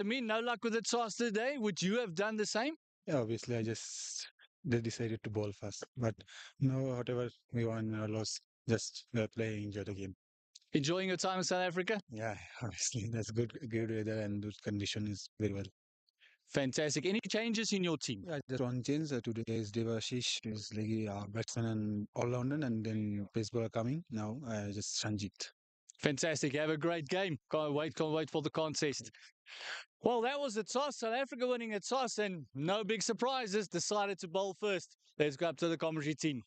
I mean, no luck with the toss today. Would you have done the same? Yeah, obviously, they decided to bowl first. But no, whatever we won or lost, just play, enjoy the game. Enjoying your time in South Africa? Yeah, obviously, that's good weather and good condition is very well. Fantastic. Any changes in your team? Yeah, just one change. Today is Devashish, is like batsman and all-rounder, and then pace bowler coming now. Just Sanjit. Fantastic. Have a great game. Can't wait for the contest. Well, that was the toss. South Africa winning a toss and no big surprises. Decided to bowl first. Let's go up to the commentary team.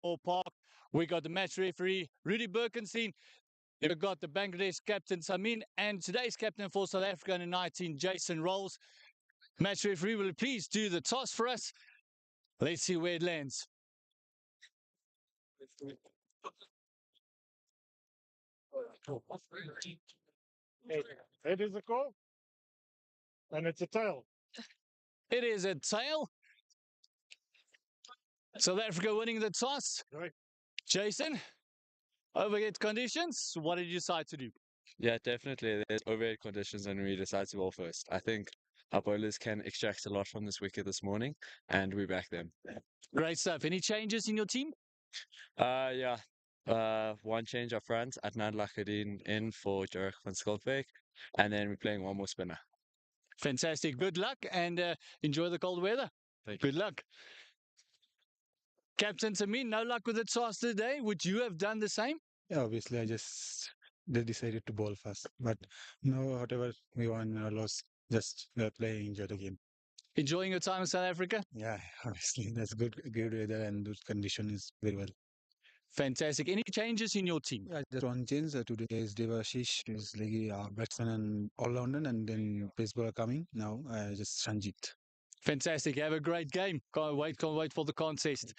Or Park. We got the match referee, Rudy Birkenstein. We've got the Bangladesh captain, Samin, and today's captain for South Africa under 19, Jason Rolls. Match referee, will you please do the toss for us? Let's see where it lands. It is a call, and it's a tail. It is a tail. South Africa winning the toss. Right. Jason, overhead conditions. What did you decide to do? Yeah, definitely. There's overhead conditions and we decide to bowl first. I think our bowlers can extract a lot from this wicket this morning and we back them. Great stuff. Any changes in your team? Yeah. One change up front, Adnan Lakhdin in for Jarek van Skulbeek, and then we're playing one more spinner. Fantastic. Good luck and enjoy the cold weather. Good luck. Captain Samin, no luck with the toss today. Would you have done the same? Yeah, obviously, they decided to bowl first. But no, whatever we won or lost, just play, enjoy the game. Enjoying your time in South Africa? Yeah, honestly, that's good weather and good condition is very well. Fantastic. Any changes in your team? Yeah, just one change. Today is Devashish is like batsman and all rounder, and then pace bowler coming now. Just Sanjit. Fantastic. Have a great game. Can't wait for the contest.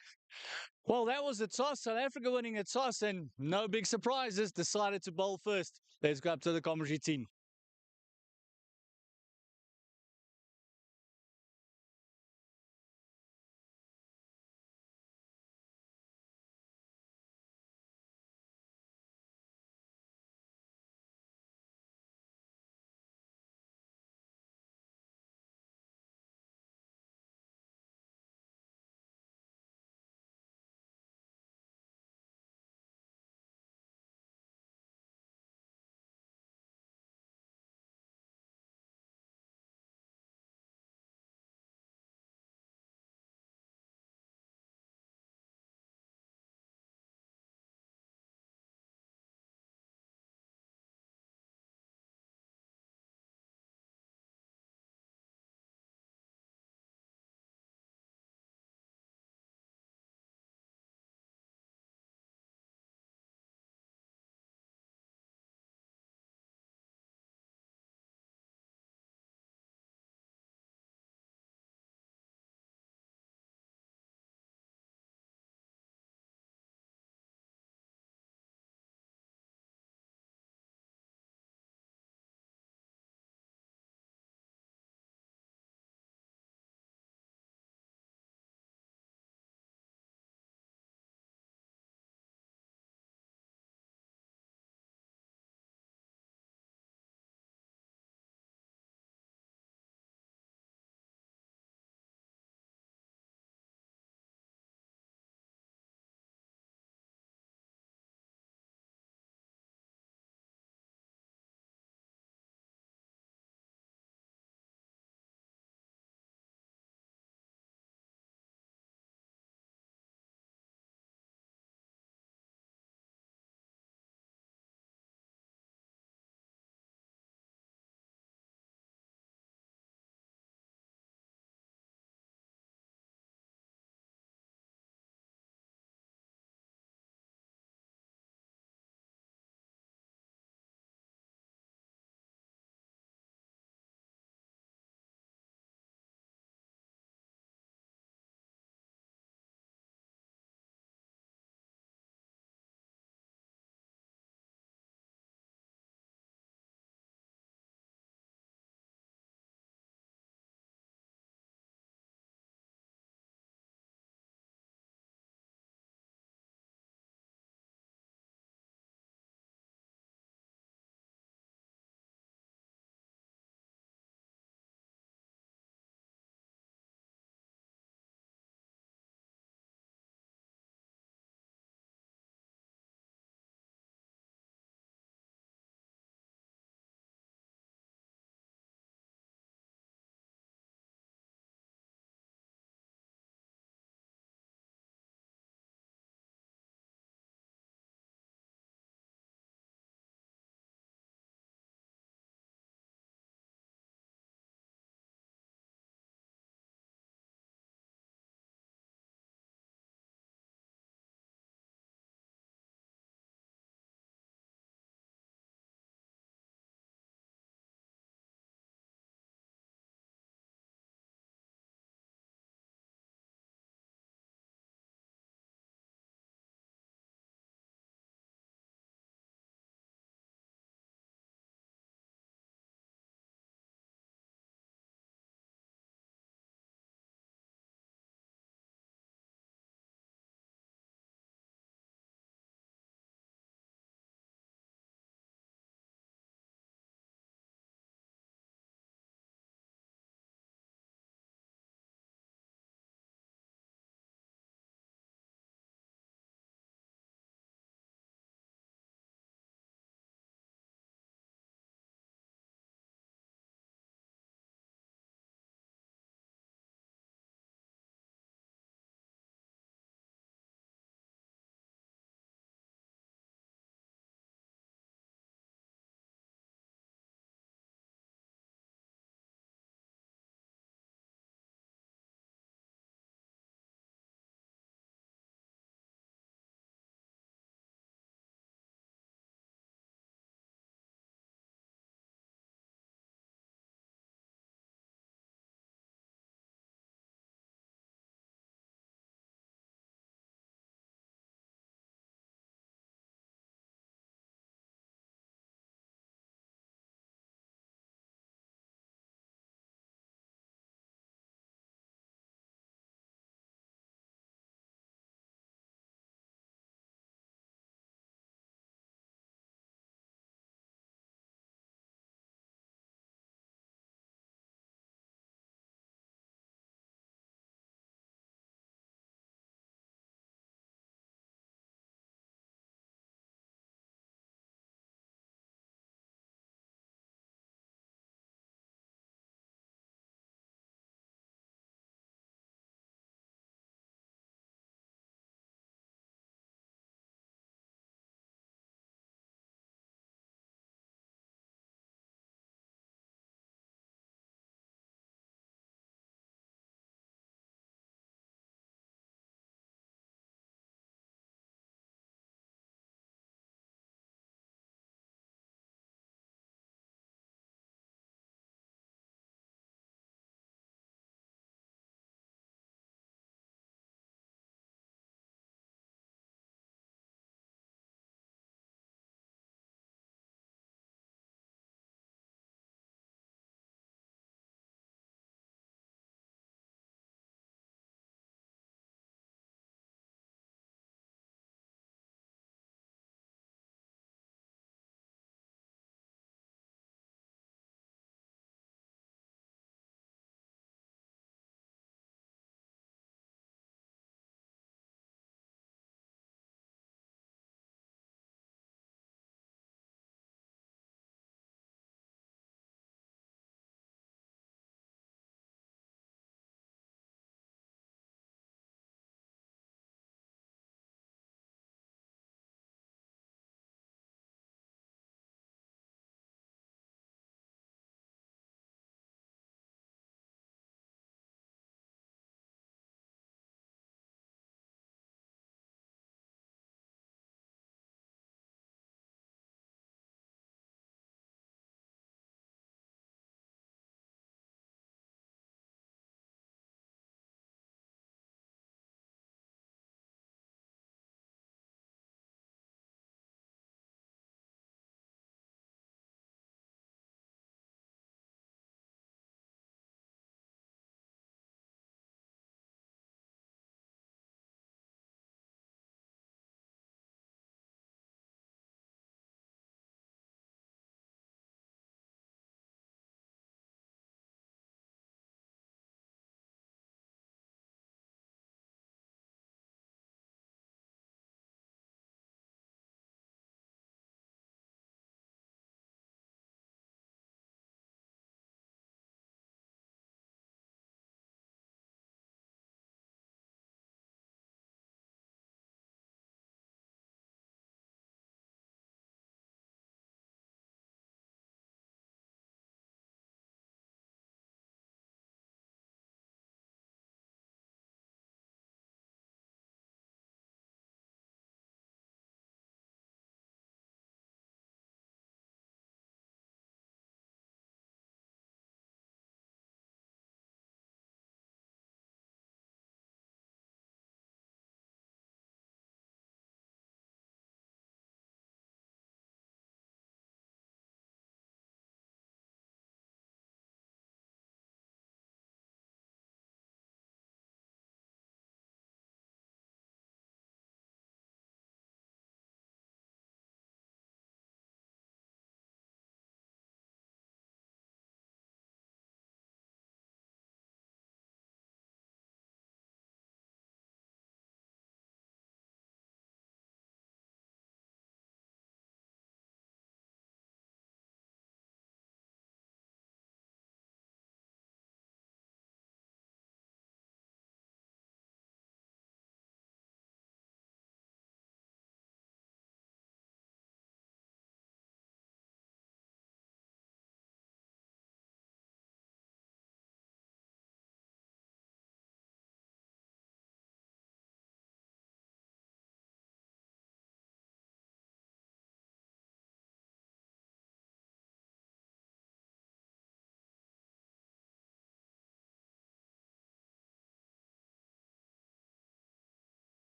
Well, that was the toss. South Africa winning a toss and no big surprises. Decided to bowl first. Let's go up to the commentary team.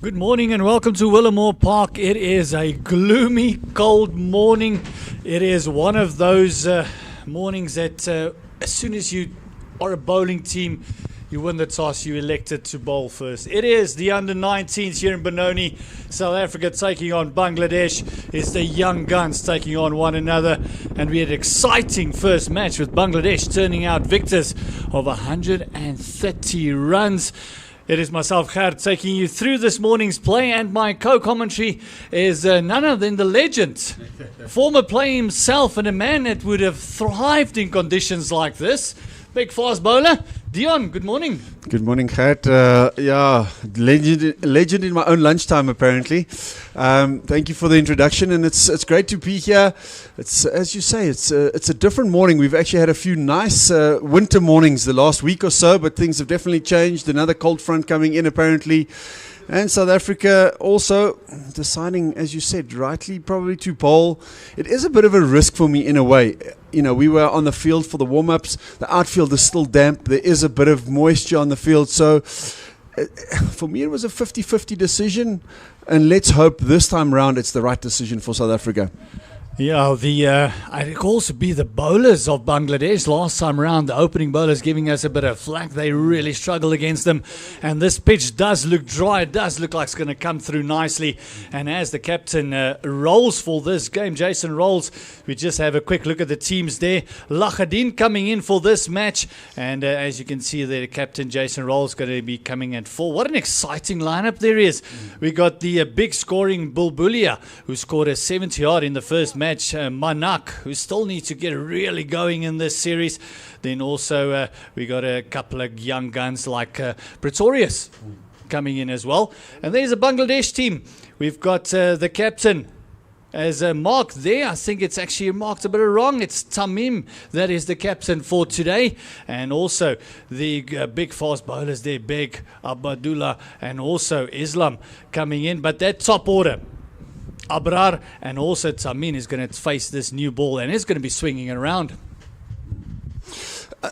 Good morning and welcome to Willowmoore Park. It is a gloomy, cold morning. It is one of those mornings that as soon as you are a bowling team, you win the toss, you're elected to bowl first. It is the under-19s here in Benoni. South Africa taking on Bangladesh. It's the young guns taking on one another. And we had an exciting first match with Bangladesh turning out victors of 130 runs. It is myself, Ger, taking you through this morning's play, and my co-commentary is none other than the legend, former player himself, and a man that would have thrived in conditions like this. Big fast bowler, Dion, good morning. Good morning, Gert. Yeah, legend in my own lunchtime, apparently. Thank you for the introduction, and it's great to be here. It's, as you say, it's a different morning. We've actually had a few nice winter mornings the last week or so, but things have definitely changed. Another cold front coming in, apparently. And South Africa also deciding, as you said, rightly probably to bowl. It is a bit of a risk for me in a way. You know, we were on the field for the warm-ups. The outfield is still damp. There is a bit of moisture on the field. So for me, it was a 50-50 decision. And let's hope this time round it's the right decision for South Africa. Yeah, I could also be the bowlers of Bangladesh. Last time around, the opening bowlers giving us a bit of flack. They really struggled against them. And this pitch does look dry. It does look like it's going to come through nicely. And as the captain rolls for this game, Jason rolls, we just have a quick look at the teams there. Lachadin coming in for this match. And as you can see there, the captain, Jason rolls, going to be coming at 4. What an exciting lineup there is. We got the big scoring Bulbulia, who scored a 70-odd in the first match. Manak, who still needs to get really going in this series. Then also we got a couple of young guns like Pretorius coming in as well. And there's a Bangladesh team. We've got the captain as marked there. I think it's actually marked a bit wrong. It's Tamim that is the captain for today. And also the big fast bowlers there, Beg, Abdullah, and also Islam coming in. But that top order, Abrar and also Tamin, is going to face this new ball and is going to be swinging it around.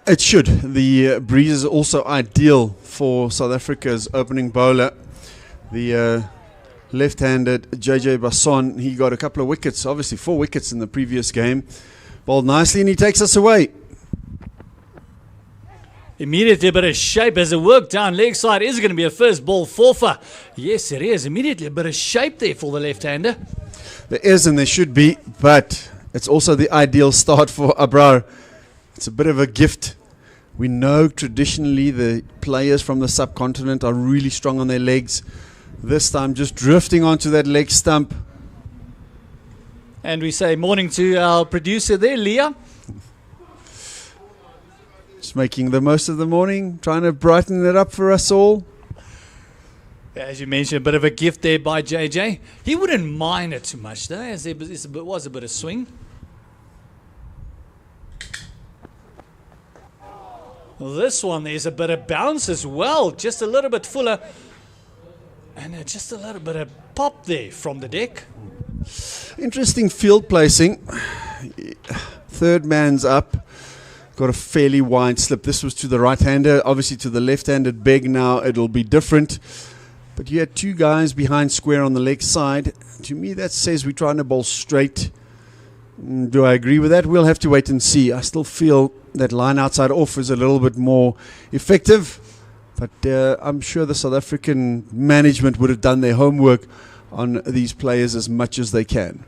It should. The breeze is also ideal for South Africa's opening bowler. The left-handed JJ Basson, he got a couple of wickets, obviously 4 wickets in the previous game. Bowled nicely and he takes us away. Immediately a bit of shape as it worked down leg side. Is it going to be a first ball forfer? Yes, it is. Immediately a bit of shape there for the left-hander. There is and there should be, but it's also the ideal start for Abrar. It's a bit of a gift. We know traditionally the players from the subcontinent are really strong on their legs. This time just drifting onto that leg stump. And we say morning to our producer there, Leah. Just making the most of the morning, trying to brighten it up for us all. As you mentioned, a bit of a gift there by JJ. He wouldn't mind it too much, though, as there was a bit of swing. Well, this one, there's a bit of bounce as well. Just a little bit fuller. And just a little bit of pop there from the deck. Interesting field placing. Third man's up. Got a fairly wide slip. This was to the right-hander. Obviously to the left-handed Beg now it'll be different. But you had 2 guys behind square on the leg side. To me that says we're trying to bowl straight. Do I agree with that? We'll have to wait and see. I still feel that line outside off is a little bit more effective. But I'm sure the South African management would have done their homework on these players as much as they can.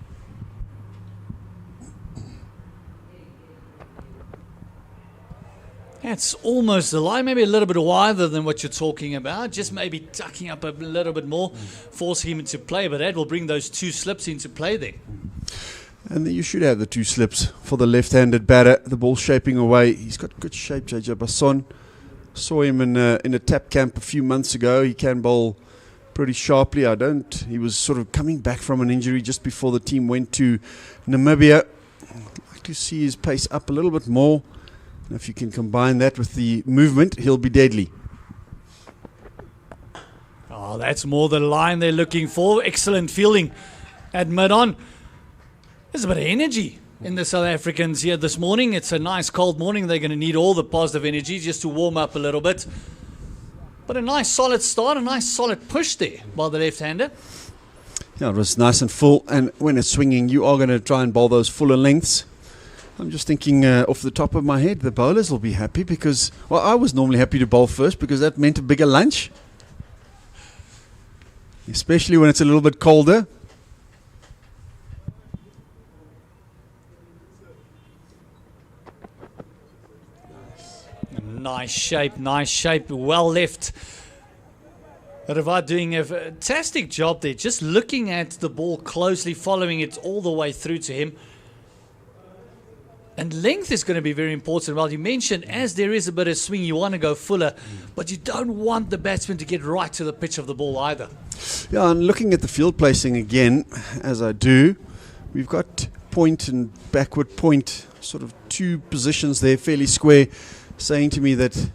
It's almost the line, maybe a little bit wider than what you're talking about. Just maybe tucking up a little bit more, forcing him into play. But that will bring those 2 slips into play there. And you should have the 2 slips for the left-handed batter. The ball shaping away. He's got good shape, JJ Basson. Saw him in a tap camp a few months ago. He can bowl pretty sharply. He was sort of coming back from an injury just before the team went to Namibia. I'd like to see his pace up a little bit more. And if you can combine that with the movement, he'll be deadly. Oh, that's more the line they're looking for. Excellent fielding at mid-on. There's a bit of energy in the South Africans here this morning. It's a nice cold morning. They're going to need all the positive energy just to warm up a little bit. But a nice solid start, a nice solid push there by the left-hander. Yeah, it was nice and full. And when it's swinging, you are going to try and bowl those fuller lengths. I'm just thinking off the top of my head, the bowlers will be happy because, well, I was normally happy to bowl first because that meant a bigger lunch. Especially when it's a little bit colder. Nice shape, well left. Ravad doing a fantastic job there, just looking at the ball closely, following it all the way through to him. And length is going to be very important. Well, you mentioned as there is a bit of swing, you want to go fuller, but you don't want the batsman to get right to the pitch of the ball either. Yeah, and looking at the field placing again, as I do, we've got point and backward point, sort of two positions there, fairly square, saying to me that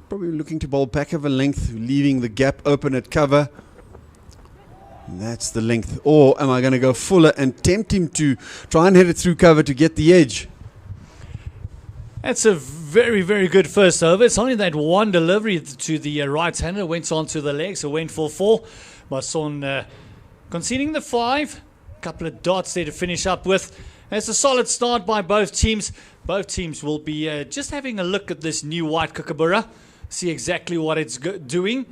probably looking to bowl back of a length, leaving the gap open at cover. And that's the length. Or am I going to go fuller and tempt him to try and hit it through cover to get the edge? That's a very, very good first over. It's only that one delivery to the right-hander went on to the leg, so went for 4. Mason conceding the 5. A couple of dots there to finish up with. It's a solid start by both teams. Both teams will be just having a look at this new white kookaburra, see exactly what it's doing.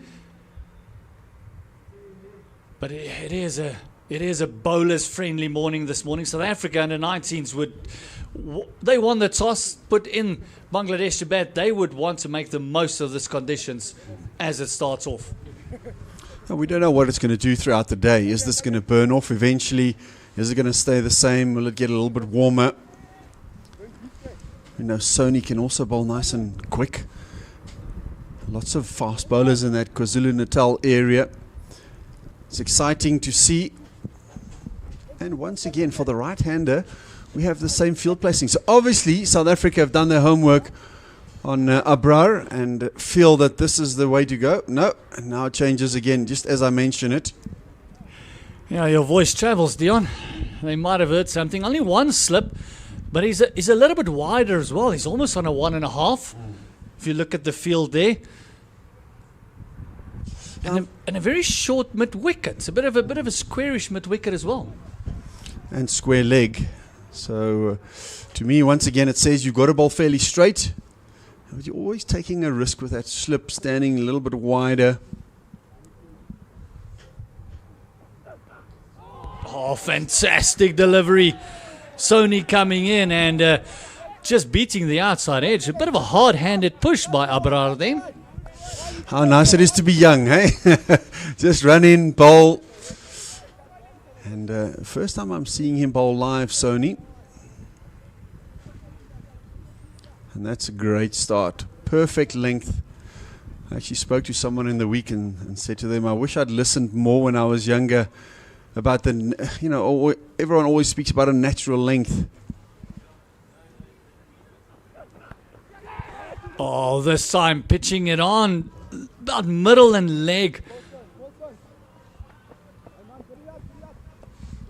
But it is a bowlers-friendly morning this morning. South Africa under 19s they won the toss, put in Bangladesh to bat. They would want to make the most of these conditions as it starts off. We don't know what it's going to do throughout the day. Is this going to burn off eventually? Is it going to stay the same? Will it get a little bit warmer? You know, Sony can also bowl nice and quick. Lots of fast bowlers in that KwaZulu-Natal area. It's exciting to see. And once again, for the right-hander, we have the same field placing. So obviously, South Africa have done their homework on Abrar and feel that this is the way to go. No, and now it changes again, just as I mentioned it. Yeah, your voice travels, Dion. They might have heard something. Only one slip, but he's a little bit wider as well. He's almost on a 1.5. If you look at the field there. And a very short mid-wicket. It's a bit of a squarish mid-wicket as well. And square leg. So, to me, once again, it says you've got to bowl fairly straight. But you're always taking a risk with that slip, standing a little bit wider. Oh, fantastic delivery. Sony coming in and just beating the outside edge. A bit of a hard-handed push by Abrar then. How nice it is to be young, hey? Just run in, bowl. And first time I'm seeing him bowl live, Sony. And that's a great start. Perfect length. I actually spoke to someone in the week and said to them, I wish I'd listened more when I was younger about everyone always speaks about a natural length. Oh, this time pitching it on about middle and leg.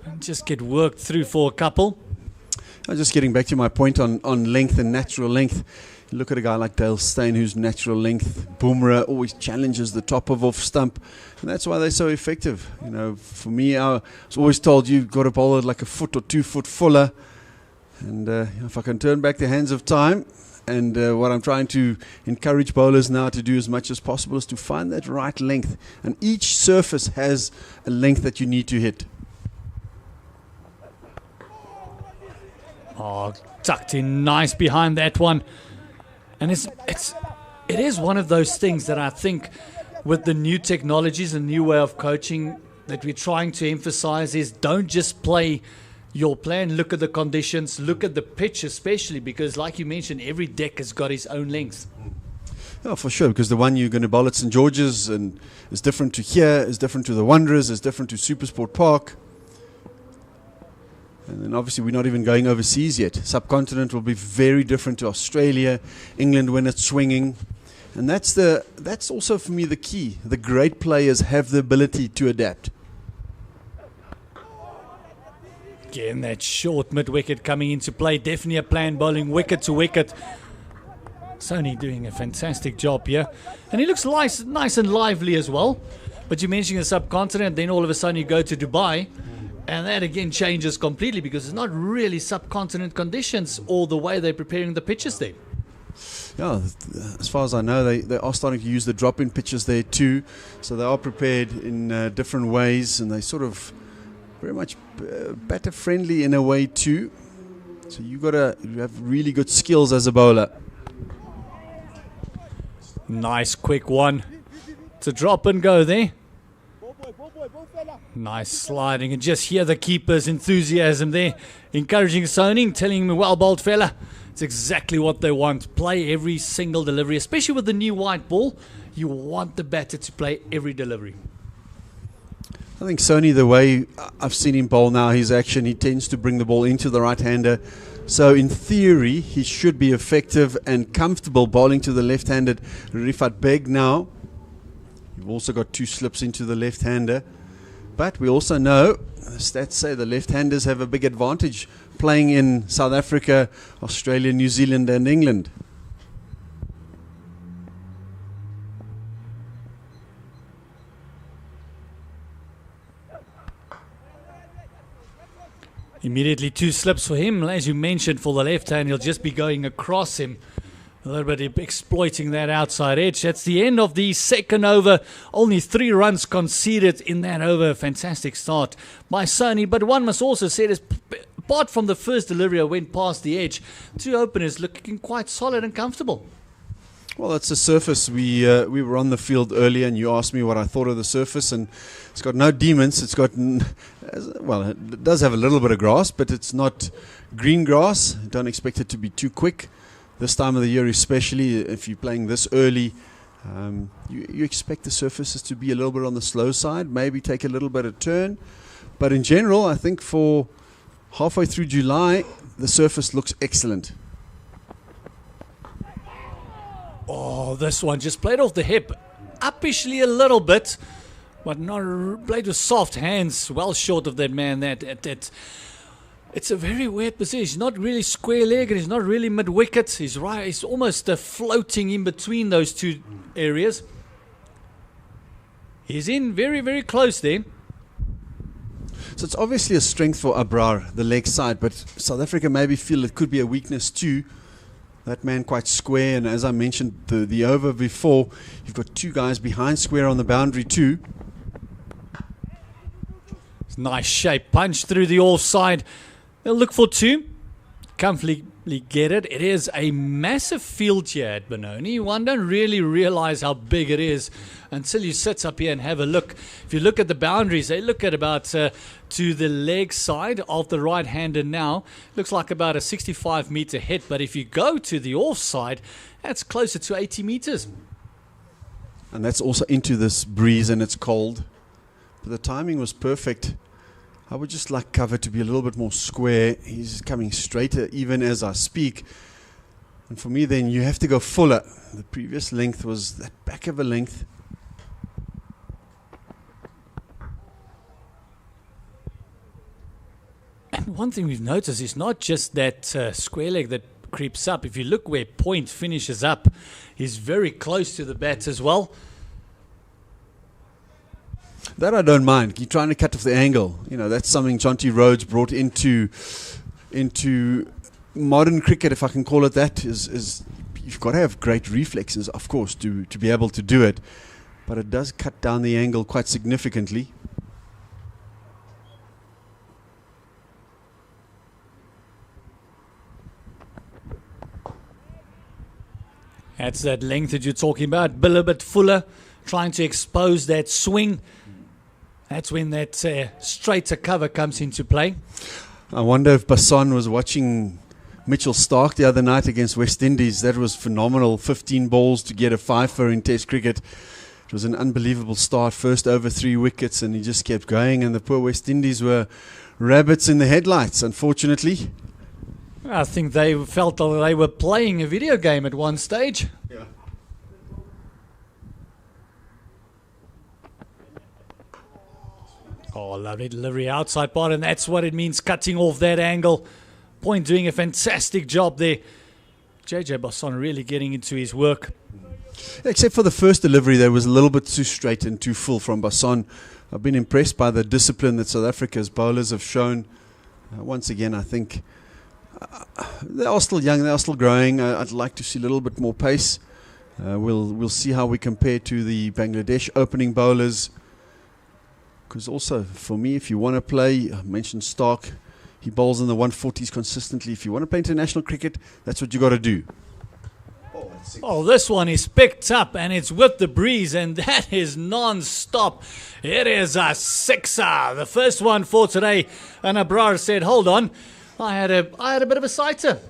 And just get worked through for a couple. I'm just getting back to my point on length and natural length. You look at a guy like Dale Steyn, who's natural length. Boomerang always challenges the top of off stump. And that's why they're so effective. You know, for me, I was always told you've got to bowl it like a foot or 2 foot fuller. And if I can turn back the hands of time, and what I'm trying to encourage bowlers now to do as much as possible is to find that right length. And each surface has a length that you need to hit. Oh, tucked in nice behind that one. And it is one of those things that I think with the new technologies and new way of coaching that we're trying to emphasize is don't just play your plan, look at the conditions, look at the pitch especially, because like you mentioned, every deck has got its own length. Oh, for sure, because the one you're going to bowl at St. George's and is different to here, is different to the Wanderers, is different to Supersport Park. And then obviously we're not even going overseas yet. Subcontinent will be very different to Australia, England when it's swinging. And that's also for me the key. The great players have the ability to adapt. Again, that short mid-wicket coming into play. Definitely a plan bowling wicket to wicket. Sony doing a fantastic job here. And he looks nice and lively as well. But you mentioned the subcontinent, then all of a sudden you go to Dubai. And that again changes completely because it's not really subcontinent conditions or the way they're preparing the pitches there. Yeah, as far as I know, they are starting to use the drop-in pitches there too. So they are prepared in different ways, and they sort of very much batter friendly in a way too. So you have really good skills as a bowler. Nice quick one. It's a drop and go there. Nice sliding, and just hear the keeper's enthusiasm there, encouraging Sony, telling him, well bowled fella. It's exactly what they want. Play every single delivery, especially with the new white ball. You want the batter to play every delivery. I think Sony, the way I've seen him bowl now, his action, he tends to bring the ball into the right-hander. So in theory, he should be effective and comfortable bowling to the left-handed Rifat Beg now. You've also got 2 slips into the left-hander. But we also know, the stats say the left-handers have a big advantage playing in South Africa, Australia, New Zealand and England. Immediately 2 slips for him. As you mentioned, for the left hand, he'll just be going across him. A little bit exploiting that outside edge. That's the end of the second over. Only 3 runs conceded in that over. Fantastic start by Sony. But one must also say this, apart from the first delivery, I went past the edge. 2 openers looking quite solid and comfortable. Well, it's a surface. We were on the field earlier, and you asked me what I thought of the surface, and it's got no demons. It's got, well, it does have a little bit of grass, but it's not green grass. Don't expect it to be too quick. This time of the year, especially if you're playing this early, you expect the surfaces to be a little bit on the slow side, maybe take a little bit of turn. But in general, I think for halfway through July, the surface looks excellent. Oh, this one just played off the hip, uppishly a little bit, but not played with soft hands, well short of that man. It's a very weird position. He's not really square leg, and he's not really mid wicket. He's right. He's almost floating in between those 2 areas. He's in very, very close there. So it's obviously a strength for Abrar, the leg side, but South Africa maybe feel it could be a weakness too. That man quite square, and as I mentioned the over before, you've got 2 guys behind square on the boundary too. Nice shape punch through the offside. They'll look for 2. Comfortably get it. It is a massive field here at Benoni. One don't really realize how big it is until you sit up here and have a look. If you look at the boundaries, they look at about to the leg side of the right-hander now. Looks like about a 65-meter hit, but if you go to the offside, that's closer to 80 meters. And that's also into this breeze, and it's cold. But the timing was perfect. I would just like cover to be a little bit more square. He's coming straighter even as I speak. And for me then, you have to go fuller. The previous length was that back of a length. And one thing we've noticed is not just that square leg that creeps up. If you look where Point finishes up, he's very close to the bat as well. That I don't mind. You're trying to cut off the angle. You know, that's something Jonty Rhodes brought into modern cricket, if I can call it that. Is you've got to have great reflexes, of course, to be able to do it. But it does cut down the angle quite significantly. That's that length that you're talking about. A little bit fuller, trying to expose that swing. That's when that straighter cover comes into play. I wonder if Basson was watching Mitchell Stark the other night against West Indies. That was phenomenal. 15 balls to get a 5-for in Test cricket. It was an unbelievable start. First over 3 wickets, and he just kept going. And the poor West Indies were rabbits in the headlights, unfortunately. I think they felt that they were playing a video game at one stage. Yeah. Oh, lovely delivery outside part, and that's what it means, cutting off that angle. Point doing a fantastic job there. JJ Basson really getting into his work. Except for the first delivery, that was a little bit too straight and too full from Basson. I've been impressed by the discipline that South Africa's bowlers have shown. Once again, I think they are still young, they are still growing. I'd like to see a little bit more pace. We'll see how we compare to the Bangladesh opening bowlers. Because also, for me, if you want to play, I mentioned Stark, he bowls in the 140s consistently. If you want to play international cricket, that's what you got to do. Oh, this one is picked up and it's with the breeze, and that is non-stop. It is a sixer, the first one for today. And Abrar said, hold on, I had a bit of a sighter.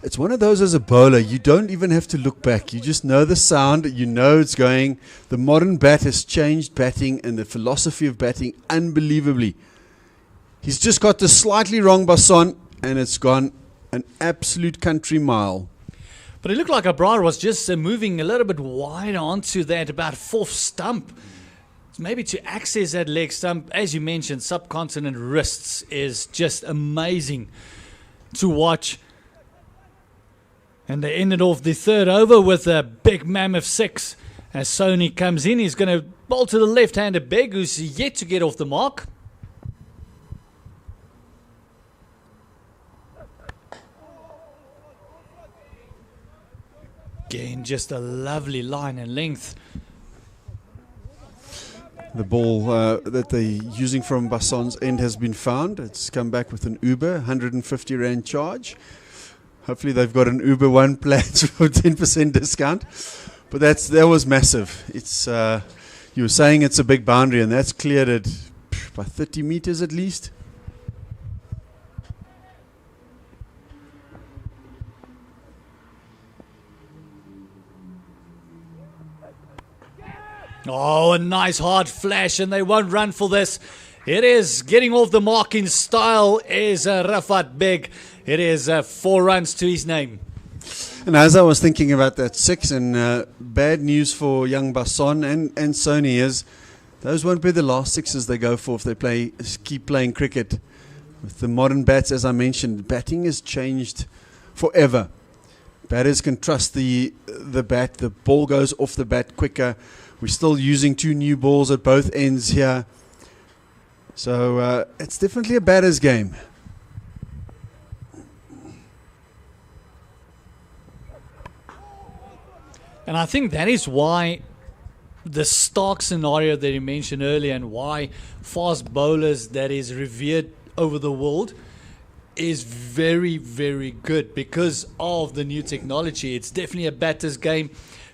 It's one of those as a bowler, you don't even have to look back. You just know the sound, you know it's going. The modern bat has changed batting and the philosophy of batting unbelievably. He's just got the slightly wrong Basson and it's gone an absolute country mile. But it looked like Abrar was just moving a little bit wide onto that about fourth stump. Maybe to access that leg stump. As you mentioned, subcontinent wrists is just amazing to watch. And they ended off the third over with a big mammoth six. As Sony comes in, he's going to bowl to the left-hander Beg, who's yet to get off the mark. Again, just a lovely line and length. The ball that they're using from Basson's end has been found. It's come back with an Uber, 150 Rand charge. Hopefully they've got an Uber One plan for 10% discount. But that was massive. It's you were saying it's a big boundary, and that's cleared at by 30 meters at least. Oh, a nice hard flash, and they won't run for this. It is getting off the mark in style is Rafat Beg. It is 4 runs to his name. And as I was thinking about that six, and bad news for young Basson and Sony is those won't be the last sixes they go for if they keep playing cricket. With the modern bats, as I mentioned, batting has changed forever. Batters can trust the bat. The ball goes off the bat quicker. We're still using 2 new balls at both ends here. So it's definitely a batter's game. And I think that is why the Stark scenario that you mentioned earlier, and why fast bowlers that is revered over the world is very, very good because of the new technology. It's definitely a batter's game.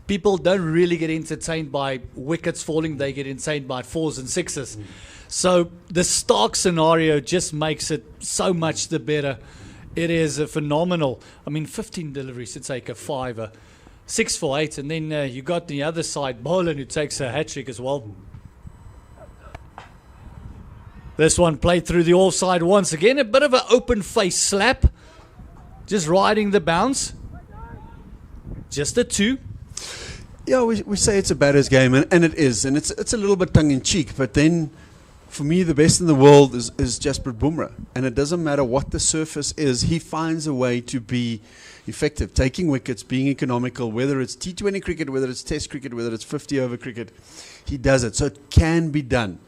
People don't really get entertained by wickets falling. They get entertained by 4s and 6s. So the Stark scenario just makes it so much the better. It is phenomenal. I mean, 15 deliveries to take a 5, 6 for 8, and then you got the other side, Boland, who takes a hat-trick as well. This one played through the offside once again. A bit of an open-face slap. Just riding the bounce. Just a 2. Yeah, we say it's a batter's game, and it is. And it's a little bit tongue-in-cheek. But then, for me, the best in the world is Jasprit Bumrah. And it doesn't matter what the surface is. He finds a way to be effective, taking wickets, being economical, whether it's T20 cricket, whether it's Test cricket, whether it's 50-over cricket. He does it. So it can be done.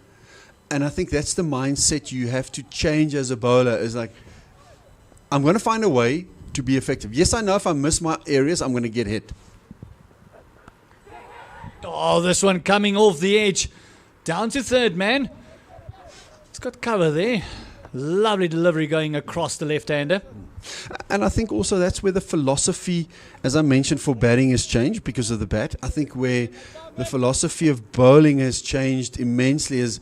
And I think that's the mindset you have to change as a bowler, is like, I'm going to find a way to be effective. Yes, I know if I miss my areas, I'm going to get hit. Oh, this one coming off the edge. Down to third man. It's got cover there. Lovely delivery going across the left-hander. And I think also that's where the philosophy, as I mentioned, for batting has changed because of the bat. I think where the philosophy of bowling has changed immensely is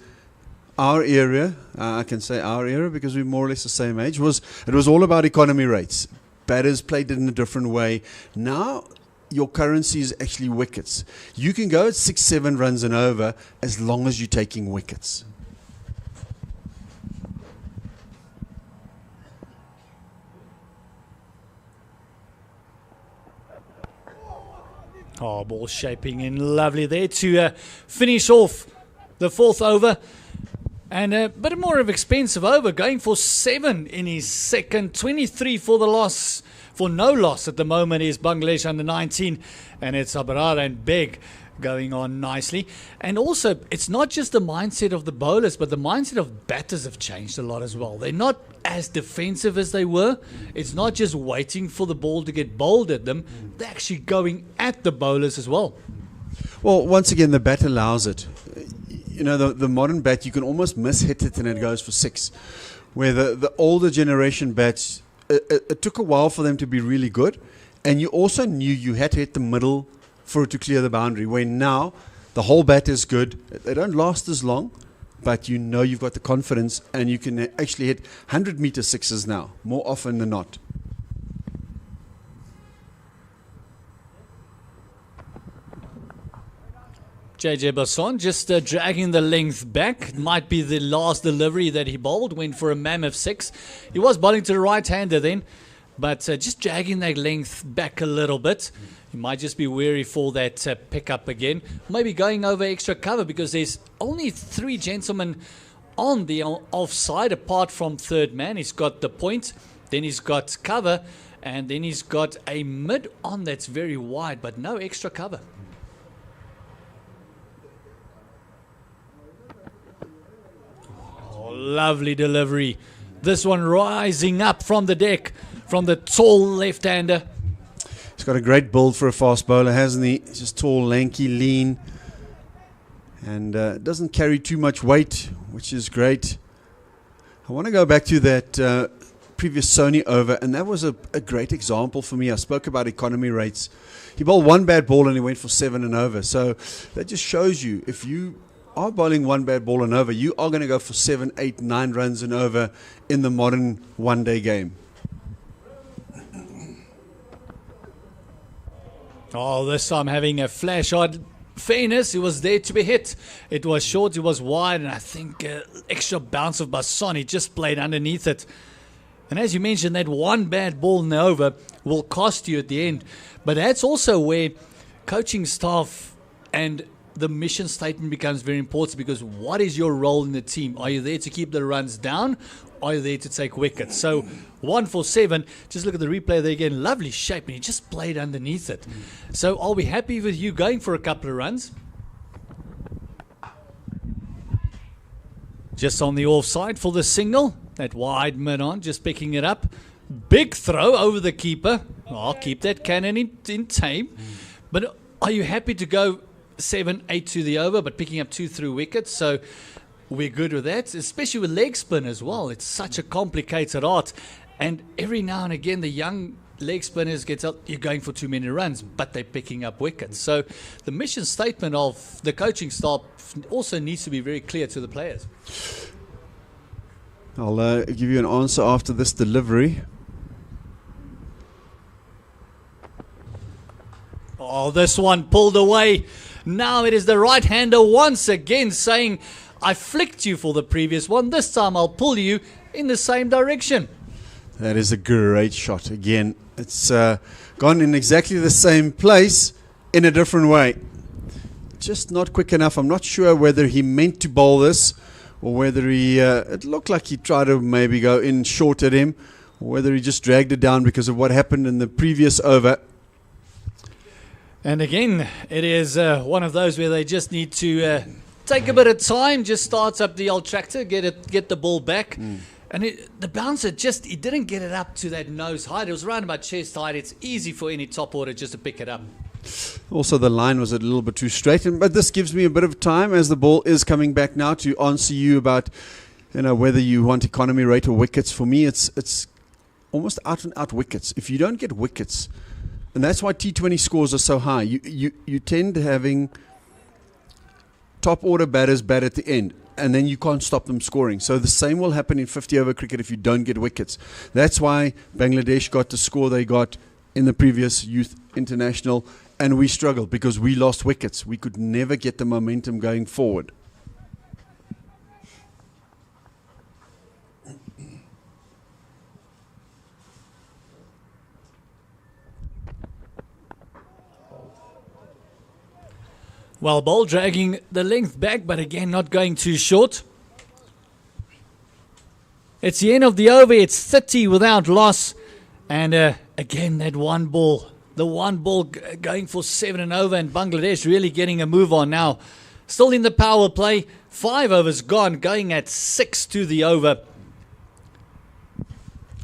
our era. I can say our era because we're more or less the same age. It was all about economy rates. Batters played it in a different way. Now your currency is actually wickets. You can go at 6-7 runs and over as long as you're taking wickets. Oh, ball shaping in lovely there to finish off the 4th over. And a bit more of expensive over, going for 7 in his second, 23 for the loss for no loss at the moment is Bangladesh under 19, and it's Abrara and Beg going on nicely. And also, it's not just the mindset of the bowlers, but the mindset of batters have changed a lot as well. They're not as defensive as they were. It's not just waiting for the ball to get bowled at them. They're actually going at the bowlers as well. Well, once again, the bat allows it. You know, the modern bat, you can almost mishit it and it goes for 6. Where the older generation bats, it took a while for them to be really good. And you also knew you had to hit the middle for it to clear the boundary. Where now, the whole bat is good. They don't last as long, but you know you've got the confidence and you can actually hit 100-meter sixes now, more often than not. JJ Basson just dragging the length back. It might be the last delivery that he bowled. Went for a mammoth 6. He was bowling to the right-hander then, but just dragging that length back a little bit. You might just be wary for that pickup again. Maybe going over extra cover because there's only 3 gentlemen on the offside apart from third man. He's got the point, then he's got cover, and then he's got a mid on that's very wide, but no extra cover. Lovely delivery. This one rising up from the deck from the tall left-hander. He's got a great build for a fast bowler, hasn't he? He's just tall, lanky, lean, and doesn't carry too much weight, which is great. I want to go back to that previous Sony over, and that was a great example for me. I spoke about economy rates. He bowled one bad ball and he went for 7 and over. So that just shows you, if you are bowling one bad ball and over, you are going to go for 7, 8, 9 runs and over in the modern one-day game. Oh, this time having a flash on. Fairness, it was there to be hit. It was short, it was wide, and I think extra bounce of Basson. He just played underneath it. And as you mentioned, that one bad ball in the over will cost you at the end. But that's also where coaching staff and the mission statement becomes very important, because what is your role in the team? Are you there to keep the runs down? Are you there to take wickets? So 1 for 7. Just look at the replay there again. Lovely shape, and he just played underneath it. So are we happy with you going for a couple of runs? Just on the offside for the single. That wide mid on, just picking it up. Big throw over the keeper. I'll keep that cannon in tame. But are you happy to go 7, 8 to the over, but picking up 2 through wickets? So we're good with that, especially with leg spin as well. It's such a complicated art. And every now and again, the young leg spinners get out, you're going for too many runs, but they're picking up wickets. So the mission statement of the coaching staff also needs to be very clear to the players. I'll give you an answer after this delivery. Oh, this one pulled away. Now it is the right-hander once again saying, I flicked you for the previous one. This time I'll pull you in the same direction. That is a great shot. Again, it's gone in exactly the same place in a different way. Just not quick enough. I'm not sure whether he meant to bowl this, or whether he, it looked like he tried to maybe go in short at him, or whether he just dragged it down because of what happened in the previous over. And again, it is one of those where they just need to take a bit of time, just start up the old tractor, get the ball back. And the bouncer he didn't get it up to that nose height. It was around about chest height. It's easy for any top order just to pick it up. Also, the line was a little bit too straight, but this gives me a bit of time as the ball is coming back now to answer you about, whether you want economy rate or wickets. For me, it's almost out and out wickets. If you don't get wickets, and that's why T20 scores are so high. You tend to having top order batters bat at the end, and then you can't stop them scoring. So the same will happen in 50-over cricket if you don't get wickets. That's why Bangladesh got the score they got in the previous Youth International, and we struggled because we lost wickets. We could never get the momentum going forward. Well, ball dragging the length back, but again, not going too short. It's the end of the over. It's 30 without loss. And again, that one ball. The one ball going for 7 and over, and Bangladesh really getting a move on now. Still in the power play. 5 overs gone, going at 6 to the over.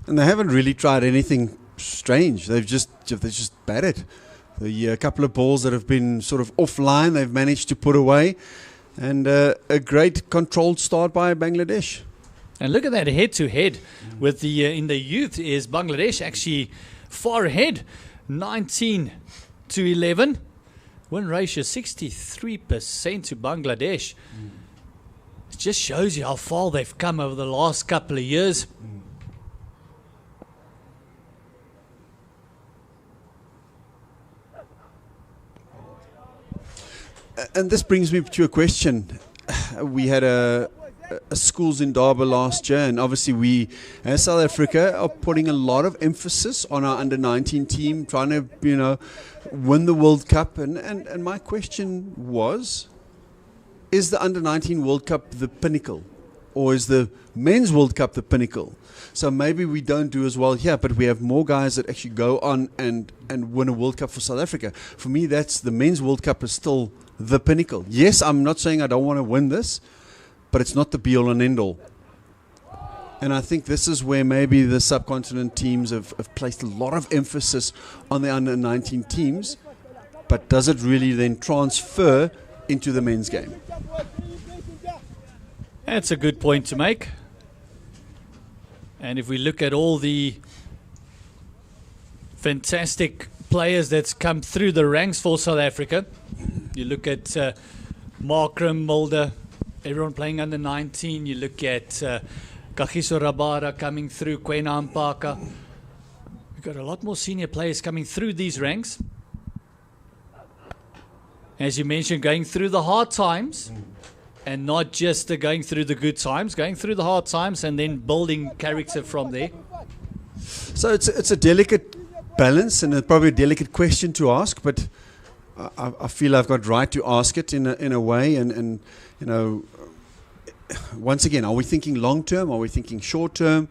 And they haven't really tried anything strange. They've just batted. The couple of balls that have been sort of offline, they've managed to put away. And a great controlled start by Bangladesh. And look at that head-to-head with the in the youth. Is Bangladesh actually far ahead, 19 to 11. Win ratio 63% to Bangladesh. It just shows you how far they've come over the last couple of years. And this brings me to a question. We had a schools in Durban last year, and obviously we, as South Africa, are putting a lot of emphasis on our under-19 team, trying to, win the World Cup. And my question was, is the under-19 World Cup the pinnacle? Or is the men's World Cup the pinnacle? So maybe we don't do as well here, but we have more guys that actually go on and win a World Cup for South Africa. For me, that's the men's World Cup is still the pinnacle. Yes, I'm not saying I don't want to win this, but it's not the be-all and end-all. And I think this is where maybe the subcontinent teams have placed a lot of emphasis on the under-19 teams, but does it really then transfer into the men's game? That's a good point to make. And if we look at all the fantastic players that's come through the ranks for South Africa, you look at Markram, Mulder, everyone playing under 19. You look at Kagiso Rabada coming through, Kwena Mpaka. We've got a lot more senior players coming through these ranks. As you mentioned, going through the hard times. And not just going through the good times, going through the hard times and then building character from there. So it's a delicate balance and probably a delicate question to ask, but I feel I've got right to ask it in a way. And once again, are we thinking long term? Are we thinking short term?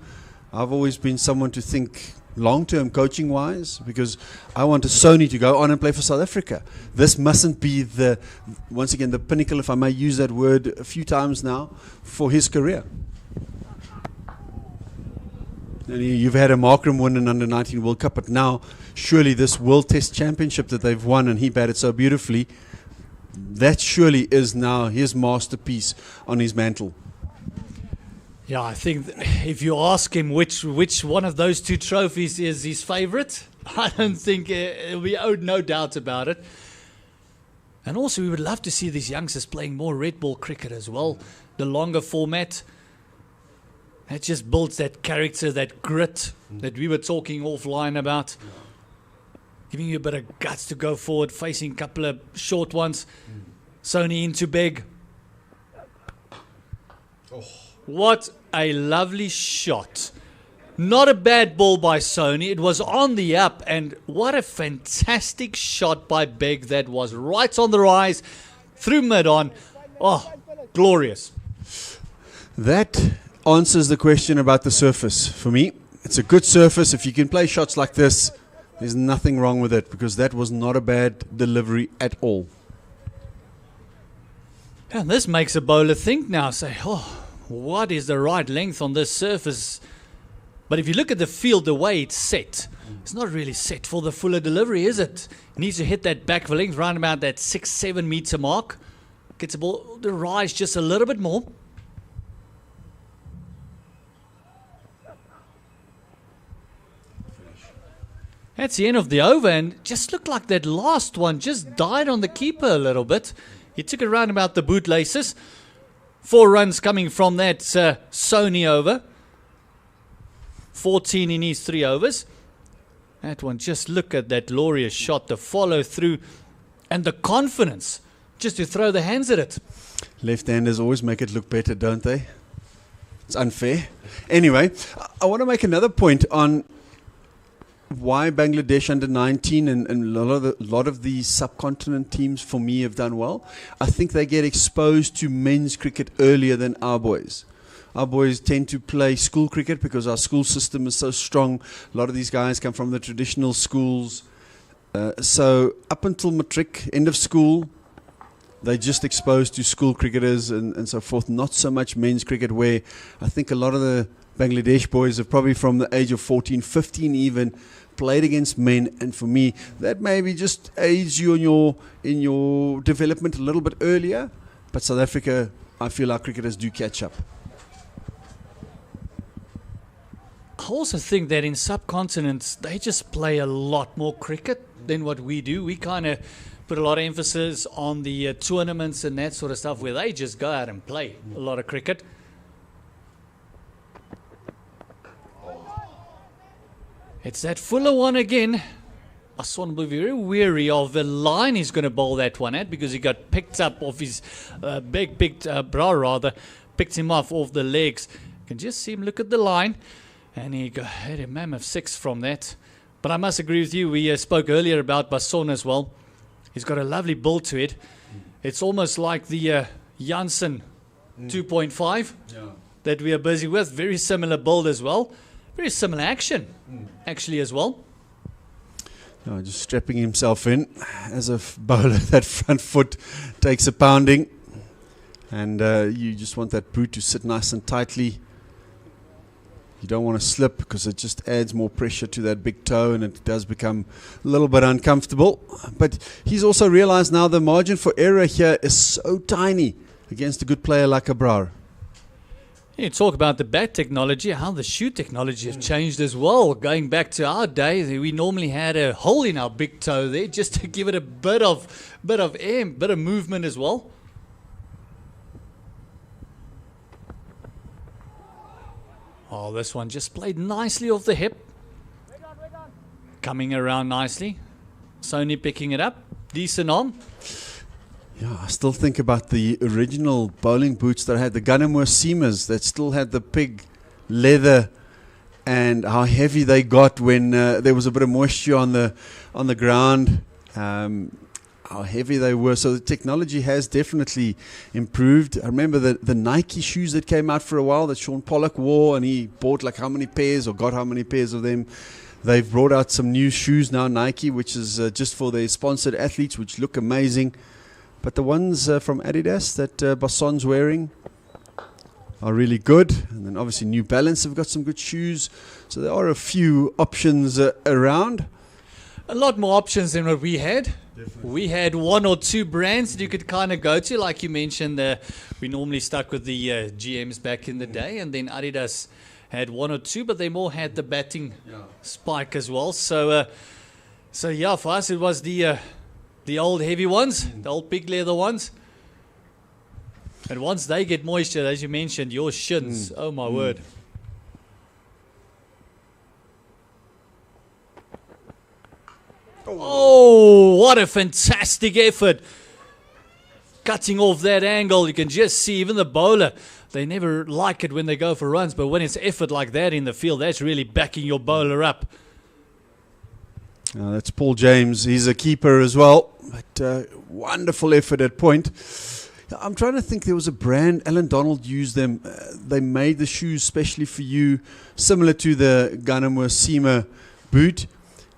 I've always been someone to think long term coaching wise, because I want a Sony to go on and play for South Africa. This mustn't be once again the pinnacle, if I may use that word a few times now, for his career. And you've had a Markram win an under-19 World Cup, but now surely this World Test Championship that they've won, and he batted so beautifully, that surely is now his masterpiece on his mantle. Yeah, I think if you ask him which one of those two trophies is his favourite, I don't think we owe no doubt about it. And also we would love to see these youngsters playing more red ball cricket as well. The longer format, that just builds that character, that grit that we were talking offline about. Giving you a bit of guts to go forward, facing a couple of short ones. Sony into Beg. What a lovely shot. Not a bad ball by Sony. It was on the up, and what a fantastic shot by Beg that was. Right on the rise, through mid-on. Oh, glorious. That answers the question about the surface. For me, it's a good surface. If you can play shots like this, there's nothing wrong with it, because that was not a bad delivery at all. And this makes a bowler think now, say, what is the right length on this surface? But if you look at the field, the way it's set, it's not really set for the fuller delivery, is it? It needs to hit that back length around about that 6-7 meter mark. Gets the ball to rise just a little bit more. That's the end of the over, and just looked like that last one just died on the keeper a little bit. He took it round about the bootlaces. 4 runs coming from that Sony over. 14 in his 3 overs. That one, just look at that glorious shot, the follow through, and the confidence just to throw the hands at it. Left-handers always make it look better, don't they? It's unfair. Anyway, I want to make another point on why Bangladesh under 19 and a lot of the subcontinent teams for me have done well. I think they get exposed to men's cricket earlier than our boys. our boys tend to play school cricket because our school system is so strong. A lot of these guys come from the traditional schools. So up until matric, end of school, they're just exposed to school cricketers and so forth. Not so much men's cricket, where I think a lot of the Bangladesh boys have probably from the age of 14, 15 even, played against men. And for me, that maybe just aids you in your development a little bit earlier. But South Africa, I feel our cricketers do catch up. I also think that in subcontinents, they just play a lot more cricket than what we do. We kind of put a lot of emphasis on the tournaments and that sort of stuff, where they just go out and play a lot of cricket. It's that Fuller one again. I saw him be very wary of the line he's going to bowl that one at, because he got picked up off his bra rather, picked him off the legs. You can just see him look at the line, and he had a mammoth 6 from that. But I must agree with you, we spoke earlier about Basson as well. He's got a lovely build to it. It's almost like the Janssen 2.5 that we are busy with. Very similar build as well. Very similar action, actually, as well. Just strapping himself in as a bowler. That front foot takes a pounding. And you just want that boot to sit nice and tightly. You don't want to slip, because it just adds more pressure to that big toe, and it does become a little bit uncomfortable. But he's also realized now the margin for error here is so tiny against a good player like Abrar. You talk about the bat technology, how the shoe technology has changed as well. Going back to our day, we normally had a hole in our big toe there just to give it a bit of air, bit of movement as well. Oh, this one just played nicely off the hip. Coming around nicely. Sony picking it up. Decent on. Yeah, I still think about the original bowling boots that had the Willowmoore seamers that still had the pig leather, and how heavy they got when there was a bit of moisture on the ground. How heavy they were. So the technology has definitely improved. I remember the Nike shoes that came out for a while that Sean Pollock wore, and he bought like how many pairs or got how many pairs of them. They've brought out some new shoes now, Nike, which is just for their sponsored athletes, which look amazing. But the ones from Adidas that Basson's wearing are really good. And then obviously New Balance have got some good shoes. So there are a few options around. A lot more options than what we had. Definitely. We had one or two brands that you could kind of go to. Like you mentioned, we normally stuck with the GMs back in the day. And then Adidas had one or two, but they more had the batting spike as well. So yeah, for us it was the old heavy ones, the old big leather ones. And once they get moisture, as you mentioned, your shins, oh my word. Oh, what a fantastic effort. Cutting off that angle, you can just see even the bowler, they never like it when they go for runs, but when it's effort like that in the field, that's really backing your bowler up. That's Paul James. He's a keeper as well. But wonderful effort at point. I'm trying to think, there was a brand, Alan Donald used them. They made the shoes specially for you, similar to the Willowmoore Seamer boot.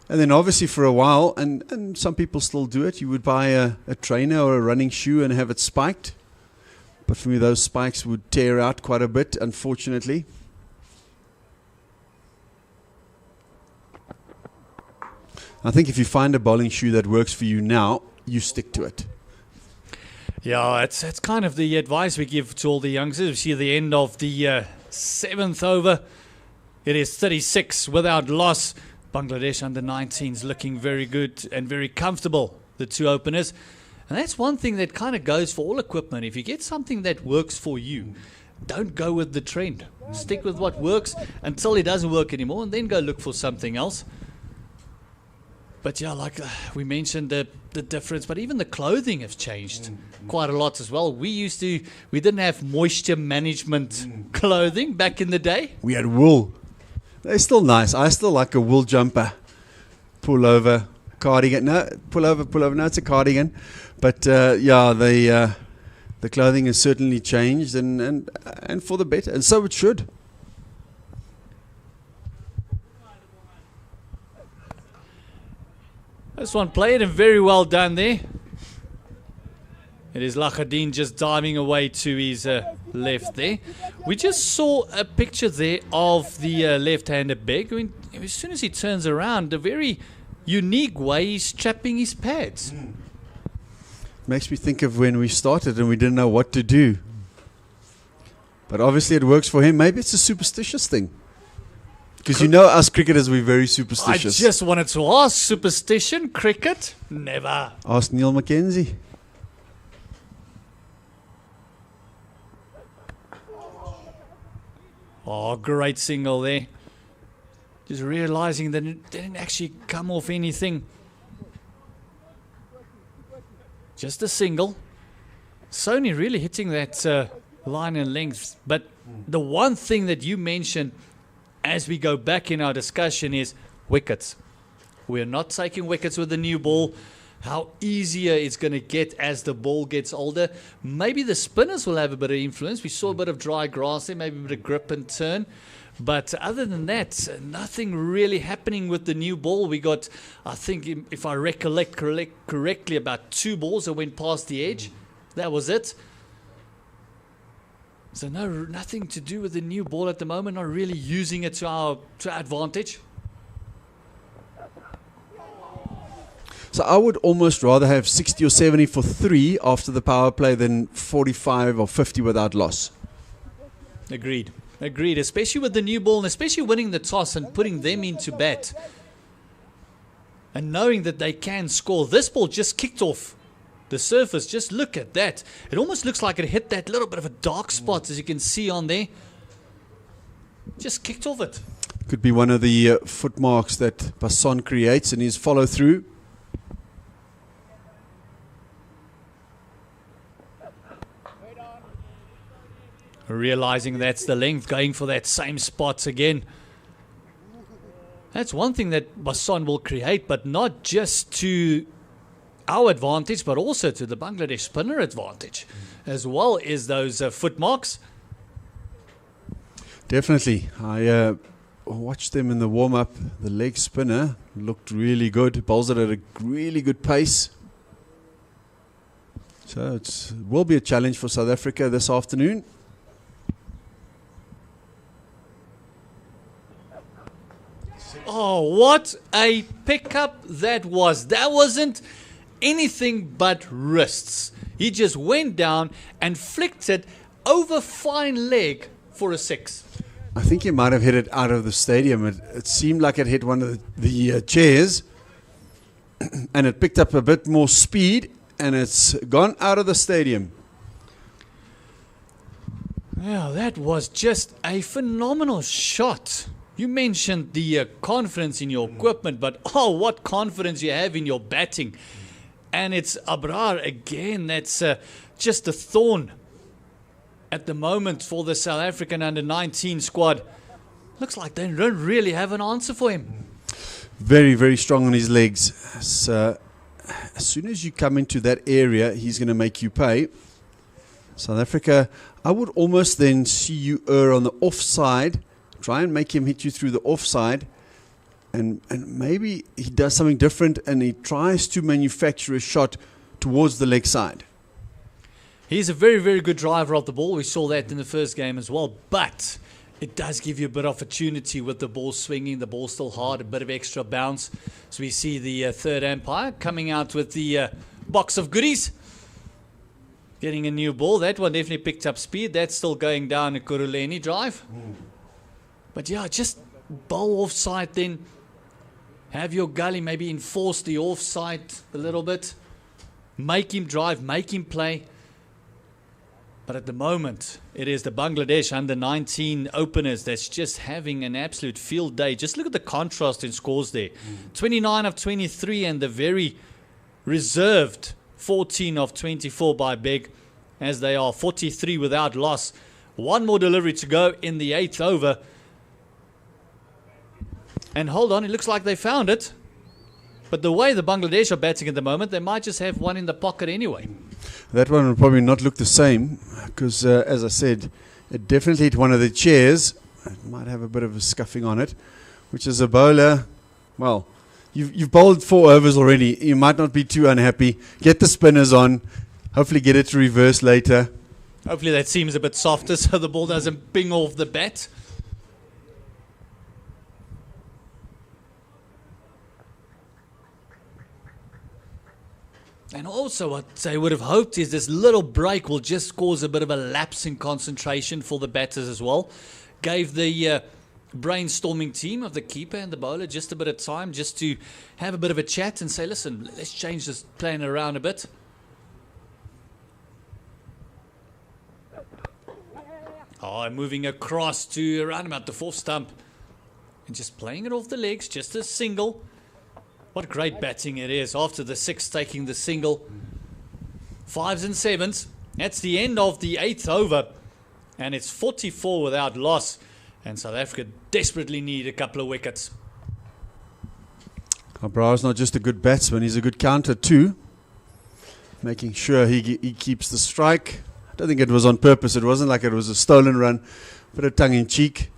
And then obviously for a while, and some people still do it, you would buy a trainer or a running shoe and have it spiked. But for me, those spikes would tear out quite a bit, unfortunately. I think if you find a bowling shoe that works for you now, you stick to it. Yeah, it's kind of the advice we give to all the youngsters. We see at the end of the 7th over, it is 36 without loss. Bangladesh under 19s looking very good and very comfortable, the two openers. And that's one thing that kind of goes for all equipment. If you get something that works for you, don't go with the trend. Stick with what works until it doesn't work anymore, and then go look for something else. But yeah, like we mentioned the difference, but even the clothing has changed quite a lot as well. We didn't have moisture management clothing back in the day. We had wool. They're still nice. I still like a wool jumper, pullover, cardigan. No, pullover. No, it's a cardigan. But yeah, the clothing has certainly changed, and for the better, and so it should. This one played and very well done there. It is Lachadin just diving away to his left there. We just saw a picture there of the left-hander Beg. I mean, as soon as he turns around, a very unique way he's strapping his pads. Makes me think of when we started and we didn't know what to do. But obviously it works for him. Maybe it's a superstitious thing. Because you know us cricketers, we're very superstitious. I just wanted to ask, superstition, cricket? Never. Ask Neil Mackenzie. Oh, great single there. Just realizing that it didn't actually come off anything. Just a single. Sony really hitting that line and length. But the one thing that you mentioned as we go back in our discussion is wickets. We're not taking wickets with the new ball. How easier it's going to get as the ball gets older. Maybe the spinners will have a bit of influence. We saw a bit of dry grass there, maybe a bit of grip and turn. But other than that, nothing really happening with the new ball. We got, I think, if I recollect correctly, about 2 balls that went past the edge. That was it. So nothing to do with the new ball at the moment. Not really using it to our advantage. So I would almost rather have 60 or 70 for 3 after the power play than 45 or 50 without loss. Agreed. Especially with the new ball and especially winning the toss and putting them into bat. And knowing that they can score. This ball just kicked off the surface. Just look at that. It almost looks like it hit that little bit of a dark spot, as you can see on there. Just kicked off it. Could be one of the footmarks that Basson creates in his follow through. Realizing that's the length, going for that same spot again. That's one thing that Basson will create, but not just to our advantage, but also to the Bangladesh spinner advantage, as well as those footmarks. Definitely. I watched them in the warm-up. The leg spinner looked really good. Bowls it at a really good pace. So it will be a challenge for South Africa this afternoon. Oh, what a pickup that was. That wasn't anything but wrists. He just went down and flicked it over fine leg for a 6. I think he might have hit it out of the stadium. It seemed like it hit one of the chairs and it picked up a bit more speed and it's gone out of the stadium. Yeah, that was just a phenomenal shot. You mentioned the confidence in your equipment, but oh, what confidence you have in your batting. And it's Abrar again. That's just a thorn at the moment for the South African under-19 squad. Looks like they don't really have an answer for him. Very, very strong on his legs. So as soon as you come into that area, he's going to make you pay. South Africa, I would almost then see you err on the offside. Try and make him hit you through the offside. And maybe he does something different and he tries to manufacture a shot towards the leg side. He's a very, very good driver of the ball. We saw that in the first game as well. But it does give you a bit of opportunity with the ball swinging. The ball's still hard, a bit of extra bounce. So we see the third umpire coming out with the box of goodies. Getting a new ball. That one definitely picked up speed. That's still going down a Kuruleni drive. But yeah, just bowl offside then. Have your gully maybe enforce the offside a little bit. Make him drive, make him play. But at the moment, it is the Bangladesh under-19 openers that's just having an absolute field day. Just look at the contrast in scores there. 29 of 23 and the very reserved 14 of 24 by Beg, as they are 43 without loss. One more delivery to go in the 8th over. And hold on, it looks like they found it. But the way the Bangladesh are batting at the moment, they might just have one in the pocket anyway. That one will probably not look the same because, as I said, it definitely hit one of the chairs. It might have a bit of a scuffing on it, which is a bowler. Well, you've bowled 4 overs already. You might not be too unhappy. Get the spinners on. Hopefully get it to reverse later. Hopefully that seems a bit softer so the ball doesn't ping off the bat. And also what they would have hoped is this little break will just cause a bit of a lapse in concentration for the batters as well. Gave the brainstorming team of the keeper and the bowler just a bit of time just to have a bit of a chat and say, listen, let's change this plan around a bit. Oh, moving across to around about the 4th stump. And just playing it off the legs, just a single. What great batting it is after the 6th taking the single. 5s and 7s. That's the end of the 8th over. And it's 44 without loss. And South Africa desperately need a couple of wickets. Abra's not just a good batsman, he's a good counter too. Making sure he keeps the strike. I don't think it was on purpose. It wasn't like it was a stolen run. Bit of tongue in cheek.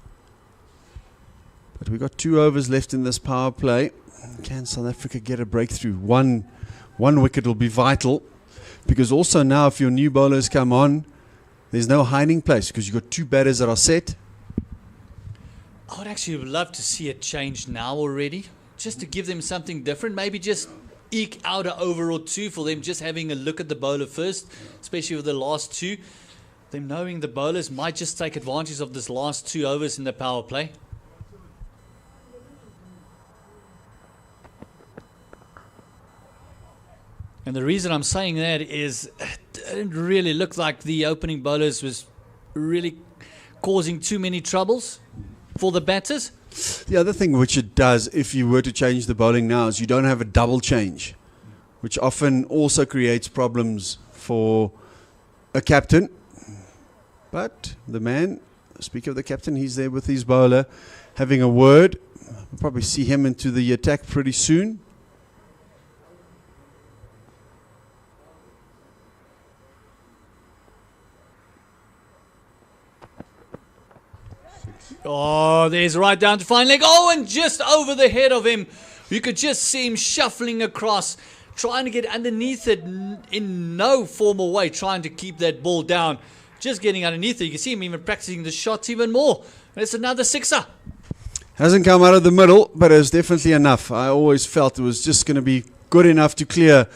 But we got 2 overs left in this power play. Can South Africa get a breakthrough? One wicket will be vital. Because also now if your new bowlers come on, there's no hiding place because you've got 2 batters that are set. I would actually love to see it change now already. Just to give them something different. Maybe just eke out an over or 2 for them just having a look at the bowler first. Especially with the last 2. Them knowing the bowlers might just take advantage of this last 2 overs in the power play. And the reason I'm saying that is it didn't really look like the opening bowlers was really causing too many troubles for the batters. The other thing which it does if you were to change the bowling now is you don't have a double change, which often also creates problems for a captain. But the man, speak of the captain, he's there with his bowler having a word. We'll probably see him into the attack pretty soon. Oh, there's right down to fine leg. Oh, and just over the head of him. You could just see him shuffling across, trying to get underneath it in no formal way, trying to keep that ball down. Just getting underneath it. You can see him even practicing the shots even more. And it's another 6er. Hasn't come out of the middle, but it's definitely enough. I always felt it was just going to be good enough to clear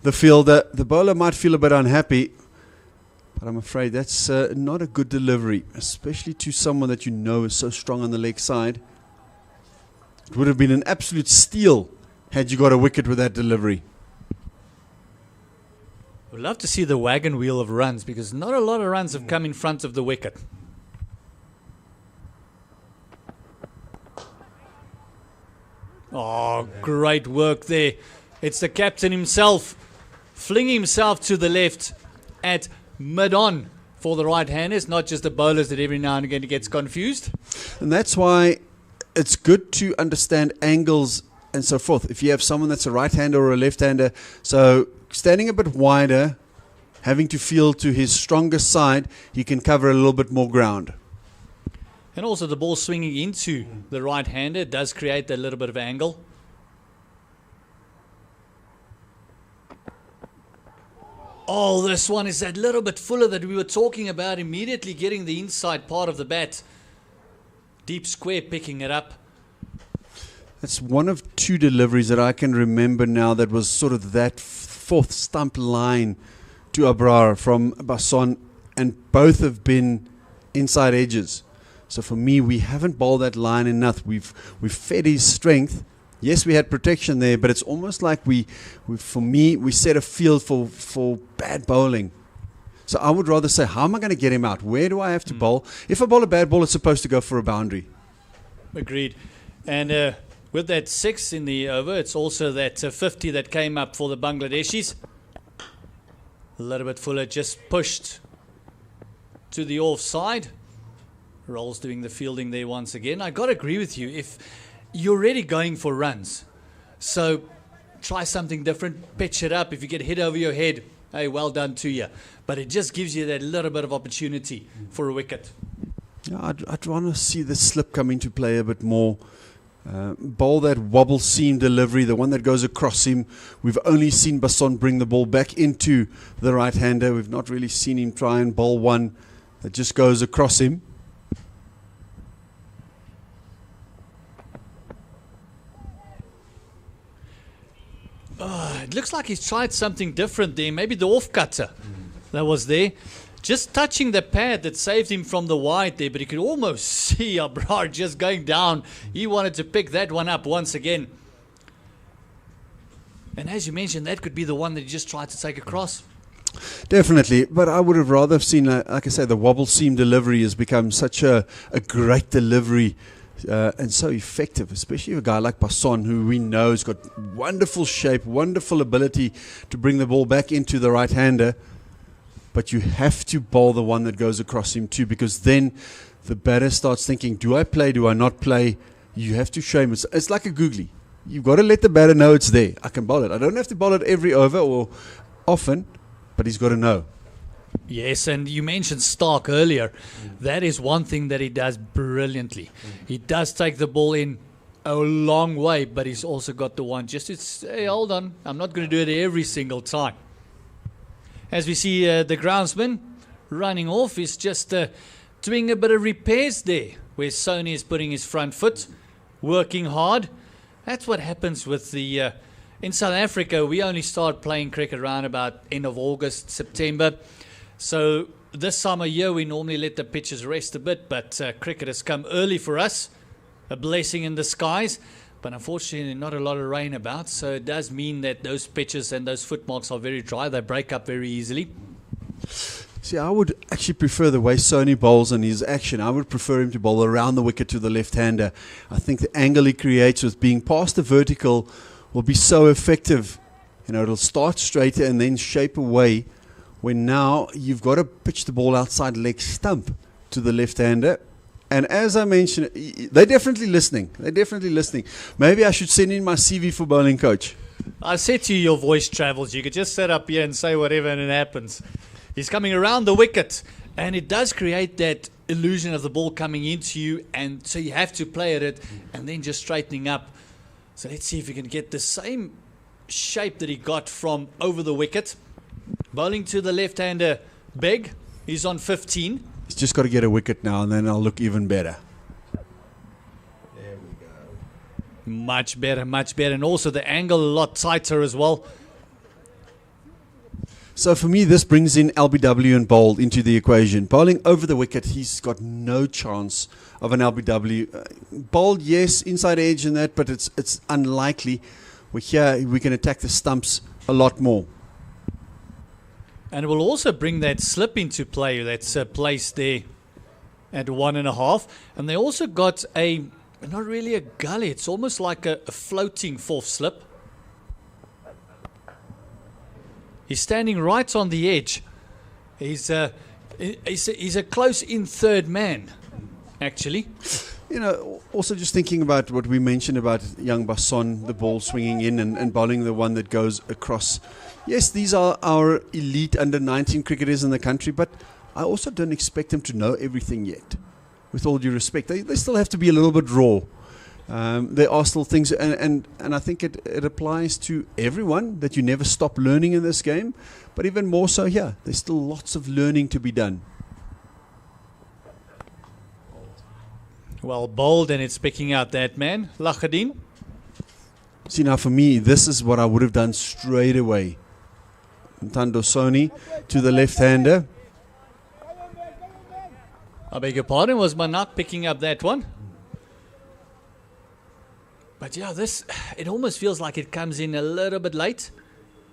the fielder. The bowler might feel a bit unhappy, but I'm afraid that's not a good delivery, especially to someone that you know is so strong on the leg side. It would have been an absolute steal had you got a wicket with that delivery. We'd love to see the wagon wheel of runs because not a lot of runs have come in front of the wicket. Oh, great work there. It's the captain himself flinging himself to the left at mid-on for the right-handers, not just the bowlers that every now and again gets confused. And that's why it's good to understand angles and so forth. If you have someone that's a right-hander or a left-hander, so standing a bit wider, having to feel to his stronger side, he can cover a little bit more ground. And also the ball swinging into the right-hander does create that little bit of angle. Oh, this one is that little bit fuller that we were talking about, immediately getting the inside part of the bat. Deep square picking it up. That's one of 2 deliveries that I can remember now that was sort of that 4th stump line to Abrar from Basson, and both have been inside edges. So for me, we haven't bowled that line enough. We've fed his strength. Yes, we had protection there, but it's almost like we set a field for bad bowling. So I would rather say, how am I going to get him out? Where do I have to bowl? If I bowl a bad ball, it's supposed to go for a boundary. Agreed. And with that 6 in the over, it's also that 50 that came up for the Bangladeshis. A little bit fuller, just pushed to the offside. Rolls doing the fielding there once again. I got to agree with you. If you're already going for runs, so try something different, pitch it up. If you get hit over your head, hey, well done to you. But it just gives you that little bit of opportunity for a wicket. Yeah, I'd want to see the slip come into play a bit more. Bowl that wobble seam delivery, the one that goes across him. We've only seen Basson bring the ball back into the right-hander. We've not really seen him try and bowl one that just goes across him. It looks like he's tried something different there. Maybe the off-cutter that was there. Just touching the pad that saved him from the wide there, but you could almost see Abrar just going down. He wanted to pick that one up once again. And as you mentioned, that could be the one that he just tried to take across. Definitely, but I would have rather have seen, like I say, the wobble seam delivery has become such a great delivery and so effective, especially a guy like Basson, who we know has got wonderful shape, wonderful ability to bring the ball back into the right-hander. But you have to bowl the one that goes across him too, because then the batter starts thinking, do I play, do I not play? You have to show him. It's like a googly. You've got to let the batter know it's there. I can bowl it. I don't have to bowl it every over or often, but he's got to know. Yes, and you mentioned Stark earlier. That is one thing that he does brilliantly. He does take the ball in a long way, but he's also got the one just to say, hold on, I'm not going to do it every single time. As we see the groundsman running off, he's just doing a bit of repairs there, where Sony is putting his front foot, working hard. That's what happens with the... in South Africa, we only start playing cricket around about end of August, September. So this time of year, we normally let the pitches rest a bit, but cricket has come early for us, a blessing in disguise. But unfortunately, not a lot of rain about, so it does mean that those pitches and those footmarks are very dry. They break up very easily. See, I would actually prefer the way Sony bowls and his action. I would prefer him to bowl around the wicket to the left-hander. I think the angle he creates with being past the vertical will be so effective. You know, it'll start straighter and then shape away, when now you've got to pitch the ball outside leg stump to the left-hander. And as I mentioned, they're definitely listening. They're definitely listening. Maybe I should send in my CV for bowling coach. I said to you, your voice travels. You could just sit up here and say whatever and it happens. He's coming around the wicket, and it does create that illusion of the ball coming into you, and so you have to play at it and then just straightening up. So let's see if we can get the same shape that he got from over the wicket. Bowling to the left-hander, Beg. He's on 15. He's just got to get a wicket now, and then I'll look even better. There we go. Much better, much better. And also the angle a lot tighter as well. So for me, this brings in LBW and Bold into the equation. Bowling over the wicket, he's got no chance of an LBW. Bold, yes, inside edge and that, but it's unlikely. Here we can attack the stumps a lot more. And it will also bring that slip into play that's placed there at 1.5. And they also got not really a gully, it's almost like a floating fourth slip. He's standing right on the edge. He's a close-in third man, actually. You know, also just thinking about what we mentioned about young Basson, the ball swinging in and bowling the one that goes across. Yes, these are our elite under-19 cricketers in the country, but I also don't expect them to know everything yet. With all due respect, they still have to be a little bit raw. There are still things, and I think it applies to everyone, that you never stop learning in this game, but even more so here. There's still lots of learning to be done. Well, Bold, and it's picking out that man, Lachadin. See, now for me, this is what I would have done straight away. Ntando Sony to the left-hander. I beg your pardon, was Manak picking up that one? But yeah, it almost feels like it comes in a little bit late.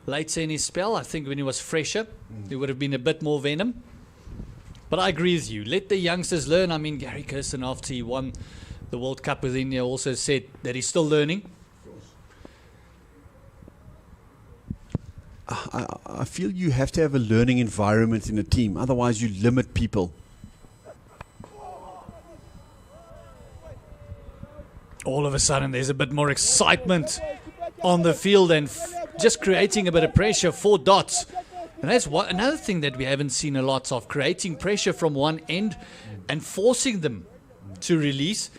Later in his spell. I think when he was fresher, there would have been a bit more venom. But I agree with you. Let the youngsters learn. I mean, Gary Kirsten, after he won the World Cup with India, also said that he's still learning. I feel you have to have a learning environment in a team. Otherwise, you limit people. All of a sudden, there's a bit more excitement on the field and just creating a bit of pressure for Dots. And that's another thing that we haven't seen a lot of, creating pressure from one end and forcing them to release.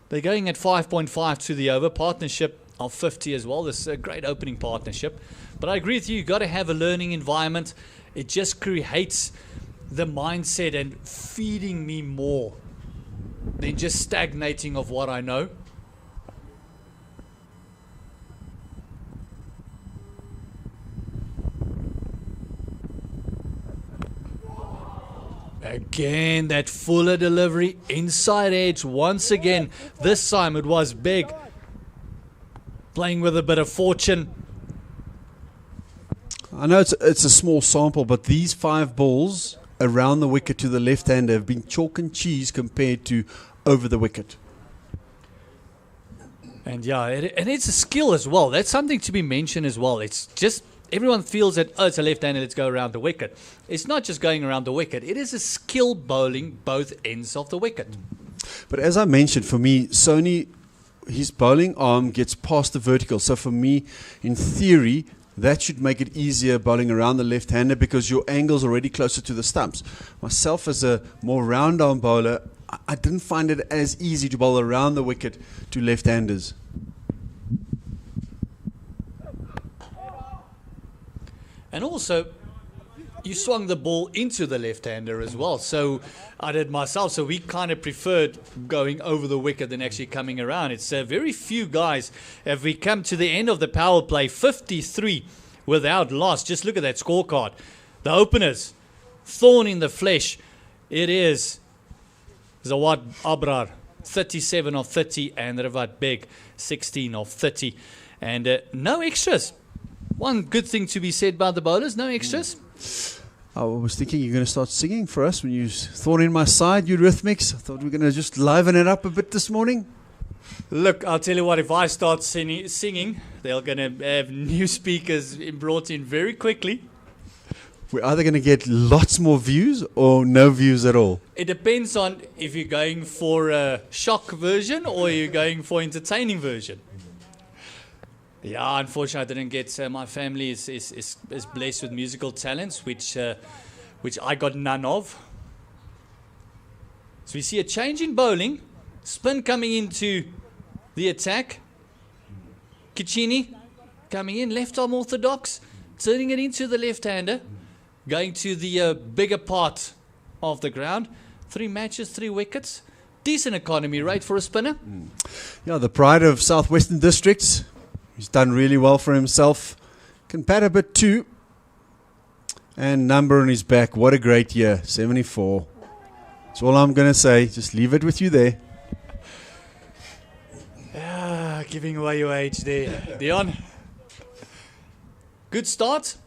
They're going at 5.5 to the over, partnership of 50 as well. This is a great opening partnership. But I agree with you, you've got to have a learning environment. It just creates the mindset and feeding me more than just stagnating of what I know. Again, that fuller delivery, inside edge once again. This time it was big. Playing with a bit of fortune. I know it's a small sample, but these 5 balls around the wicket to the left-hander have been chalk and cheese compared to over the wicket. And yeah, and it's a skill as well. That's something to be mentioned as well. It's just, everyone feels that, oh, it's a left-hander, let's go around the wicket. It's not just going around the wicket. It is a skill bowling both ends of the wicket. But as I mentioned, for me, Sony, his bowling arm gets past the vertical. So for me, in theory, that should make it easier bowling around the left-hander because your angle's already closer to the stumps. Myself, as a more round-arm bowler, I didn't find it as easy to bowl around the wicket to left-handers. And also, you swung the ball into the left-hander as well. So I did myself. So we kind of preferred going over the wicket than actually coming around. It's very few guys. If we come to the end of the power play, 53 without loss. Just look at that scorecard. The openers, thorn in the flesh. It is Zawad Abrar, 37 of 30, and Ravat Beg, 16 of 30. And no extras. One good thing to be said about the bowlers, no extras. I was thinking you're going to start singing for us when you thorn in my side, you rhythmics. I thought we were going to just liven it up a bit this morning. Look, I'll tell you what, if I start singing, they're going to have new speakers brought in very quickly. We're either going to get lots more views or no views at all. It depends on if you're going for a shock version or you're going for entertaining version. Yeah, unfortunately, I didn't get. My family is blessed with musical talents, which I got none of. So we see a change in bowling, spin coming into the attack. Kicini coming in, left arm orthodox, turning it into the left-hander, going to the bigger part of the ground. 3 matches, 3 wickets, decent economy rate for a spinner. Yeah, the pride of Southwestern Districts. He's done really well for himself. Can bat a bit too. And number on his back. What a great year. 74. That's all I'm going to say. Just leave it with you there. Giving away your age there. Dion. Good start.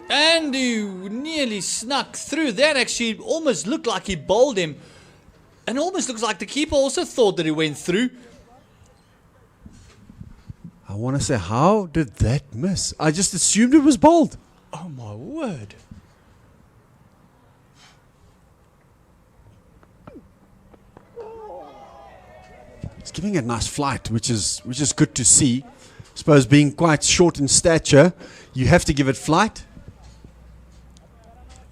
And he nearly snuck through. That actually almost looked like he bowled him. And almost looks like the keeper also thought that he went through. I want to say, how did that miss? I just assumed it was bowled. Oh my word. He's giving it a nice flight, which is good to see. I suppose being quite short in stature, you have to give it flight.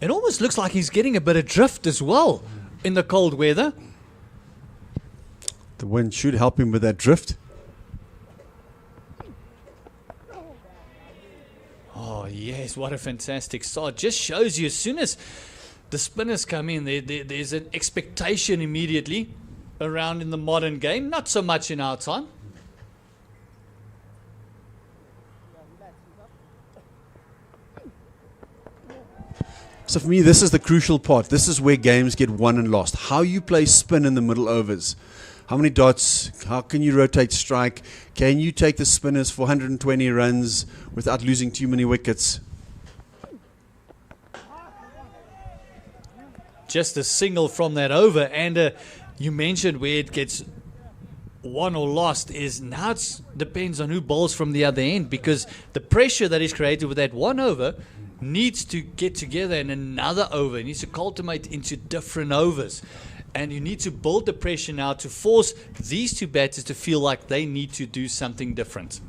It almost looks like he's getting a bit of drift as well in the cold weather. The wind should help him with that drift. Oh, yes, what a fantastic start. Just shows you as soon as the spinners come in, there's an expectation immediately around in the modern game. Not so much in our time. So for me, this is the crucial part. This is where games get won and lost. How you play spin in the middle overs. How many dots? How can you rotate strike? Can you take the spinners for 120 runs without losing too many wickets? Just a single from that over. And you mentioned where it gets won or lost is now it depends on who bowls from the other end, because the pressure that is created with that one over needs to get together in another over. It needs to culminate into different overs. And you need to build the pressure now to force these two batters to feel like they need to do something different.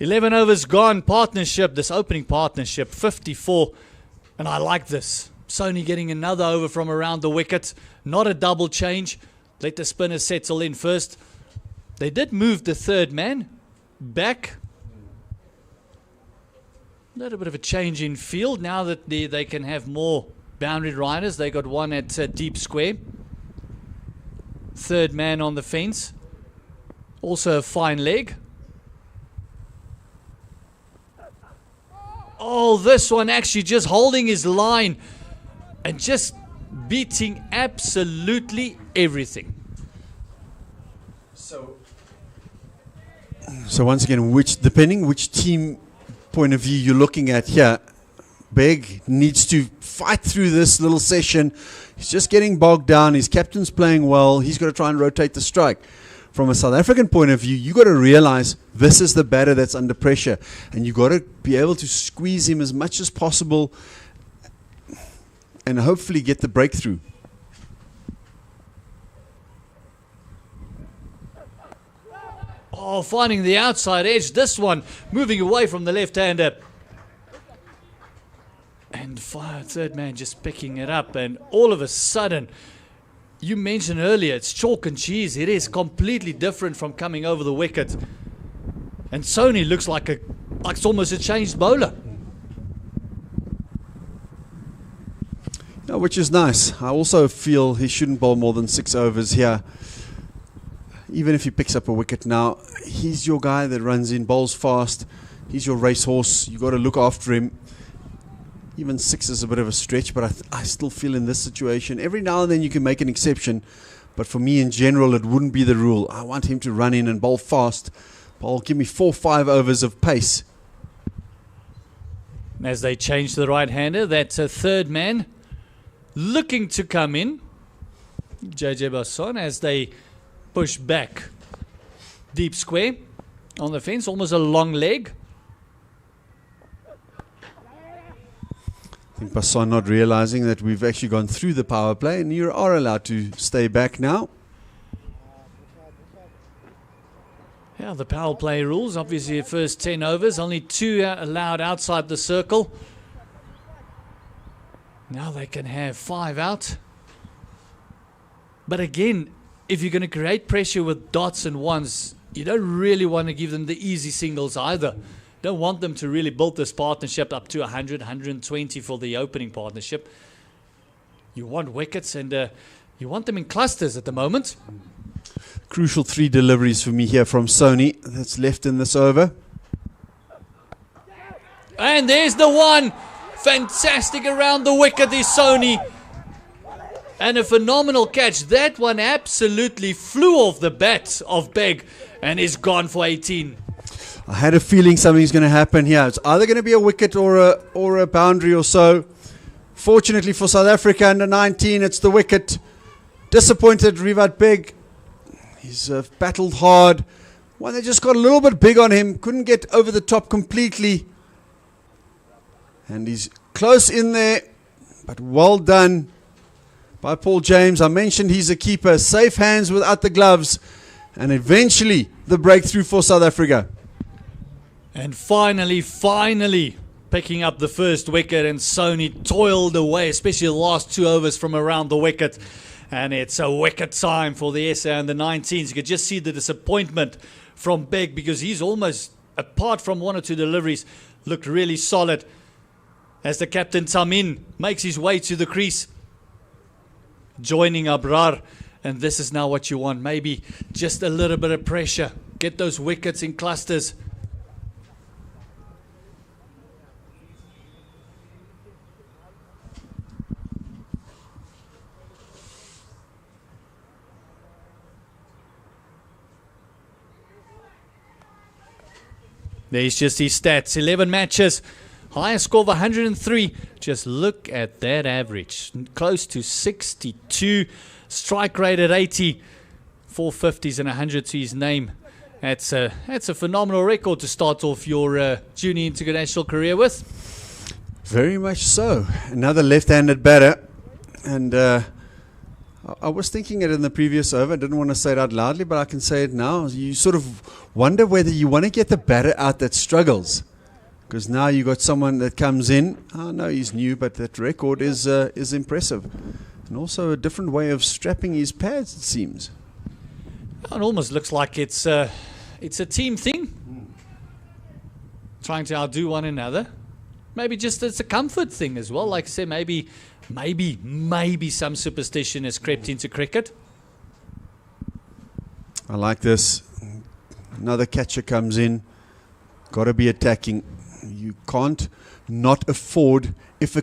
"11 overs gone." Partnership, this opening partnership, 54. And I like this. Sony getting another over from around the wicket. Not a double change. Let the spinners settle in first. They did move the third man back. A little bit of a change in field now that they can have more boundary riders. They got one at deep square. Third man on the fence. Also a fine leg. Oh, this one actually just holding his line and just beating absolutely everything. So once again, depending which team point of view you're looking at here, Beg needs to fight through this little session. He's just getting bogged down. His captain's playing well. He's got to try and rotate the strike. From a South African point of view, you got to realize this is the batter that's under pressure, and you got to be able to squeeze him as much as possible and hopefully get the breakthrough. Oh, finding the outside edge. This one moving away from the left-hander. And third man just picking it up. And all of a sudden, you mentioned earlier, it's chalk and cheese. It is completely different from coming over the wicket. And Sony looks like it's almost a changed bowler. Yeah, which is nice. I also feel he shouldn't bowl more than 6 overs here. Even if he picks up a wicket now, he's your guy that runs in, bowls fast. He's your racehorse. You got to look after him. Even 6 is a bit of a stretch, but I still feel in this situation, every now and then you can make an exception. But for me in general, it wouldn't be the rule. I want him to run in and bowl fast. Bowl, give me 4-5 overs of pace. As they change to the right-hander, that's a third man looking to come in. JJ Basson as they push back. Deep square on the fence, almost a long leg. I think Basson not realizing that we've actually gone through the power play and you are allowed to stay back now. Yeah, the power play rules, obviously the first 10 overs, only 2 allowed outside the circle. Now they can have 5 out. But again, if you're going to create pressure with dots and ones, you don't really want to give them the easy singles either. Don't want them to really build this partnership up to 100, 120 for the opening partnership. You want wickets and you want them in clusters at the moment. Crucial 3 deliveries for me here from Sony that's left in this over. And there's the one. Fantastic around the wicket is Sony. And a phenomenal catch. That one absolutely flew off the bat of Beg and is gone for 18. I had a feeling something's going to happen here. It's either going to be a wicket or a boundary or so. Fortunately for South Africa under 19, it's the wicket. Disappointed Rivat Beg. He's battled hard. One that just got a little bit big on him. Couldn't get over the top completely. And he's close in there. But well done by Paul James. I mentioned he's a keeper. Safe hands without the gloves. And eventually the breakthrough for South Africa. And finally picking up the first wicket, and Sony toiled away, especially the last 2 overs from around the wicket. And it's a wicket time for the SA and the 19s. You could just see the disappointment from Beg because he's almost, apart from 1 or 2 deliveries, looked really solid. As the captain Tamin makes his way to the crease, joining Abrar. And this is now what you want. Maybe just a little bit of pressure. Get those wickets in clusters. There's just his stats. 11 matches. Highest score of 103. Just look at that average. Close to 62. Strike rate at 80. 450s and 100 to his name. That's a phenomenal record to start off your junior international career with. Very much so. Another left-handed batter. And I was thinking it in the previous over. I didn't want to say it out loudly, but I can say it now. You sort of wonder whether you want to get the batter out that struggles. Because now you got someone that comes in. I know he's new, but that record is impressive. And also a different way of strapping his pads, it seems. It almost looks like it's a team thing. Trying to outdo one another. Maybe just it's a comfort thing as well. Like I said, maybe some superstition has crept into cricket. I like this. Another catcher comes in. Got to be attacking. You can't not afford, if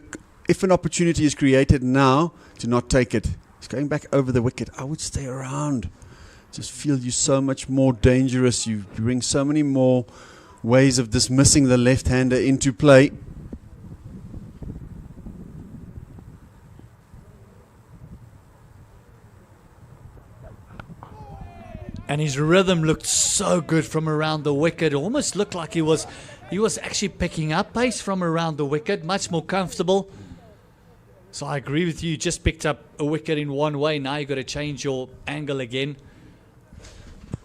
an opportunity is created now, to not take it. He's going back over the wicket. I would stay around. Just feel you so much more dangerous. You bring so many more ways of dismissing the left-hander into play. And his rhythm looked so good from around the wicket. It almost looked like he was actually picking up pace from around the wicket, much more comfortable. So I agree with you. Just picked up a wicket in one way. Now you've got to change your angle again.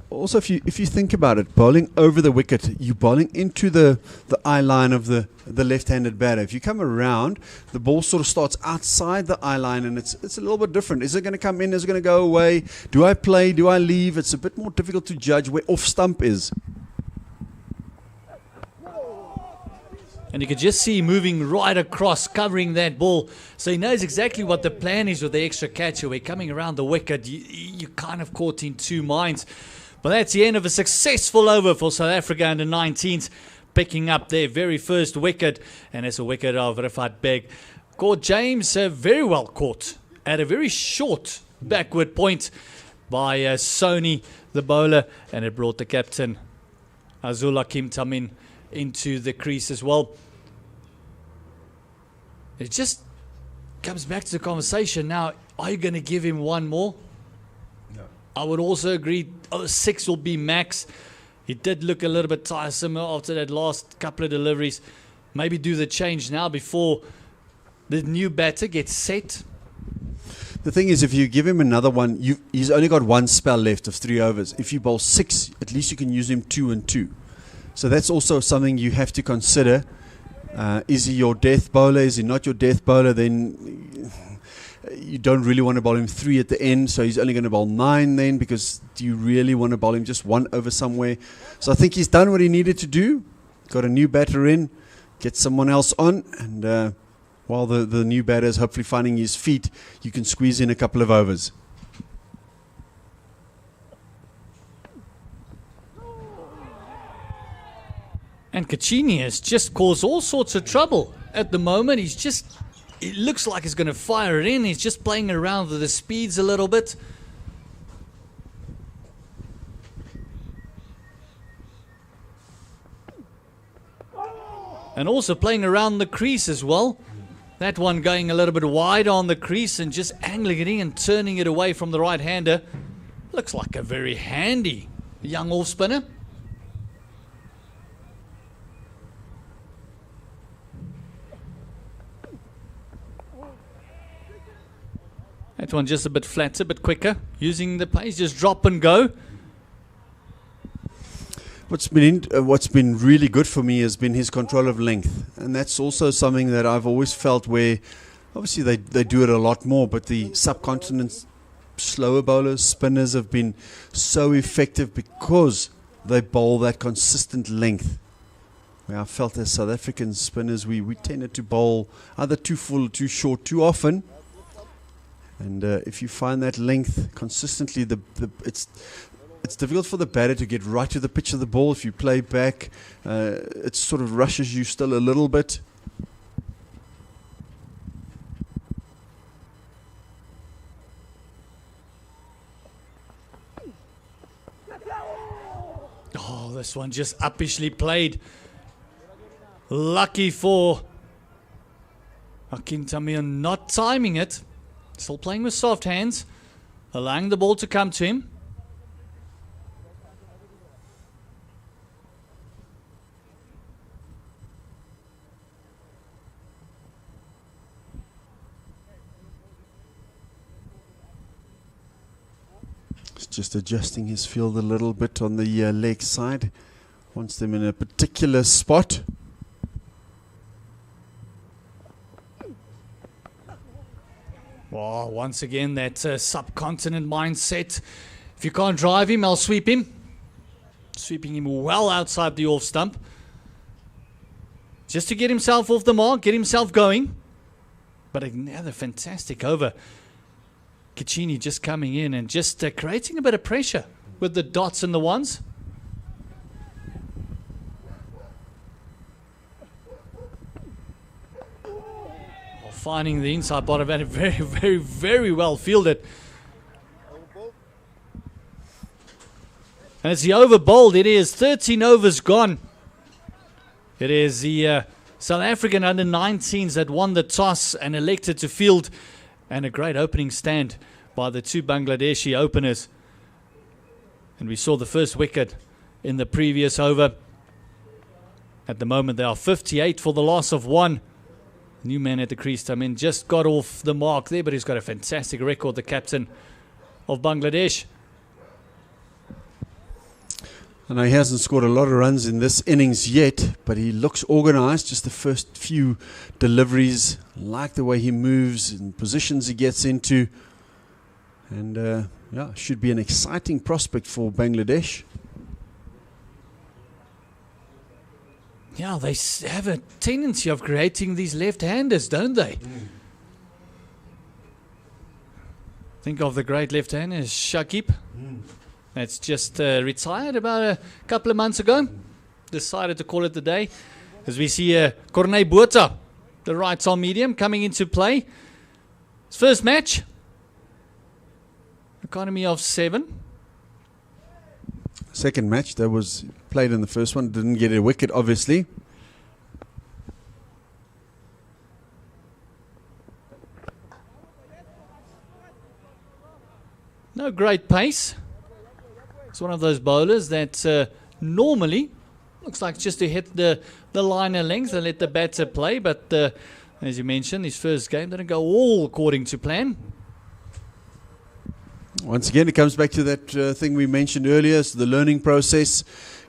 Also, if you think about it, bowling over the wicket, you're bowling into the eye line of the left-handed batter. If you come around, the ball sort of starts outside the eye line, and it's a little bit different. Is it going to come in? Is it going to go away? Do I play? Do I leave? It's a bit more difficult to judge where off stump is. And you could just see moving right across, covering that ball. So he knows exactly what the plan is with the extra catcher. We're coming around the wicket. You're kind of caught in two minds. But that's the end of a successful over for South Africa under 19s, picking up their very first wicket. And it's a wicket of Rifat Beg. Caught James very well caught at a very short backward point by Sony, the bowler. And it brought the captain, Azul Kim Tamin, into the crease as well. It just comes back to the conversation now. Are you going to give him one more? No. I would also agree 6 will be max. He did look a little bit tiresome after that last couple of deliveries. Maybe do the change now before the new batter gets set. The thing is, if you give him another one, he's only got one spell left of 3 overs. If you bowl 6, at least you can use him 2 and 2. So that's also something you have to consider. Is he your death bowler? Is he not your death bowler? Then you don't really want to bowl him 3 at the end. So he's only going to bowl 9 then, because do you really want to bowl him just 1 over somewhere? So I think he's done what he needed to do. Got a new batter in, get someone else on. And while the new batter is hopefully finding his feet, you can squeeze in a couple of overs. And Kachini has just caused all sorts of trouble at the moment. It looks like he's going to fire it in. He's just playing around with the speeds a little bit. And also playing around the crease as well. That one going a little bit wide on the crease and just angling it in and turning it away from the right-hander. Looks like a very handy young off-spinner. That one just a bit flatter, a bit quicker. Using the pace, just drop and go. What's been really good for me has been his control of length. And that's also something that I've always felt where, obviously they do it a lot more, but the subcontinent slower bowlers, spinners have been so effective because they bowl that consistent length. Where I felt as South African spinners, we tended to bowl either too full or too short too often. And if you find that length consistently, it's difficult for the batter to get right to the pitch of the ball. If you play back, it sort of rushes you still a little bit. Oh, this one just uppishly played. Lucky for Hakim Tamir not timing it. Still playing with soft hands, allowing the ball to come to him. just adjusting his field a little bit on the leg side. Wants them in a particular spot. Well, once again, that subcontinent mindset. If you can't drive him, I'll sweep him. Sweeping him well outside the off stump. Just to get himself off the mark, get himself going. But another fantastic over. Kachini just coming in and just creating a bit of pressure with the dots and the ones. Finding the inside bottom and very well fielded. And it's the over bowled. It is 13 overs gone. It is the South African under-19s that won the toss and elected to field. And a great opening stand by the two Bangladeshi openers. And we saw the first wicket in the previous over. At the moment, they are 58 for the loss of 1. New man at the crease, just got off the mark there, but he's got a fantastic record, the captain of Bangladesh. I know he hasn't scored a lot of runs in this innings yet, but he looks organised. Just the first few deliveries, like the way he moves and positions he gets into. And yeah, should be an exciting prospect for Bangladesh. Yeah, they have a tendency of creating these left-handers, don't they? Think of the great left-hander, Shakib. That's just retired about a couple of months ago. Decided to call it the day. As we see Corné Botha, the right-arm medium, coming into play. His first match. Economy of 7. Second match that was played in the first one, didn't get a wicket obviously. No great pace. It's one of those bowlers that normally looks like just to hit the liner length and let the batter play, but as you mentioned, his first game didn't go all according to plan. Once again, it comes back to that thing we mentioned earlier, so the learning process,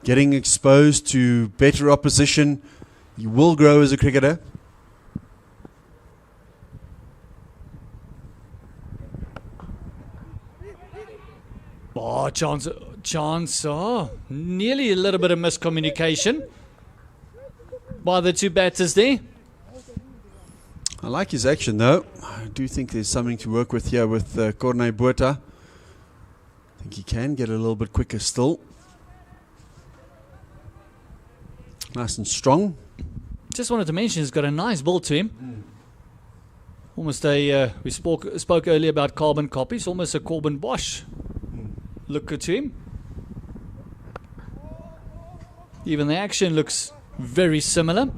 getting exposed to better opposition. You will grow as a cricketer. Oh, chance, nearly a little bit of miscommunication by the two batters there. I like his action though. I do think there's something to work with here with Corné Botha. I think he can get a little bit quicker still. Nice and strong. Just wanted to mention he's got a nice ball to him. Almost a, we spoke earlier about carbon copies, almost a Corbin Bosch look to him. Even the action looks very similar.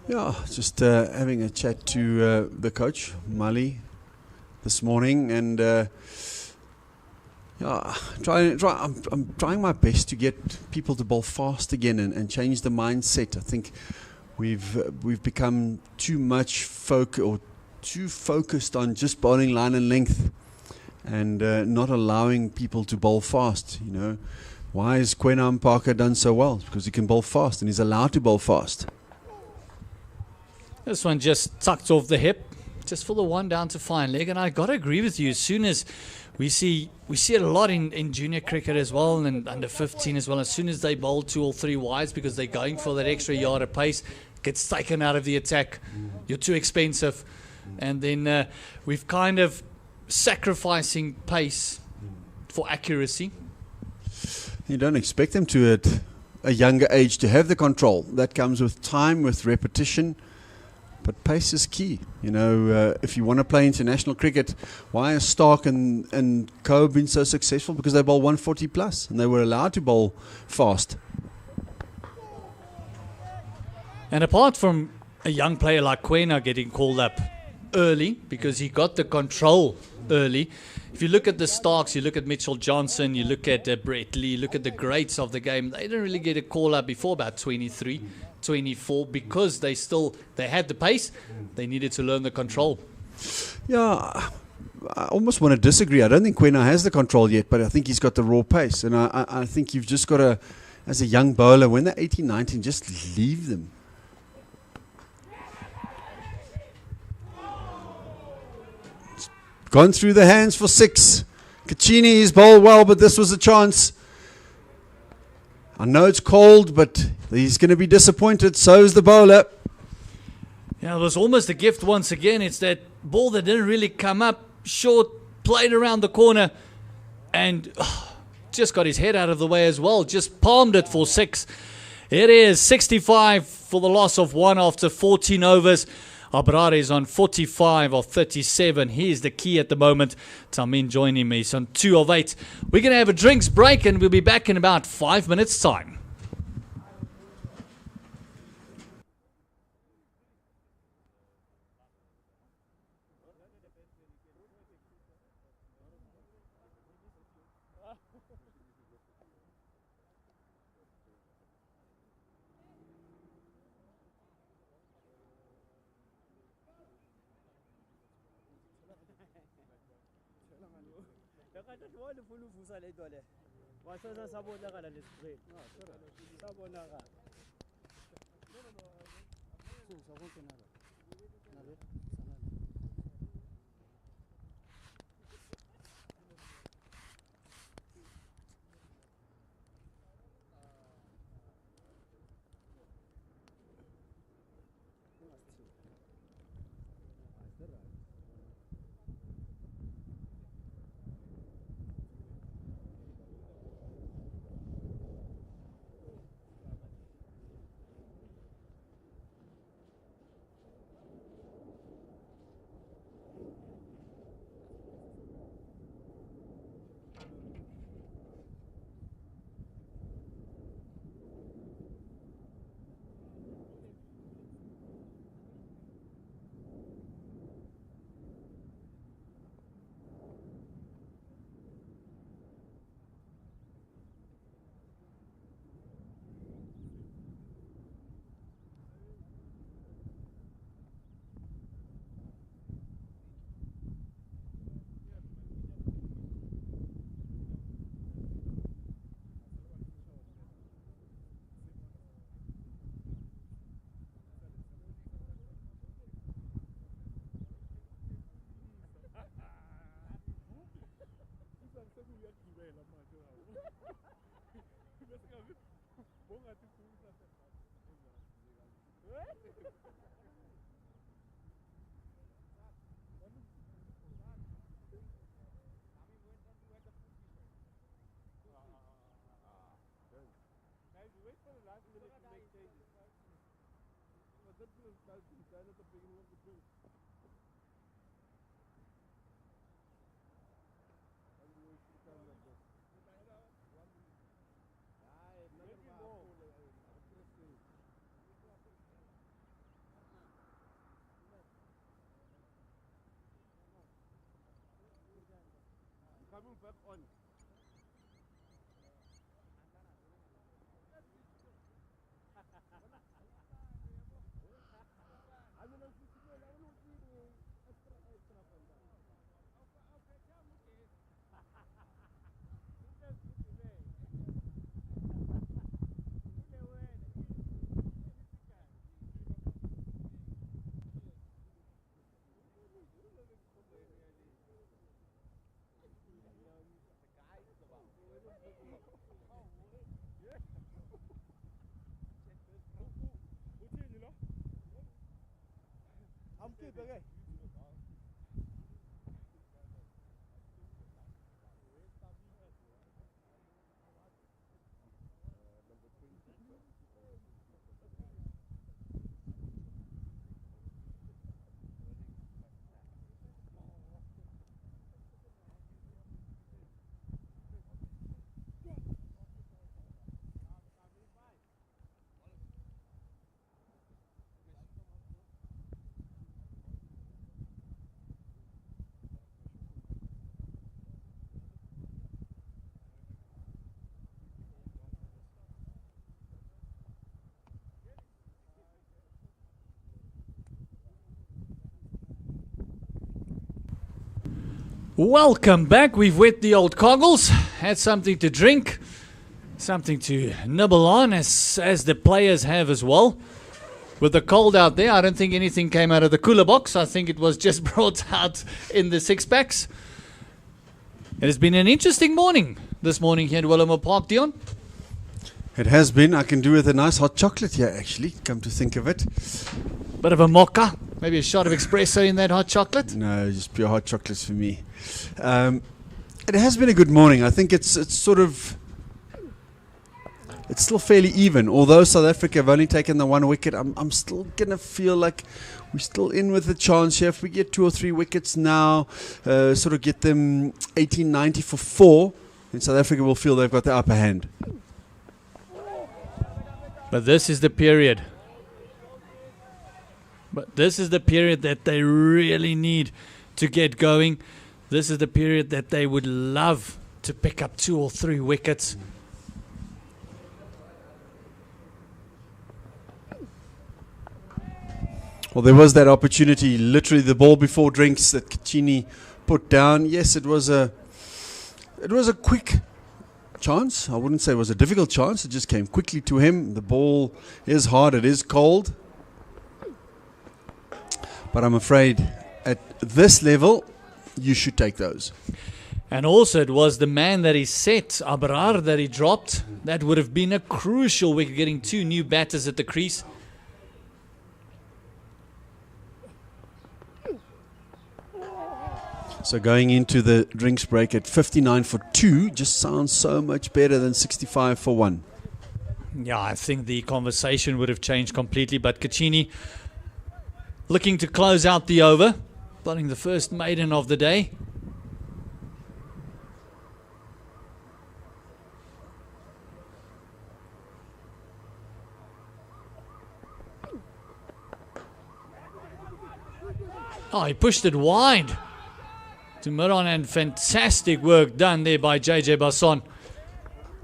Yeah, just having a chat to the coach, Mali, this morning, and yeah, I'm trying my best to get people to bowl fast again and change the mindset. I think we've become too focused on just bowling line and length, and not allowing people to bowl fast. You know, why has Quenam Parker done so well? It's because he can bowl fast and he's allowed to bowl fast. This one just tucked off the hip, just for the one down to fine leg. And I got to agree with you. As soon as we see it a lot in junior cricket as well, and under 15 as well. As soon as they bowl 2 or 3 wides because they're going for that extra yard of pace, gets taken out of the attack. You're too expensive. And then we've kind of sacrificing pace for accuracy. You don't expect them to at a younger age to have the control. That comes with time, with repetition. But pace is key. You know, if you want to play international cricket, why are Stark and Co been so successful? Because they bowl 140 plus and they were allowed to bowl fast. And apart from a young player like Quena getting called up early because he got the control early, if you look at the Starks, you look at Mitchell Johnson, you look at Brett Lee, look at the greats of the game, they didn't really get a call up before about 23, 24 because they had the pace. They needed to learn the control. Yeah, I almost want to disagree. I don't think Quena has the control yet, but I think he's got the raw pace. And I think you've just got to, as a young bowler, when they're 18, 19, just leave them. It's gone through the hands for 6. Kachini's bowled well, but this was a chance. I know it's cold, but he's going to be disappointed. So is the bowler. Yeah, it was almost a gift once again. It's that ball that didn't really come up short, played around the corner, and just got his head out of the way as well. Just palmed it for 6. It is 65 for the loss of 1 after 14 overs. Abrare is on 45 of 37. He is the key at the moment. Tamin joining me. He's on 2 of 8. We're going to have a drinks break, and we'll be back in about 5 minutes' time. Welcome back. We've wet the old coggles, had something to drink, something to nibble on, as the players have as well. With the cold out there, I don't think anything came out of the cooler box. I think it was just brought out in the six-packs. It has been an interesting morning this morning here at Willowmoore Park, Dion. It has been. I can do with a nice hot chocolate here, actually, come to think of it. Bit of a mocha, maybe a shot of espresso in that hot chocolate. No, just pure hot chocolates for me. It has been a good morning. I think it's still fairly even. Although South Africa have only taken the 1 wicket, I'm still going to feel like we're still in with a chance here. If we get 2 or 3 wickets now, sort of get them 18-90 for 4, then South Africa will feel they've got the upper hand. But this is the period. That they really need to get going. This is the period that they would love to pick up 2 or 3 wickets. Well, there was that opportunity, literally the ball before drinks that Kachini put down. Yes, it was a quick chance. I wouldn't say it was a difficult chance. It just came quickly to him. The ball is hard. It is cold. But I'm afraid at this level, you should take those. And also it was the man that he set, Abrar, that he dropped. That would have been a crucial wicket, getting 2 new batters at the crease. So going into the drinks break at 59 for 2 just sounds so much better than 65 for 1. Yeah, I think the conversation would have changed completely. But Kachini looking to close out the over, bowling the first maiden of the day. Oh, he pushed it wide to Miron, and fantastic work done there by JJ Basson.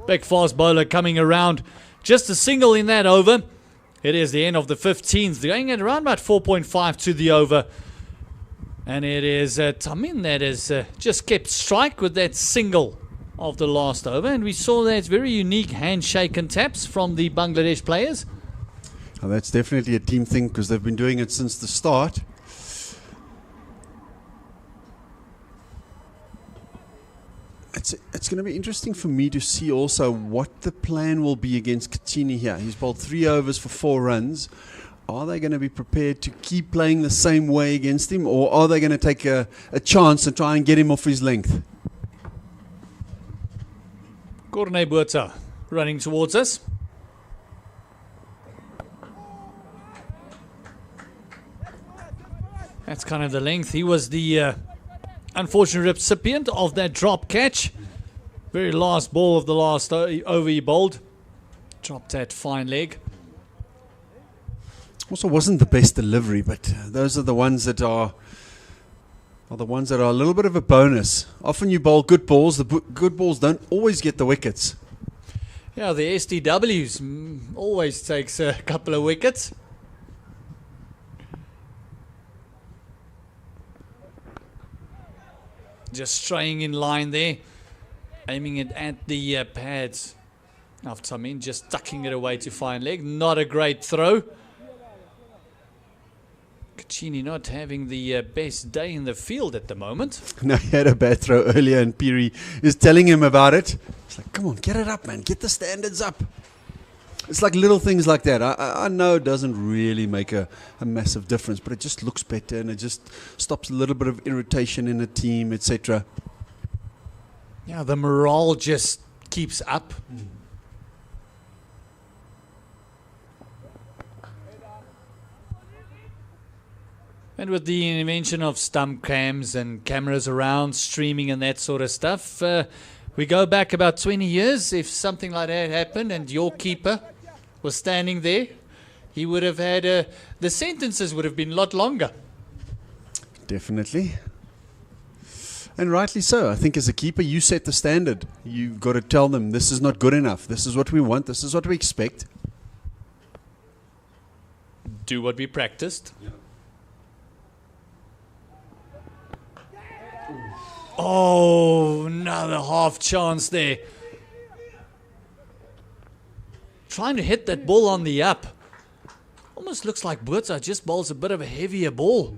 Big fast bowler coming around. Just a single in that over. It is the end of the 15th. Going at around about 4.5 to the over. And it is Tamin that has just kept strike with that single of the last over. And we saw that very unique handshake and taps from the Bangladesh players. Well, that's definitely a team thing because they've been doing it since the start. It's going to be interesting for me to see also what the plan will be against Kachini here. He's bowled 3 overs for 4 runs. Are they going to be prepared to keep playing the same way against him, or are they going to take a chance and try and get him off his length? Corne Buerta running towards us. That's kind of the length. He was the unfortunate recipient of that drop catch. Very last ball of the last over he bowled. Dropped that fine leg. Also wasn't the best delivery, but those are the ones that are a little bit of a bonus. Often you bowl good balls. The good balls don't always get the wickets. Yeah, the SDWs always takes a couple of wickets. Just straying in line there, aiming it at the pads of Tamin, just tucking it away to fine leg. Not a great throw. Kachini not having the best day in the field at the moment. No, he had a bad throw earlier and Piri is telling him about it. It's like, come on, get it up, man. Get the standards up. It's like little things like that. I know it doesn't really make a massive difference, but it just looks better and it just stops a little bit of irritation in the team, etc. Yeah, the morale just keeps up. And with the invention of stump cams and cameras around, streaming and that sort of stuff, we go back about 20 years. If something like that happened and your keeper was standing there, he would have had the sentences would have been a lot longer. Definitely. And rightly so. I think as a keeper, you set the standard. You've got to tell them this is not good enough. This is what we want. This is what we expect. Do what we practiced. Oh, another half chance there. Trying to hit that ball on the up. Almost looks like Botha just bowls a bit of a heavier ball.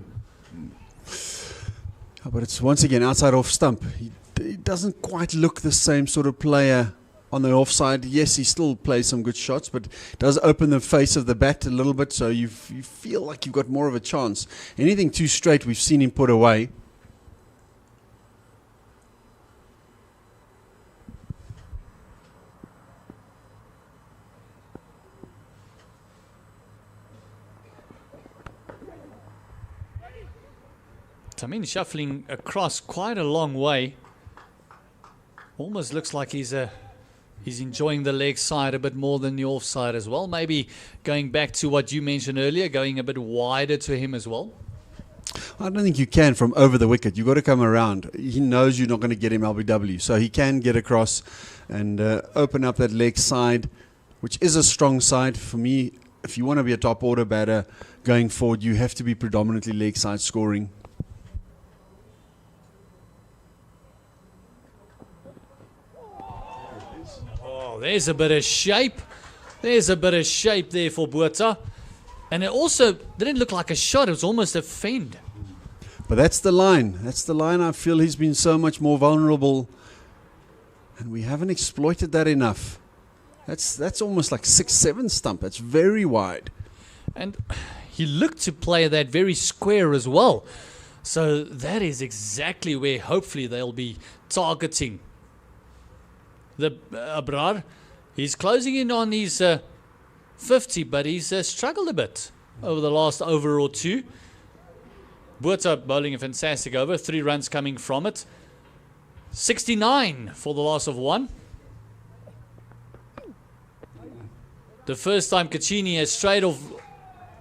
But it's once again outside off stump. He doesn't quite look the same sort of player on the offside. Yes, he still plays some good shots, but does open the face of the bat a little bit, so you feel like you've got more of a chance. Anything too straight, we've seen him put away. Tamin shuffling across quite a long way. Almost looks like he's enjoying the leg side a bit more than the offside as well. Maybe going back to what you mentioned earlier, going a bit wider to him as well. I don't think you can from over the wicket. You've got to come around. He knows you're not going to get him LBW, so he can get across and open up that leg side, which is a strong side. For me, if you want to be a top order batter going forward, you have to be predominantly leg side scoring. There's a bit of shape. There's a bit of shape there for Botha. And it also didn't look like a shot. It was almost a fend. But that's the line. That's the line I feel he's been so much more vulnerable. And we haven't exploited that enough. That's almost like 6-7 stump. That's very wide. And he looked to play that very square as well. So that is exactly where hopefully they'll be targeting. The Abrar, he's closing in on his 50, but he's struggled a bit over the last over or two. Botha bowling a fantastic over, 3 runs coming from it. 69 for the loss of 1. The first time Cacchini has straight off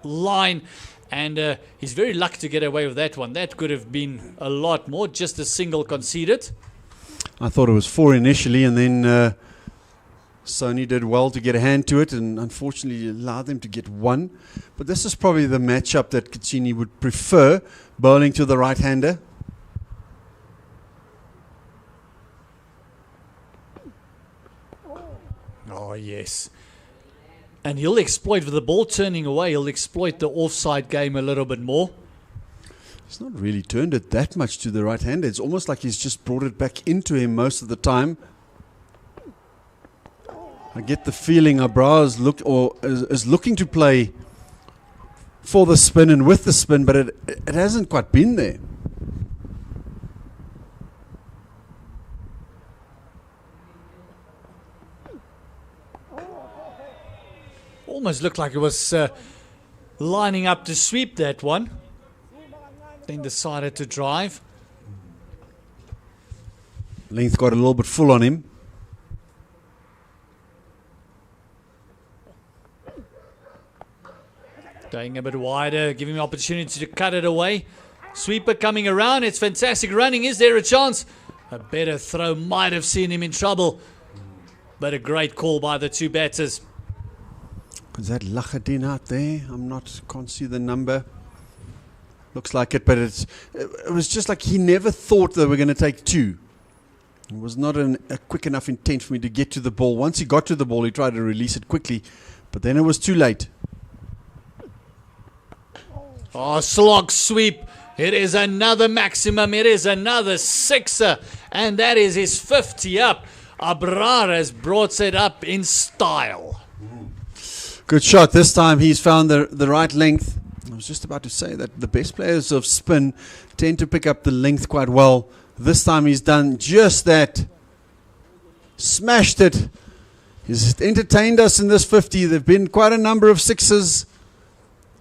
line, and he's very lucky to get away with that one. That could have been a lot more, just a single conceded. I thought it was 4 initially, and then Sony did well to get a hand to it, and unfortunately allowed them to get 1. But this is probably the matchup that Cacchini would prefer, bowling to the right-hander. Oh, yes. And he'll exploit, with the ball turning away, he'll exploit the offside game a little bit more. He's not really turned it that much to the right-hander. It's almost like he's just brought it back into him most of the time. I get the feeling Abrar is looking to play for the spin and with the spin, but it hasn't quite been there. Almost looked like it was lining up to sweep that one. Then decided to drive. Length got a little bit full on him. Going a bit wider, giving him opportunity to cut it away. Sweeper coming around. It's fantastic running. Is there a chance? A better throw might have seen him in trouble. But a great call by the 2 batters. Is that Lachadin out there? Can't see the number. Looks like it, but it was just like he never thought they were going to take 2. It was not a quick enough intent for me to get to the ball. Once he got to the ball, he tried to release it quickly, but then it was too late. Oh, slog sweep. It is another maximum. It is another 6er, and that is his 50 up. Abrar has brought it up in style. Good shot. This time he's found the right length. I was just about to say that the best players of spin tend to pick up the length quite well. This time he's done just that. Smashed it. He's entertained us in this 50. There have been quite a number of 6s.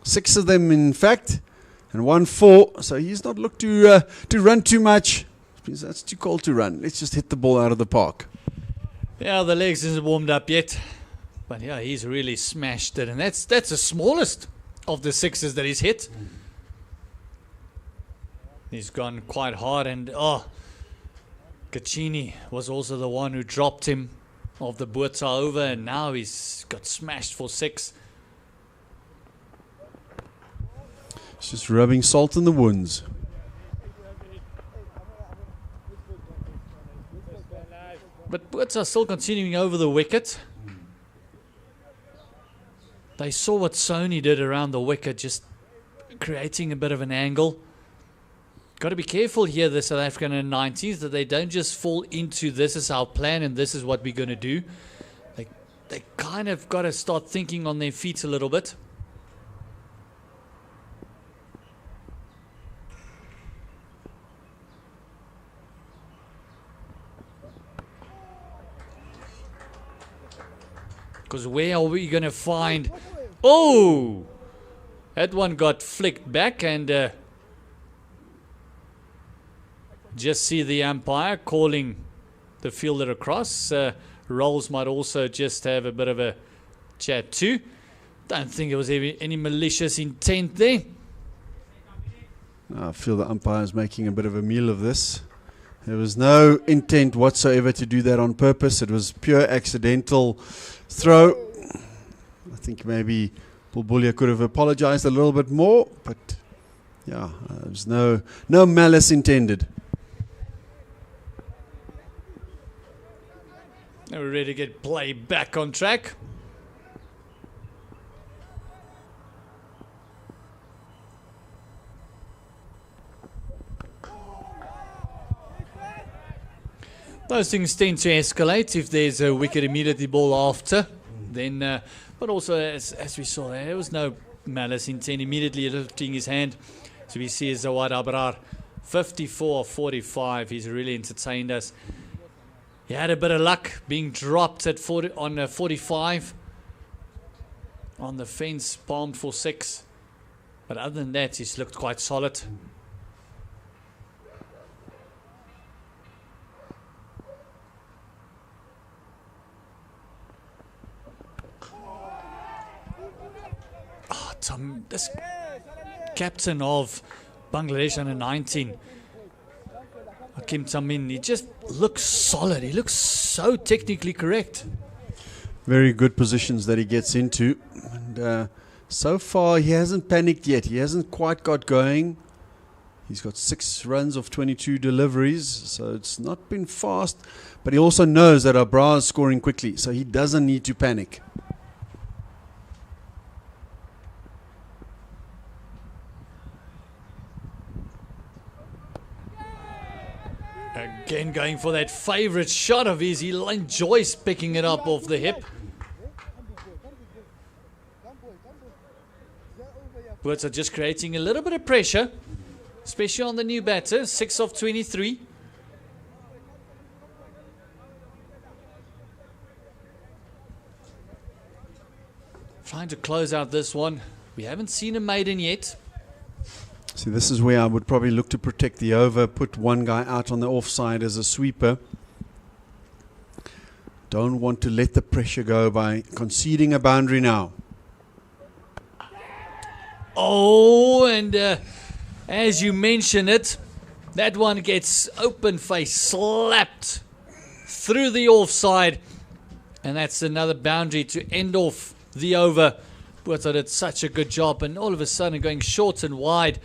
6 of them, in fact. And 1 4. So he's not looked to run too much. That's too cold to run. Let's just hit the ball out of the park. Yeah, the legs isn't warmed up yet. But yeah, he's really smashed it. And that's the smallest of the 6s that he's hit. He's gone quite hard, and Cacchini was also the one who dropped him of the Botha over, and now he's got smashed for 6. It's just rubbing salt in the wounds. But Brits are still continuing over the wicket. They saw what Sony did around the wicket, just creating a bit of an angle. Got to be careful here, the South African U19s, that they don't just fall into this is our plan and this is what we're going to do. They kind of got to start thinking on their feet a little bit. Because where are we going to find... Oh! That one got flicked back and... just see the umpire calling the fielder across. Rolls might also just have a bit of a chat too. Don't think there was any malicious intent there. I feel the umpire is making a bit of a meal of this. There was no intent whatsoever to do that on purpose. It was pure accidental throw. I think maybe Bulbulia could have apologized a little bit more, but yeah, there was no malice intended. Now we're ready to get play back on track. Those things tend to escalate if there's a wicket immediately ball after. Then, but also as we saw there was no malice intent. Immediately lifting his hand. So we see Zawad Abrar, 54-45. He's really entertained us. He had a bit of luck being dropped at 45 on the fence, palmed for 6. But other than that, he's looked quite solid. Oh, this captain of Bangladesh under 19. Hakim Tamin, he just looks solid. He looks so technically correct. Very good positions that he gets into. And so far, he hasn't panicked yet. He hasn't quite got going. He's got 6 runs of 22 deliveries, so it's not been fast. But he also knows that Abrar is scoring quickly, so he doesn't need to panic. Again going for that favourite shot of his. He enjoys picking it up off the hip. Birds are just creating a little bit of pressure, especially on the new batter. 6 of 23. Trying to close out this one. We haven't seen a maiden yet. See, this is where I would probably look to protect the over, put one guy out on the offside as a sweeper. Don't want to let the pressure go by conceding a boundary now. Oh, and as you mention it, that one gets open face slapped through the offside. And that's another boundary to end off the over. Puerto did such a good job, and all of a sudden going short and wide.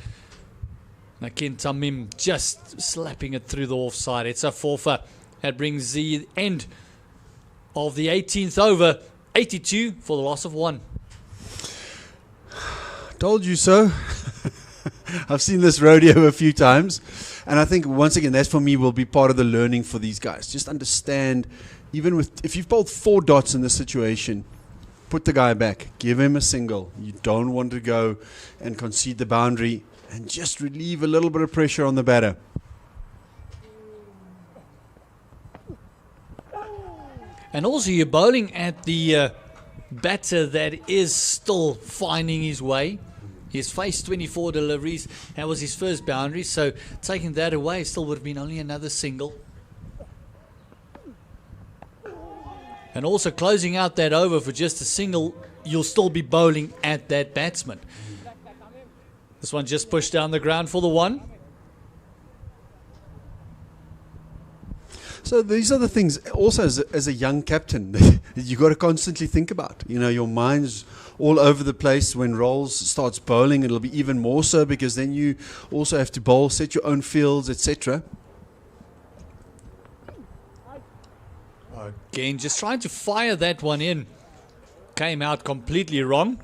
Nakin Tamim just slapping it through the offside. It's a forfeit. That brings the end of the 18th over. 82 for the loss of 1. Told you so. I've seen this rodeo a few times. And I think, once again, that for me will be part of the learning for these guys. Just understand, even with, if you've bowled 4 dots in this situation, put the guy back. Give him a single. You don't want to go and concede the boundary. And just relieve a little bit of pressure on the batter. And also you're bowling at the batter that is still finding his way. He's faced 24 deliveries. That was his first boundary. So taking that away still would have been only another single. And also closing out that over for just a single, you'll still be bowling at that batsman. This one just pushed down the ground for the 1. So these are the things, also as a young captain, you got to constantly think about. You know, your mind's all over the place. When Rolls starts bowling, it'll be even more so, because then you also have to bowl, set your own fields, etc. Again, just trying to fire that one in. Came out completely wrong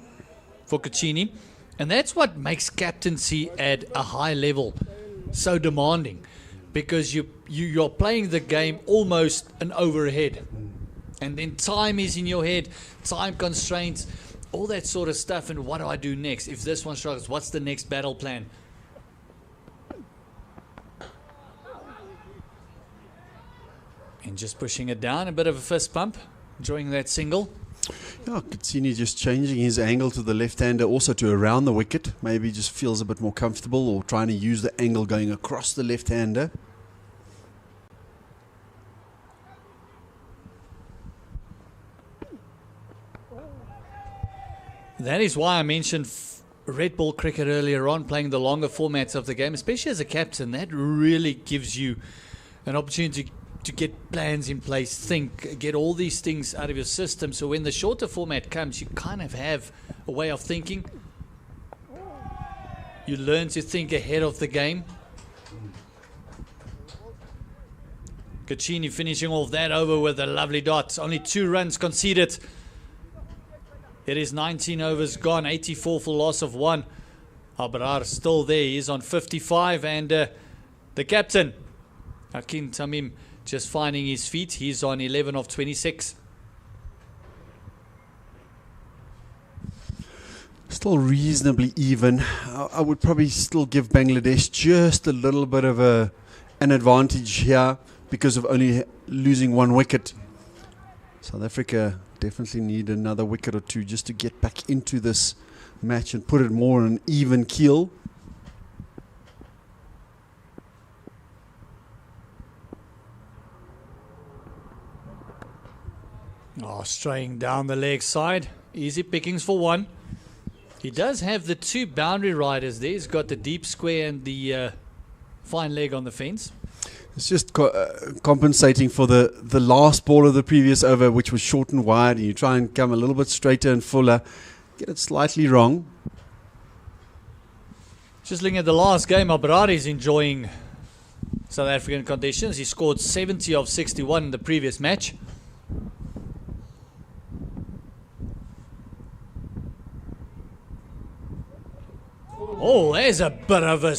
for Caccini. And that's what makes captaincy at a high level so demanding. Because you're playing the game almost an overhead. And then time is in your head, time constraints, all that sort of stuff. And what do I do next? If this one struggles, what's the next battle plan? And just pushing it down, a bit of a fist pump, enjoying that single. Yeah, Caccini just changing his angle to the left-hander, also to around the wicket. Maybe just feels a bit more comfortable, or trying to use the angle going across the left-hander. That is why I mentioned red ball cricket earlier on, playing the longer formats of the game, especially as a captain. That really gives you an opportunity to get plans in place, think, get all these things out of your system. So when the shorter format comes, you kind of have a way of thinking. You learn to think ahead of the game. Caccini finishing off that over with a lovely dot. Only 2 runs conceded. It is 19 overs gone, 84 for loss of 1. Abrar still there. He's on 55. And the captain, Hakim Tamim, just finding his feet. He's on 11 of 26. Still reasonably even. I would probably still give Bangladesh just a little bit of an advantage here because of only losing 1 wicket. South Africa definitely need another wicket or 2 just to get back into this match and put it more on an even keel. Oh, straying down the leg side. Easy pickings for 1. He does have the 2 boundary riders there. He's got the deep square and the fine leg on the fence. It's just compensating for the last ball of the previous over, which was short and wide, and you try and come a little bit straighter and fuller. Get it slightly wrong. Just looking at the last game, Abrar is enjoying South African conditions. He scored 70 of 61 in the previous match. Oh, there's a bit of a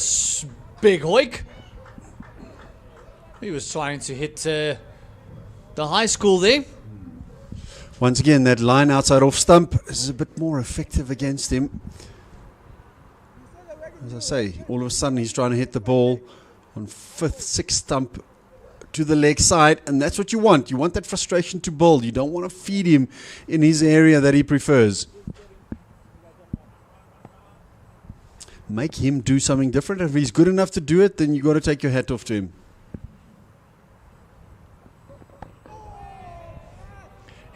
big hoik. He was trying to hit the high school there. Once again, that line outside off stump is a bit more effective against him. As I say, all of a sudden he's trying to hit the ball on 5th, 6th stump to the leg side, and that's what you want. You want that frustration to build. You don't want to feed him in his area that he prefers. Make him do something different. If he's good enough to do it, then you got to take your hat off to him.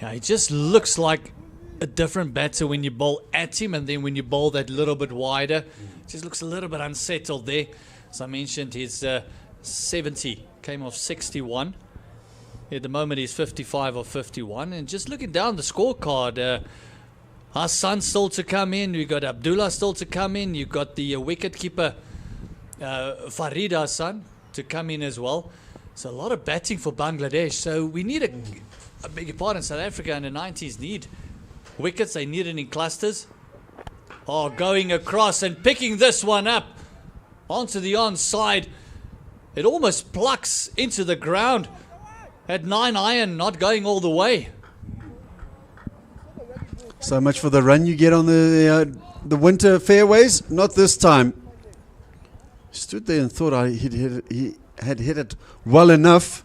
Yeah, he just looks like a different batter when you bowl at him, and then when you bowl that little bit wider, it just looks a little bit unsettled there. As I mentioned, his 70 came off 61. At the moment, he's 55 of 51. And just looking down the scorecard, Hassan still to come in. We've got Abdullah still to come in. You've got the wicketkeeper, Farid Hassan, to come in as well. So a lot of batting for Bangladesh. So we need I beg your pardon, South Africa under 90s need wickets. They need it in clusters. Oh, going across and picking this one up onto the onside. It almost plucks into the ground. At 9 iron, not going all the way. So much for the run you get on the winter fairways. Not this time. Stood there and thought he had hit it well enough.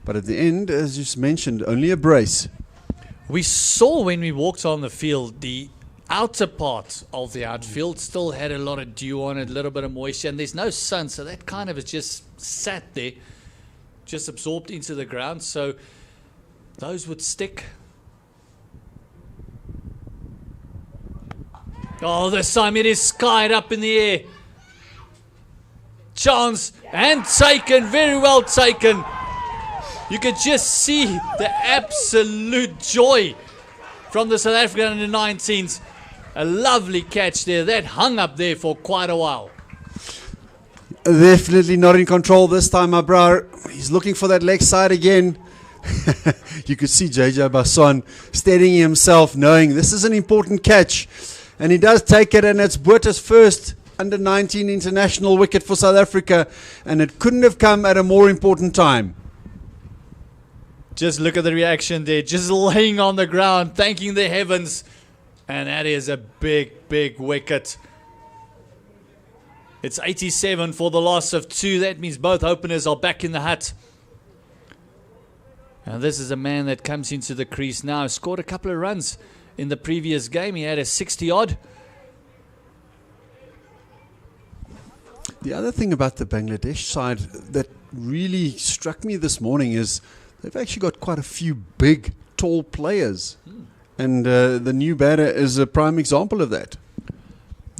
But at the end, as you mentioned, only a brace. We saw when we walked on the field, the outer part of the outfield still had a lot of dew on it, a little bit of moisture, and there's no sun, so that kind of is just sat there, just absorbed into the ground. So those would stick. Oh, this time it is skied up in the air. Chance and taken, very well taken. You could just see the absolute joy from the South African under 19s. A lovely catch there. That hung up there for quite a while. Definitely not in control this time, Abrar. He's looking for that leg side again. You could see JJ Basson steadying himself, knowing this is an important catch. And he does take it, and it's Botha's first under-19 international wicket for South Africa, and it couldn't have come at a more important time. Just look at the reaction there, just laying on the ground, thanking the heavens. And that is a big, big wicket. It's 87 for the loss of 2. That means both openers are back in the hut. And this is a man that comes into the crease now. Scored a couple of runs in the previous game. He had a 60-odd. The other thing about the Bangladesh side that really struck me this morning is they've actually got quite a few big, tall players. And the new batter is a prime example of that.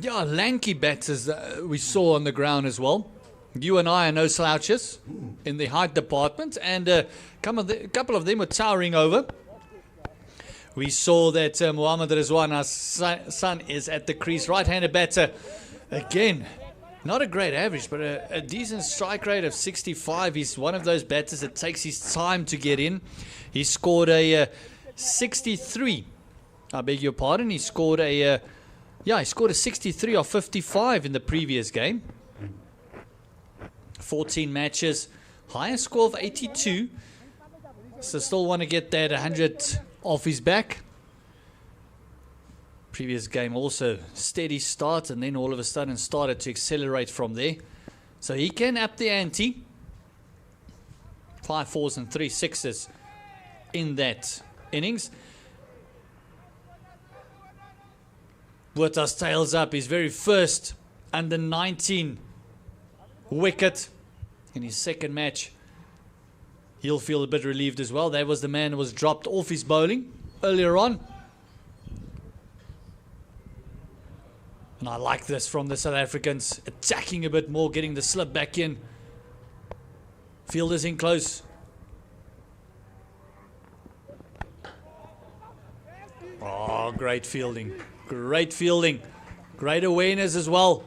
Yeah, lanky batters we saw on the ground as well. You and I are no slouches in the height department, and a couple of them were towering over. We saw that Mohammad Rizwan, our son, is at the crease, right-handed batter. Again, not a great average, but a decent strike rate of 65. He's one of those batters that takes his time to get in. He scored a 63. I beg your pardon. He scored a 63 off 55 in the previous game. 14 matches, highest score of 82. So still want to get that 100 off his back. Previous game also steady start, and then all of a sudden started to accelerate from there. So he can up the ante. 5 4s and 3 6s in that innings. Botha's tails up his very first under 19 wicket in his second match. He'll feel a bit relieved as well. That was the man who was dropped off his bowling earlier on. And I like this from the South Africans, attacking a bit more, getting the slip back in. Fielders in close. Oh, great fielding. Great fielding. Great awareness as well.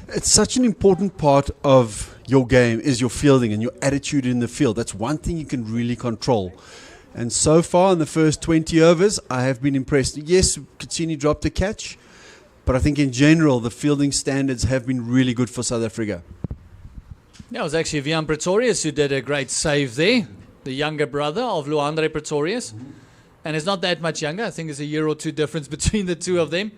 It's such an important part of your game is your fielding and your attitude in the field. That's one thing you can really control. And so far in the first 20 overs, I have been impressed. Yes, Katsini dropped a catch, but I think in general the fielding standards have been really good for South Africa. Yeah, it was actually Vian Pretorius who did a great save there. The younger brother of Luandre Pretorius. And it's not that much younger. I think there's a year or two difference between the two of them.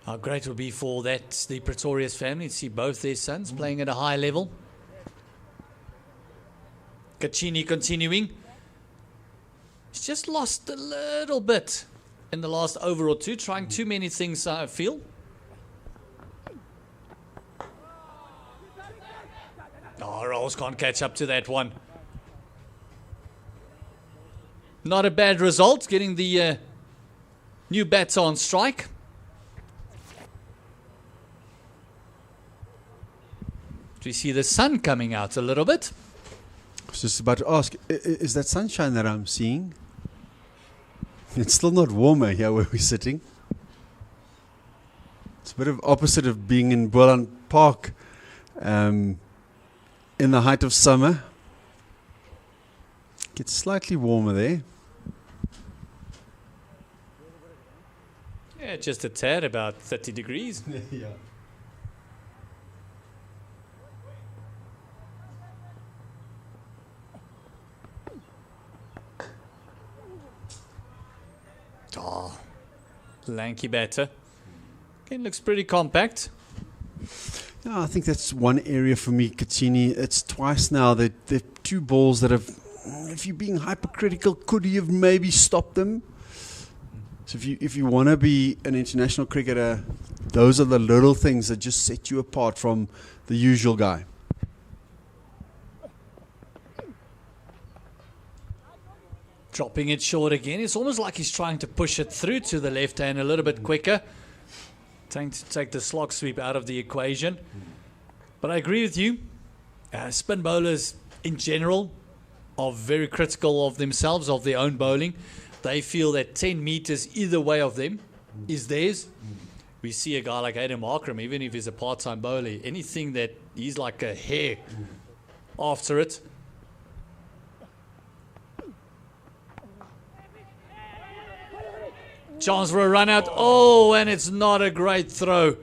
How great it would be for the Pretorius family to see both their sons playing at a high level. Kachini continuing. He's just lost a little bit in the last over or two, trying too many things, I feel. Oh, Rolls can't catch up to that one. Not a bad result, getting the new batter on strike. Do we see the sun coming out a little bit? I was just about to ask, is that sunshine that I'm seeing? It's still not warmer here where we're sitting. It's a bit of opposite of being in Boland Park in the height of summer. Gets slightly warmer there. Yeah, just a tad, about 30 degrees. Yeah. Oh, lanky batter. It looks pretty compact. Yeah, I think that's one area for me, Katsini. It's twice now that the two balls that have, if you're being hypercritical, could you have maybe stopped them? So if you want to be an international cricketer, those are the little things that just set you apart from the usual guy. Dropping it short again. It's almost like he's trying to push it through to the left hand a little bit quicker. Trying to take the slog sweep out of the equation. But I agree with you. Spin bowlers in general are very critical of themselves, of their own bowling. They feel that 10 meters either way of them is theirs. we see a guy like Adam Markram, even if he's a part-time bowler, anything that he's like a hare after it. Chance for a run out. Oh, and it's not a great throw.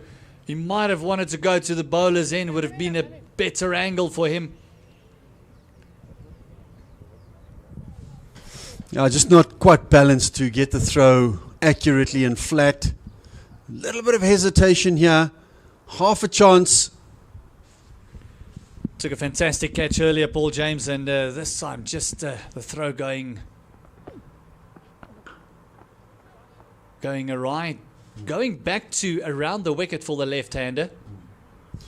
He might have wanted to go to the bowler's end. Would have been a better angle for him. Yeah, just not quite balanced to get the throw accurately and flat. A little bit of hesitation here. Half a chance. Took a fantastic catch earlier, Paul James, and this time just the throw going awry. Going back to around the wicket for the left-hander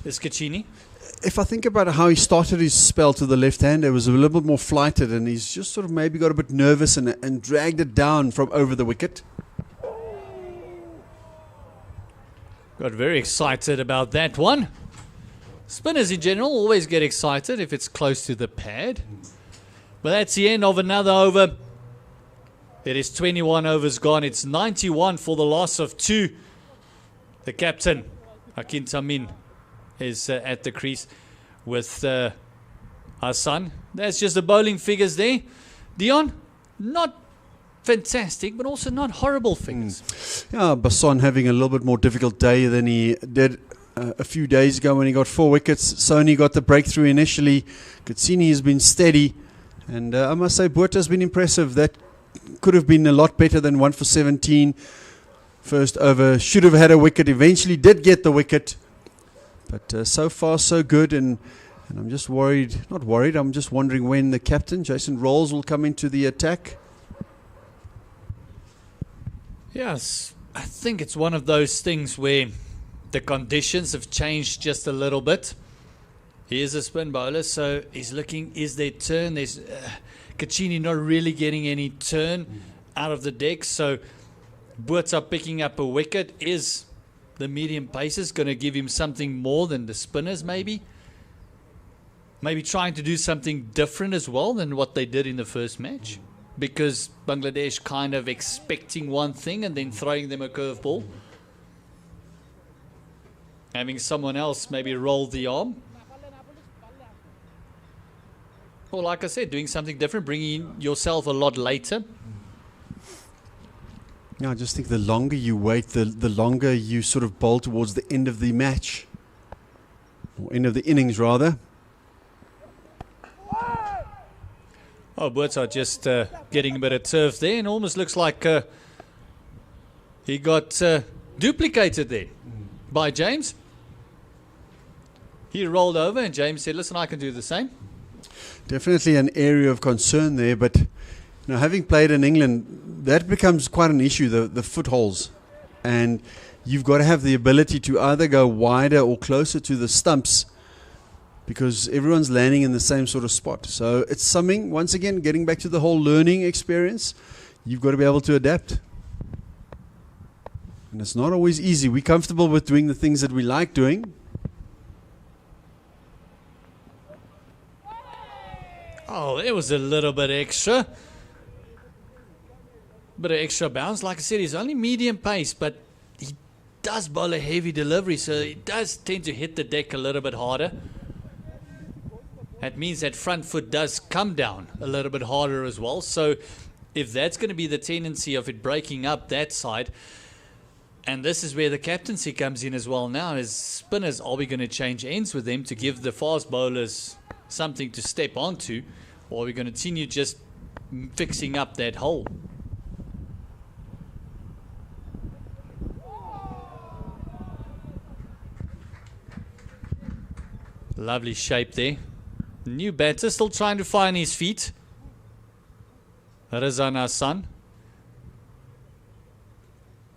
is Kachini. If I think about how he started his spell to the left-hander, it was a little bit more flighted, and he's just sort of maybe got a bit nervous and dragged it down from over the wicket. Got very excited about that one. Spinners in general always get excited if it's close to the pad. But that's the end of another over. It is 21 overs gone. It's 91 for the loss of 2. The captain, Hakim Tamin, is at the crease with Hassan. That's just the bowling figures there. Dion, not fantastic, but also not horrible figures. Yeah, Basson having a little bit more difficult day than he did a few days ago when he got 4 wickets. Sony got the breakthrough initially. Katsini has been steady. And I must say, Buerta has been impressive. That could have been a lot better than 1 for 17. First over, should have had a wicket. Eventually did get the wicket. But so far, so good. And I'm just worried, not worried, I'm just wondering when the captain, Jason Rolls, will come into the attack. Yes, I think it's one of those things where the conditions have changed just a little bit. He is a spin bowler, so he's looking, is there turn? There's Kachini not really getting any turn out of the deck, so Buerta picking up a wicket. Is the medium paces going to give him something more than the spinners maybe? Maybe trying to do something different as well than what they did in the first match? Because Bangladesh kind of expecting one thing and then throwing them a curveball. Having someone else maybe roll the arm. Or like I said, doing something different, bringing yourself a lot later. Yeah, I just think the longer you wait, the longer you sort of bowl towards the end of the match. Or end of the innings, rather. Oh, Buerta just getting a bit of turf there, and almost looks like he got duplicated there by James. He rolled over and James said, listen, I can do the same. Definitely an area of concern there, but having played in England, that becomes quite an issue, the footholds. And you've got to have the ability to either go wider or closer to the stumps because everyone's landing in the same sort of spot. So it's something, once again, getting back to the whole learning experience, you've got to be able to adapt. And it's not always easy. We're comfortable with doing the things that we like doing. Oh, it was a little bit extra. Bit of extra bounce. Like I said, he's only medium pace, but he does bowl a heavy delivery, so he does tend to hit the deck a little bit harder. That means that front foot does come down a little bit harder as well. So if that's going to be the tendency of it breaking up that side, and this is where the captaincy comes in as well now, is spinners, are we going to change ends with them to give the fast bowlers something to step onto, or are we going to continue just fixing up that hole? Lovely shape there. New batter still trying to find his feet. Razan Hassan.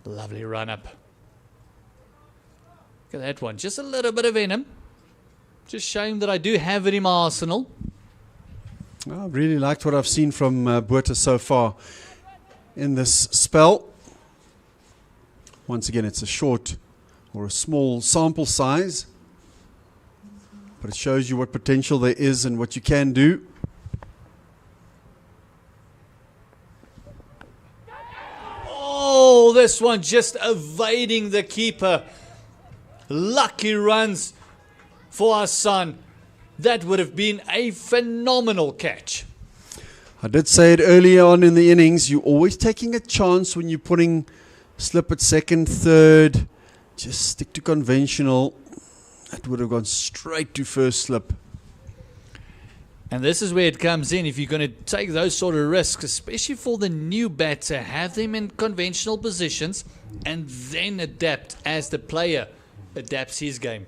Lovely run up. Look at that one. Just a little bit of venom. Just showing that I do have it in my arsenal. I really liked what I've seen from Buerta so far in this spell. Once again, it's a short or a small sample size, but it shows you what potential there is and what you can do. Oh, this one just evading the keeper. Lucky runs for our son. That would have been a phenomenal catch. I did say it earlier on in the innings, you're always taking a chance when you're putting slip at second, third. Just stick to conventional. That would have gone straight to first slip. And this is where it comes in. If you're going to take those sort of risks, especially for the new batter, have them in conventional positions and then adapt as the player adapts his game.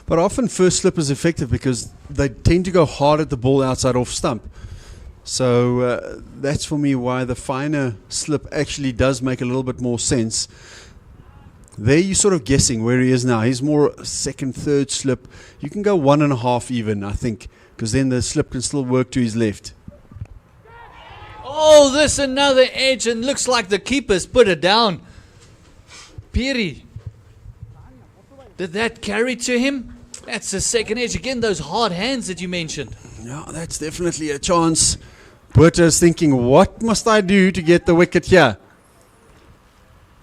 But often first slip is effective because they tend to go hard at the ball outside off stump. So that's for me why the finer slip actually does make a little bit more sense. There you're sort of guessing where he is now. He's more second, third slip. You can go 1.5 even, I think, because then the slip can still work to his left. Oh, this another edge, and looks like the keeper's put it down. Piri, did that carry to him? That's the second edge. Again, those hard hands that you mentioned. Yeah, that's definitely a chance. Botha's thinking, what must I do to get the wicket here?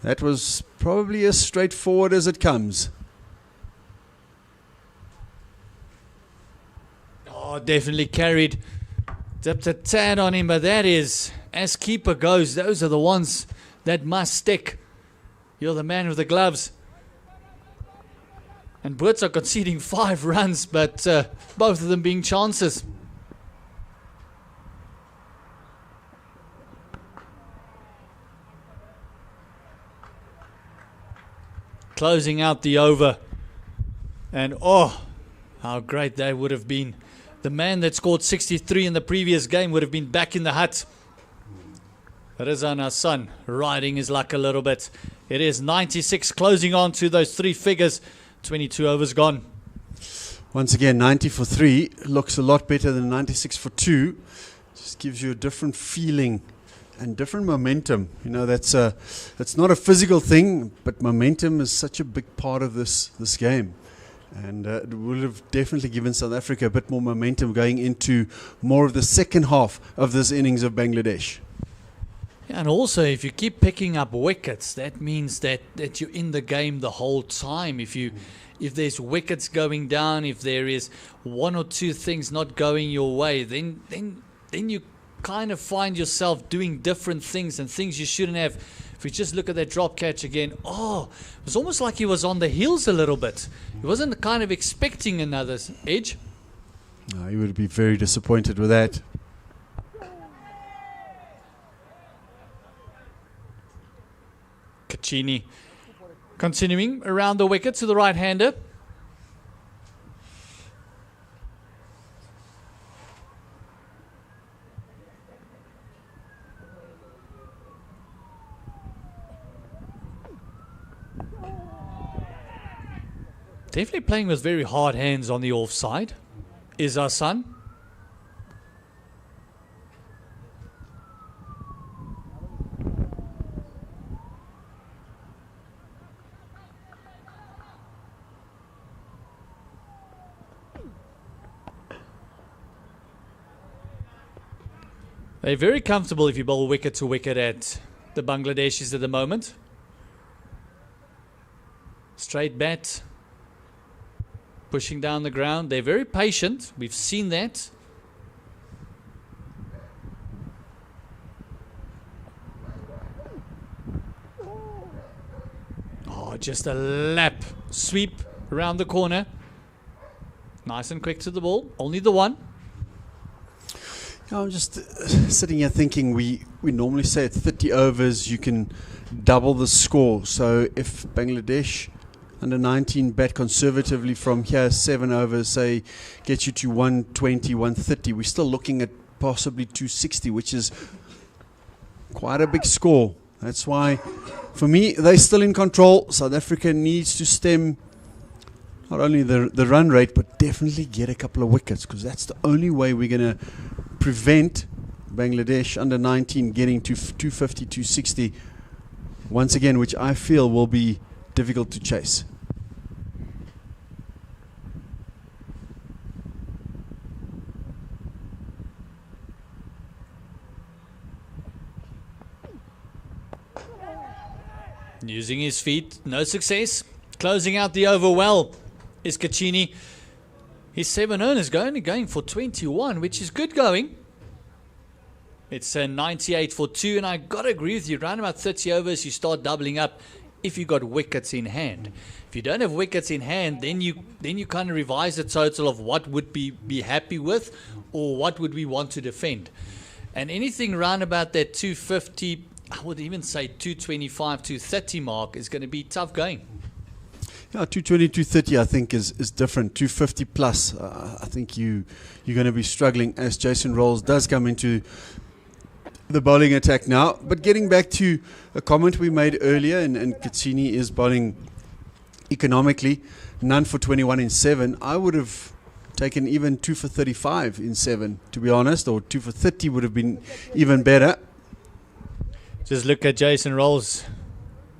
That was probably as straightforward as it comes. Oh, definitely carried. Dipped a tad on him, but that is, as keeper goes, those are the ones that must stick. You're the man with the gloves. And Botha are conceding 5 runs, but both of them being chances. Closing out the over. And oh, how great that would have been. The man that scored 63 in the previous game would have been back in the hut. Rizan, our son, riding his luck a little bit. It is 96, closing on to those 3 figures. 22 overs gone. Once again, 90 for 3 looks a lot better than 96 for 2. Just gives you a different feeling and different momentum. You know, that's not a physical thing, but momentum is such a big part of this game. And it would have definitely given South Africa a bit more momentum going into more of the second half of this innings of Bangladesh. And also, if you keep picking up wickets, that means that you're in the game the whole time. If there's wickets going down, if there is 1 or 2 things not going your way, then you kind of find yourself doing different things and things you shouldn't have. If we just look at that drop catch again, oh, it was almost like he was on the heels a little bit. He wasn't kind of expecting another edge. No, he would be very disappointed with that. Kachini continuing around the wicket to the right-hander. Definitely playing with very hard hands on the offside is our son. They're very comfortable if you bowl wicket to wicket at the Bangladeshis at the moment. Straight bat. Pushing down the ground. They're very patient. We've seen that. Oh, just a lap sweep around the corner. Nice and quick to the ball. Only the one. I'm just sitting here thinking we normally say at 30 overs you can double the score. So if Bangladesh under 19 bat conservatively from here, 7 overs, say, gets you to 120, 130, we're still looking at possibly 260, which is quite a big score. That's why, for me, they're still in control. South Africa needs to stem not only the run rate, but definitely get a couple of wickets, because that's the only way we're going to prevent Bangladesh under 19 getting to 250, 260 once again, which I feel will be difficult to chase. Using his feet, no success. Closing out the over well is Caccini. His 7 earners going for 21, which is good going. It's a 98 for 2, and I got to agree with you. Around about 30 overs, you start doubling up if you got wickets in hand. If you don't have wickets in hand, then you kind of revise the total of what would be happy with or what would we want to defend. And anything around about that 250, I would even say 225, 230 mark is going to be tough going. Yeah, 220, 230 I think is different. 250 plus, I think you're going to be struggling as Jason Rolls does come into the bowling attack now. But getting back to a comment we made earlier, and Caccini is bowling economically, none for 21 in 7. I would have taken even 2 for 35 in 7, to be honest, or 2 for 30 would have been even better. Just look at Jason Rolls'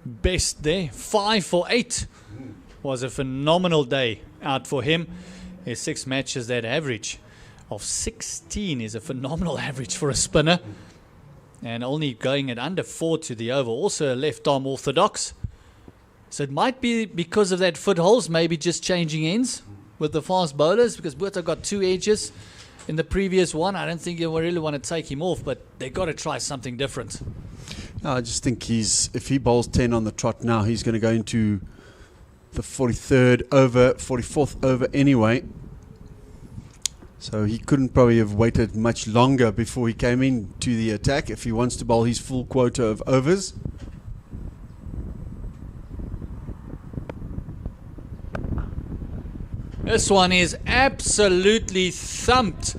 best there. 5 for 8 was a phenomenal day out for him. His 6 matches, that average of 16 is a phenomenal average for a spinner. And only going at under 4 to the over. Also a left arm orthodox. So it might be because of that footholds, maybe just changing ends with the fast bowlers, because Buerta got 2 edges in the previous one. I don't think you really want to take him off, but they got to try something different. I just think if he bowls 10 on the trot now, he's going to go into the 43rd over, 44th over anyway. So he couldn't probably have waited much longer before he came in to the attack if he wants to bowl his full quota of overs. This one is absolutely thumped.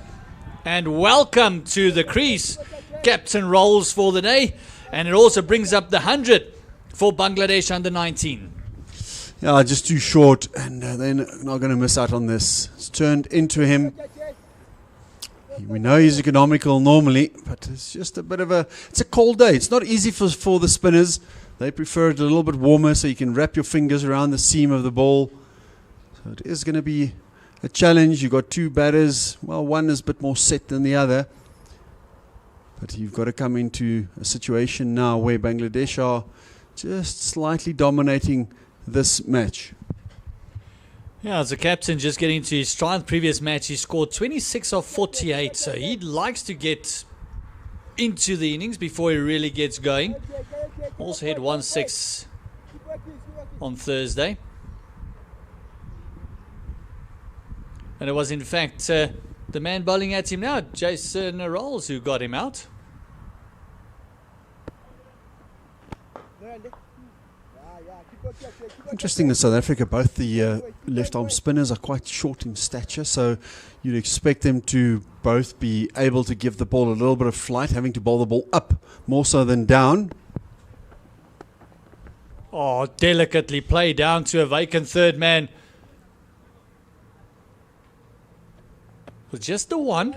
And welcome to the crease. Captain Rolls for the day. And it also brings up the 100 for Bangladesh under 19. Yeah, just too short, and they're not going to miss out on this. It's turned into him. We know he's economical normally, but it's just a bit of it's a cold day. It's not easy for the spinners. They prefer it a little bit warmer so you can wrap your fingers around the seam of the ball. So it is going to be a challenge. You've got 2 batters. Well, one is a bit more set than the other. But you've got to come into a situation now where Bangladesh are just slightly dominating this match. Yeah, as a captain, just getting to his stride. Previous match, he scored 26 of 48. So he likes to get into the innings before he really gets going. Also hit 1-6 on Thursday. And it was, in fact, the man bowling at him now, Jason Rolls, who got him out. Interesting in South Africa, both the left arm spinners are quite short in stature, so you'd expect them to both be able to give the ball a little bit of flight, having to bowl the ball up more so than down. Oh, delicately played down to a vacant third man. With just the one.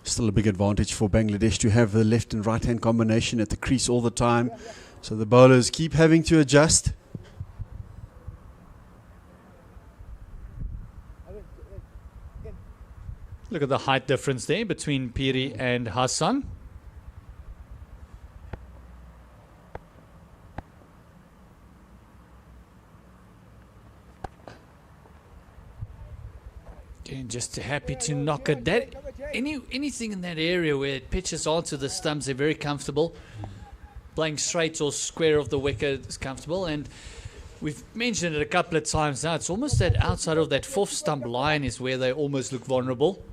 Still a big advantage for Bangladesh to have the left and right hand combination at the crease all the time. So the bowlers keep having to adjust. Look at the height difference there between Piri and Hassan. Again, just happy to knock it. That anything in that area where it pitches onto the stumps, they're very comfortable. Playing straight or square of the wicket is comfortable, and we've mentioned it a couple of times now. It's almost that outside of that 4th stump line is where they almost look vulnerable.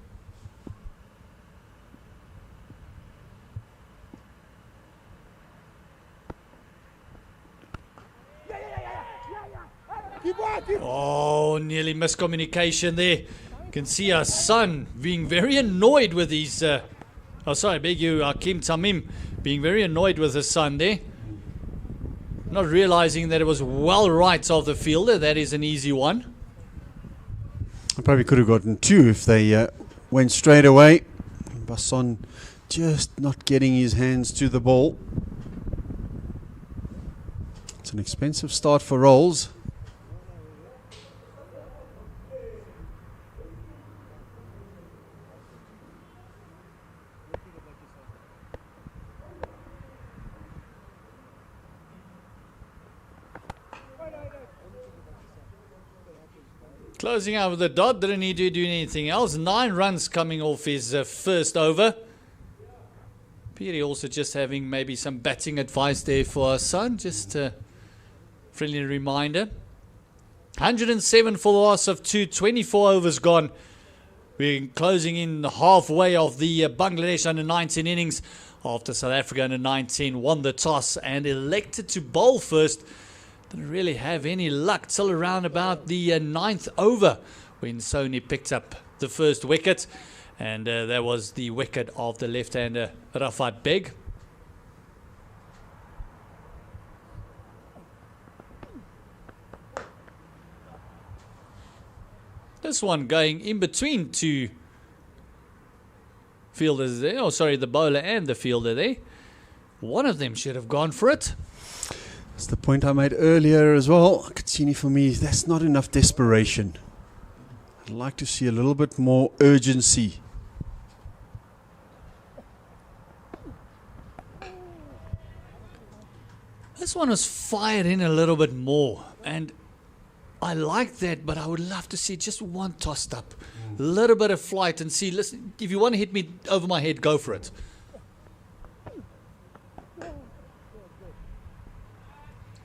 Oh, nearly miscommunication there. You can see our son being very annoyed with his... I beg you, Hakim Tamim being very annoyed with his son there. Not realizing that it was well right of the fielder. That is an easy one. I probably could have gotten 2 if they went straight away. Basson just not getting his hands to the ball. It's an expensive start for Rolls. Closing out with the dot, didn't need to do anything else. 9 runs coming off his first over. Piri also just having maybe some batting advice there for our son. Just a friendly reminder. 107 for the loss of 2, 24 overs gone. We're closing in halfway of the Bangladesh under-19 innings after South Africa under-19 won the toss and elected to bowl first. Didn't really have any luck till around about the 9th over when Sony picked up the first wicket. And that was the wicket of the left-hander Rafat Beg. This one going in between 2 fielders there. Oh, sorry, the bowler and the fielder there. One of them should have gone for it. That's the point I made earlier as well. Katsini, for me, that's not enough desperation. I'd like to see a little bit more urgency. This one was fired in a little bit more, and I like that, but I would love to see just one tossed up. A little bit of flight and see, listen, if you want to hit me over my head, go for it.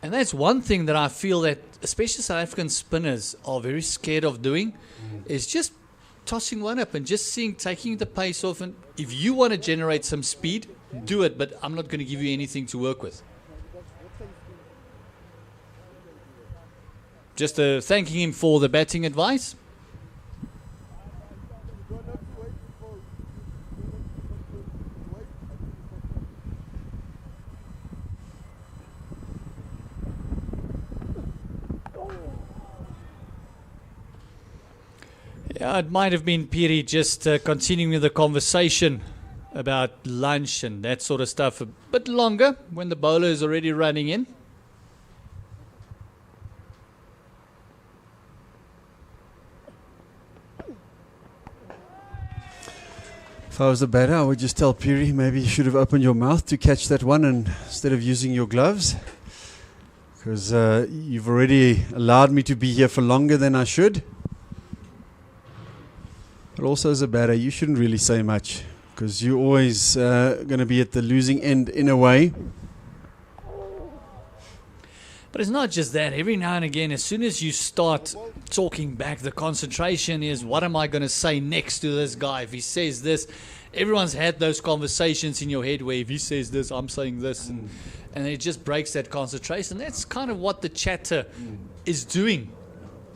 And that's one thing that I feel that especially South African spinners are very scared of doing, is just tossing one up and just taking the pace off. And if you want to generate some speed, do it, but I'm not going to give you anything to work with. Just thanking him for the batting advice. Yeah, it might have been Piri just continuing the conversation about lunch and that sort of stuff a bit longer when the bowler is already running in. If I was the batter, I would just tell Piri, maybe you should have opened your mouth to catch that one and instead of using your gloves. Because you've already allowed me to be here for longer than I should. But also as a batter, you shouldn't really say much. Because you're always going to be at the losing end in a way. But it's not just that. Every now and again, as soon as you start talking back, the concentration is, what am I going to say next to this guy? If he says this, everyone's had those conversations in your head where if he says this, I'm saying this. And it just breaks that concentration. That's kind of what the chatter is doing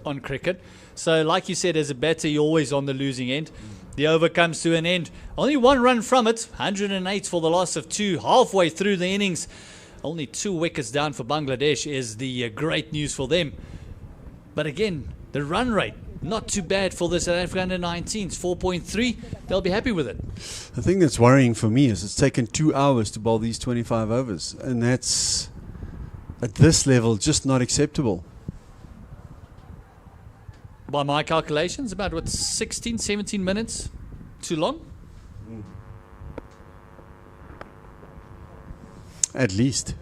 on cricket. So like you said, as a batter, you're always on the losing end. The over comes to an end. Only 1 run from it. 108 for the loss of 2 halfway through the innings. Only 2 wickets down for Bangladesh is the great news for them. But again, the run rate, not too bad for the South Africa under-19s. 4.3, they'll be happy with it. The thing that's worrying for me is it's taken 2 hours to bowl these 25 overs. And that's, at this level, just not acceptable. By my calculations, about, 16, 17 minutes too long? At least.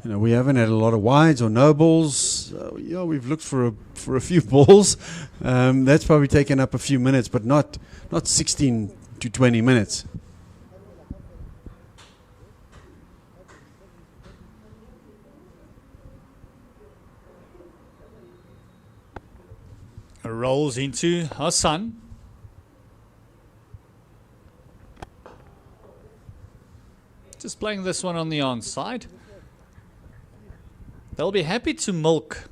You know, we haven't had a lot of wides or no balls. Yeah, we've looked for a few balls. That's probably taken up a few minutes, but not 16 to 20 minutes. Rolls into Hassan. Just playing this one on the onside. They'll be happy to milk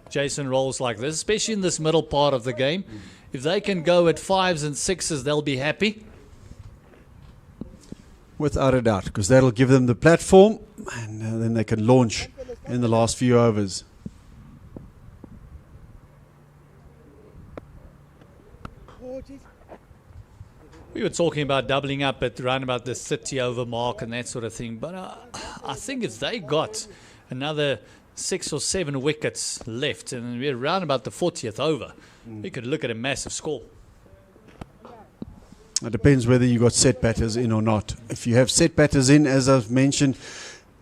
Jason Rolls like this, especially in this middle part of the game. If they can go at 5s and 6s, they'll be happy. Without a doubt, because that'll give them the platform, and then they can launch in the last few overs. We were talking about doubling up at around about the 30 over mark and that sort of thing. But I think if they got another 6 or 7 wickets left and we're around about the 40th over, we could look at a massive score. It depends whether you got set batters in or not. If you have set batters in, as I've mentioned,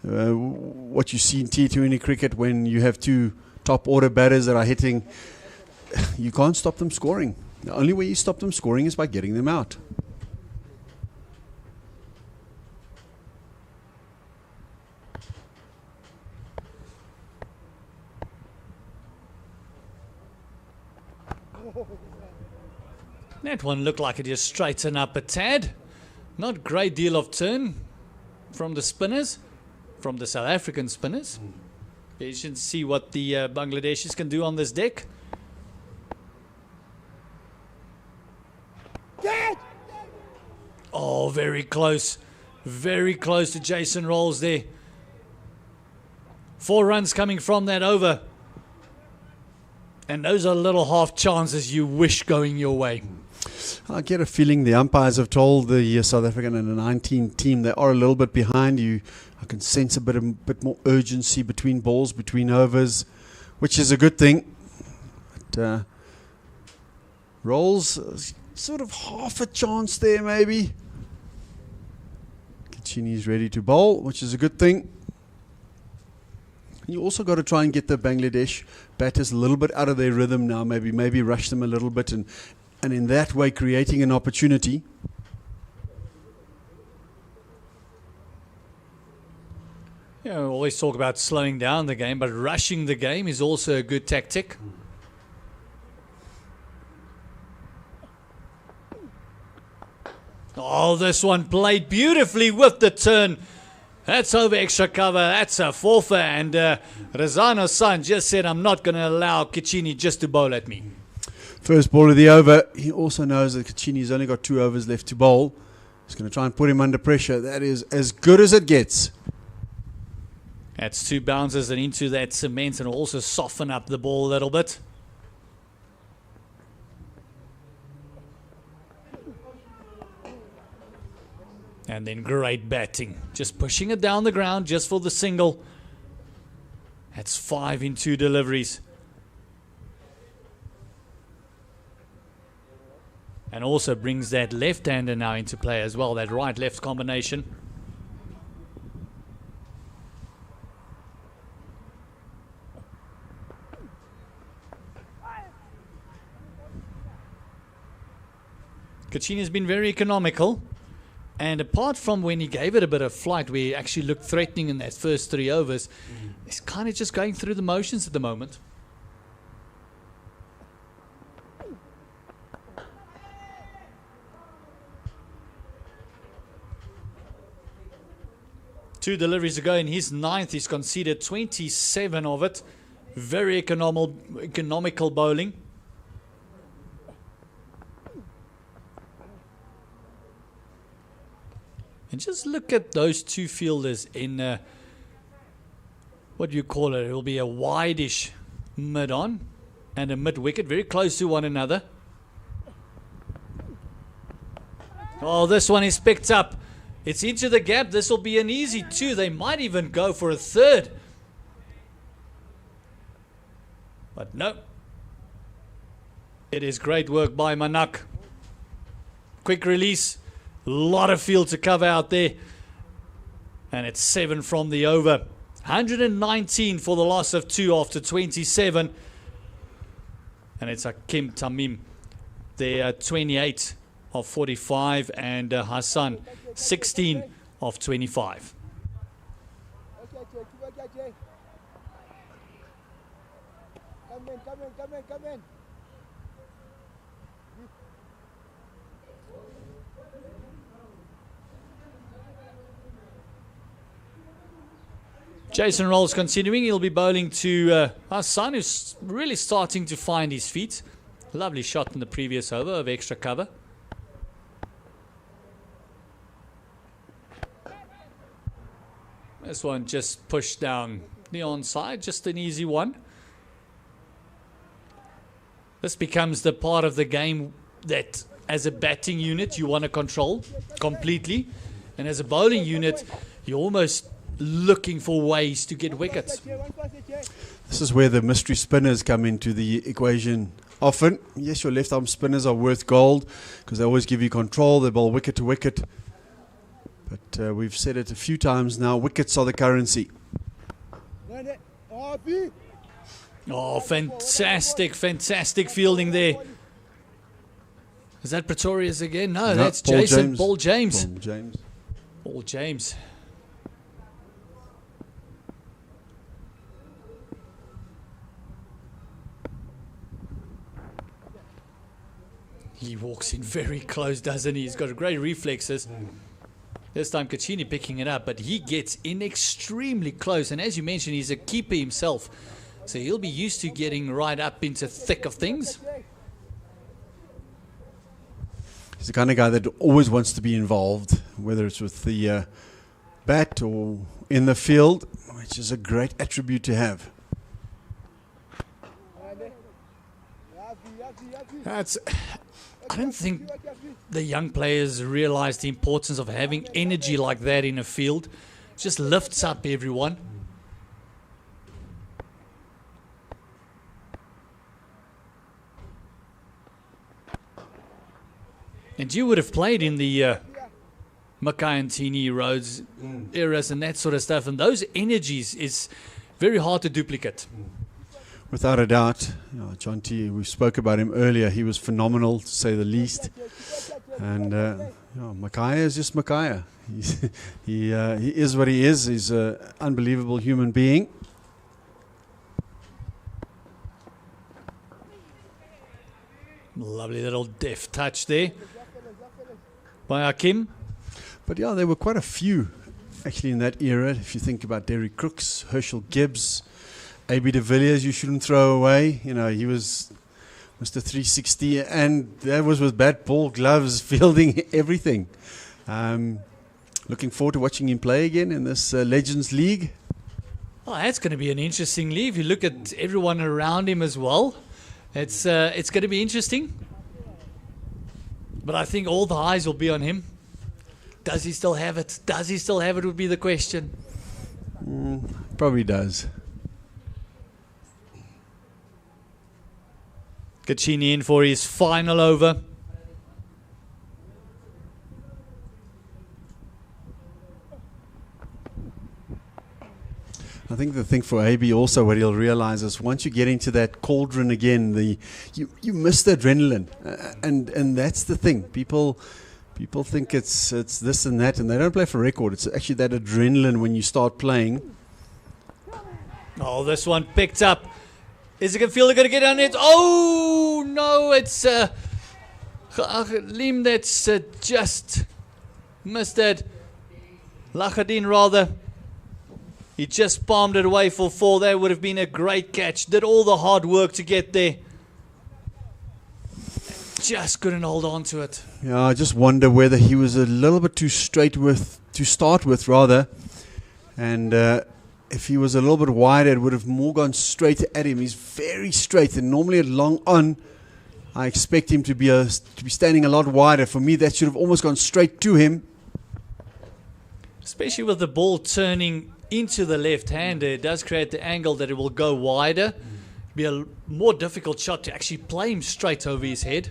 what you see in T20 cricket when you have two top order batters that are hitting, you can't stop them scoring. The only way you stop them scoring is by getting them out. That one looked like it just straightened up a tad. Not a great deal of turn from the spinners, from the South African spinners. You should see what the Bangladeshis can do on this deck. Oh, very close. Very close to Jason Rolls there. 4 runs coming from that over. And those are little half chances you wish going your way. I get a feeling the umpires have told the South African under 19 team they are a little bit behind you. I can sense a bit more urgency between balls, between overs, which is a good thing. But, Rolls, sort of half a chance there maybe. Kachini's ready to bowl, which is a good thing. You also got to try and get the Bangladesh batters a little bit out of their rhythm now, maybe rush them a little bit and in that way creating an opportunity. Yeah, we always talk about slowing down the game, but rushing the game is also a good tactic. Oh, this one played beautifully with the turn. That's over extra cover. That's a forfeit. And Razano-san just said, I'm not going to allow Kachini just to bowl at me. First ball of the over. He also knows that Kachini's only got 2 overs left to bowl. He's going to try and put him under pressure. That is as good as it gets. That's 2 bounces and into that cement and also soften up the ball a little bit. And then great batting. Just pushing it down the ground just for the single. That's 5 in 2 deliveries. And also brings that left-hander now into play as well, that right-left combination. Kachini's been very economical. And apart from when he gave it a bit of flight, where he actually looked threatening in that first 3 overs, he's kind of just going through the motions at the moment. Two deliveries ago in his 9th, he's conceded 27 of it. Very economical bowling. And just look at those 2 fielders in, what do you call it? It will be a wide-ish mid-on and a mid-wicket, very close to one another. Oh, this one is picked up. It's into the gap. This will be an easy 2. They might even go for a 3rd. But no. It is great work by Manak. Quick release. A lot of field to cover out there. And it's 7 from the over. 119 for the loss of 2 after 27. And it's Hakim Tamim. They're 28 of 45. And Hassan, 16 of 25. Come in. Jason Rolls continuing. He'll be bowling to Hassan, who's really starting to find his feet. Lovely shot in the previous over of extra cover. This one just pushed down the onside. Just an easy one. This becomes the part of the game that as a batting unit you want to control completely. And as a bowling unit, you're almost looking for ways to get wickets. This is where the mystery spinners come into the equation often. Yes, your left arm spinners are worth gold because they always give you control. They bowl wicket to wicket. But we've said it a few times now, wickets are the currency. Oh, fantastic, fantastic fielding there. Is that Pretorius again? No, that's Paul Jason. James. Paul James. Paul James. Paul James. He walks in very close, doesn't he? He's got great reflexes. This time Caccini picking it up, but he gets in extremely close. And as you mentioned, he's a keeper himself. So he'll be used to getting right up into thick of things. He's the kind of guy that always wants to be involved, whether it's with the bat or in the field, which is a great attribute to have. I don't think the young players realize the importance of having energy like that in a field. It just lifts up everyone. And you would have played in the Mackay and Tini Roads eras and that sort of stuff, and those energies is very hard to duplicate. Without a doubt, John T, we spoke about him earlier. He was phenomenal, to say the least. And Mackay is just Mackay. He is what he is. He's an unbelievable human being. Lovely little deft touch there by Hakim. But yeah, there were quite a few actually in that era. If you think about Derek Crooks, Herschel Gibbs, A.B. de Villiers, you shouldn't throw away. You know, he was Mr. 360, and that was with bat, ball, gloves, fielding, everything. Looking forward to watching him play again in this Legends League. Oh, that's going to be an interesting league. You look at everyone around him as well. It's going to be interesting. But I think all the eyes will be on him. Does he still have it? Does he still have it would be the question. Probably does. Caccini in for his final over. I think the thing for AB also, what he'll realize is once you get into that cauldron again, you miss the adrenaline, and that's the thing. People think it's this and that, and they don't play for record. It's actually that adrenaline when you start playing. Oh, this one picked up. Is it going to feel they're going to get on it? Oh no, it's Lim that's just missed it. Lachadin rather. He just palmed it away for 4. That would have been a great catch. Did all the hard work to get there. Just couldn't hold on to it. Yeah, I just wonder whether he was a little bit too straight to start with, rather. And if he was a little bit wider, it would have more gone straight at him. He's very straight, and normally at long on, I expect him to be standing a lot wider. For me, that should have almost gone straight to him. Especially with the ball turning into the left-hander, it does create the angle that it will go wider. Be a more difficult shot to actually play him straight over his head.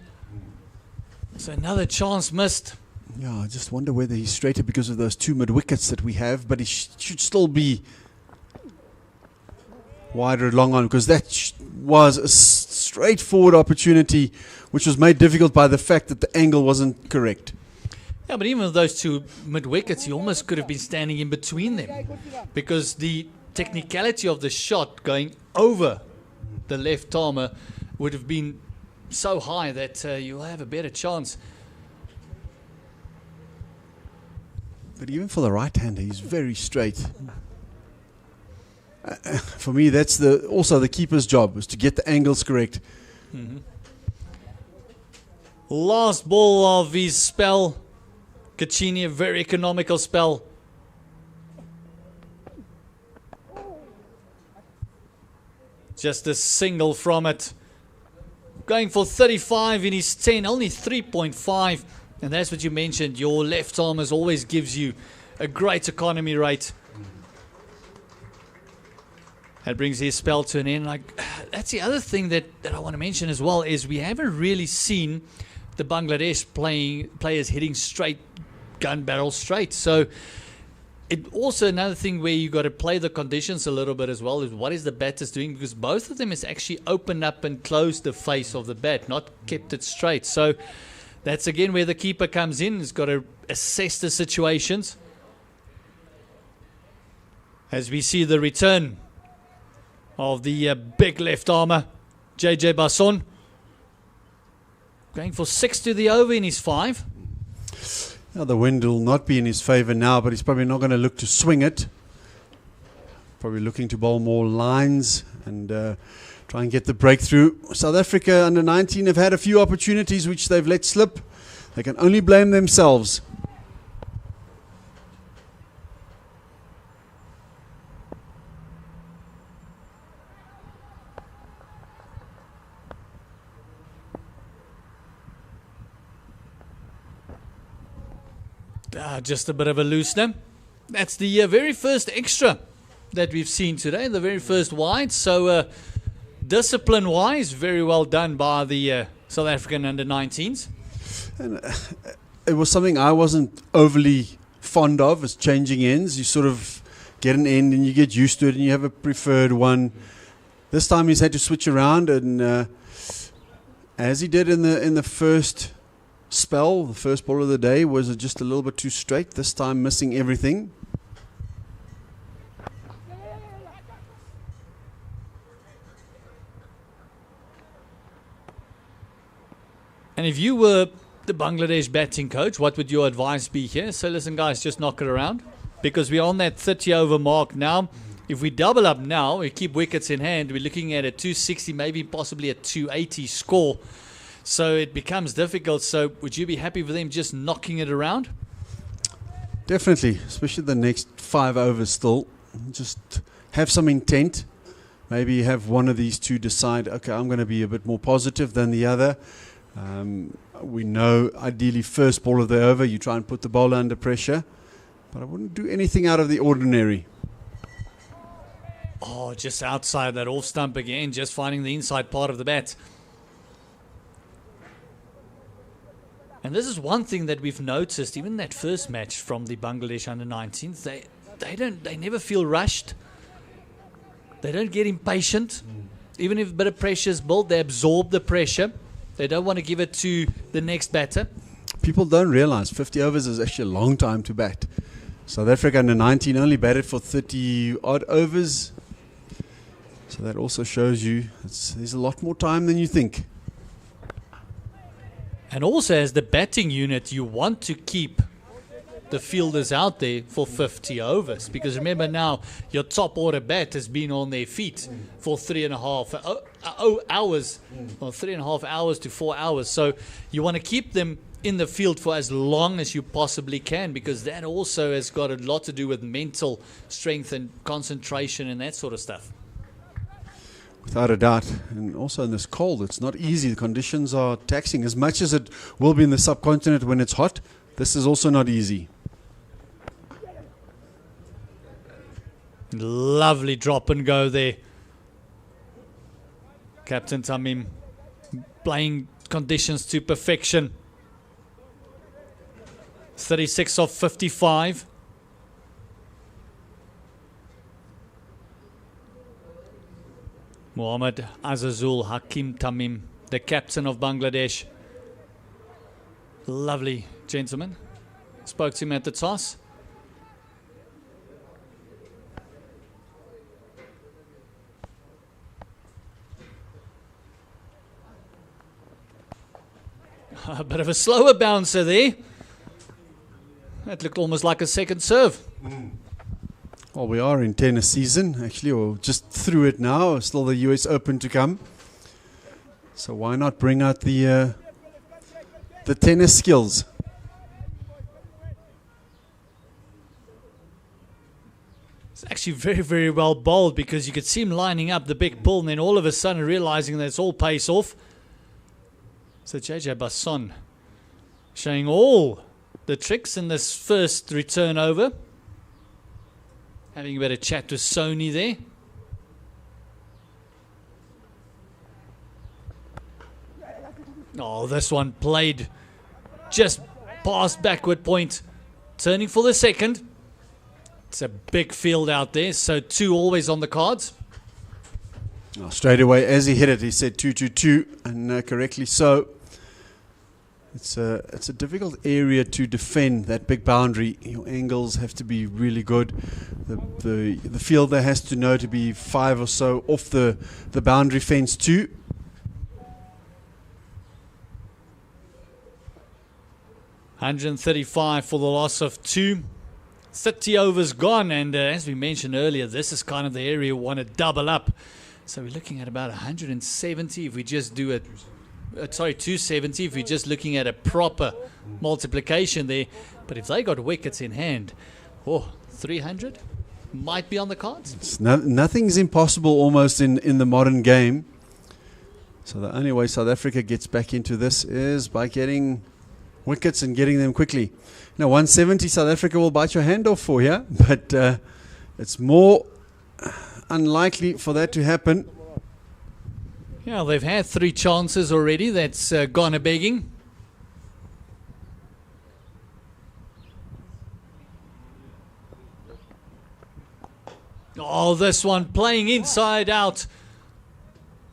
So another chance missed. Yeah, I just wonder whether he's straighter because of those 2 mid-wickets that we have, but he should still be wider at long on, because that was a straightforward opportunity which was made difficult by the fact that the angle wasn't correct. Yeah, but even with those 2 mid-wickets, he almost could have been standing in between them, because the technicality of the shot going over the left armour would have been so high that you'll have a better chance. But even for the right-hander, he's very straight. For me, that's also the keeper's job, is to get the angles correct. Mm-hmm. Last ball of his spell. Caccini, a very economical spell. Just a single from it. Going for 35 in his 10, only 3.5. And that's what you mentioned. Your left armers always gives you a great economy rate. That brings his spell to an end. That's the other thing that I want to mention as well, is we haven't really seen the Bangladesh players hitting straight, gun barrel straight. So it also another thing where you got to play the conditions a little bit as well, is what is the batters doing, because both of them has actually opened up and closed the face of the bat, not kept it straight. So that's again where the keeper comes in. He's got to assess the situations. As we see the return of the big left armer, JJ Basson, going for 6 to the over in his 5. Now the wind will not be in his favour now, but he's probably not going to look to swing it. Probably looking to bowl more lines and try and get the breakthrough. South Africa under 19 have had a few opportunities which they've let slip. They can only blame themselves. Just a bit of a loosener. That's the very first extra that we've seen today, the very first wide. So discipline-wise, very well done by the South African under-19s. And it was something I wasn't overly fond of, is changing ends. You sort of get an end and you get used to it and you have a preferred one. This time he's had to switch around, and as he did in the first spell, the first ball of the day was just a little bit too straight. This time missing everything. And if you were the Bangladesh batting coach, what would your advice be here? So listen, guys, just knock it around, because we're on that 30 over mark now. If we double up now, we keep wickets in hand, we're looking at a 260, maybe possibly a 280 score. So it becomes difficult. So would you be happy with them just knocking it around? Definitely, especially the next 5 overs still. Just have some intent. Maybe have one of these two decide, okay, I'm going to be a bit more positive than the other. We know ideally first ball of the over, you try and put the bowler under pressure. But I wouldn't do anything out of the ordinary. Oh, just outside that off stump again, just finding the inside part of the bat. And this is one thing that we've noticed, even that first match from the Bangladesh under-19s, they never feel rushed. They don't get impatient. Even if a bit of pressure is built, they absorb the pressure. They don't want to give it to the next batter. People don't realize 50 overs is actually a long time to bat. South Africa under-19 only batted for 30 odd overs. So that also shows you there's a lot more time than you think. And also, as the batting unit, you want to keep the fielders out there for 50 overs. Because remember now, your top order bat has been on their feet for 3.5 hours. Well, 3.5 hours to 4 hours. So you want to keep them in the field for as long as you possibly can, because that also has got a lot to do with mental strength and concentration and that sort of stuff. Without a doubt. And also in this cold, it's not easy. The conditions are taxing. As much as it will be in the subcontinent when it's hot, this is also not easy. Lovely drop and go there. Captain Tamim playing conditions to perfection. 36 of 55. Mohammad Azazul Hakim Tamim, the captain of Bangladesh. Lovely gentleman. Spoke to him at the toss. A bit of a slower bouncer there. That looked almost like a second serve. Well, we are in tennis season, actually, or just through it now. Still the US Open to come. So why not bring out the tennis skills? It's actually very, very well bowled, because you could see him lining up the big pull and then all of a sudden realizing that it's all pace off. So JJ Basson showing all the tricks in this first return over. Having a bit of chat with Sony there. Oh, this one played just past backward point. Turning for the second. It's a big field out there, so 2 always on the cards. Oh, straight away, as he hit it, he said 2-2-2, and correctly so. It's a difficult area to defend, that big boundary. Your angles have to be really good. The fielder has to know to be 5 or so off the boundary fence too. $135 for the loss of 2. 30 overs gone, and as we mentioned earlier, this is kind of the area we want to double up. So we're looking at about 170 if we just do it. 270 if we're just looking at a proper multiplication there. But if they got wickets in hand, 300 might be on the cards. Nothing's impossible almost in the modern game. So the only way South Africa gets back into this is by getting wickets and getting them quickly. Now 170 South Africa will bite your hand off for here, but it's more unlikely for that to happen. Yeah, they've had 3 chances already. That's gone a-begging. Oh, this one playing inside out.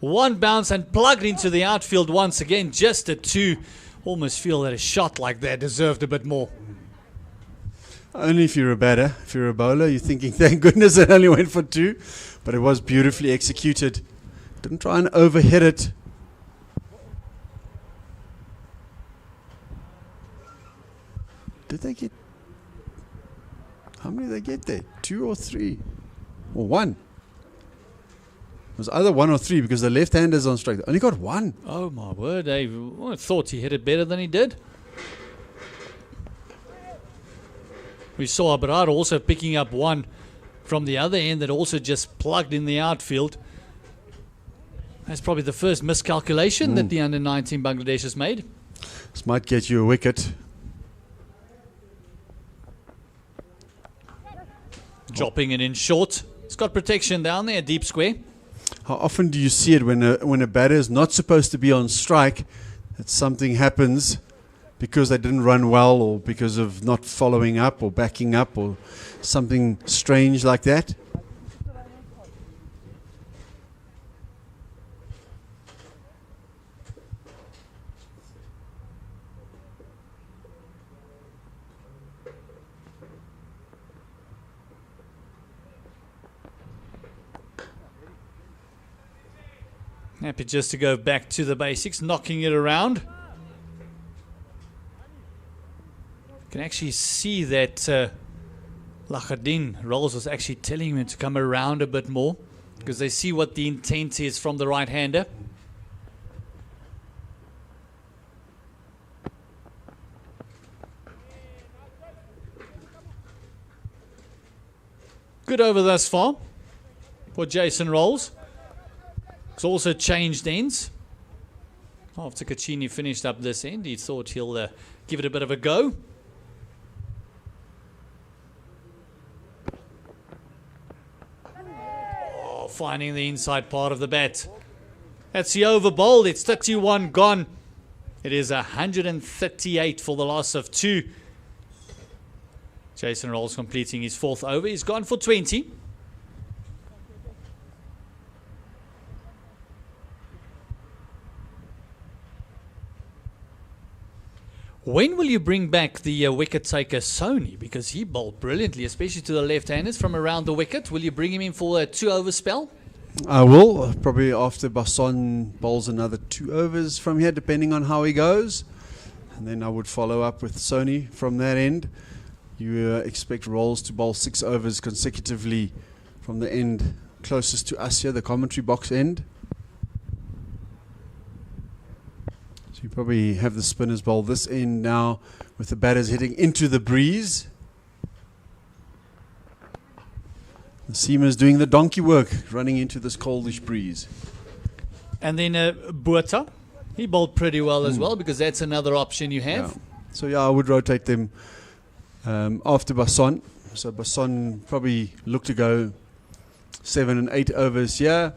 1 bounce and plugged into the outfield once again. Just a 2. Almost feel that a shot like that deserved a bit more. Only if you're a batter. If you're a bowler, you're thinking, thank goodness it only went for 2. But it was beautifully executed. Didn't try and overhit it. Did they get... How many did they get there? 2 or 3? Or 1? It was either 1 or 3 because the left-hander's on strike. They only got 1. Oh my word, I thought he hit it better than he did. We saw Abraham also picking up 1 from the other end that also just plugged in the outfield. That's probably the first miscalculation that the under-19 Bangladesh has made. This might get you a wicket. Dropping it in short. It's got protection down there, deep square. How often do you see it when a batter is not supposed to be on strike, that something happens because they didn't run well or because of not following up or backing up or something strange like that? Happy just to go back to the basics, knocking it around. You can actually see that Lachadin Rolls was actually telling him to come around a bit more because they see what the intent is from the right-hander. Good over thus far for Jason Rolls. It's also changed ends. After Kachini finished up this end, he thought he'll give it a bit of a go. Oh, finding the inside part of the bat. That's the over bowled. It's 31 gone. It is 138 for the loss of 2. Jason Rolls completing his 4th over. He's gone for 20. When will you bring back the wicket taker Sony? Because he bowled brilliantly, especially to the left-handers from around the wicket. Will you bring him in for a 2-over spell? I will, probably after Basson bowls another 2 overs from here, depending on how he goes. And then I would follow up with Sony from that end. You expect Rolls to bowl 6 overs consecutively from the end closest to us here, the commentary box end. So you probably have the spinners bowl this end now with the batters hitting into the breeze. The seamers doing the donkey work, running into this coldish breeze. And then Buerta, he bowled pretty well as well because that's another option you have. Yeah. So yeah, I would rotate them after Basson. So Basson probably look to go 7 and 8 overs here.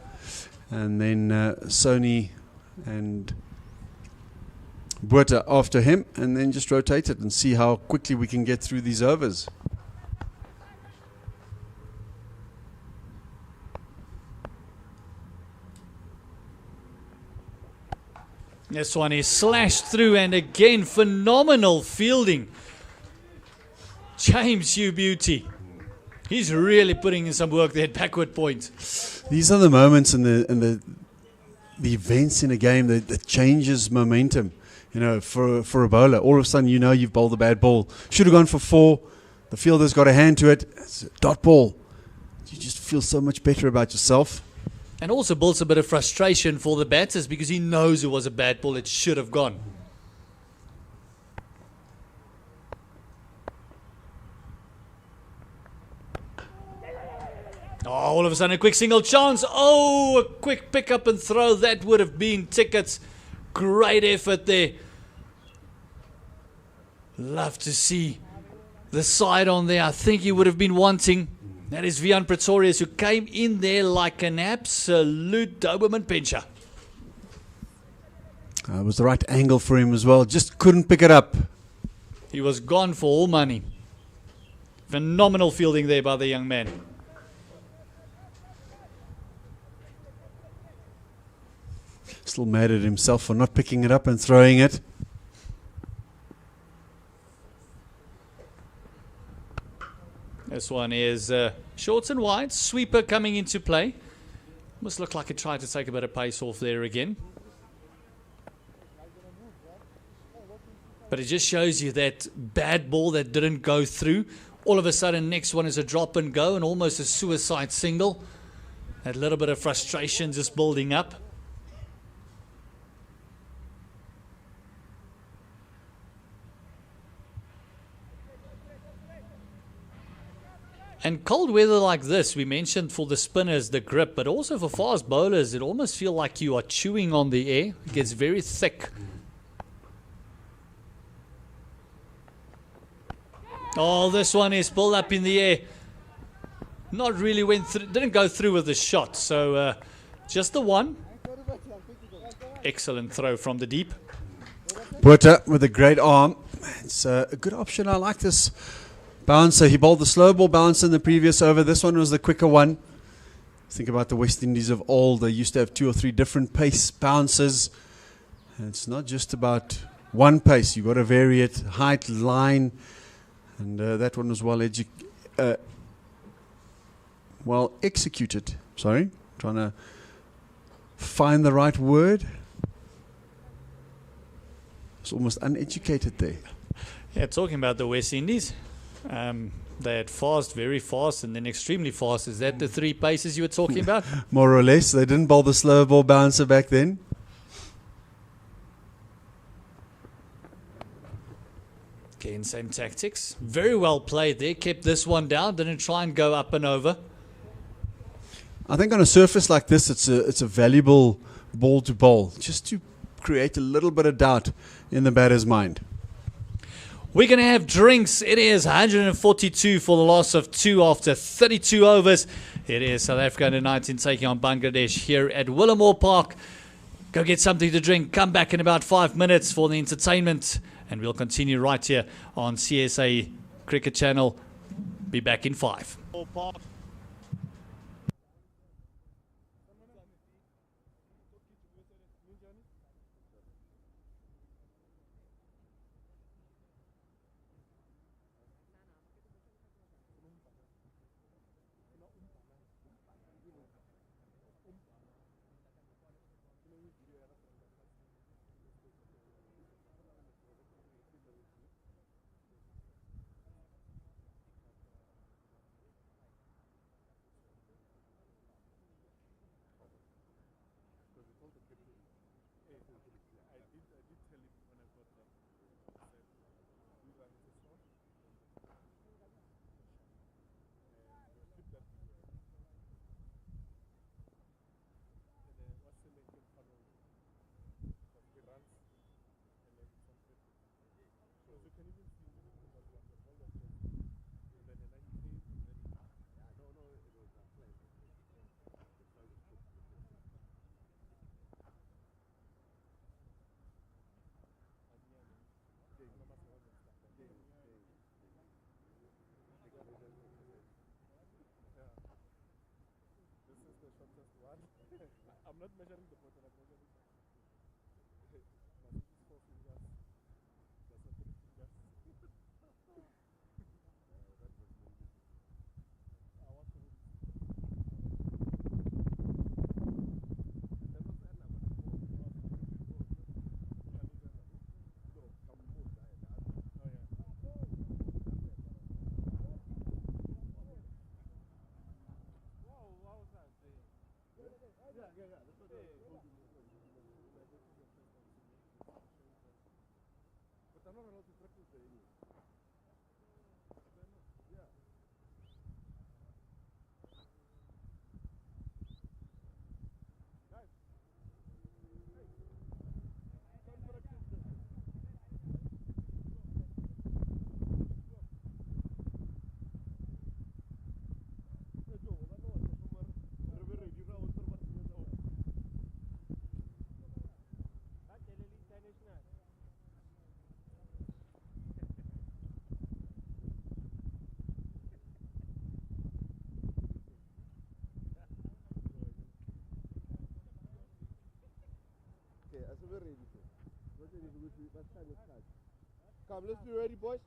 And then Sony and Buerta after him, and then just rotate it and see how quickly we can get through these overs. This one is slashed through, and again, phenomenal fielding. James Hugh Beauty. He's really putting in some work there at backward point. These are the moments in the events in a game that changes momentum. You know, for a bowler, all of a sudden you know you've bowled a bad ball. Should have gone for 4. The fielder's got a hand to it. It's a dot ball. You just feel so much better about yourself. And also builds a bit of frustration for the batters because he knows it was a bad ball. It should have gone. Oh, all of a sudden a quick single chance. Oh, a quick pick up and throw. That would have been tickets. Great effort there. Love to see the side on there. I think he would have been wanting. That is Vian Pretorius, who came in there like an absolute Doberman pincher. It was the right angle for him as well. Just couldn't pick it up. He was gone for all money. Phenomenal fielding there by the young man. Still mad at himself for not picking it up and throwing it. This one is shorts and wides. Sweeper coming into play. Must look like it tried to take a bit of pace off there again. But it just shows you that bad ball that didn't go through. All of a sudden, next one is a drop and go and almost a suicide single. That little bit of frustration just building up. And cold weather like this, we mentioned for the spinners, the grip, but also for fast bowlers, it almost feels like you are chewing on the air. It gets very thick. Oh, this one is pulled up in the air. Not really went through, didn't go through with the shot. So just the one. Excellent throw from the deep. Botha with a great arm. It's a good option. I like this bouncer. He bowled the slow ball bouncer in the previous over. This one was the quicker one. Think about the West Indies of old. They used to have 2 or 3 different pace bouncers. And it's not just about one pace. You've got to vary it, height, line. And that one was well executed. Sorry, trying to find the right word. It's almost uneducated there. Yeah, talking about the West Indies. They had fast, very fast, and then extremely fast. Is that the 3 paces you were talking about? More or less. They didn't bowl the slow ball bouncer back then. Again, same tactics. Very well played there. Kept this one down. Didn't try and go up and over. I think on a surface like this, it's a valuable ball to bowl, just to create a little bit of doubt in the batter's mind. We're going to have drinks. It is 142 for the loss of 2 after 32 overs. It is South Africa under 19 taking on Bangladesh here at Willowmoore Park. Go get something to drink. Come back in about 5 minutes for the entertainment. And we'll continue right here on CSA Cricket Channel. Be back in 5. I'm not measuring the bottom, I'm measuring Come, let's be ready, boys.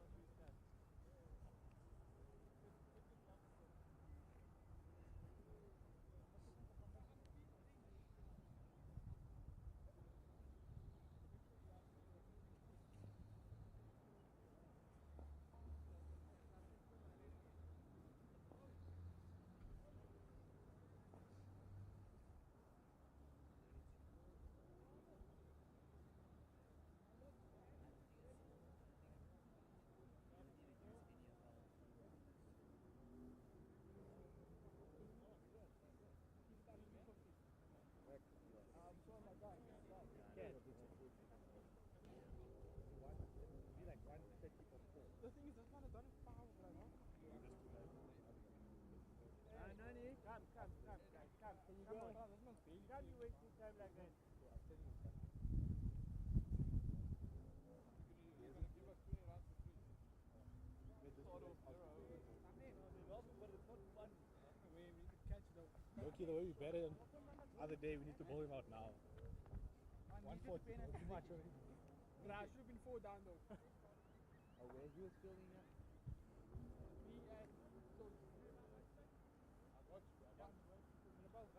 Okay, the way we better than other day, we need to bowl him out now. 140, too much already. Nah, I should have been 4 down though. Oh, where he was filming that?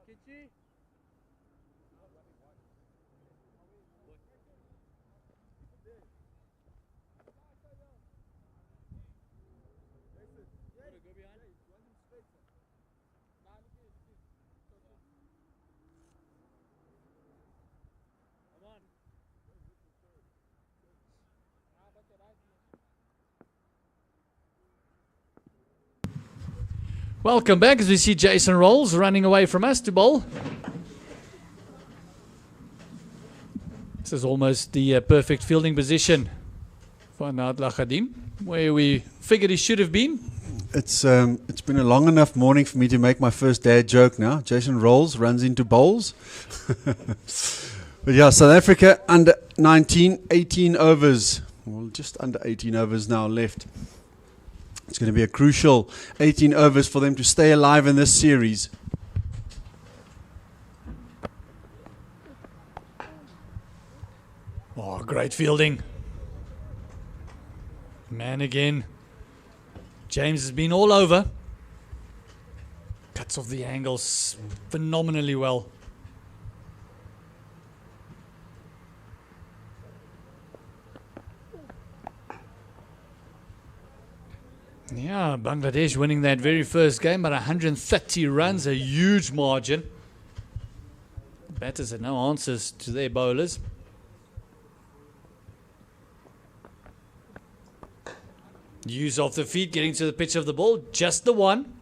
Kitchi? Welcome back as we see Jason Rolls running away from us to bowl. This is almost the perfect fielding position for Naad Khadim, where we figured he should have been. It's been a long enough morning for me to make my first dad joke now. Jason Rolls runs into bowls. But yeah, South Africa under 19, 18 overs. Well, just under 18 overs now left. It's going to be a crucial 18 overs for them to stay alive in this series. Oh, great fielding. Man again. James has been all over. Cuts off the angles phenomenally well. Yeah, Bangladesh winning that very first game by 130 runs, a huge margin. Batters had no answers to their bowlers. Use of the feet, getting to the pitch of the ball, just the one.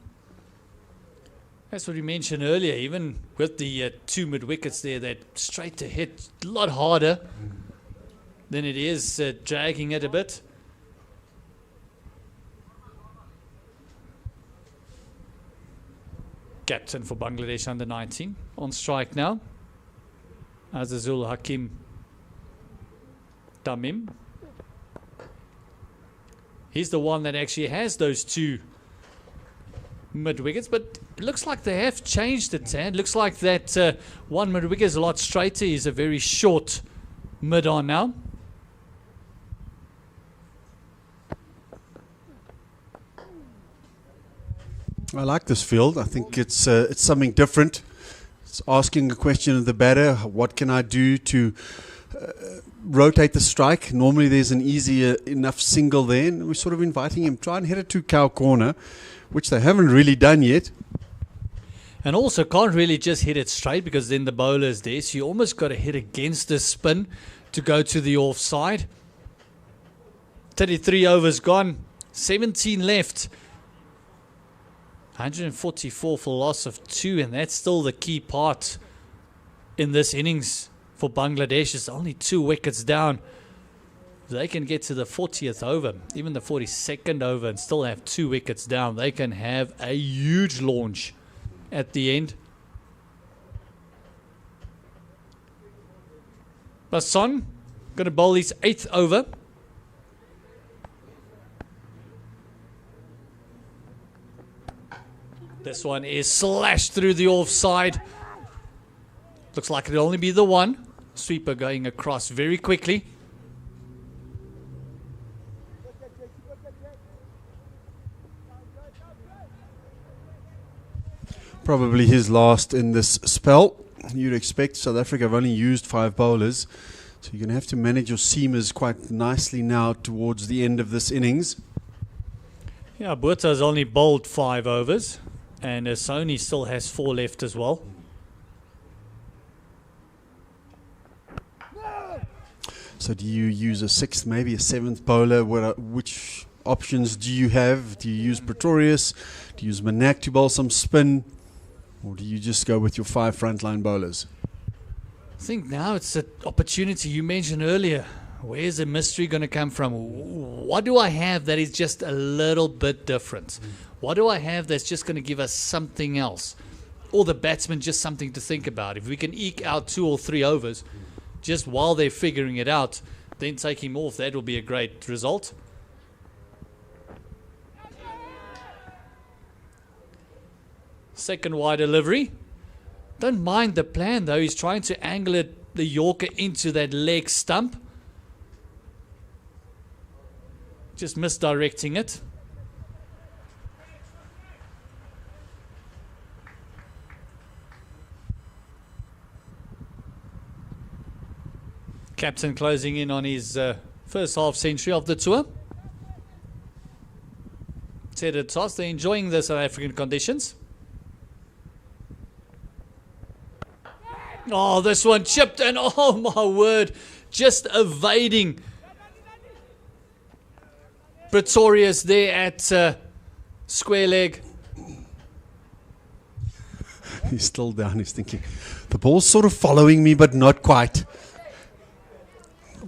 That's what we mentioned earlier, even with the 2 mid-wickets there, that straight to hit, a lot harder than it is dragging it a bit. Captain for Bangladesh under 19 on strike now. Azizul Hakim Tamim. He's the one that actually has those 2 mid-wickets, but it looks like they have changed it. It looks like that 1 mid-wicket is a lot straighter. He's a very short mid-on now. I like this field. I think it's something different. It's asking a question of the batter. What can I do to rotate the strike? Normally there's an easy enough single there, and we're sort of inviting him, try and hit it to cow corner, which they haven't really done yet. And also can't really just hit it straight because then the bowler is there. So you almost got to hit against the spin to go to the offside. 33 overs gone. 17 left. 144 for loss of 2. And that's still the key part in this innings for Bangladesh. It's only 2 wickets down. They can get to the 40th over, even the 42nd over, and still have 2 wickets down. They can have a huge launch at the end. Basson going to bowl his 8th over. This one is slashed through the offside. Looks like it'll only be the one. Sweeper going across very quickly. Probably his last in this spell. You'd expect. South Africa have only used 5 bowlers. So you're going to have to manage your seamers quite nicely now towards the end of this innings. Yeah, Botha's only bowled 5 overs. And Sony still has 4 left as well. So do you use a 6th, maybe a 7th bowler? Which options do you have? Do you use Pretorius? Do you use Manak to bowl some spin? Or do you just go with your 5 frontline bowlers? I think now it's an opportunity you mentioned earlier. Where's the mystery going to come from? What do I have that is just a little bit different? What do I have that's just going to give us something else? Or the batsman just something to think about. If we can eke out 2 or 3 overs just while they're figuring it out, then take him off. That will be a great result. Second wide delivery. Don't mind the plan though. He's trying to angle it, the Yorker, into that leg stump. Just misdirecting it. Captain closing in on his first half century of the tour. Set a toss. They're enjoying the South African conditions. Oh, this one chipped, and oh my word, just evading Pretorius there at square leg. He's still down. He's thinking, the ball's sort of following me, but not quite.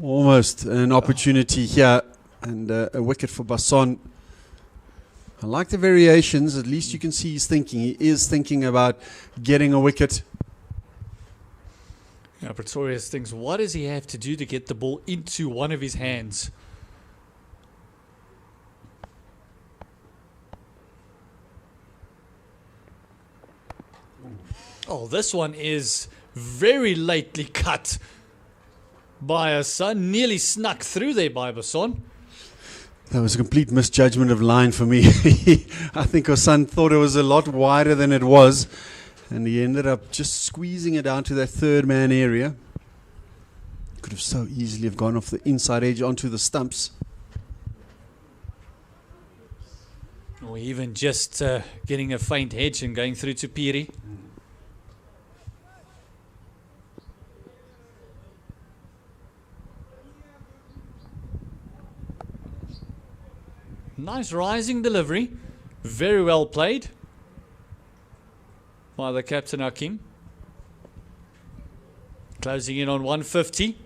Almost an opportunity here, and a wicket for Basson. I like the variations. At least you can see he's thinking. He is thinking about getting a wicket. Yeah, Pretorius thinks, what does he have to do to get the ball into one of his hands? Oh, this one is very lately cut by Hassan. Nearly snuck through there by Basson. That was a complete misjudgment of line for me. I think Hassan thought it was a lot wider than it was. And he ended up just squeezing it down to that third man area. Could have so easily have gone off the inside edge onto the stumps. Or even just getting a faint hedge and going through to Piri. Nice rising delivery. Very well played by the captain Hakim. Closing in on 150.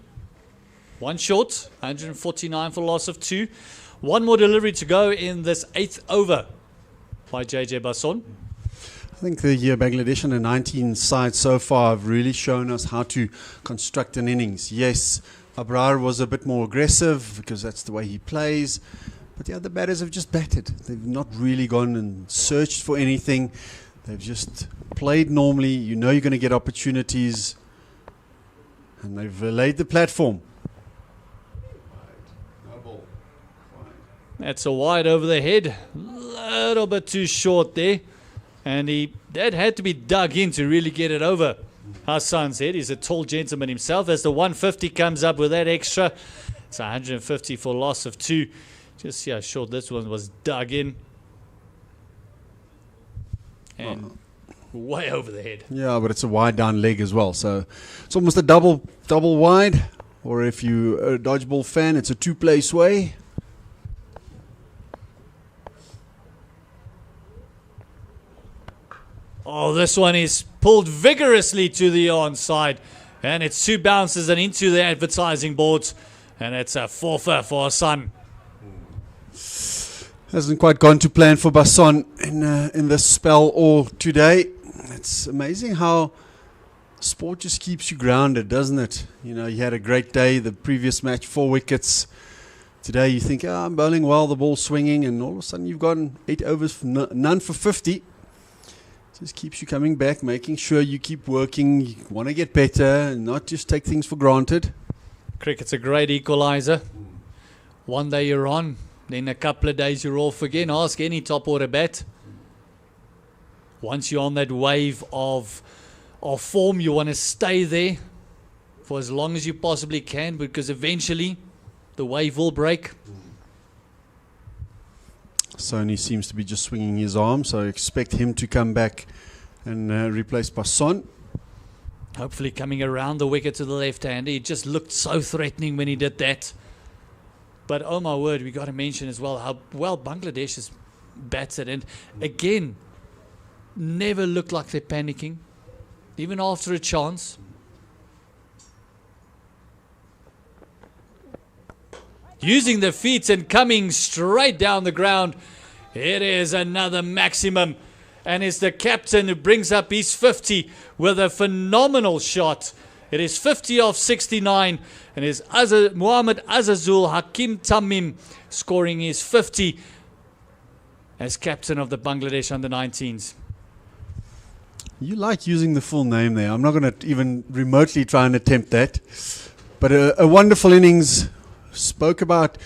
One short. 149 for loss of 2. One more delivery to go in this 8th over by JJ Basson. I think the Bangladesh under 19 side so far have really shown us how to construct an innings. Yes, Abrar was a bit more aggressive because that's the way he plays. But the other batters have just batted. They've not really gone and searched for anything. They've just played normally. You know you're going to get opportunities. And they've laid the platform. That's a wide over the head. Little bit too short there. And that had to be dug in to really get it over Hassan's head. He's a tall gentleman himself. As the 150 comes up with that extra, it's 150 for loss of 2. Just see how short this one was dug in. And way over the head. Yeah, but it's a wide down leg as well. So it's almost a double wide. Or if you're a dodgeball fan, it's a two-play sway. Oh, this one is pulled vigorously to the onside. And it's 2 bounces and into the advertising boards. And it's a forfeit for Hassan. Hasn't quite gone to plan for Basson in this spell or today. It's amazing how sport just keeps you grounded, doesn't it? You know, you had a great day, the previous match, 4 wickets. Today you think, I'm bowling well, the ball's swinging, and all of a sudden you've gotten 8 overs, none for 50. Just keeps you coming back, making sure you keep working, you want to get better, and not just take things for granted. Cricket's a great equaliser. One day you're on, then a couple of days you're off again. Ask any top order bat. Once you're on that wave of form, you want to stay there for as long as you possibly can, because eventually the wave will break. Sony seems to be just swinging his arm, so I expect him to come back and replace Basson. Hopefully coming around the wicket to the left-hander. He just looked so threatening when he did that. But oh my word, we got to mention as well how well Bangladesh has batted. And again, never looked like they're panicking, even after a chance. Using the feet and coming straight down the ground. It is another maximum. And it's the captain who brings up his 50 with a phenomenal shot. It is 50 off 69. And it's Muhammad Azazul Hakim Tamim scoring his 50 as captain of the Bangladesh under-19s. You like using the full name there. I'm not going to even remotely try and attempt that. But a wonderful innings. Spoke about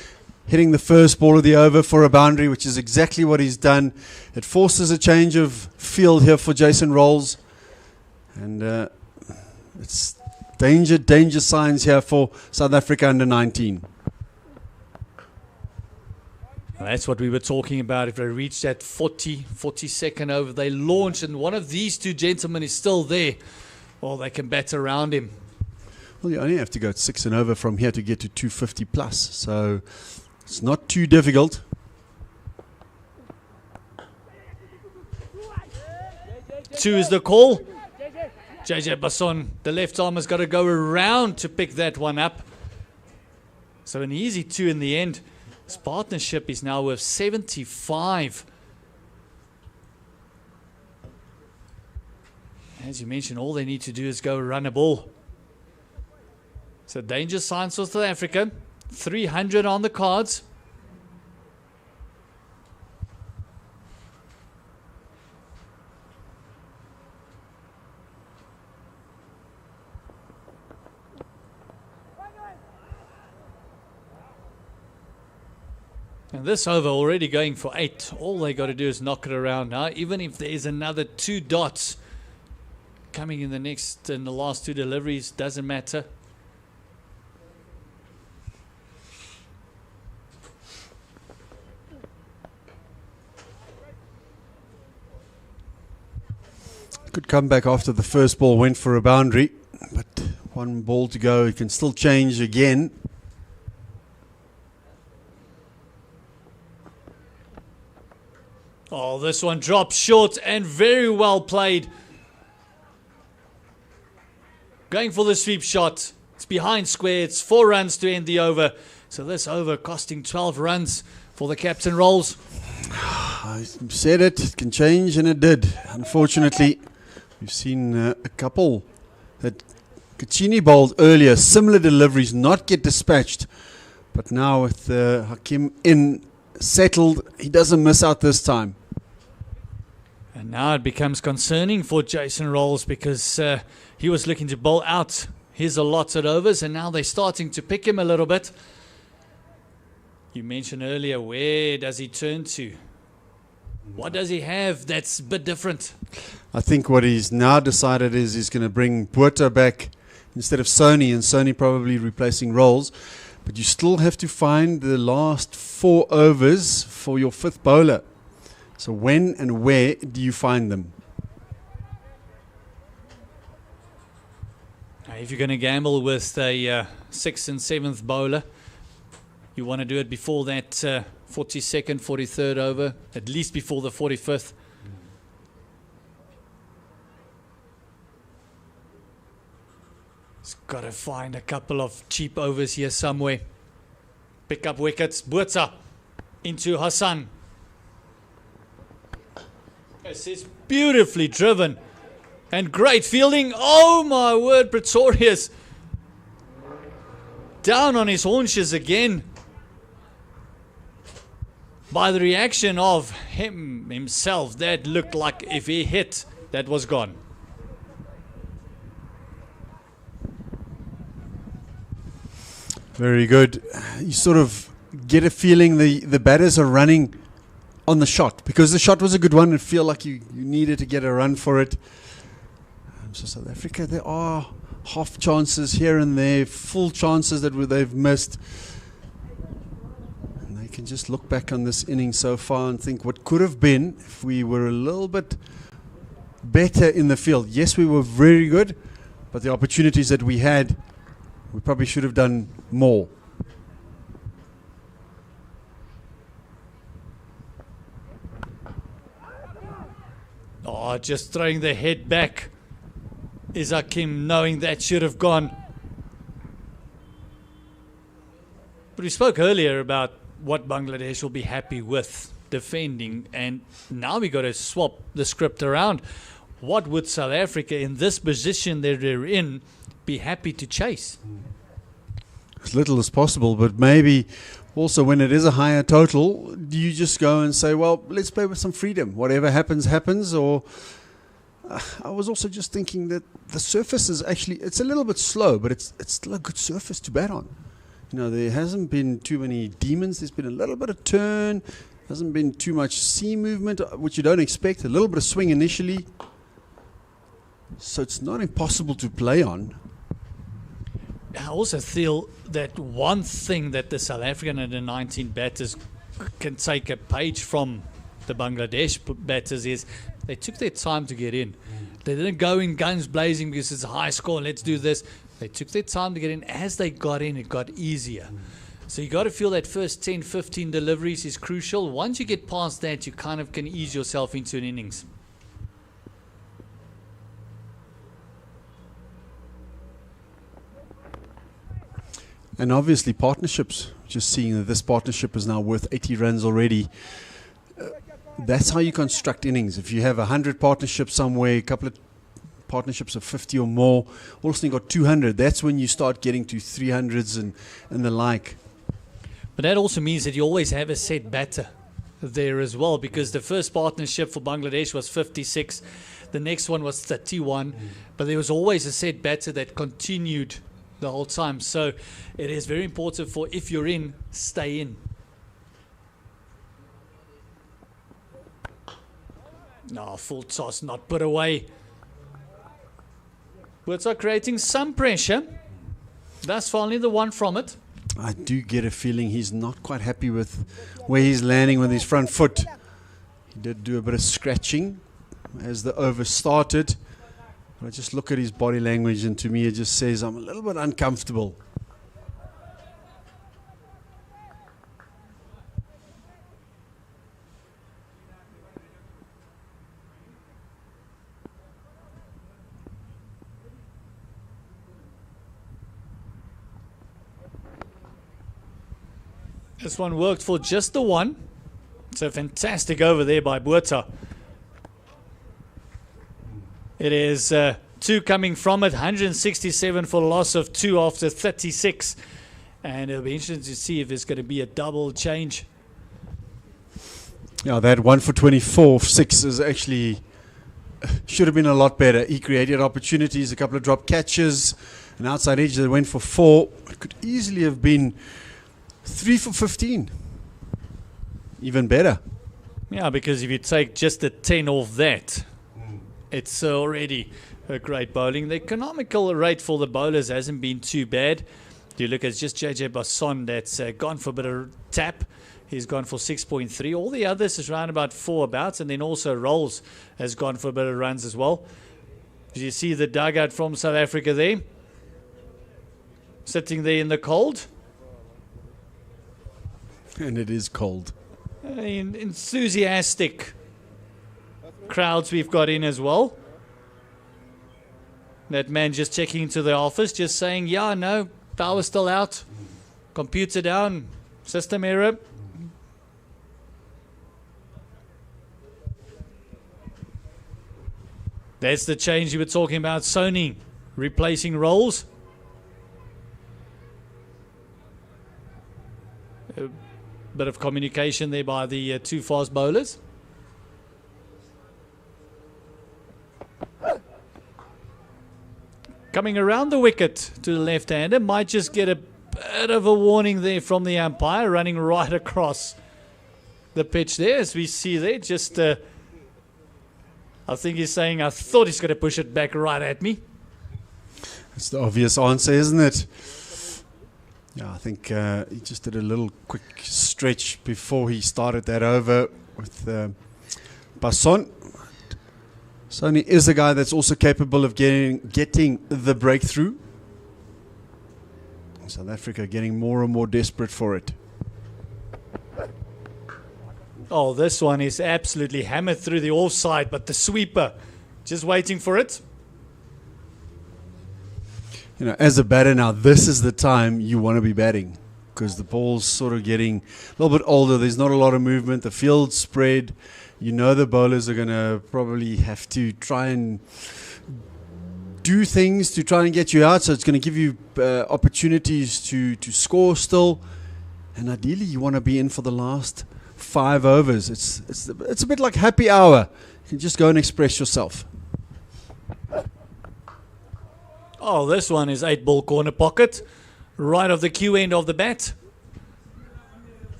hitting the first ball of the over for a boundary, which is exactly what he's done. It forces a change of field here for Jason Rolls. And it's danger signs here for South Africa under-19. Well, that's what we were talking about. If they reach that 42nd over, they launch, and one of these two gentlemen is still there, well, they can bat around him. Well, you only have to go 6 and over from here to get to 250 plus, so it's not too difficult. Two is the call. JJ Basson, the left arm, has got to go around to pick that one up. So an easy 2 in the end. His partnership is now worth 75. As you mentioned, all they need to do is go run a ball. So danger signs for South Africa. 300 on the cards. And this over already going for 8. All they got to do is knock it around now. Even if there is another 2 dots coming in the last 2 deliveries, doesn't matter. Could come back after the first ball went for a boundary, but 1 ball to go. He can still change again. Oh, this one drops short and very well played. Going for the sweep shot. It's behind square. It's 4 runs to end the over. So this over costing 12 runs for the captain Rolls. I said it can change, and it did. Unfortunately, we've seen a couple that Kachini bowled earlier, similar deliveries, not get dispatched. But now with Hakim in settled, he doesn't miss out this time. And now it becomes concerning for Jason Rolls, because he was looking to bowl out his allotted overs, and now they're starting to pick him a little bit. You mentioned earlier, where does he turn to? What does he have that's a bit different? I think what he's now decided is he's going to bring Puerto back instead of Sony, and Sony probably replacing Rolls. But you still have to find the last 4 overs for your 5th bowler. So when and where do you find them? If you're going to gamble with a 6th and 7th bowler, you want to do it before that 42nd, 43rd over, at least before the 45th. He's got to find a couple of cheap overs here somewhere. Pick up wickets. Botha into Hassan. This is beautifully driven. And great fielding. Oh my word, Pretorius. Down on his haunches again. By the reaction of himself, that looked like if he hit, that was gone. Very good. You sort of get a feeling the batters are running on the shot, because the shot was a good one and feel like you needed to get a run for it. So South Africa, there are half chances here and there, full chances that they've missed. And they can just look back on this innings so far and think what could have been if we were a little bit better in the field. Yes, we were very good, but the opportunities that we had, we probably should have done more. Oh, just throwing the head back. Is Hakim knowing that should have gone. But we spoke earlier about what Bangladesh will be happy with defending, and now we got to swap the script around. What would South Africa in this position that they're in be happy to chase? As little as possible, but maybe also when it is a higher total, do you just go and say, well, let's play with some freedom. Whatever happens, happens. Or I was also just thinking that the surface is actually, it's a little bit slow, but it's still a good surface to bat on. You know, there hasn't been too many demons. There's been a little bit of turn. Hasn't been too much sea movement, which you don't expect. A little bit of swing initially. So it's not impossible to play on. I also feel that one thing that the South African under 19 batters can take a page from the Bangladesh batters is they took their time to get in. They didn't go in guns blazing because it's a high score, let's do this. They took their time to get in. As they got in, it got easier. So you got to feel that first 10, 15 deliveries is crucial. Once you get past that, you kind of can ease yourself into an innings. And obviously partnerships, just seeing that this partnership is now worth 80 runs already. That's how you construct innings. If you have 100 partnerships somewhere, a couple of partnerships of 50 or more, all of a sudden you got 200. That's when you start getting to 300s and the like. But that also means that you always have a set batter there as well, because the first partnership for Bangladesh was 56. The next one was 31. But there was always a set batter that continued the whole time. So it is very important for, if you're in, stay in. No, full toss, not put away. Birds are creating some pressure. That's finally the one from it. I do get a feeling he's not quite happy with where he's landing with his front foot. He did do a bit of scratching as the over started. I just look at his body language, and to me it just says I'm a little bit uncomfortable. This one worked for just the one. It's a fantastic over there by Botha. It is 2 coming from it, 167 for a loss of 2 after 36. And it'll be interesting to see if there's going to be a double change. Yeah, that 1 for 24, 6 is actually should have been a lot better. He created opportunities, a couple of drop catches, an outside edge that went for 4. It could easily have been 3 for 15. Even better. Yeah, because if you take just the 10 off that, it's already a great bowling. The economical rate for the bowlers hasn't been too bad. You look at just JJ Basson that's gone for a bit of tap. He's gone for 6.3. All the others is around about 4 abouts. And then also Rolls has gone for a bit of runs as well. You see the dugout from South Africa there. sitting there in the cold. And it is cold. Enthusiastic crowds we've got in as well. That man just checking into the office, just saying, yeah, no, power's still out. Computer down. System error. That's the change you were talking about, Sony replacing roles. A bit of communication there by the two fast bowlers. Coming around the wicket to the left-hander, might just get a bit of a warning there from the umpire, running right across the pitch there, as we see there. Just, I think he's saying, I thought he's going to push it back right at me. That's the obvious answer, isn't it? Yeah, I think he just did a little quick stretch before he started that over with Basson. Sony is a guy that's also capable of getting the breakthrough. South Africa getting more and more desperate for it. Oh, this one is absolutely hammered through the offside, but the sweeper just waiting for it. You know, as a batter now, this is the time you want to be batting because the ball's sort of getting a little bit older. There's not a lot of movement. The field's spread. You know the bowlers are going to probably have to try and do things to try and get you out. So it's going to give you opportunities to score still. And ideally, you want to be in for the last 5 overs. It's a bit like happy hour. You can just go and express yourself. Oh, this one is 8-ball corner pocket, right off the cue end of the bat.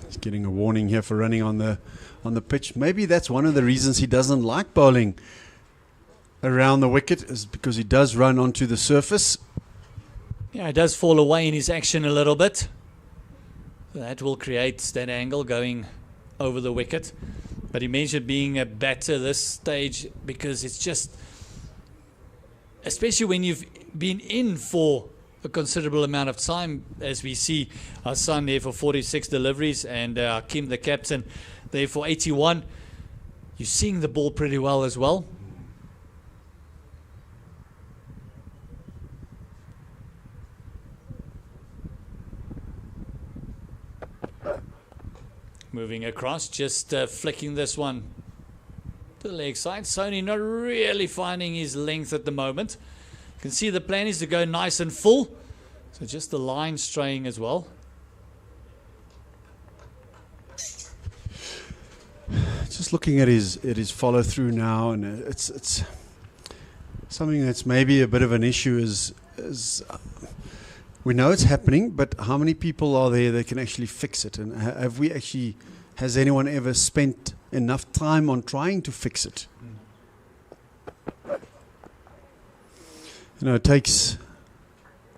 He's getting a warning here for running on the pitch. Maybe that's one of the reasons he doesn't like bowling around the wicket, is because he does run onto the surface. Yeah, he does fall away in his action a little bit. That will create that angle going over the wicket. But he mentioned being a batter this stage because it's just, especially when you've been in for a considerable amount of time, as we see our son there for 46 deliveries and Kim, the captain, there for 81. You're seeing the ball pretty well as well. Moving across, just flicking this one to the leg side. Sony not really finding his length at the moment. You can see the plan is to go nice and full. So just the line straying as well. Just looking at his follow through now, and it's something that's maybe a bit of an issue. Is we know it's happening, but how many people are there that can actually fix it? And has anyone ever spent enough time on trying to fix it? You know, it takes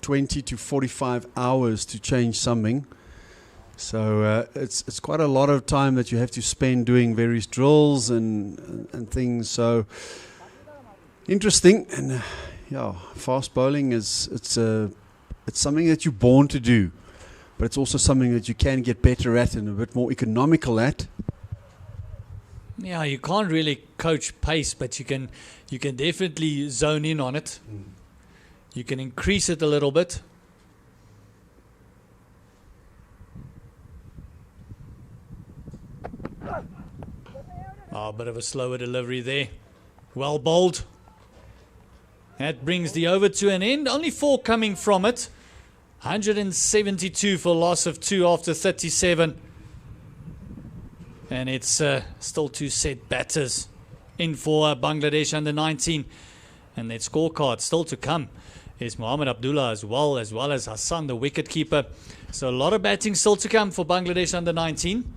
20 to 45 hours to change something. So it's quite a lot of time that you have to spend doing various drills and things. So interesting, and yeah, fast bowling it's something that you're born to do, but it's also something that you can get better at and a bit more economical at. Yeah, you can't really coach pace, but you can definitely zone in on it. You can increase it a little bit. Oh, a bit of a slower delivery there. Well bowled. That brings the over to an end. Only 4 coming from it. 172 for loss of 2 after 37. And it's still 2 set batters in for Bangladesh under 19. And that scorecard still to come is Mohamed Abdullah as well as Hassan, the wicketkeeper. So a lot of batting still to come for Bangladesh under 19.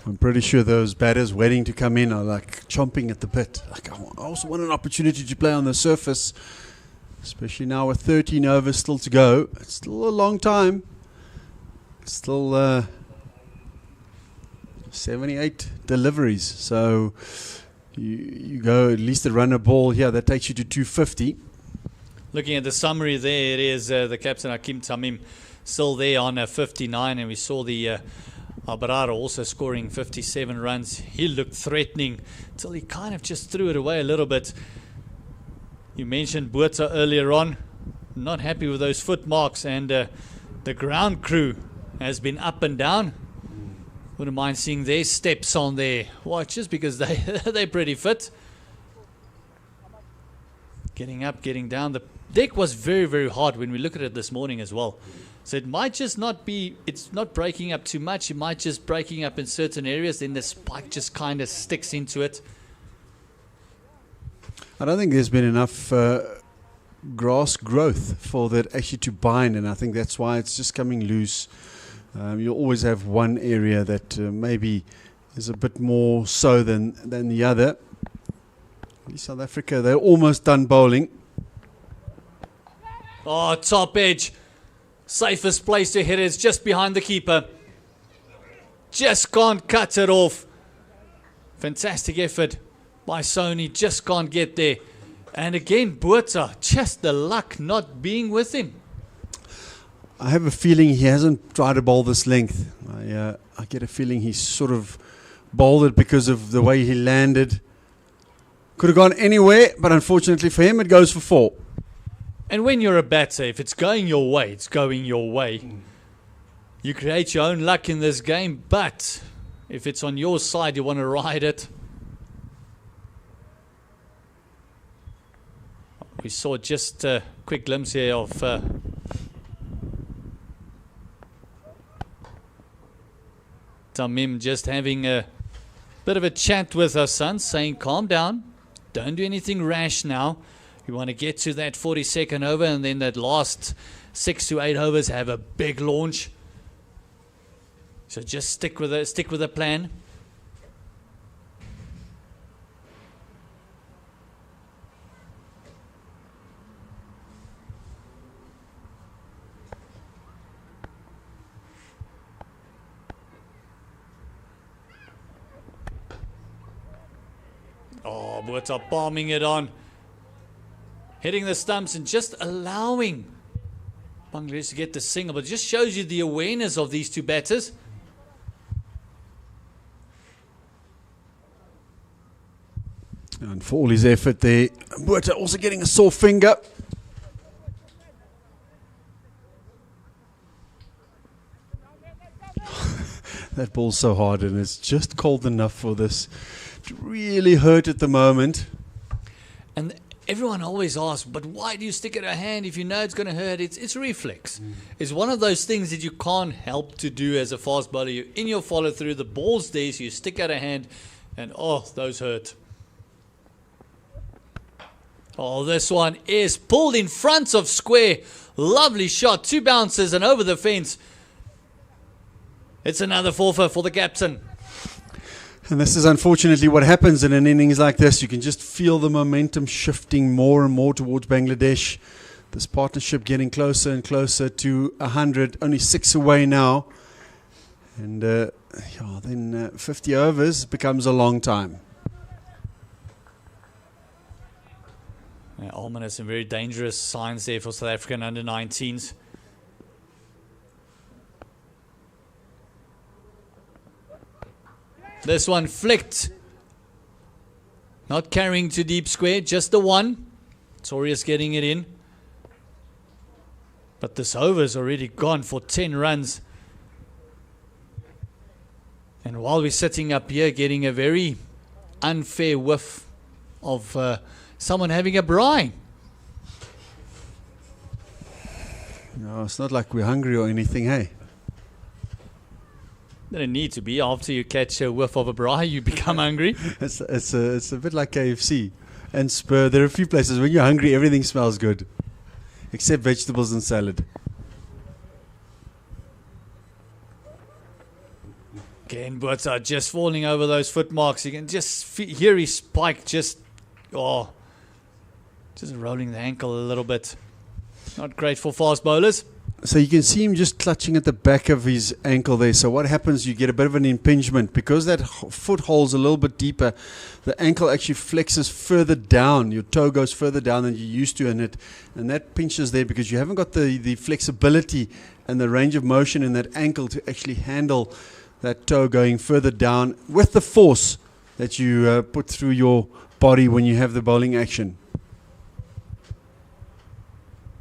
I'm pretty sure those batters waiting to come in are like chomping at the bit. Like, I also want an opportunity to play on the surface, especially now with 13 overs still to go. It's still a long time. It's still 78 deliveries. So you go at least a run a ball here. That takes you to 250. Looking at the summary there, it is the captain Hakim Tamim still there on 59, and we saw the Alvarado also scoring 57 runs. He looked threatening till he kind of just threw it away a little bit. You mentioned Botha earlier on, not happy with those foot marks, and the ground crew has been up and down. Wouldn't mind seeing their steps on their watches because they're pretty fit. Getting up, getting down. The deck was very, very hard when we look at it this morning as well. So it might just not be, it's not breaking up too much. It might just breaking up in certain areas. Then the spike just kind of sticks into it. I don't think there's been enough grass growth for that actually to bind, and I think that's why it's just coming loose. You'll always have one area that maybe is a bit more so than the other. South Africa, they're almost done bowling. Oh, top edge. Safest place to hit is just behind the keeper. Just can't cut it off. Fantastic effort by Sony. Just can't get there. And again, Botha, just the luck not being with him. I have a feeling he hasn't tried to bowl this length. I get a feeling he's sort of bowled it because of the way he landed. Could have gone anywhere, but unfortunately for him, it goes for 4. And when you're a batter, if it's going your way, it's going your way. You create your own luck in this game, but if it's on your side, you want to ride it. We saw just a quick glimpse here of Tamim just having a bit of a chat with her son, saying, calm down, don't do anything rash now. You want to get to that 42nd over, and then that last 6 to 8 overs have a big launch. So just stick with the plan. Oh, Botha bombing it on. Hitting the stumps and just allowing Bangladesh to get the single. But it just shows you the awareness of these two batters. And for all his effort there, Botha also getting a sore finger. That ball's so hard, and it's just cold enough for this to really hurt at the moment. And everyone always asks, but why do you stick it a hand if you know it's going to hurt? It's reflex. It's one of those things that you can't help to do as a fast bowler. You're in your follow through, the ball's there, so you stick out a hand, and oh, those hurt. Oh, this one is pulled in front of square. Lovely shot, 2 bounces and over the fence. It's another forfeit for the captain. And this is unfortunately what happens in an innings like this. You can just feel the momentum shifting more and more towards Bangladesh. This partnership getting closer and closer to 100, only 6 away now. And then 50 overs becomes a long time. Allman has some very dangerous signs there for South African under-19s. This one flicked. Not carrying to deep square, just the one. Torius getting it in. But this over's already gone for 10 runs. And while we're sitting up here getting a very unfair whiff of someone having a braai. No, it's not like we're hungry or anything, hey? Doesn't need to be. After you catch a whiff of a braai, you become hungry. It's a bit like KFC and Spur. There are a few places when you're hungry, everything smells good, except vegetables and salad. Again, Botha just falling over those foot marks. You can just hear his spike just rolling the ankle a little bit. Not great for fast bowlers. So you can see him just clutching at the back of his ankle there. So what happens, you get a bit of an impingement. Because that foot hole's a little bit deeper, the ankle actually flexes further down. Your toe goes further down than you used to, and that pinches there because you haven't got the flexibility and the range of motion in that ankle to actually handle that toe going further down with the force that you put through your body when you have the bowling action.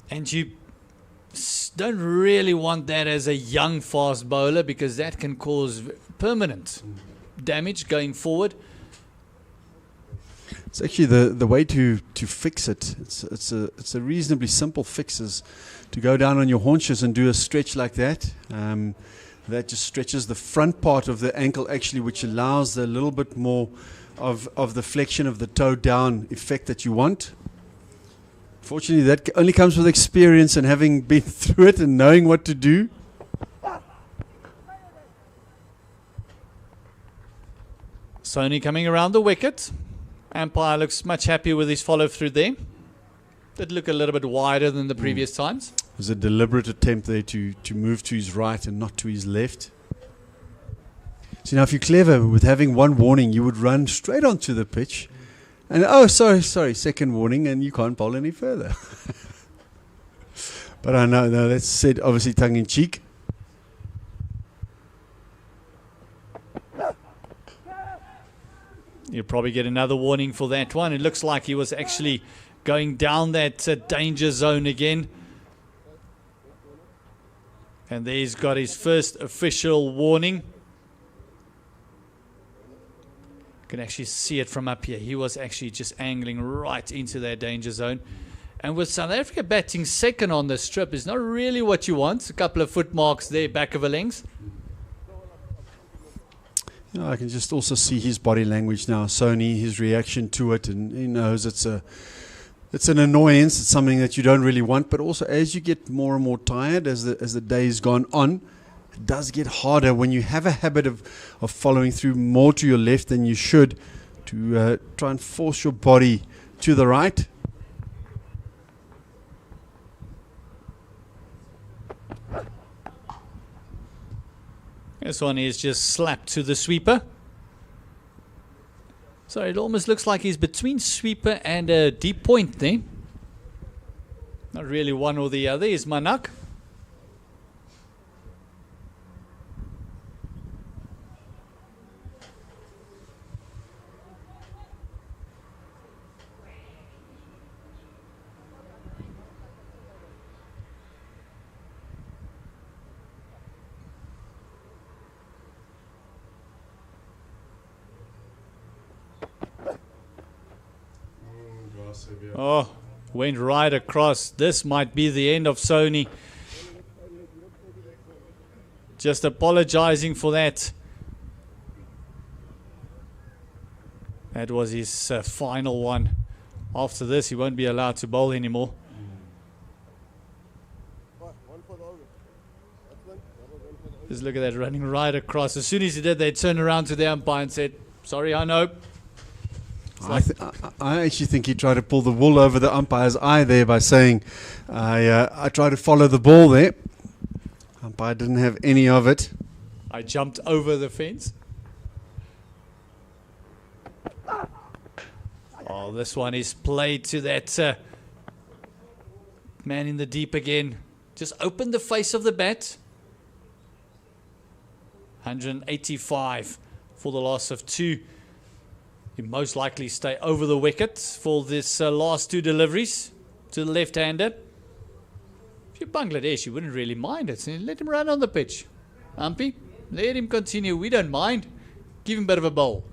And you don't really want that as a young fast bowler because that can cause permanent damage going forward. It's actually the way to fix it. It's a reasonably simple fix, is to go down on your haunches and do a stretch like that. That just stretches the front part of the ankle actually, which allows a little bit more of the flexion of the toe down effect that you want. Fortunately, that only comes with experience and having been through it and knowing what to do. Sony coming around the wicket. Umpire looks much happier with his follow through there. Did look a little bit wider than the previous times. It was a deliberate attempt there to move to his right and not to his left. So now if you're clever with having one warning, you would run straight onto the pitch. And sorry, second warning, and you can't bowl any further. But I know, no, that's said obviously tongue in cheek. You'll probably get another warning for that one. It looks like he was actually going down that danger zone again. And there he's got his first official warning. You can actually see it from up here. He was actually just angling right into that danger zone. And with South Africa batting second on the strip, is not really what you want. A couple of foot marks there, back of a length. You know, I can just also see his body language now, Sony, his reaction to it, and he knows it's an annoyance. It's something that you don't really want. But also, as you get more and more tired, as the day's gone on, it does get harder when you have a habit of following through more to your left than you should, to try and force your body to the right. This one is just slapped to the sweeper. So it almost looks like he's between sweeper and a deep point there. Not really one or the other. Is Manak. Oh, went right across. This might be the end of Sony. Just apologizing for that. That was his final one. After this, he won't be allowed to bowl anymore. Just look at that, running right across. As soon as he did, they turned around to the umpire and said, "Sorry, I know." I actually think he tried to pull the wool over the umpire's eye there by saying, I tried to follow the ball there. Umpire didn't have any of it. I jumped over the fence. Oh, this one is played to that man in the deep again. Just opened the face of the bat. 185 for the loss of 2. He most likely stay over the wicket for this last 2 deliveries to the left-hander. If you're Bangladesh, you wouldn't really mind it. So let him run on the pitch. Umpy, let him continue. We don't mind. Give him a bit of a bowl.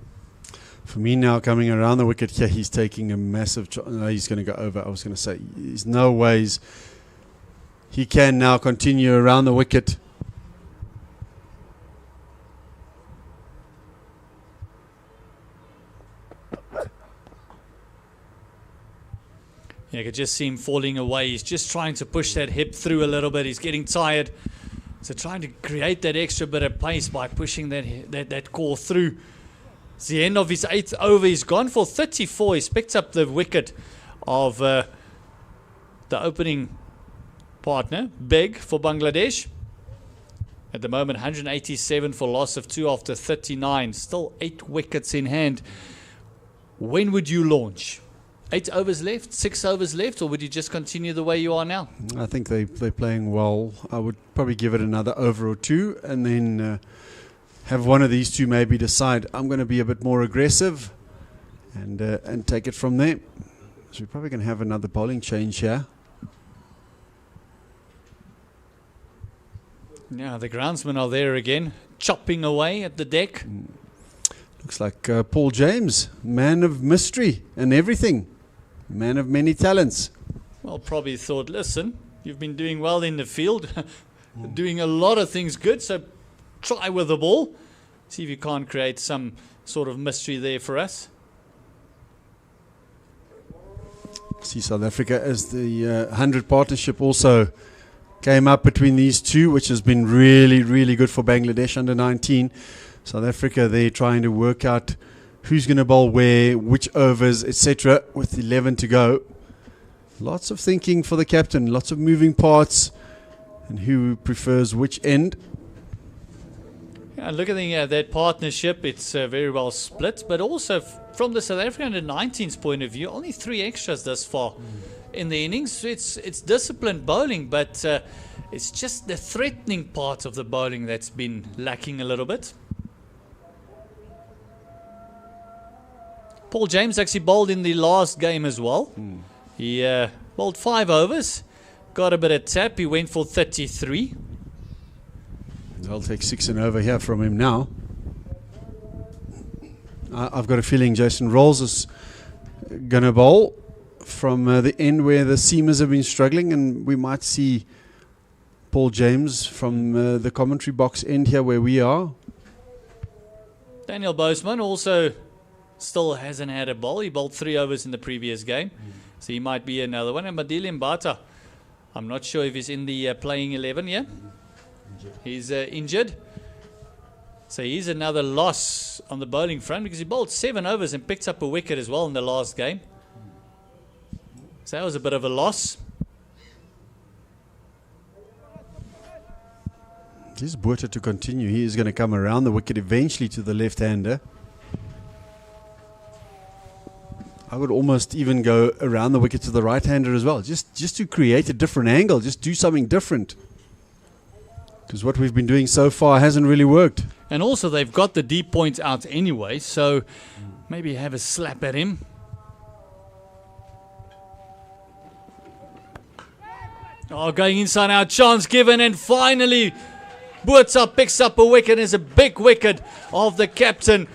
For me now, coming around the wicket here, he's taking a massive... No, he's going to go over. I was going to say, there's no ways he can now continue around the wicket. You could just see him falling away. He's just trying to push that hip through a little bit. He's getting tired. So trying to create that extra bit of pace by pushing that core through. It's the end of his 8th over. He's gone for 34. He's picked up the wicket of the opening partner. Big for Bangladesh. At the moment, 187 for loss of 2 after 39. Still 8 wickets in hand. When would you launch? 8 overs left, 6 overs left, or would you just continue the way you are now? I think they're playing well. I would probably give it another over or two, and then have one of these two maybe decide I'm going to be a bit more aggressive, and take it from there. So we're probably going to have another bowling change here. Now the groundsmen are there again, chopping away at the deck. Looks like Paul James, man of mystery and everything, man of many talents. Well, probably thought, listen, you've been doing well in the field, doing a lot of things good, so try with the ball. See if you can't create some sort of mystery there for us. See South Africa as the 100 partnership also came up between these two, which has been really, really good for Bangladesh under 19. South Africa, they're trying to work out who's going to bowl where, which overs, etc. with 11 to go. Lots of thinking for the captain, lots of moving parts, and who prefers which end. Yeah, look at that partnership. It's very well split, but also from the South African under 19's point of view, only 3 extras thus far in the innings. It's disciplined bowling, but it's just the threatening part of the bowling that's been lacking a little bit. Paul James actually bowled in the last game as well. He bowled 5 overs, got a bit of tap. He went for 33. I'll take 6 and over here from him now. I've got a feeling Jason Rolls is going to bowl from the end where the seamers have been struggling, and we might see Paul James from the commentary box end here where we are. Daniel Boseman also still hasn't had a bowl. He bowled 3 overs in the previous game, so he might be another one. And Madili Mbata, I'm not sure if he's in the playing 11 yet. He's injured. So he's another loss on the bowling front because he bowled 7 overs and picked up a wicket as well in the last game. So that was a bit of a loss. This is Botha to continue. He is going to come around the wicket eventually to the left-hander. I would almost even go around the wicket to the right-hander as well, just to create a different angle, just do something different. Because what we've been doing so far hasn't really worked. And also they've got the deep point out anyway, so maybe have a slap at him. Oh, going inside now, chance given, and finally Botha picks up a wicket. It's a big wicket of the captain.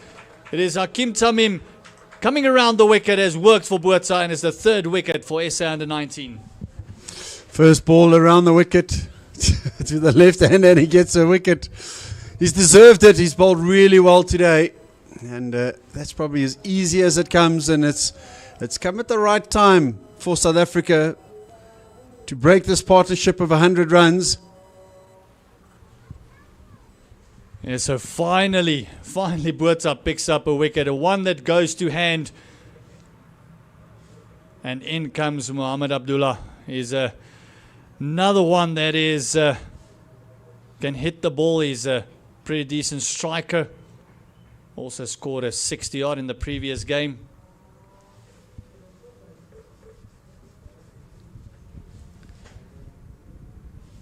It is Hakim Tamim coming around the wicket, has worked for Botha, and it's the 3rd wicket for SA under 19. First ball around the wicket to the left hand, and he gets a wicket. He's deserved it. He's bowled really well today, and that's probably as easy as it comes, and it's come at the right time for South Africa to break this partnership of 100 runs. Yeah, so finally Botha picks up a wicket, a one that goes to hand, and in comes Mohamed Abdullah. He's another one that is can hit the ball. He's a pretty decent striker. Also scored a 60-odd in the previous game.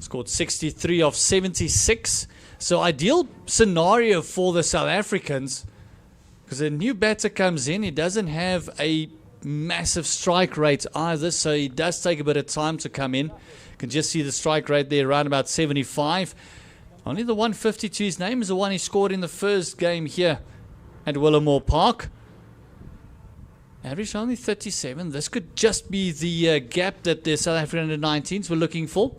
Scored 63 of 76. So ideal scenario for the South Africans, because a new batter comes in. He doesn't have a massive strike rate either, so he does take a bit of time to come in. You can just see the strike rate there around about 75. Only the 150 to his name is the one he scored in the first game here at Willowmoore Park. Average only 37. This could just be the gap that the South African under-19s were looking for.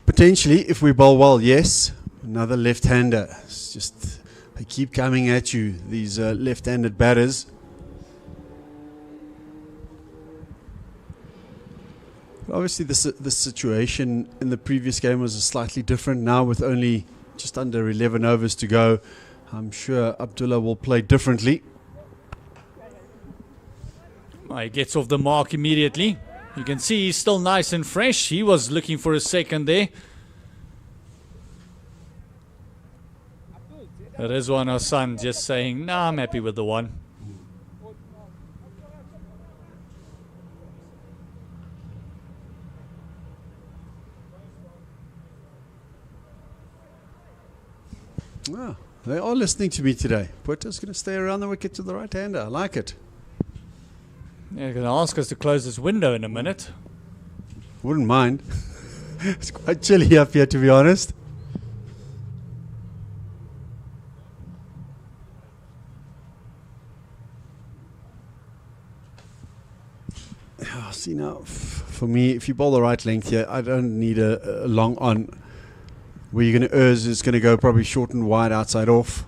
Potentially, if we bowl well, yes. Another left-hander. It's just, they keep coming at you, these left-handed batters. Obviously, the situation in the previous game was slightly different. Now, with only just under 11 overs to go, I'm sure Abdullah will play differently. He gets off the mark immediately. You can see he's still nice and fresh. He was looking for a second there. Rizwan Hassan just saying, nah, I'm happy with the one. Wow, they are listening to me today. Puerto's going to stay around the wicket to the right-hander. I like it. They're going to ask us to close this window in a minute. Wouldn't mind. It's quite chilly up here, to be honest. See now, for me, if you bowl the right length here, I don't need a long on. Where you're going to is going to go probably short and wide outside off.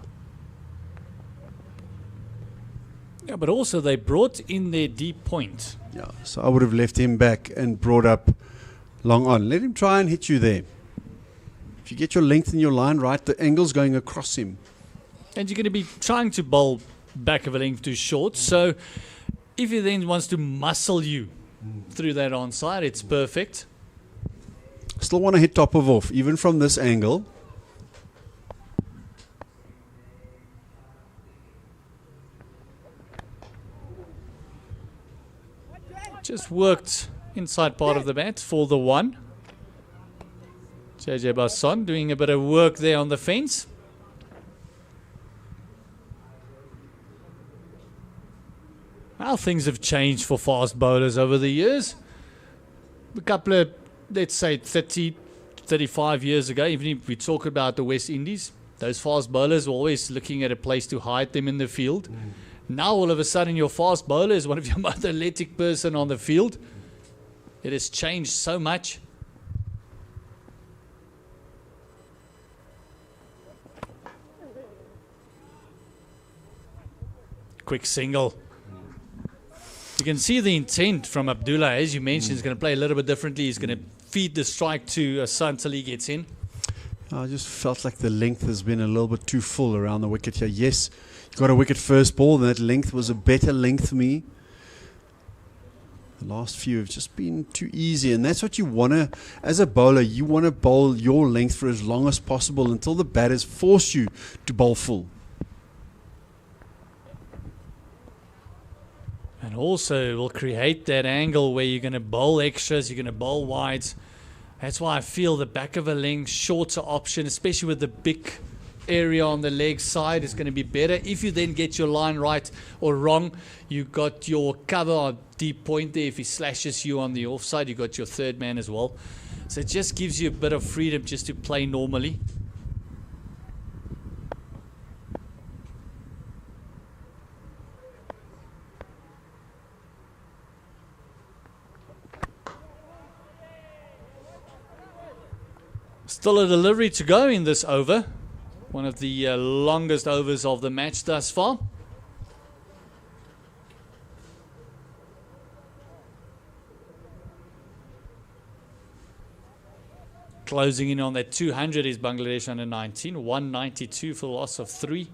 Yeah, but also they brought in their deep point. Yeah, so I would have left him back and brought up long on. Let him try and hit you there. If you get your length and your line right, the angle's going across him. And you're going to be trying to bowl back of a length too short. So if he then wants to muscle you through that onside, it's perfect. Still want to hit top of off, even from this angle. Just worked inside part of the bat for the one. JJ Basson doing a bit of work there on the fence. Well, things have changed for fast bowlers over the years. A couple of, let's say, 30, 35 years ago, even if we talk about the West Indies, those fast bowlers were always looking at a place to hide them in the field. Now, all of a sudden, your fast bowler is one of your most athletic person on the field. It has changed so much. Quick single. You can see the intent from Abdullah. As you mentioned, he's going to play a little bit differently. He's going to feed the strike to Hassan until he gets in. I just felt like the length has been a little bit too full around the wicket here. Yes, you got a wicket first ball. That length was a better length for me. The last few have just been too easy. And that's what you want to, as a bowler, you want to bowl your length for as long as possible until the batters force you to bowl full. And also, it will create that angle where you're going to bowl extras, you're going to bowl wides. That's why I feel the back of a length, shorter option, especially with the big area on the leg side, is going to be better. If you then get your line right or wrong, you got your cover on deep point there. If he slashes you on the offside, you got your third man as well. So it just gives you a bit of freedom just to play normally. Still a delivery to go in this over. One of the longest overs of the match thus far. Closing in on that 200 is Bangladesh under 19. 192 for loss of 3.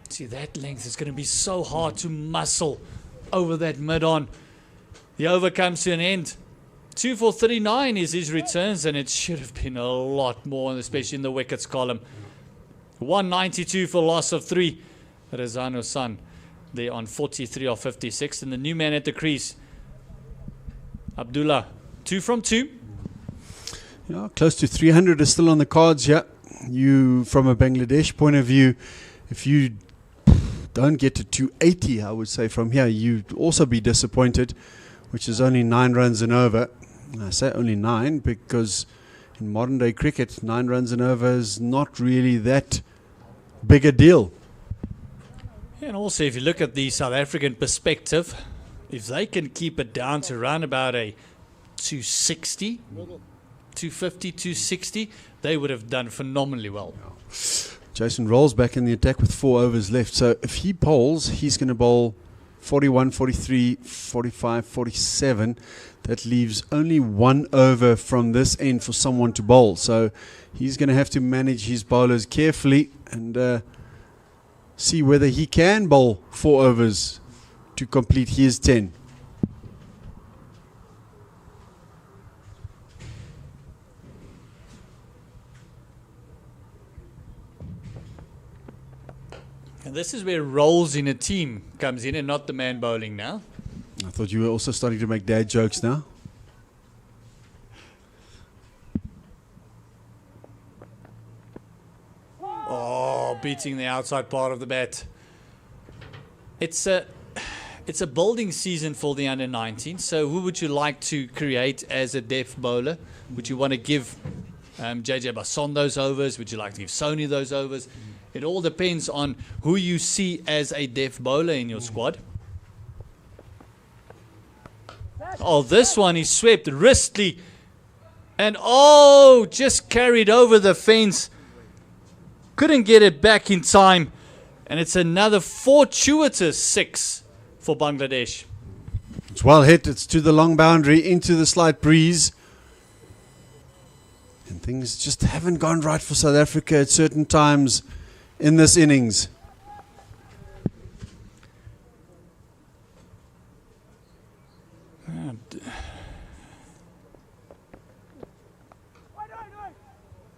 See, that length is going to be so hard to muscle over that mid-on. The over comes to an end. 2 for 39 is his returns, and it should have been a lot more, especially in the wickets column. 192 for loss of 3. Rizwan Hassan there on 43 of 56. And the new man at the crease, Abdullah. 2 from 2. Yeah, close to 300 is still on the cards here. You, from a Bangladesh point of view, if you don't get to 280, I would say from here, you'd also be disappointed, which is only 9 runs and over. I say only 9 because in modern day cricket, 9 runs and over is not really that big a deal. And also, if you look at the South African perspective, if they can keep it down to around about a 260, 250, 260, they would have done phenomenally well. Jason Rolls back in the attack with 4 overs left. So if he bowls, he's going to bowl 41, 43, 45, 47. That leaves only 1 over from this end for someone to bowl. So he's going to have to manage his bowlers carefully and see whether he can bowl 4 overs to complete his 10. And this is where roles in a team comes in and not the man bowling now. I thought you were also starting to make dad jokes now. Oh, beating the outside part of the bat. It's a building season for the under-19. So who would you like to create as a deaf bowler? Would you want to give JJ Basson those overs? Would you like to give Sony those overs? It all depends on who you see as a deaf bowler in your squad. Oh, this one is swept wristly. And oh, just carried over the fence. Couldn't get it back in time. And it's another fortuitous 6 for Bangladesh. It's well hit. It's to the long boundary, into the slight breeze. And things just haven't gone right for South Africa at certain times in this innings.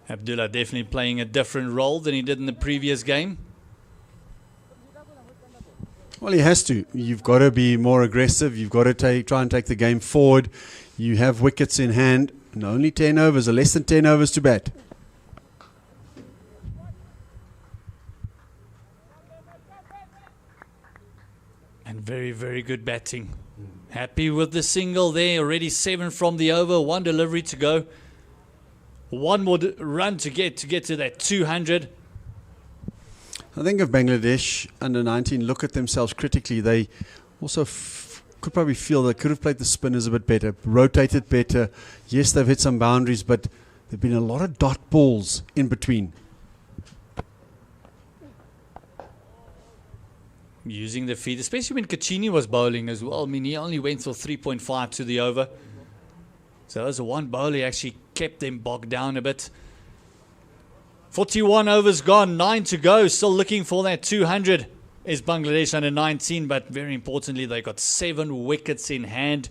Abdullah definitely playing a different role than he did in the previous game. Well, he has to. You've got to be more aggressive. You've got to try and take the game forward. You have wickets in hand and only 10 overs, or less than 10 overs to bat. And very, very good batting. Happy with the single there. Already 7 from the over. 1 delivery to go. 1 more run to get to that 200. I think if Bangladesh under 19 look at themselves critically, they also could probably feel they could have played the spinners a bit better, rotated better. Yes, they've hit some boundaries, but there have been a lot of dot balls in between. Using the feed, especially when Kachini was bowling as well. I mean, he only went for 3.5 to the over. So as a one bowler, he actually kept them bogged down a bit. 41 overs gone, 9 to go. Still looking for that 200 is Bangladesh under 19. But very importantly, they got 7 wickets in hand.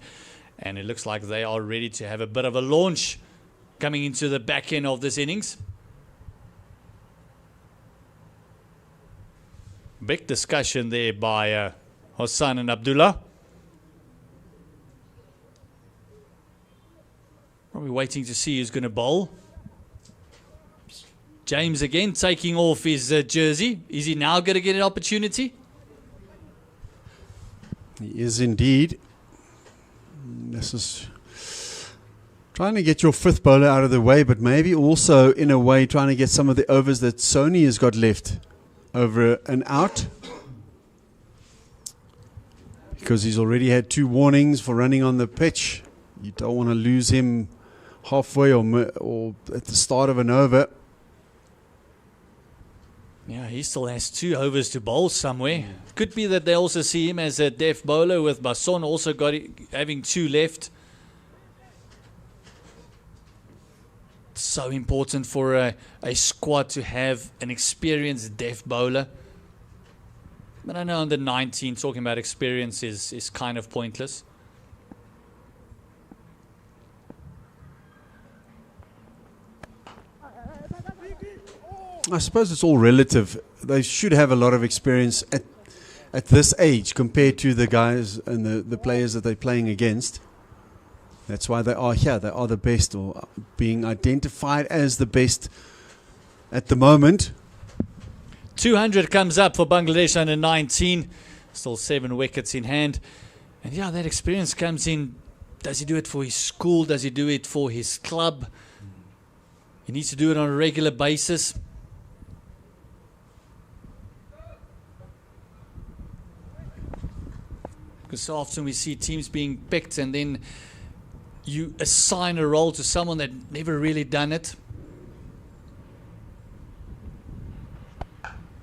And it looks like they are ready to have a bit of a launch coming into the back end of this innings. Big discussion there by Hossan and Abdullah. Probably waiting to see who's going to bowl. James again taking off his jersey. Is he now going to get an opportunity? He is indeed. This is trying to get your 5th bowler out of the way, but maybe also in a way trying to get some of the overs that Sony has got left over and out, because he's already had 2 warnings for running on the pitch. You don't want to lose him halfway or at the start of an over. Yeah, he still has 2 overs to bowl somewhere. Could be that they also see him as a deaf bowler, with Basson also having 2 left. So important for a squad to have an experienced deaf bowler. But I know under 19, talking about experience is kind of pointless. I suppose it's all relative. They should have a lot of experience at this age compared to the guys and the players that they're playing against. That's why they are here. They are the best, or being identified as the best at the moment. 200 comes up for Bangladesh under 19. Still 7 wickets in hand. And yeah, that experience comes in. Does he do it for his school? Does he do it for his club? He needs to do it on a regular basis. Because so often we see teams being picked and then you assign a role to someone that never really done it.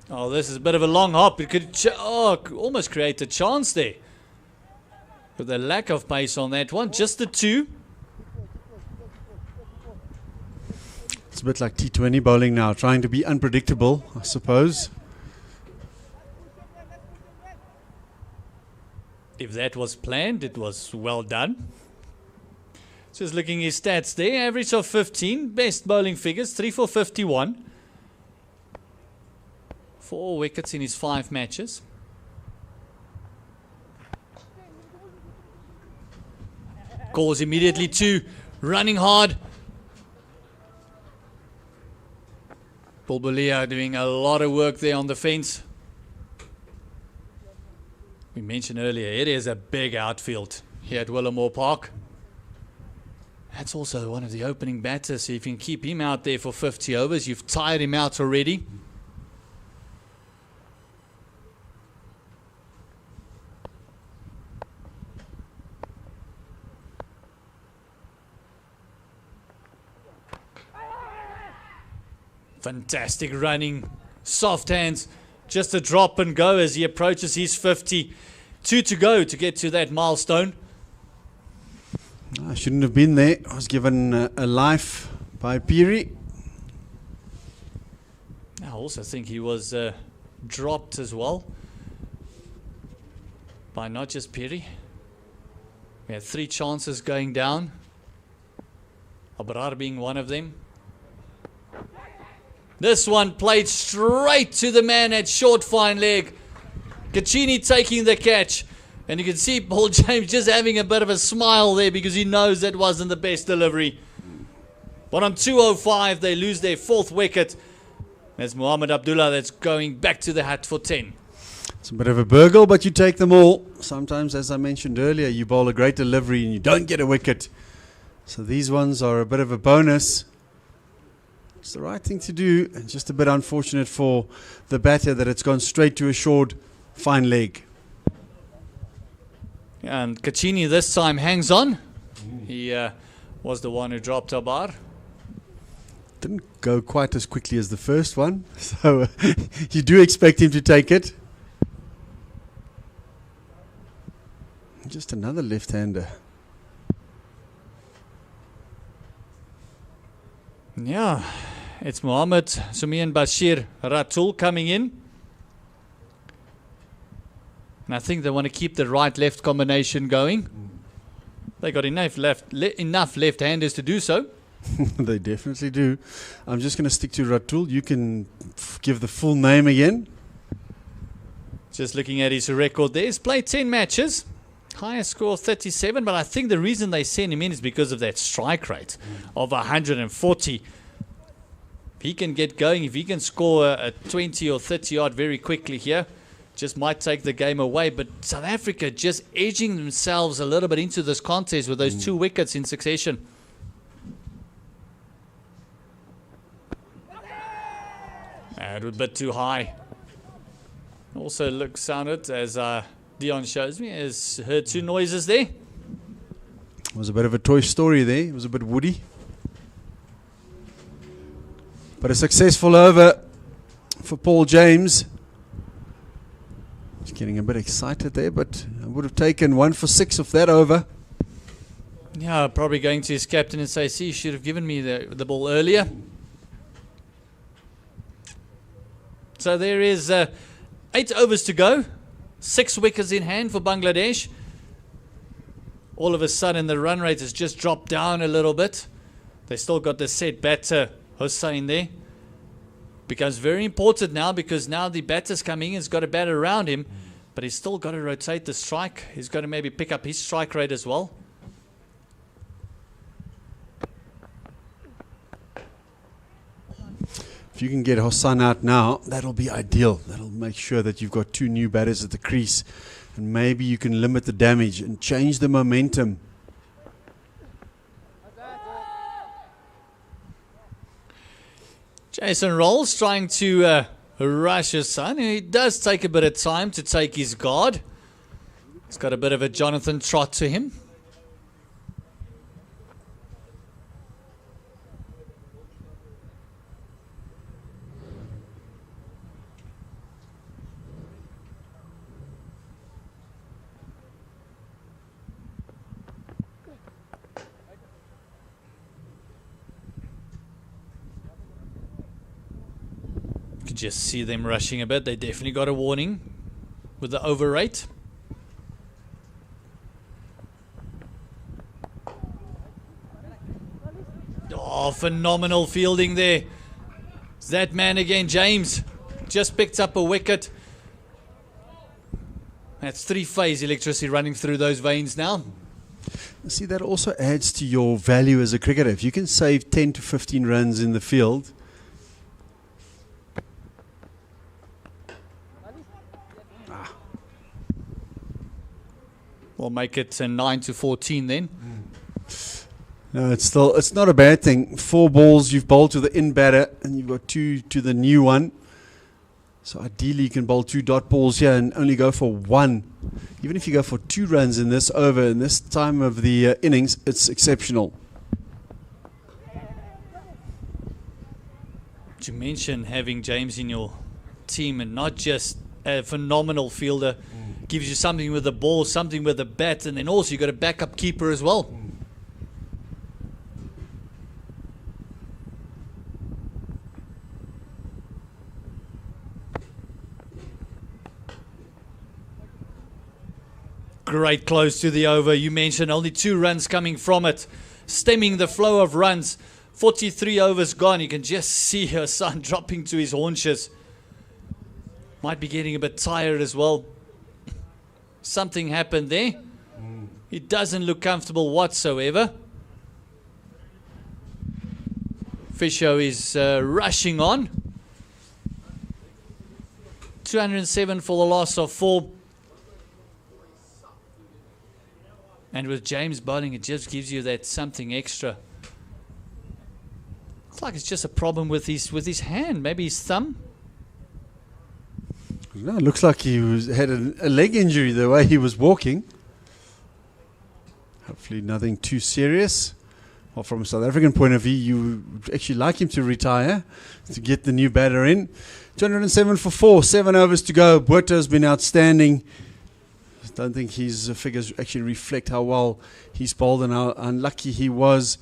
Oh, Oh, this is a bit of a long hop. It could almost create a chance there. With the lack of pace on that one. Just the 2. It's a bit like T20 bowling now, trying to be unpredictable, I suppose. If that was planned, it was well done. Just looking at his stats there. Average of 15. Best bowling figures. 3 for 51. 4 wickets in his 5 matches. Calls immediately to running hard. Bulbulia doing a lot of work there on the fence. We mentioned earlier, it is a big outfield here at Willowmoore Park. That's also one of the opening batters. So if you can keep him out there for 50 overs, you've tired him out already. Fantastic running, soft hands, just a drop and go as he approaches his 50. 2 to go to get to that milestone. I shouldn't have been there. I was given a life by Piri. I also think he was dropped as well by not just Piri. We had 3 chances going down, Abrar being one of them. This one played straight to the man at short fine leg. Caccini taking the catch. And you can see Paul James just having a bit of a smile there because he knows that wasn't the best delivery. But on 205, they lose their 4th wicket. There's Mohamed Abdullah that's going back to the hat for 10. It's a bit of a burgle, but you take them all. Sometimes, as I mentioned earlier, you bowl a great delivery and you don't get a wicket. So these ones are a bit of a bonus. It's the right thing to do, and just a bit unfortunate for the batter that it's gone straight to a short, fine leg. And Caccini this time hangs on. He was the one who dropped Abar. Didn't go quite as quickly as the first one, so you do expect him to take it. Just another left-hander. Yeah, it's Mohammed Sumian Bashir Ratul coming in. And I think they want to keep the right-left combination going. They got enough left-handers to do so. They definitely do. I'm just going to stick to Ratul. You can give the full name again. Just looking at his record there. He's played 10 matches. Highest score 37, but I think the reason they sent him in is because of that strike rate of 140. If he can get going, if he can score a 20 or 30 odd very quickly here, just might take the game away. But South Africa just edging themselves a little bit into this contest with those 2 wickets in succession. And a bit too high. Also sounded as Dion shows me, has heard 2 noises there. It was a bit of a Toy Story there. It was a bit woody. But a successful over for Paul James. He's getting a bit excited there, but I would have taken 1 for 6 of that over. Yeah, probably going to his captain and say, see, you should have given me the ball earlier. So there is 8 overs to go. 6 wickets in hand for Bangladesh. All of a sudden, the run rate has just dropped down a little bit. They still got the set batter, Hussain, there. Becomes very important now because now the batter's coming in. He's got a batter around him, but he's still got to rotate the strike. He's got to maybe pick up his strike rate as well. If you can get Hossan out now, that'll be ideal. That'll make sure that you've got 2 new batters at the crease. And maybe you can limit the damage and change the momentum. Jason Rolls trying to rush his son. He does take a bit of time to take his guard. He's got a bit of a Jonathan Trott to him. just see them rushing a bit. They definitely got a warning with the over rate. Oh, phenomenal fielding there. It's that man again, James. Just picked up a wicket. That's three-phase electricity running through those veins now. See, that also adds to your value as a cricketer. If you can save 10 to 15 runs in the field, we'll make it 9 to 14 then. no, it's not a bad thing. 4 balls, you've bowled to the in batter, and you've got 2 to the new one. So ideally you can bowl 2 dot balls here and only go for 1. Even if you go for 2 runs in this over, in this time of the innings, it's exceptional. You mentioned having James in your team and not just a phenomenal fielder. Gives you something with the ball, something with the bat, and then also you've got a backup keeper as well. Great close to the over. You mentioned only 2 runs coming from it. Stemming the flow of runs. 43 overs gone. You can just see her son dropping to his haunches. Might be getting a bit tired as well. Something happened there. He doesn't look comfortable whatsoever. Fisher is rushing on. 207 for the loss of 4. And with James bowling, it just gives you that something extra. Looks like it's just a problem with his hand, maybe his thumb. No, it looks like he had a leg injury the way he was walking. Hopefully nothing too serious. Well, from a South African point of view, you would actually like him to retire to get the new batter in. 207 for 4, 7 overs to go. Boerto's been outstanding. Don't think his figures actually reflect how well he's bowled and how unlucky he was.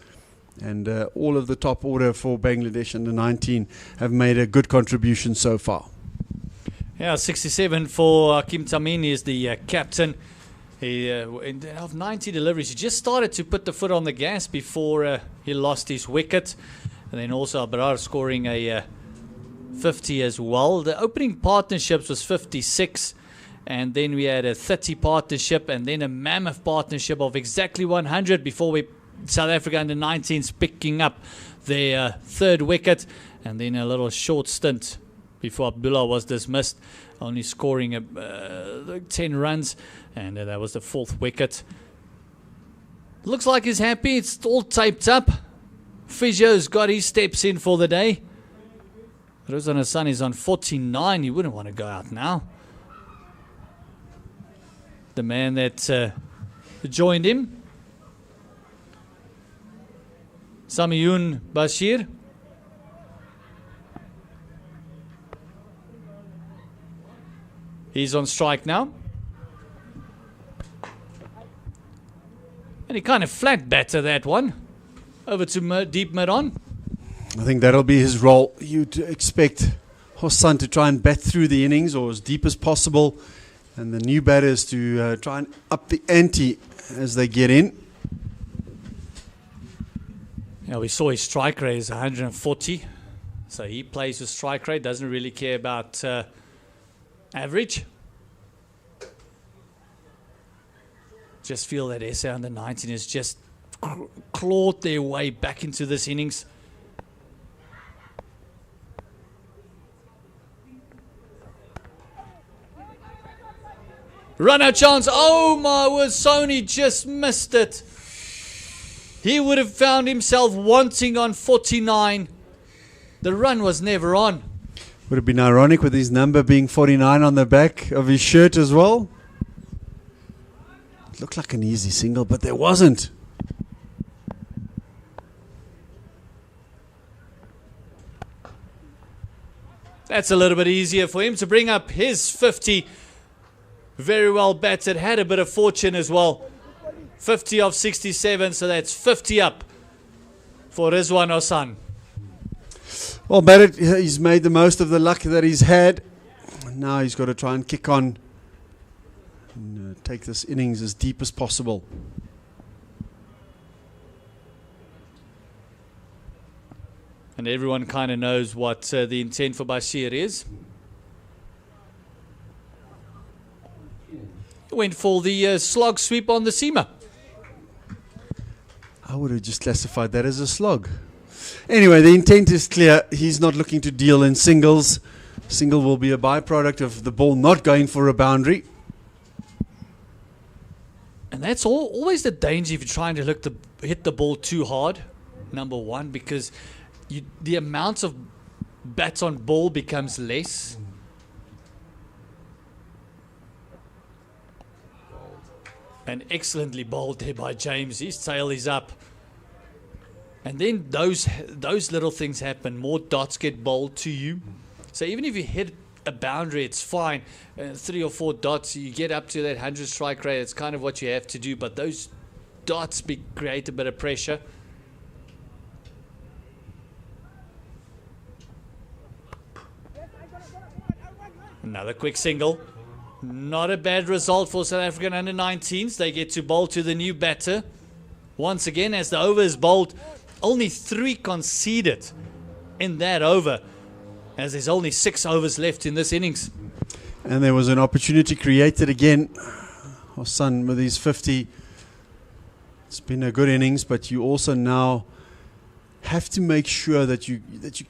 And all of the top order for Bangladesh under 19 have made a good contribution so far. Yeah, 67 for Hakim Tamim is the captain. He of 90 deliveries, he just started to put the foot on the gas before he lost his wicket. And then also Abrar scoring a 50 as well. The opening partnerships was 56. And then we had a 30 partnership and then a mammoth partnership of exactly 100 before South Africa under 19s picking up their 3rd wicket. And then a little short stint before Abdullah was dismissed, only scoring 10 runs. And that was the 4th wicket. Looks like he's happy. It's all taped up. Fisher's got his steps in for the day. Ruzan Hassan is on 49. He wouldn't want to go out now. The man that joined him, Samiyun Bashir. He's on strike now. And he kind of flat batter that one. Over to deep mid on. I think that'll be his role. You'd expect Hassan to try and bat through the innings or as deep as possible. And the new batters to try and up the ante as they get in. Yeah, we saw his strike rate is 140. So he plays with strike rate, doesn't really care about average. Just feel that SA under 19 has just clawed their way back into this innings. Run out chance. Oh my word, Sony just missed it. He would have found himself wanting on 49. The run was never on. Would have been ironic with his number being 49 on the back of his shirt as well. It looked like an easy single, but there wasn't. That's a little bit easier for him to bring up his 50. Very well batted, had a bit of fortune as well. 50 of 67, so that's 50 up for Rizwan Hassan. Well, Barrett, he's made the most of the luck that he's had. Now he's got to try and kick on and take this innings as deep as possible. And everyone kind of knows what the intent for Bashir is. Went for the slog sweep on the seamer. I would have just classified that as a slog. Anyway, the intent is clear. He's not looking to deal in singles. Single will be a byproduct of the ball not going for a boundary. And that's always the danger if you're trying to hit the ball too hard, number one, because the amount of bats on ball becomes less. And excellently bowled there by James. His tail is up. And then those little things happen. More dots get bowled to you. So even if you hit a boundary, it's fine. 3 or 4 dots, you get up to that 100 strike rate. It's kind of what you have to do. But those dots create a bit of pressure. Another quick single. Not a bad result for South African under-19s. They get to bowl to the new batter. Once again, as the over is bowled, only 3 conceded in that over, as there's only 6 overs left in this innings. And there was an opportunity created again. Hassan with his 50. It's been a good innings, but you also now have to make sure that you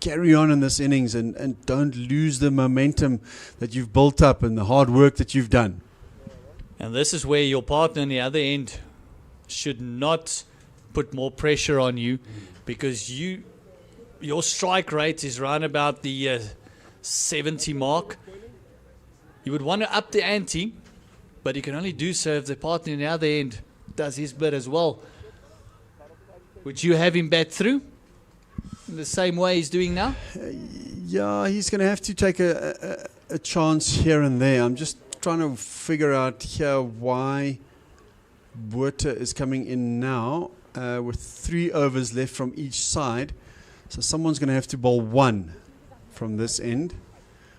carry on in this innings and don't lose the momentum that you've built up and the hard work that you've done. And this is where your partner on the other end should not put more pressure on you, because your strike rate is around about the 70 mark. You would want to up the ante, but you can only do so if the partner on the other end does his bit as well. Would you have him bat through in the same way he's doing now? Yeah, he's going to have to take a chance here and there. I'm just trying to figure out here why Botha is coming in now with 3 overs left from each side. So someone's going to have to bowl 1 from this end,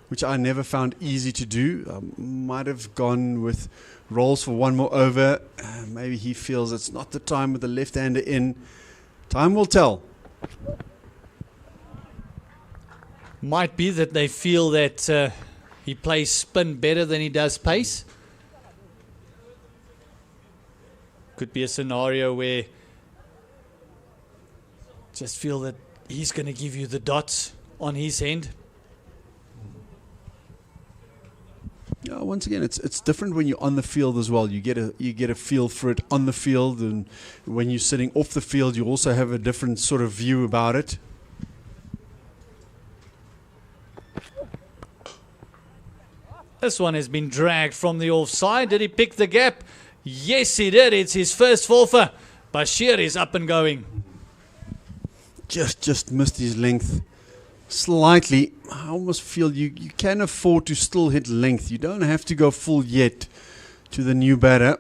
which I never found easy to do. I might have gone with Rolls for 1 more over. Maybe he feels it's not the time with the left-hander in. Time will tell. Might be that they feel that he plays spin better than he does pace. Could be a scenario where just feel that he's going to give you the dots on his end. Yeah, once again, it's different when you're on the field as well. You get a feel for it on the field, and when you're sitting off the field, you also have a different sort of view about it. This one has been dragged from the offside. Did he pick the gap? Yes, he did. It's his first forfeit. Bashir is up and going. Just missed his length slightly. I almost feel you can afford to still hit length. You don't have to go full yet to the new batter.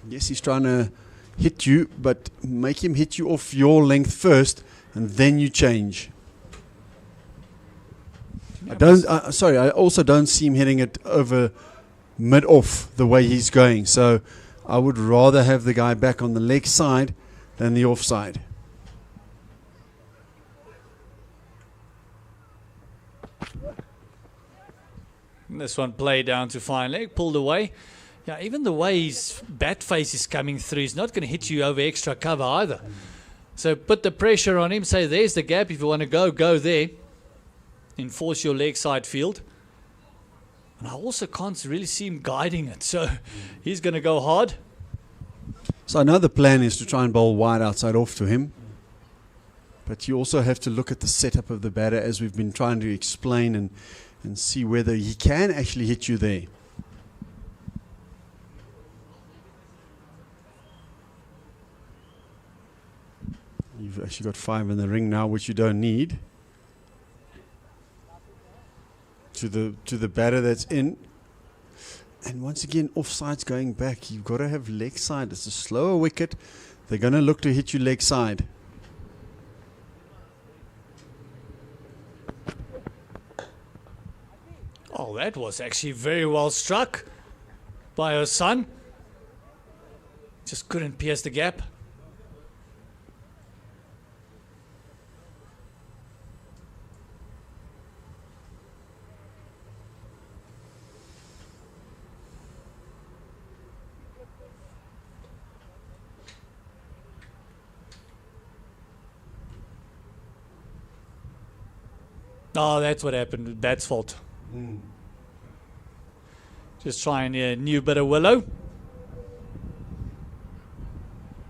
Yes, he's trying to hit you, but make him hit you off your length first, and then you change. I also don't see him hitting it over mid-off the way he's going. So I would rather have the guy back on the leg side than the offside. This one played down to fine leg, pulled away. Yeah, even the way his bat face is coming through, he's not going to hit you over extra cover either. So put the pressure on him, say there's the gap. If you want to go there. Enforce your leg side field. And I also can't really see him guiding it. So he's going to go hard. So I know the plan is to try and bowl wide outside off to him. But you also have to look at the setup of the batter, as we've been trying to explain, and see whether he can actually hit you there. You've actually got 5 in the ring now, which you don't need. To the batter that's in. And once again, offside's going back. You've got to have leg side. It's a slower wicket. They're going to look to hit you leg side. Oh, that was actually very well struck by her son. Just couldn't pierce the gap. Oh, that's what happened. That's fault. Just trying a new bit of willow.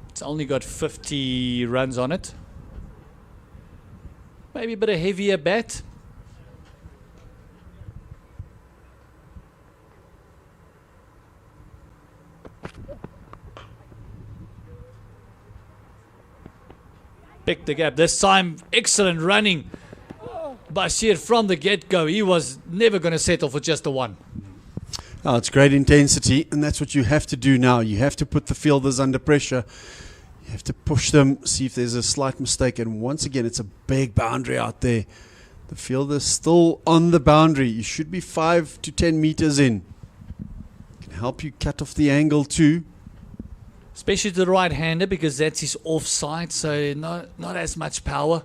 It's only got 50 runs on it. Maybe a bit of heavier bat. Pick the gap. This time, excellent running. Bashir from the get-go. He was never going to settle for just a one. Oh, it's great intensity, and that's what you have to do now. You have to put the fielders under pressure. You have to push them, see if there's a slight mistake. And once again, it's a big boundary out there. The fielder's still on the boundary. You should be 5 to 10 meters in. Can help you cut off the angle too. Especially to the right-hander, because that's his offside, so not as much power.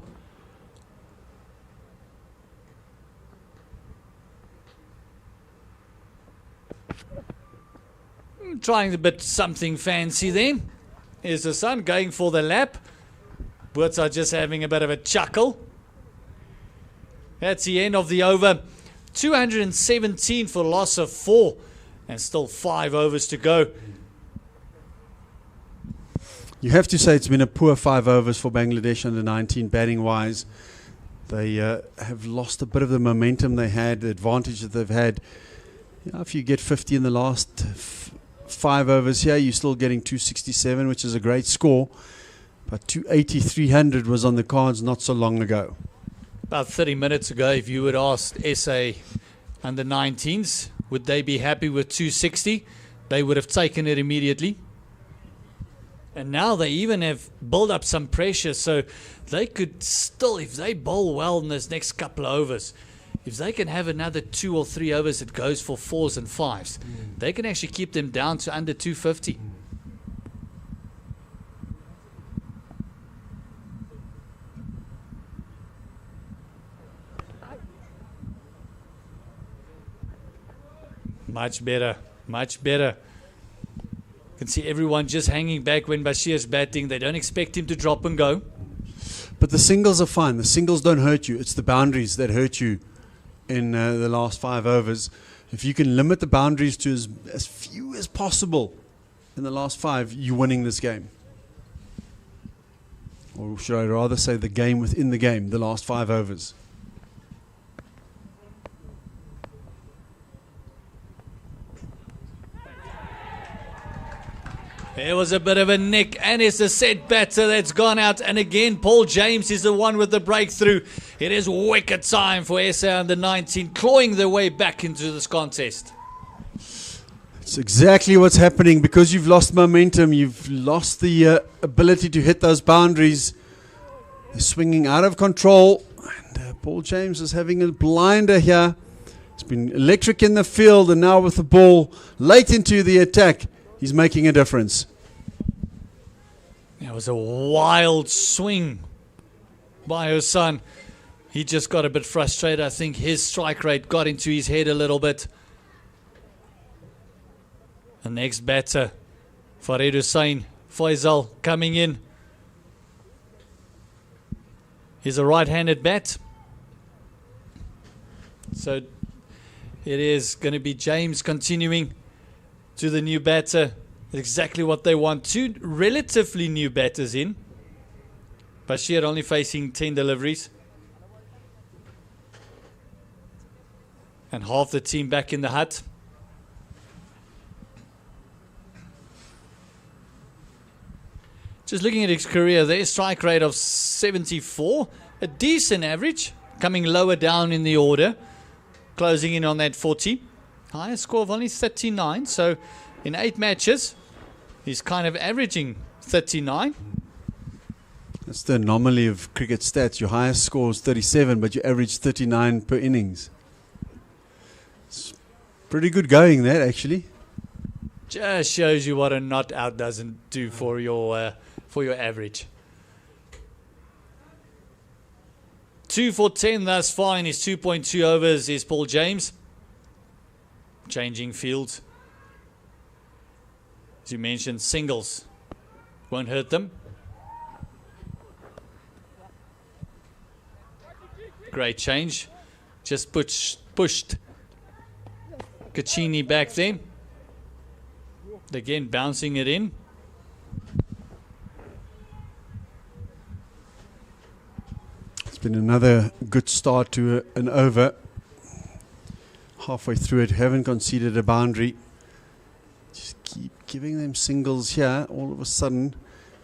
Trying a bit something fancy then. Here's the son going for the lap. Boots are just having a bit of a chuckle. That's the end of the over. 217 for loss of 4. And still 5 overs to go. You have to say it's been a poor 5 overs for Bangladesh under 19 batting wise. They have lost a bit of the momentum they had, the advantage that they've had. You know, if you get 50 in the last 5 overs here, you're still getting 267, which is a great score. But 280, 300 was on the cards not so long ago. About 30 minutes ago, if you would ask SA under 19s, would they be happy with 260? They would have taken it immediately. And now they even have built up some pressure, so they could still, if they bowl well in this next couple of overs, if they can have another 2 or 3 overs that goes for 4s and 5s, they can actually keep them down to under 250. Much better, much better. You can see everyone just hanging back when Bashir's batting. They don't expect him to drop and go. But the singles are fine. The singles don't hurt you. It's the boundaries that hurt you in the last 5 overs. If you can limit the boundaries to as few as possible in the last 5, you're winning this game. Or should I rather say the game within the game, the last 5 overs. There was a bit of a nick, and it's a set batter that's gone out. And again, Paul James is the one with the breakthrough. It is wicked time for SA under 19, clawing their way back into this contest. It's exactly what's happening. Because you've lost momentum, you've lost the ability to hit those boundaries. They're swinging out of control. And Paul James is having a blinder here. It's been electric in the field, and now with the ball late into the attack, he's making a difference. It was a wild swing by her son. He just got a bit frustrated. I think his strike rate got into his head a little bit. The next batter, Farid Hussain Faisal, coming in. He's a right-handed bat. So it is going to be James continuing to the new batter. Exactly what they want. 2 relatively new batters in. Bashir only facing 10 deliveries. And half the team back in the hut. Just looking at his career, their strike rate of 74. A decent average. Coming lower down in the order. Closing in on that 40. Highest score of only 39. So in 8 matches, he's kind of averaging 39. That's the anomaly of cricket stats. Your highest score is 37, but you average 39 per innings. It's Pretty good going that actually. Just shows you what a not out doesn't do for your average. 2 for 10 thus far in his 2.2 overs is Paul James. Changing fields. As you mentioned, singles won't hurt them. Great change. Just pushed Caccini back there. Again, bouncing it in. It's been another good start to an over. Halfway through it, haven't conceded a boundary. Just keep giving them singles here. All of a sudden,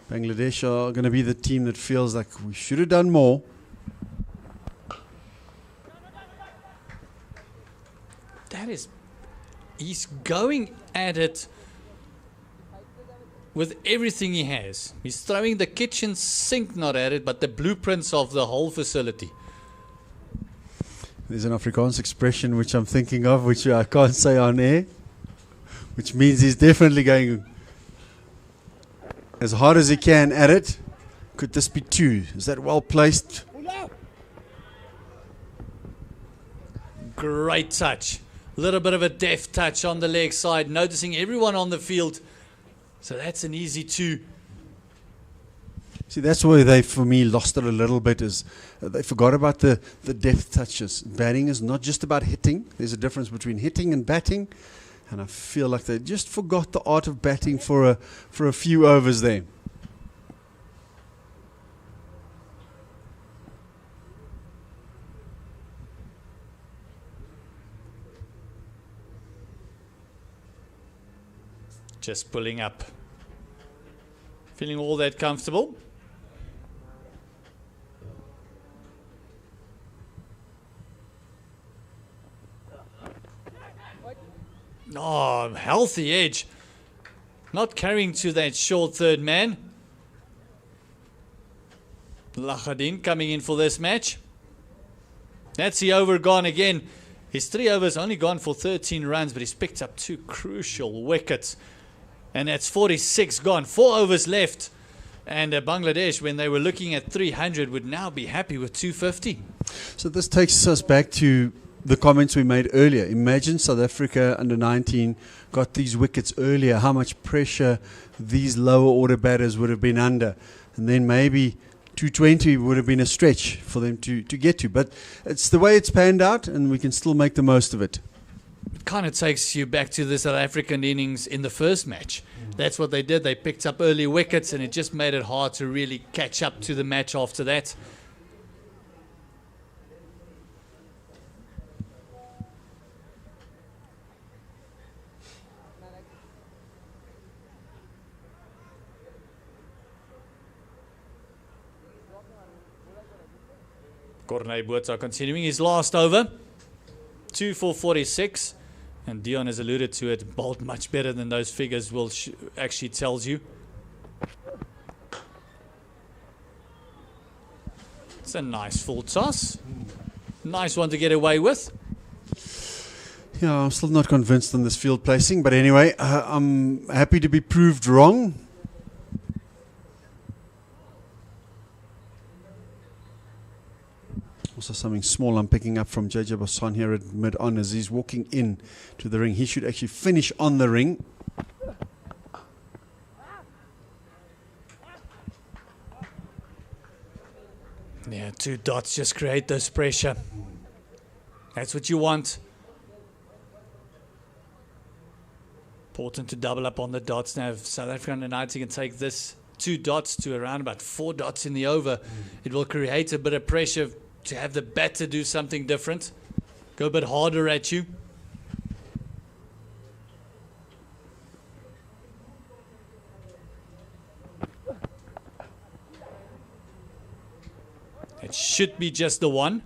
Bangladesh are going to be the team that feels like we should have done more. He's going at it with everything he has. He's throwing the kitchen sink not at it, but the blueprints of the whole facility. There's an Afrikaans expression which I'm thinking of, which I can't say on air, which means he's definitely going as hard as he can at it. Could this be two? Is that well placed? Great touch. A little bit of a deft touch on the leg side, noticing everyone on the field. So that's an easy two. See, that's where they, for me, lost it a little bit, is they forgot about the deft touches. Batting is not just about hitting. There's a difference between hitting and batting. And I feel like they just forgot the art of batting for a few overs there. Just pulling up. Feeling all that comfortable. Oh, healthy edge. Not carrying to that short third man. Lachadin coming in for this match. That's the over gone again. His 3 overs only gone for 13 runs, but he's picked up 2 crucial wickets. And that's 46 gone. 4 overs left. And Bangladesh, when they were looking at 300, would now be happy with 250. So this takes us back to the comments we made earlier. Imagine South Africa under 19 got these wickets earlier, how much pressure these lower order batters would have been under. And then maybe 220 would have been a stretch for them to get to. But it's the way it's panned out, and we can still make the most of it. It kind of takes you back to the South African innings in the first match. That's what they did. They picked up early wickets, and it just made it hard to really catch up to the match after that. Cornay Botha continuing his last over. 2 for 46. And Dion has alluded to it. Bowled much better than those figures will actually tells you. It's a nice full toss. Nice one to get away with. Yeah, I'm still not convinced on this field placing. But anyway, I'm happy to be proved wrong. Also something small I'm picking up from JJ Basson here at mid-on as he's walking in to the ring. He should actually finish on the ring. Yeah, 2 dots just create this pressure. That's what you want. Important to double up on the dots now. If South Africa under 19 can take this 2 dots to around about 4 dots in the over, it will create a bit of pressure to have the batter do something different. Go a bit harder at you. It should be just the one.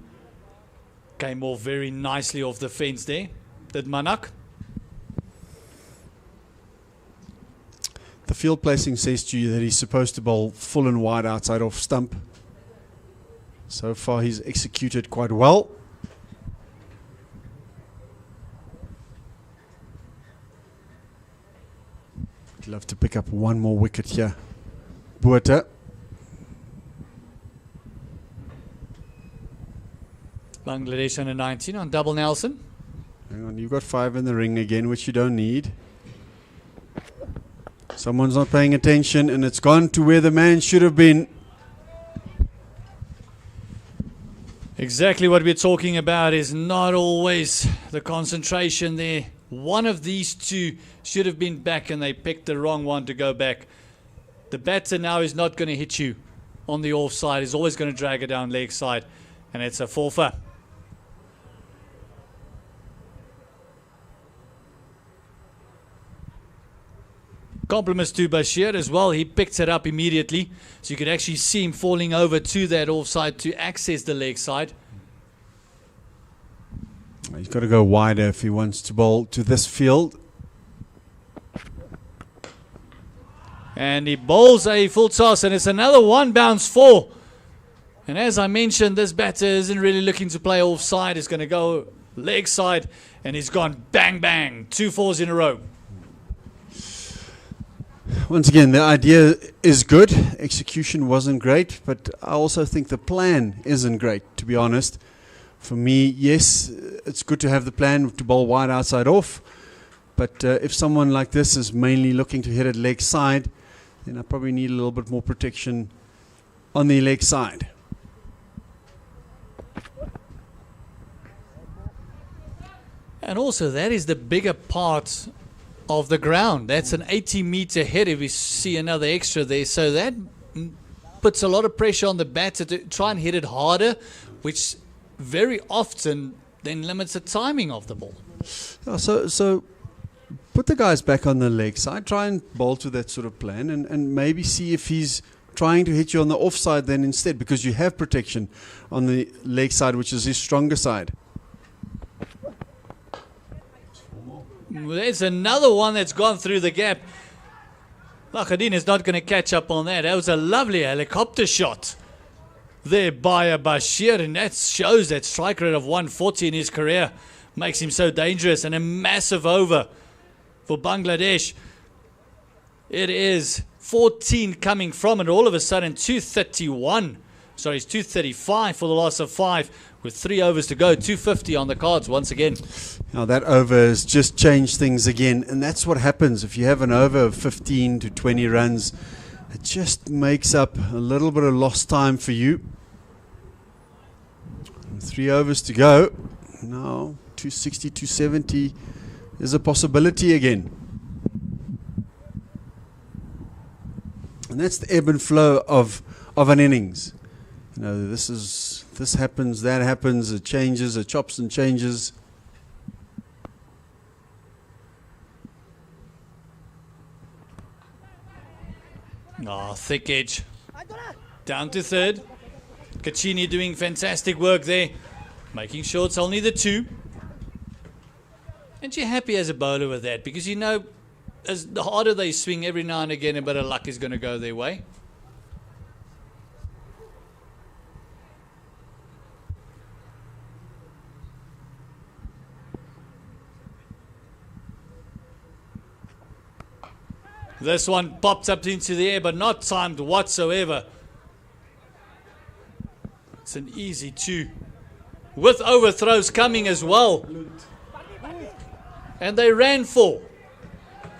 Came off very nicely off the fence there. Did Manak. The field placing says to you that he's supposed to bowl full and wide outside off stump. So far he's executed quite well. have to pick up one more wicket here. Buerta. Bangladesh under 19 on double Nelson. Hang on, you've got 5 in the ring again, which you don't need. Someone's not paying attention, and it's gone to where the man should have been. Exactly what we're talking about is not always the concentration there. One of these two should have been back, and they picked the wrong one to go back. The batter now is not going to hit you on the offside. He's always going to drag it down leg side, and it's a forfeit. Compliments to Bashir as well. He picked it up immediately. So you could actually see him falling over to that offside to access the leg side. He's got to go wider if he wants to bowl to this field. And he bowls a full toss, and it's another one bounce 4. And as I mentioned, this batter isn't really looking to play offside. He's going to go leg side, and he's gone bang, bang. 2 4s in a row. Once again, the idea is good. Execution wasn't great, but I also think the plan isn't great, to be honest. For me, yes, it's good to have the plan to bowl wide outside off, but if someone like this is mainly looking to hit it leg side, then I probably need a little bit more protection on the leg side. And also, that is the bigger part of the ground. That's an 80-meter head if we see another extra there. So that puts a lot of pressure on the batter to try and hit it harder, which very often then limits the timing of the ball. So put the guys back on the leg side. Try and bowl to that sort of plan, and maybe see if he's trying to hit you on the offside then instead, because you have protection on the leg side, which is his stronger side. There's another one that's gone through the gap. Lakadin is not going to catch up on that. That was a lovely helicopter shot there by a Bashir, and that shows that strike rate of 140 in his career makes him so dangerous, and a massive over for Bangladesh. It is 14 coming from it. All of a sudden, 231. Sorry, it's 235 for the loss of 5 with 3 overs to go. 250 on the cards once again. Now that over has just changed things again, and that's what happens if you have an over of 15 to 20 runs. It just makes up a little bit of lost time for you. 3 overs to go. Now 260, 270 is a possibility again. And that's the ebb and flow of an innings. You know, this happens, that happens, it changes, it chops and changes. Oh, thick edge. Down to third. Kachini doing fantastic work there. Making sure it's only the 2. And you're happy as a bowler with that, because you know as the harder they swing, every now and again a bit of luck is going to go their way. This one popped up into the air, but not timed whatsoever. It's an easy 2. With overthrows coming as well. And they ran 4.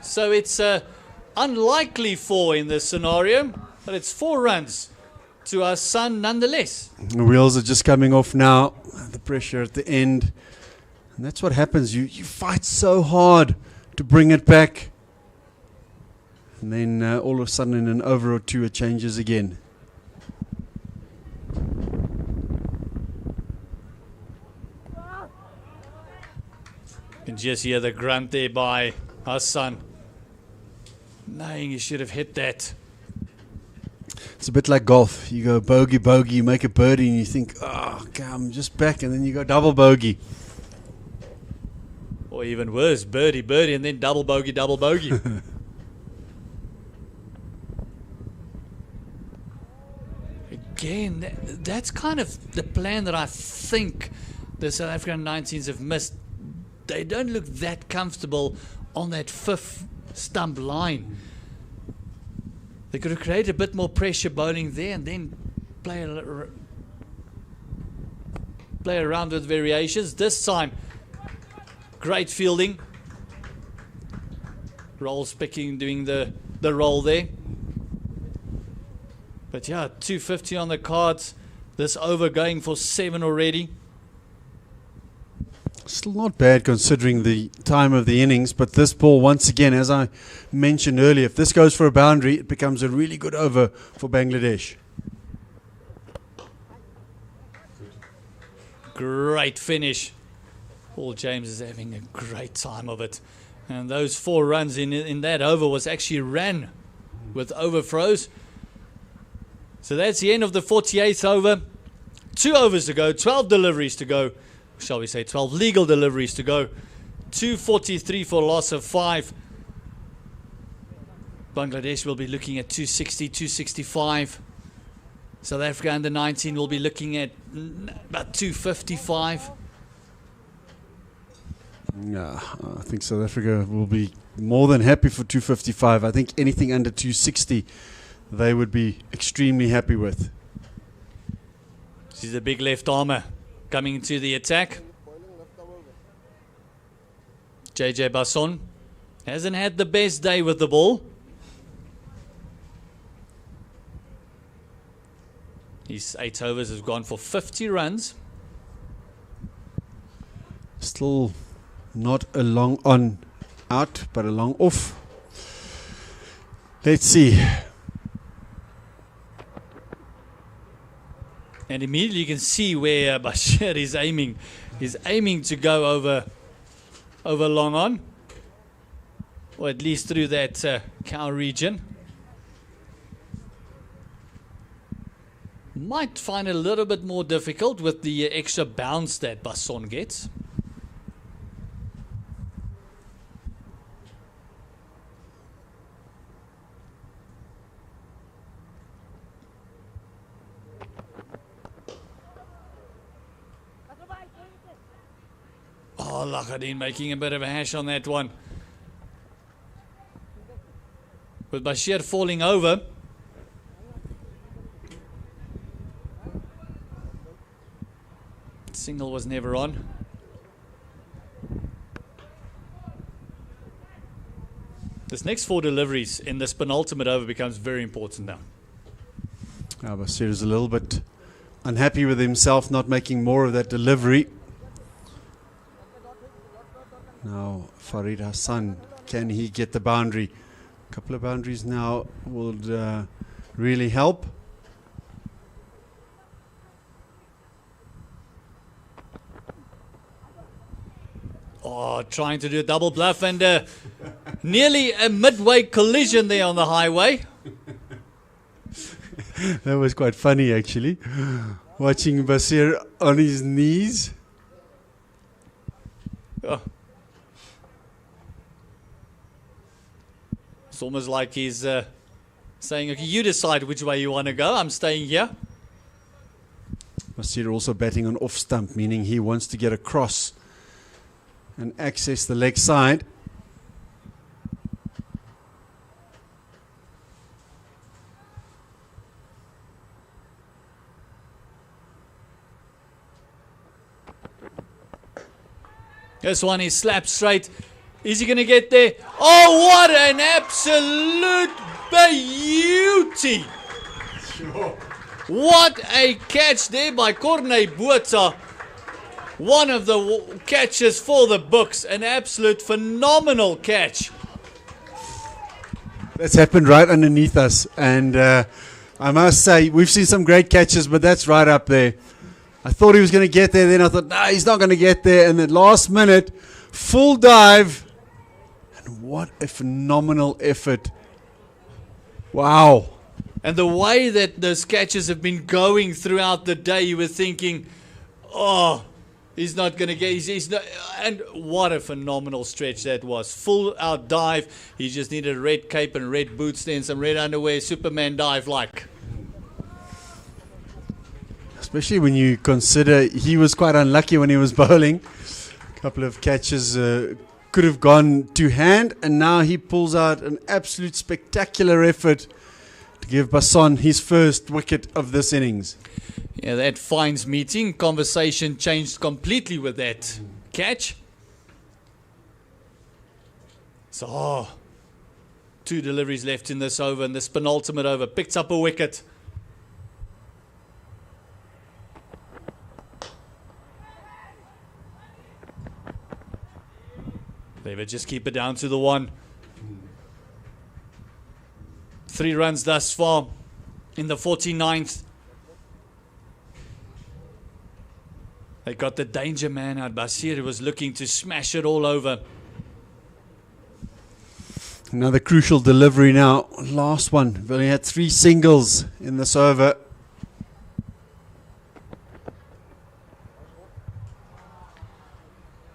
So it's a unlikely 4 in this scenario, but it's 4 runs to our son nonetheless. The wheels are just coming off now. The pressure at the end. And that's what happens. You fight so hard to bring it back. And then all of a sudden in an over or 2 it changes again. You can just hear the grunt there by our son, knowing he should have hit that. It's a bit like golf. You go bogey, bogey, you make a birdie and you think, oh, okay, I'm just back. And then you go double bogey. Or even worse, birdie, birdie, and then double bogey, double bogey. Again, that's kind of the plan that I think the South African 19s have missed. They don't look that comfortable on that 5th stump line. They could have created a bit more pressure bowling there and then play around with variations. This time, great fielding. Rolls picking, doing the roll there. But yeah, 250 on the cards. This over going for 7 already. Still not bad considering the time of the innings, but this ball, once again, as I mentioned earlier, if this goes for a boundary, it becomes a really good over for Bangladesh. Great finish. Paul James is having a great time of it. And those 4 runs in that over was actually ran with overthrows. So that's the end of the 48th over. 2 overs to go, 12 deliveries to go. Shall we say 12 legal deliveries to go. 243 for a loss of 5. Bangladesh will be looking at 260, 265. South Africa under 19 will be looking at about 255. Yeah, I think South Africa will be more than happy for 255. I think anything under 260 they would be extremely happy with. This is a big left armer coming into the attack. JJ Basson hasn't had the best day with the ball. His 8 overs has gone for 50 runs. Still not a long on out, but a long off. Let's see. And immediately you can see where Bashir is aiming. He's aiming to go over long on, or at least through that cow region. Might find it a little bit more difficult with the extra bounce that Basson gets. Oh, Lakhadin making a bit of a hash on that one. With Bashir falling over. Signal was never on. This next 4 deliveries in this penultimate over becomes very important now. Bashir is a little bit unhappy with himself not making more of that delivery. Now Farid Hassan, can he get the boundary? A couple of boundaries now would really help. Oh, trying to do a double bluff and nearly a midway collision there on the highway. That was quite funny actually. Watching Bashir on his knees. Oh. It's almost like he's saying, okay, you decide which way you want to go. I'm staying here. Bashir also batting on off stump, meaning he wants to get across and access the leg side. This one is slapped straight. Is he going to get there? Oh, what an absolute beauty. Sure. What a catch there by Corne Botha. One of the catches for the books. An absolute phenomenal catch. That's happened right underneath us. And I must say, we've seen some great catches, but that's right up there. I thought he was going to get there. Then I thought, no, he's not going to get there. And then last minute, full dive. And what a phenomenal effort. Wow. And the way that those catches have been going throughout the day, you were thinking, oh, he's not going to get, he's not, and what a phenomenal stretch that was. Full out dive. He just needed a red cape and red boots, then some red underwear, Superman dive like. Especially when you consider he was quite unlucky when he was bowling. A couple of catches could have gone to hand, and now he pulls out an absolute spectacular effort to give Basson his first wicket of this innings. Yeah, that fines meeting conversation changed completely with that catch. So, 2 deliveries left in this over, and this penultimate over picks up a wicket. They would just keep it down to the 1. 3 runs thus far in the 49th. They got the danger man out. Basir was looking to smash it all over. Another crucial delivery now. Last one. We've only had 3 singles in this over.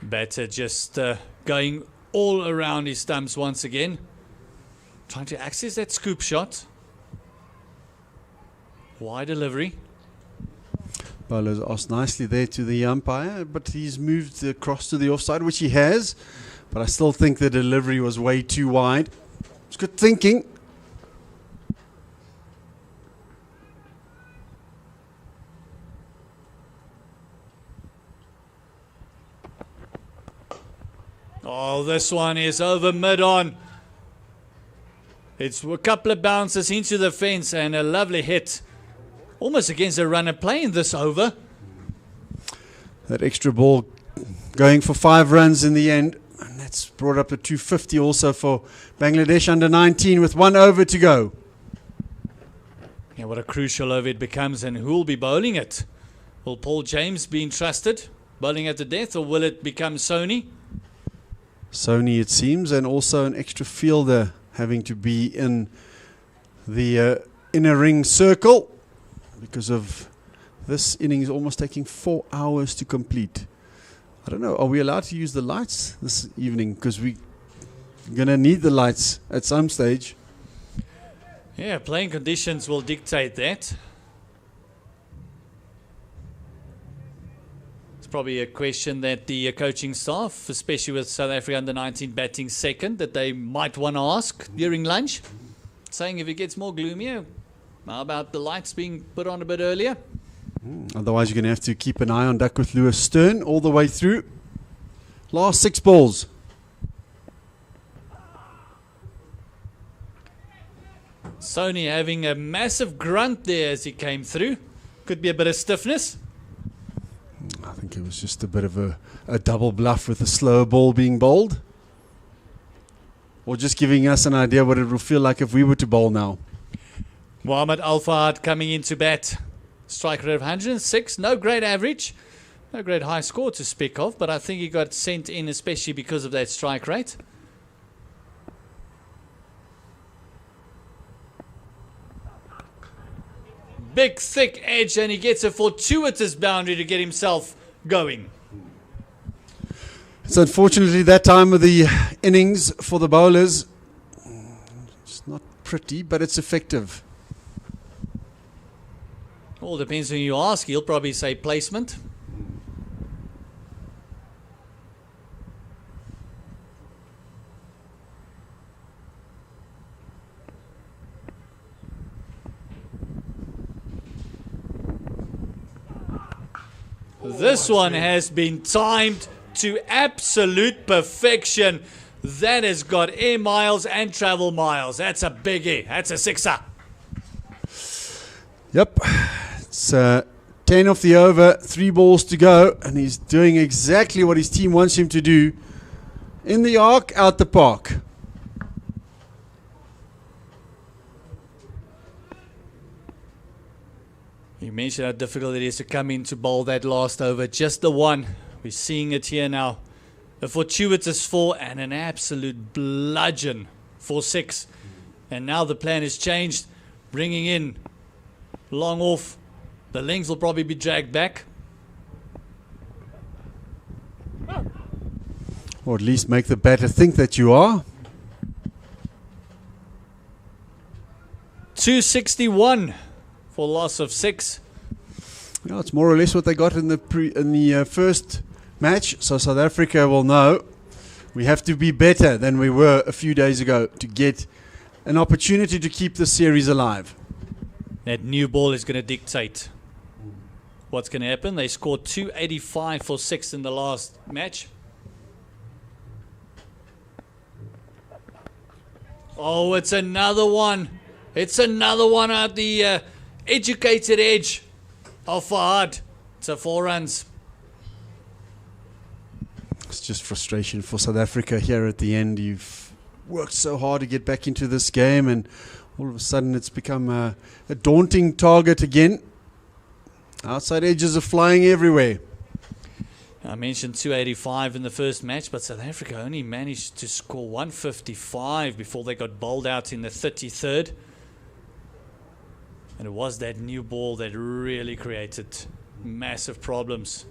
Batter just going all around his stumps once again. Trying to access that scoop shot. Wide delivery. Bowler's asked nicely there to the umpire, but he's moved across to the offside, which he has. But I still think the delivery was way too wide. It's good thinking. Oh, this one is over mid-on. It's a couple of bounces into the fence and a lovely hit. Almost against a runner playing this over. That extra ball going for 5 runs in the end. And that's brought up to 250 also for Bangladesh under 19 with 1 over to go. Yeah, what a crucial over it becomes, and who will be bowling it? Will Paul James be entrusted bowling at the death, or will it become Sony? Sony, it seems, and also an extra fielder having to be in the inner ring circle because of this innings almost taking 4 hours to complete. I don't know, are we allowed to use the lights this evening? Because we're going to need the lights at some stage. Yeah, playing conditions will dictate that. It's probably a question that the coaching staff, especially with South Africa under 19 batting second, that they might want to ask during lunch. Saying if it gets more gloomier, how about the lights being put on a bit earlier? Otherwise, you're going to have to keep an eye on Duckworth Lewis Stern all the way through. Last 6 balls. Sony having a massive grunt there as he came through. Could be a bit of stiffness. I think it was just a bit of a double bluff with a slower ball being bowled. Or just giving us an idea what it will feel like if we were to bowl now. Mohamed Al-Fahad coming into bat. Strike rate of 106. No great average. No great high score to speak of. But I think he got sent in especially because of that strike rate. Big thick edge, and he gets a fortuitous boundary to get himself going. So unfortunately that time of the innings for the bowlers, it's not pretty, but it's effective. All depends who you ask. He'll probably say placement. This one has been timed to absolute perfection. That has got air miles and travel miles. That's a biggie. That's a 6er. Yep. It's 10 off the over, 3 balls to go, and he's doing exactly what his team wants him to do. In the arc, out the park. You mentioned how difficult it is to come in to bowl that last over. Just the one. We're seeing it here now. A fortuitous 4 and an absolute bludgeon for 6. And now the plan has changed. Bringing in long off. The length will probably be dragged back. Or at least make the batter think that you are. 261 for loss of 6. Yeah, it's more or less what they got in the first match. So South Africa will know we have to be better than we were a few days ago to get an opportunity to keep the series alive. That new ball is going to dictate what's going to happen. They scored 285 for 6 in the last match. Oh, it's another one. It's another one at the educated edge of Fahad. It's a 4 runs. It's just frustration for South Africa here at the end. You've worked so hard to get back into this game, and all of a sudden it's become a daunting target again. Outside edges are flying everywhere. I mentioned 285 in the first match, but South Africa only managed to score 155 before they got bowled out in the 33rd. And it was that new ball that really created massive problems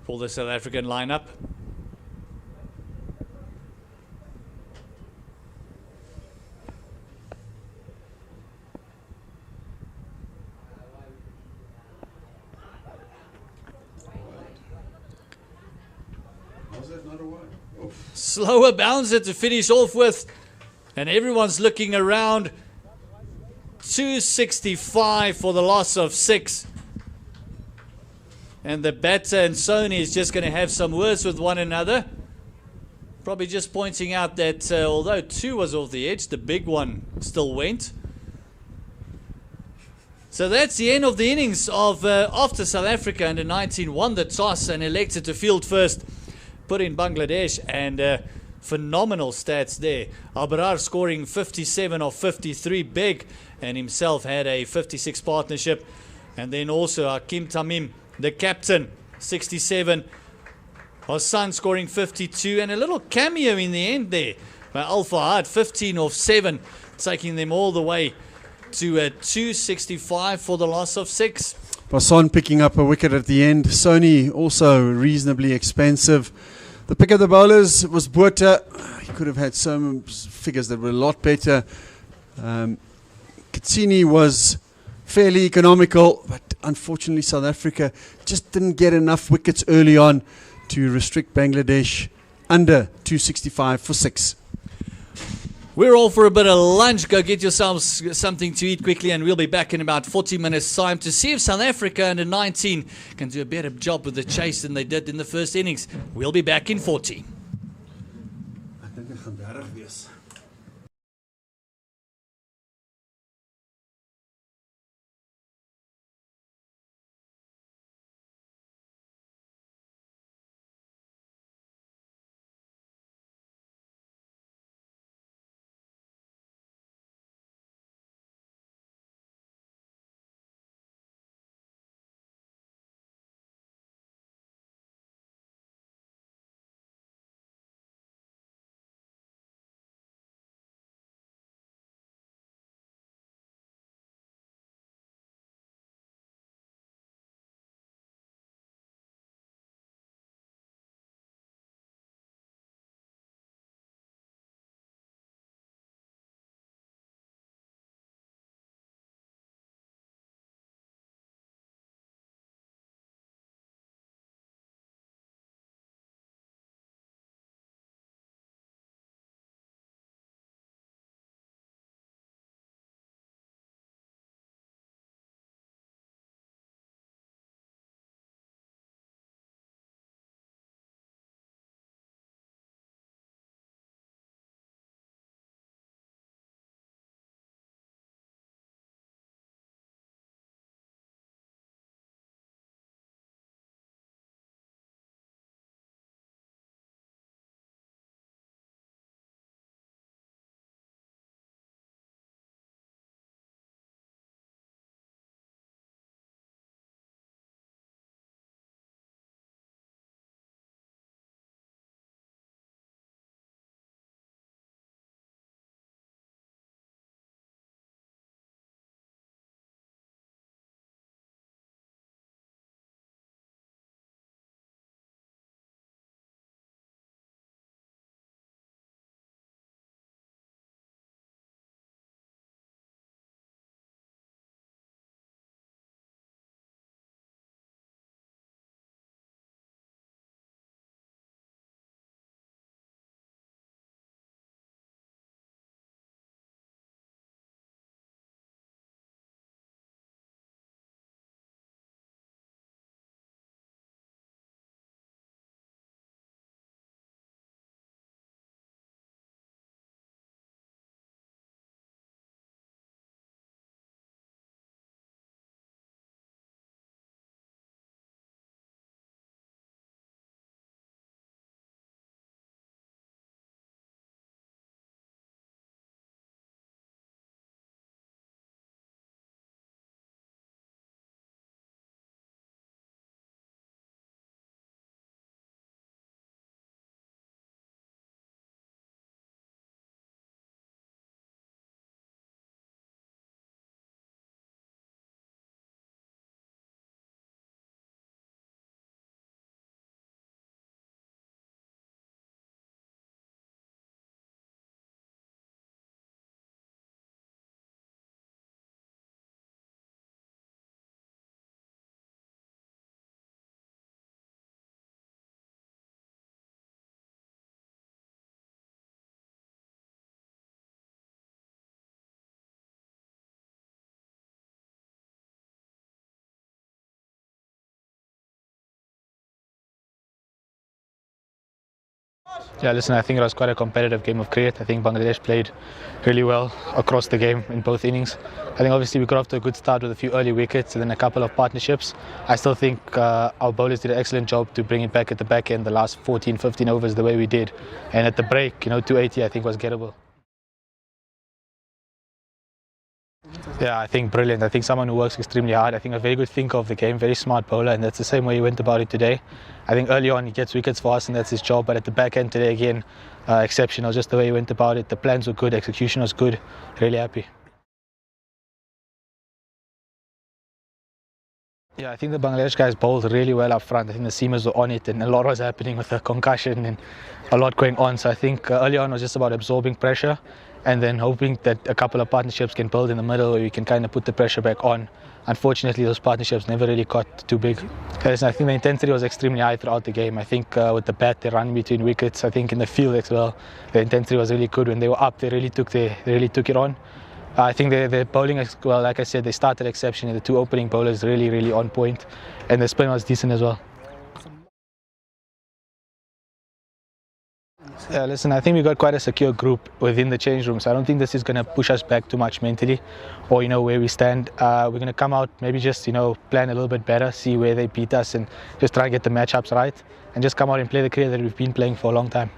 for the South African lineup. Slower bouncer to finish off with, and everyone's looking around. 265 for the loss of 6. And the batter and Sony is just going to have some words with one another. Probably just pointing out that although 2 was off the edge, the big one still went. So that's the end of the innings of after South Africa under 19 won the toss and elected to field first. Put in Bangladesh, and phenomenal stats there. Abrar scoring 57 of 53 big, and himself had a 56 partnership. And then also Hakim Tamim, the captain, 67. Hassan scoring 52, and a little cameo in the end there by Al Fahad, 15 of 7, taking them all the way to 265 for the loss of 6. Basson picking up a wicket at the end. Sony also reasonably expensive. The pick of the bowlers was Botha. He could have had some figures that were a lot better. Katsini was fairly economical, but unfortunately South Africa just didn't get enough wickets early on to restrict Bangladesh under 265 for 6. We're all for a bit of lunch. Go get yourselves something to eat quickly, and we'll be back in about 40 minutes' time to see if South Africa under 19 can do a better job with the chase than they did in the first innings. We'll be back in 40. Yeah, listen, I think it was quite a competitive game of cricket. I think Bangladesh played really well across the game in both innings. I think obviously we got off to a good start with a few early wickets and then a couple of partnerships. I still think our bowlers did an excellent job to bring it back at the back end, the last 14, 15 overs the way we did. And at the break, 280 I think was gettable. Yeah, I think brilliant. I think someone who works extremely hard. I think a very good thinker of the game, very smart bowler, and that's the same way he went about it today. I think early on he gets wickets for us and that's his job, but at the back end today again, exceptional, just the way he went about it. The plans were good, execution was good, really happy. Yeah, I think the Bangladesh guys bowled really well up front. I think the seamers were on it and a lot was happening with the concussion and a lot going on. So I think early on was just about absorbing pressure and then hoping that a couple of partnerships can build in the middle where we can kind of put the pressure back on. Unfortunately, those partnerships never really got too big. Yes, I think the intensity was extremely high throughout the game. I think with the bat, they run between wickets. I think in the field as well, the intensity was really good. When they were up, they really took it on. I think their bowling, well, like I said, they started exceptionally. The two opening bowlers really on point, and the spin was decent as well. Yeah, listen, I think we got quite a secure group within the change room, so I don't think this is going to push us back too much mentally or, where we stand. We're going to come out, maybe just, plan a little bit better, see where they beat us and just try and get the matchups right and just come out and play the cricket that we've been playing for a long time.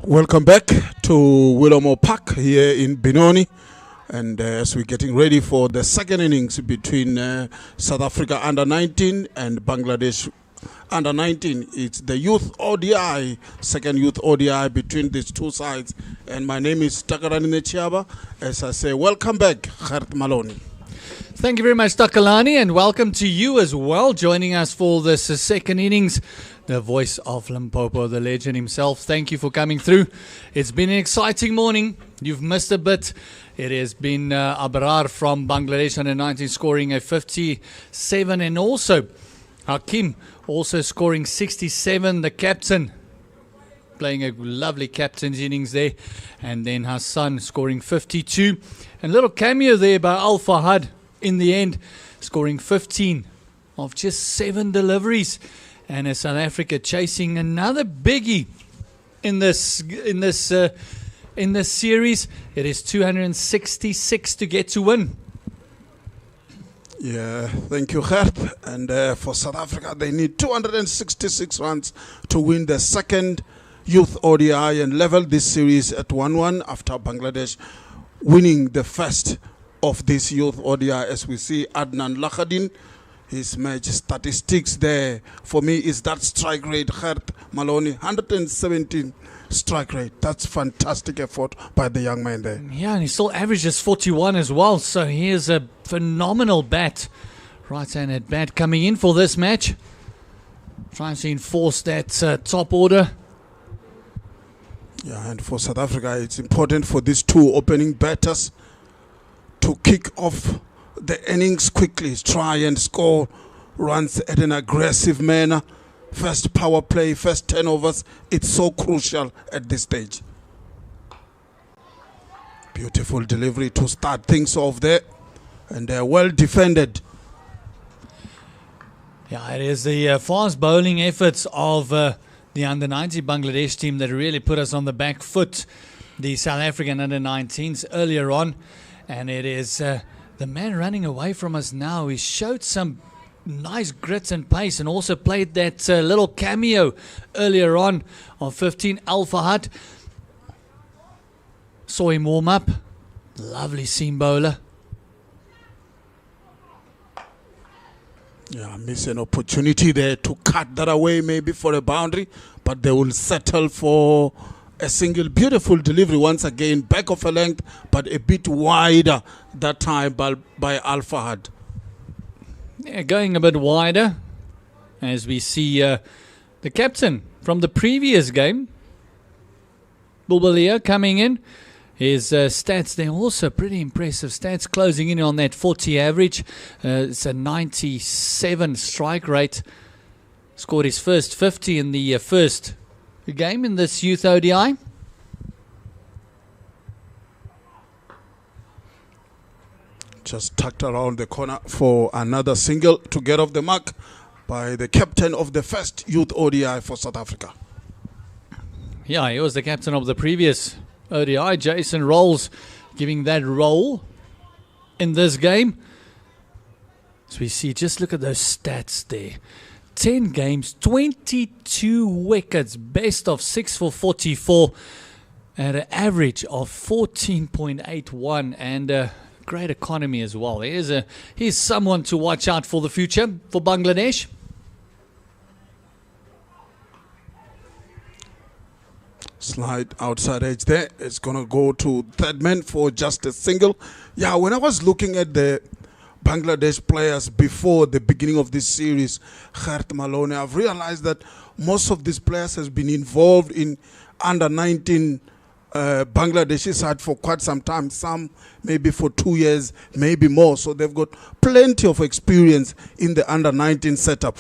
Welcome back to Willowmoore Park here in Benoni. And as we're getting ready for the second innings between South Africa under-19 and Bangladesh under-19. It's the Youth ODI, second Youth ODI between these two sides. And my name is Takarani Nechiaba. As I say, welcome back, Gert Maloney. Thank you very much, Takalani, and welcome to you as well, joining us for this second innings. The voice of Limpopo, the legend himself. Thank you for coming through. It's been an exciting morning. You've missed a bit. It has been Abrar from Bangladesh under-19 scoring a 57, and also Hakim also scoring 67, the captain, playing a lovely captain's innings there. And then Hassan scoring 52. And a little cameo there by Al Fahad in the end, scoring 15 of just 7 deliveries. And South Africa chasing another biggie in this series. It is 266 to get to win. Yeah, thank you, Gert. And for South Africa, they need 266 runs to win the second Youth ODI and level this series at 1-1 after Bangladesh winning the first of this Youth ODI. As we see Adnan Lakhadin, his match statistics there for me is that strike rate, Gert Maloney, 117 strike rate. That's fantastic effort by the young man there. Yeah, and he still averages 41 as well. So here's a phenomenal bat, right-handed bat coming in for this match. Trying to enforce that top order. Yeah, and for South Africa, it's important for these two opening batters to kick off the innings quickly, try and score runs at an aggressive manner. First power play, first turnovers, it's so crucial at this stage. Beautiful delivery to start things off there, and they're well defended. Yeah, it is the fast bowling efforts of the under-19 Bangladesh team that really put us on the back foot, the South African under-19s earlier on. And it is the man running away from us now. He showed some nice grit and pace, and also played that little cameo earlier on 15, Al Fahad. Saw him warm up. Lovely seam bowler. Yeah, miss an opportunity there to cut that away maybe for a boundary, but they will settle for a single. Beautiful delivery once again, back of a length, but a bit wider that time by Al Fahad. Yeah, going a bit wider, as we see the captain from the previous game, Bulbalia, coming in. His stats, they're also pretty impressive stats, closing in on that 40 average. It's a 97 strike rate. Scored his first 50 in the first game in this Youth ODI. Just tucked around the corner for another single to get off the mark by the captain of the first Youth ODI for South Africa. Yeah, he was the captain of the previous ODI, Jason Rolls, giving that role in this game. So we see, just look at those stats there. 10 games, 22 wickets, best of 6 for 44, at an average of 14.81, and great economy as well. Here's someone to watch out for the future for Bangladesh. Slide outside edge there. It's going to go to third man for just a single. Yeah, when I was looking at the Bangladesh players before the beginning of this series, Gert Maloney, I've realized that most of these players has been involved in under-19 Bangladeshi side for quite some time. Some maybe for 2 years, maybe more. So they've got plenty of experience in the under-19 setup.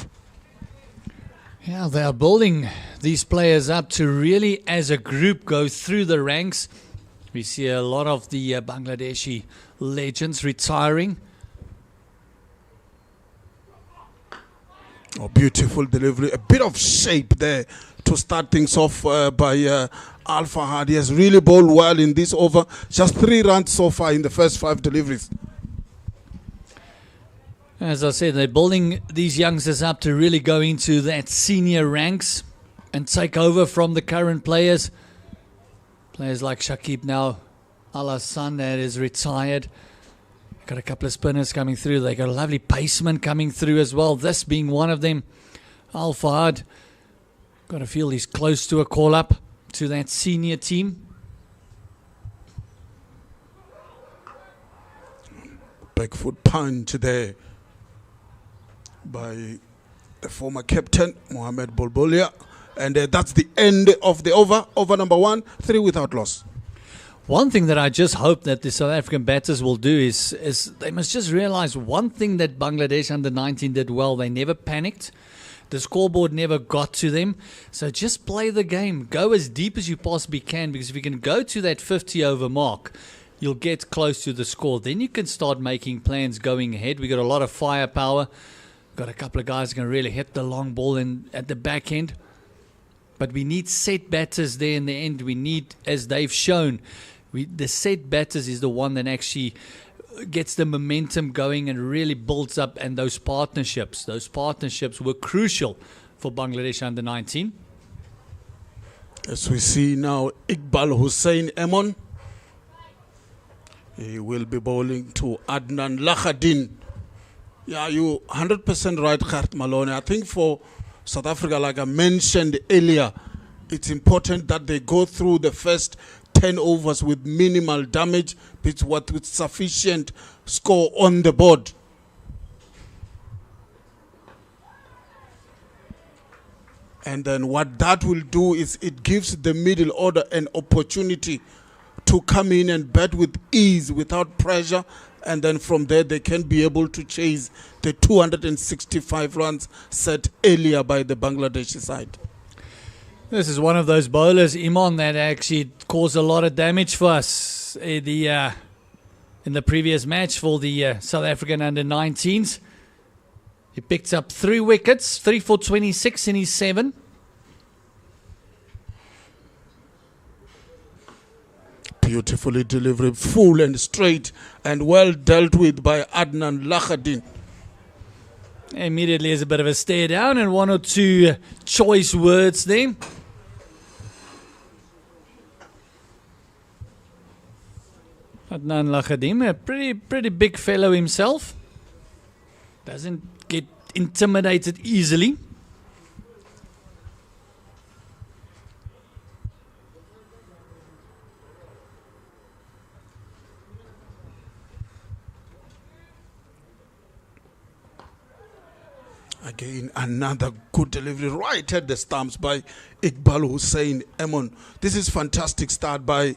Yeah, they are building these players up to really, as a group, go through the ranks. We see a lot of the Bangladeshi legends retiring. Oh, beautiful delivery. A bit of shape there to start things off by Al Fahad. He has really bowled well in this over. Just 3 runs so far in the first 5 deliveries. As I said, they're building these youngsters up to really go into that senior ranks and take over from the current players. Players like Shakib now, Al-Hassan that is retired. Got a couple of spinners coming through. They got a lovely paceman coming through as well. This being one of them. Al Fahad. Got to feel he's close to a call-up to that senior team. Back foot punch there by the former captain, Mohamed Bolbolia. And that's the end of the over. Over number 1, 3 without loss. One thing that I just hope that the South African batters will do is they must just realize one thing that Bangladesh under 19 did well. They never panicked. The scoreboard never got to them. So just play the game. Go as deep as you possibly can, because if you can go to that 50 over mark, you'll get close to the score. Then you can start making plans going ahead. We got a lot of firepower. Got a couple of guys who can really hit the long ball at the back end. But we need set batters there in the end. We need, as they've shown, the set batters is the one that actually gets the momentum going and really builds up. And those partnerships were crucial for Bangladesh under 19. As we see now, Iqbal Hussein Emon. He will be bowling to Adnan Lakhadin. Yeah, you 100% right, Gert Malone. I think for South Africa, like I mentioned earlier, it's important that they go through the first 10 overs with minimal damage, with sufficient score on the board. And then what that will do is it gives the middle order an opportunity to come in and bat with ease without pressure, and then from there they can be able to chase the 265 runs set earlier by the Bangladeshi side. This is one of those bowlers, Iman, that actually caused a lot of damage for us in the previous match for the South African under-19s. He picked up 3 wickets, 3 for 26 in his 7. Beautifully delivered, full and straight, and well dealt with by Adnan Lakhadin. Immediately is a bit of a stare down and 1 or 2 choice words there. Adnan Lakhadin, a pretty big fellow himself. Doesn't get intimidated easily. Again, another good delivery right at the stumps by Iqbal Hussein Emon. This is fantastic start by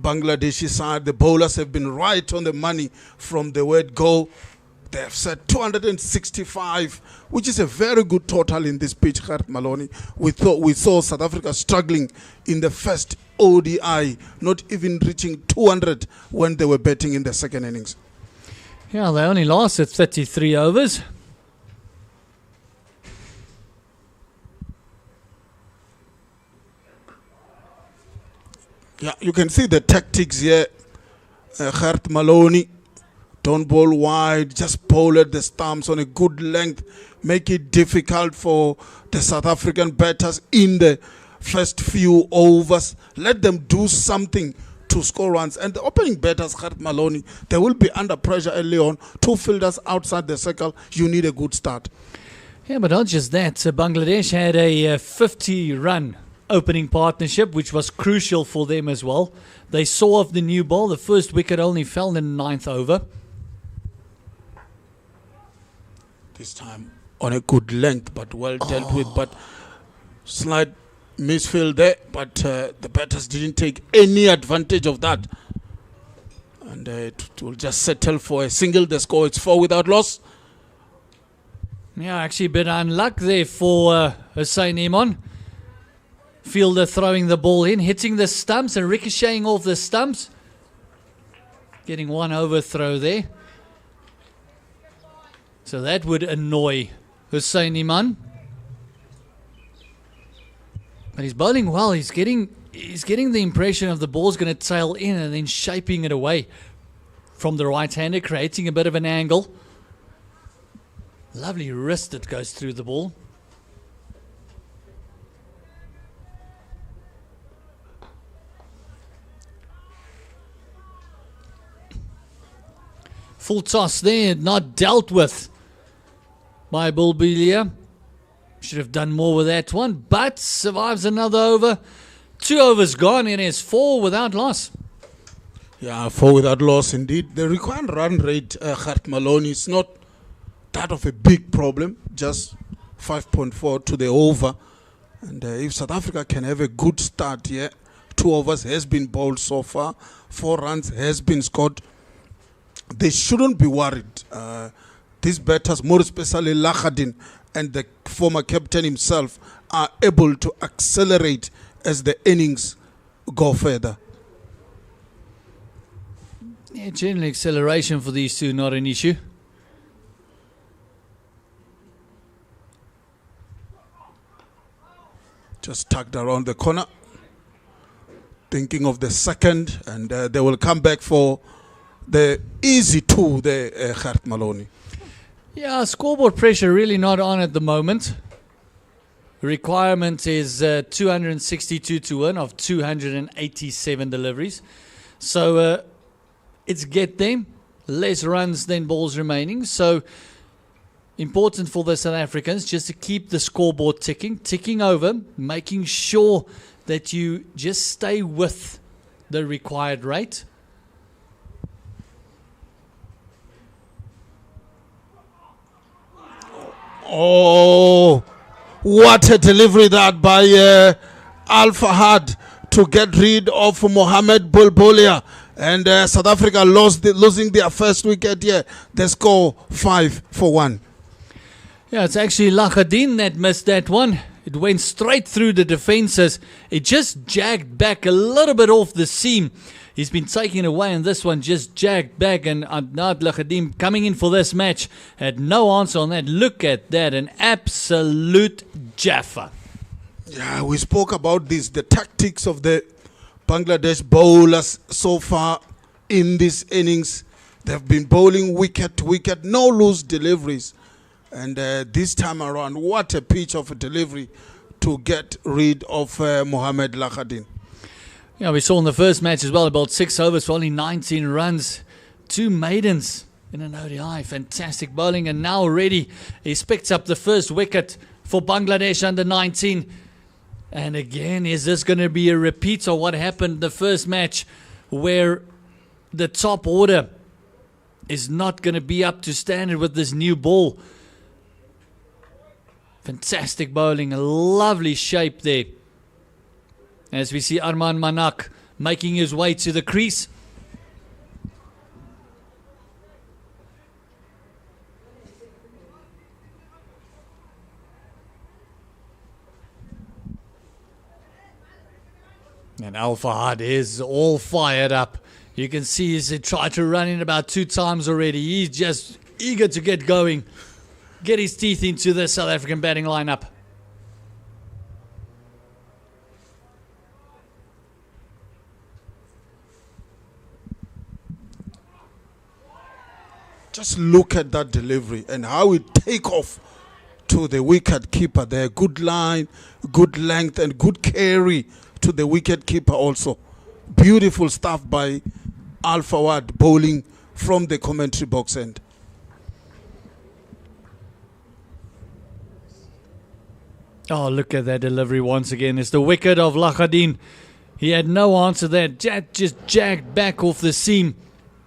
Bangladeshi side. The bowlers have been right on the money from the word go. They have set 265, which is a very good total in this pitch, Gert Maloney. We saw South Africa struggling in the first ODI, not even reaching 200 when they were batting in the second innings. Yeah, they only lasted 33 overs. Yeah, you can see the tactics here. Gert Maloney, don't bowl wide, just bowl at the stumps on a good length. Make it difficult for the South African batters in the first few overs. Let them do something to score runs. And the opening batters, Gert Maloney, they will be under pressure early on. 2 fielders outside the circle. You need a good start. Yeah, but not just that. Bangladesh had a 50-run opening partnership, which was crucial for them as well. They saw off the new ball. The first wicket only fell in the 9th over. This time on a good length, but well dealt with. But slight misfield there, but the batters didn't take any advantage of that. And it will just settle for a single. The score is 4 without loss. Yeah, actually a bit unluck there for Hussein Iman. Fielder throwing the ball in, hitting the stumps and ricocheting off the stumps. Getting 1 overthrow there. So that would annoy Hussein Iman. But he's bowling well. He's getting the impression of the ball's going to tail in and then shaping it away from the right-hander, creating a bit of an angle. Lovely wrist that goes through the ball. Full toss there, not dealt with by Bulbelia. Should have done more with that one, but survives another over. 2 overs gone, and is 4 without loss. Yeah, 4 without loss indeed. The required run rate, Gert Maloney, is not that of a big problem, just 5.4 to the over. And if South Africa can have a good start here, 2 overs has been bowled so far, 4 runs has been scored, they shouldn't be worried. These batters, more especially Lahadin and the former captain himself, are able to accelerate as the innings go further. Yeah, generally acceleration for these two, not an issue. Just tucked around the corner, thinking of the second, and they will come back for the easy 2 there, Gert Maloney. Yeah, scoreboard pressure really not on at the moment. Requirement is 262 to win of 287 deliveries. So it's get them, less runs than balls remaining. So important for the South Africans just to keep the scoreboard ticking over, making sure that you just stay with the required rate. Oh, what a delivery that by Al Fahad to get rid of Mohamed Bulbulia. And South Africa losing their first wicket here. They score 5 for 1. Yeah, it's actually Lahadin that missed that one. It went straight through the defences. It just jagged back a little bit off the seam. He's been taken away, and this one just jagged back. And Adnad Lahadin coming in for this match had no answer on that. Look at that, an absolute jaffa. Yeah, we spoke about this, the tactics of the Bangladesh bowlers so far in this innings. They've been bowling wicket to wicket, no loose deliveries. And this time around, what a pitch of a delivery to get rid of Mohamed Lahadin. Yeah, we saw in the first match as well, about 6 overs for only 19 runs. 2 maidens in an ODI. Fantastic bowling. And now already he's picked up the first wicket for Bangladesh under 19. And again, is this going to be a repeat of what happened in the first match, where the top order is not going to be up to standard with this new ball? Fantastic bowling, a lovely shape there. As we see Arman Manak making his way to the crease. And Al Fahad is all fired up. You can see he's tried to run in about 2 times already. He's just eager to get going, get his teeth into the South African batting lineup. Just look at that delivery and how it take off to the wicket keeper there. Good line, good length, and good carry to the wicket keeper also. Beautiful stuff by Al Fawad bowling from the commentary box end. Oh, look at that delivery once again. It's the wicket of Lahadin. He had no answer there. Just jagged back off the seam.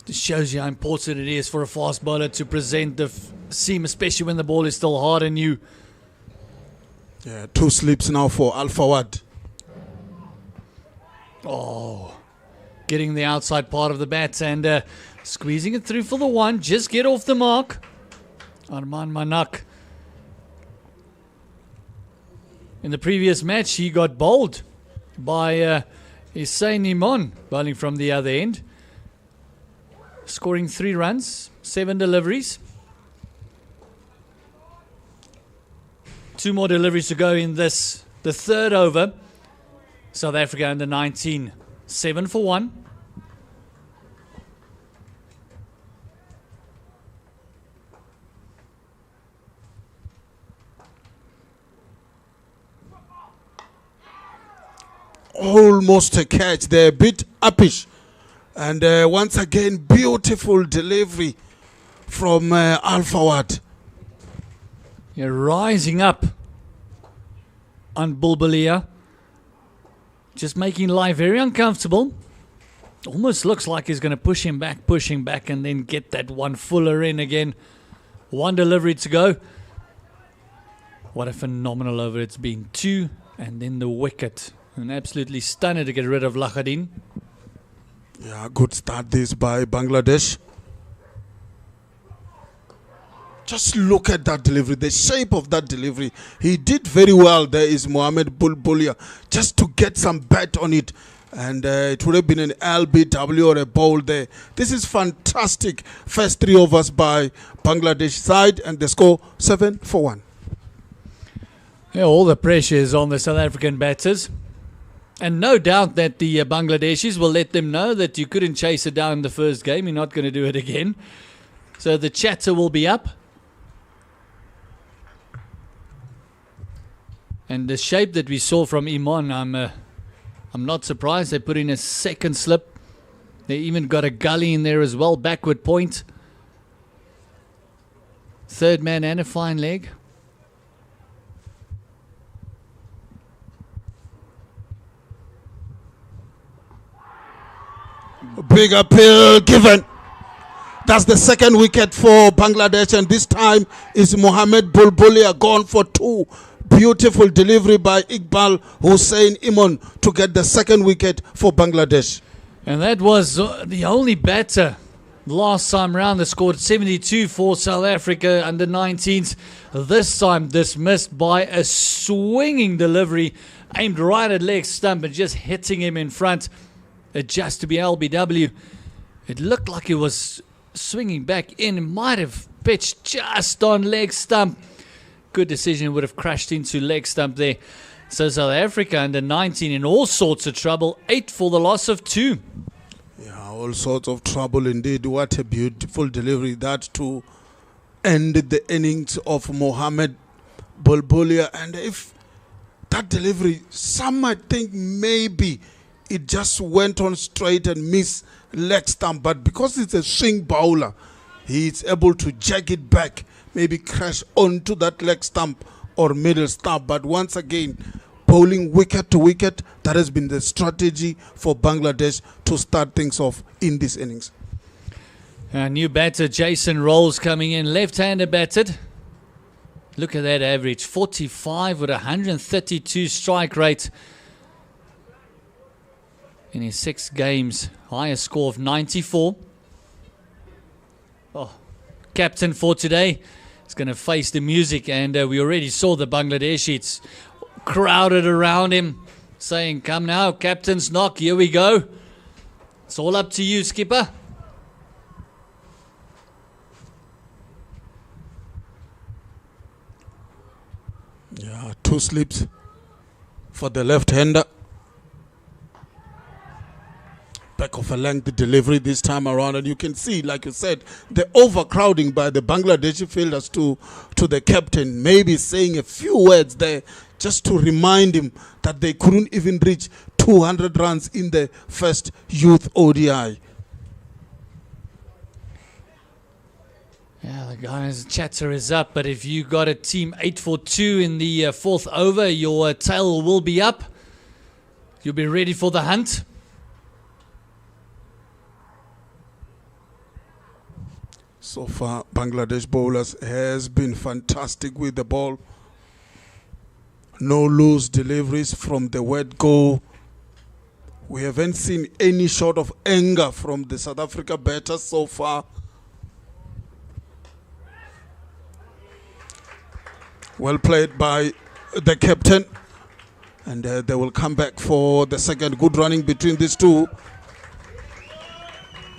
This shows you how important it is for a fast bowler to present the seam, especially when the ball is still hard and new. Yeah, 2 slips now for Al Fawad. Oh, getting the outside part of the bat and squeezing it through for the 1. Just get off the mark. Arman Manak. In the previous match, he got bowled by Hussein Imon, bowling from the other end. Scoring 3 runs, 7 deliveries. 2 more deliveries to go in this, the 3rd over. South Africa under 19, 7 for 1. Almost a catch there, a bit uppish. And once again, beautiful delivery from Alfawad. You're rising up on Bulbulia. Just making life very uncomfortable. Almost looks like he's going to push him back, and then get that one fuller in again. One delivery to go. What a phenomenal over it's been. 2, and then the wicket. An absolutely stunner to get rid of Lahadin. Yeah, good start this by Bangladesh. Just look at that delivery, the shape of that delivery. He did very well. There is Mohamed Bulbulia, just to get some bat on it. And it would have been an LBW or a bowl there. This is fantastic. First 3 overs by Bangladesh side, and the score 7 for 1. Yeah, all the pressure is on the South African batters. And no doubt that the Bangladeshis will let them know that you couldn't chase it down in the first game. You're not going to do it again. So the chatter will be up. And the shape that we saw from Iman, I'm not surprised. They put in a second slip. They even got a gully in there as well, backward point. Third man and a fine leg. Big appeal given. That's the second wicket for Bangladesh, and this time is Mohamed Bulbulia gone for 2. Beautiful delivery by Iqbal Hussain Iman to get the second wicket for Bangladesh. And that was the only batter last time round that scored 72 for South Africa under 19s. This time dismissed by a swinging delivery aimed right at leg stump and just hitting him in front. It just to be LBW. It looked like it was swinging back in. It might have pitched just on leg stump. Good decision, would have crashed into leg stump there. So South Africa under 19 in all sorts of trouble. 8 for the loss of 2. Yeah, all sorts of trouble indeed. What a beautiful delivery that to end the innings of Mohamed Bulbulia. And if that delivery, some might think maybe it just went on straight and missed leg stump. But because it's a swing bowler, he is able to jack it back, maybe crash onto that leg stump or middle stump. But once again, bowling wicket to wicket, that has been the strategy for Bangladesh to start things off in this innings. New batter Jason Rolls coming in, left-hander batted. Look at that average, 45 with 132 strike rate in his 6 games. Highest score of 94. Oh, captain for today is going to face the music, and we already saw the Bangladeshis crowded around him saying, "Come now, captain's knock, here we go. It's all up to you, skipper." Yeah, 2 slips for the left-hander. Back of a length delivery this time around, and you can see, like you said, the overcrowding by the Bangladeshi fielders to the captain, maybe saying a few words there just to remind him that they couldn't even reach 200 runs in the first Youth ODI. Yeah, the guys' chatter is up, but if you got a team 8 for 2 in the 4th over, your tail will be up. You'll be ready for the hunt. So far, Bangladesh bowlers has been fantastic with the ball. No loose deliveries from the word go. We haven't seen any shot of anger from the South Africa batters so far. Well played by the captain. And they will come back for the second. Good running between these two.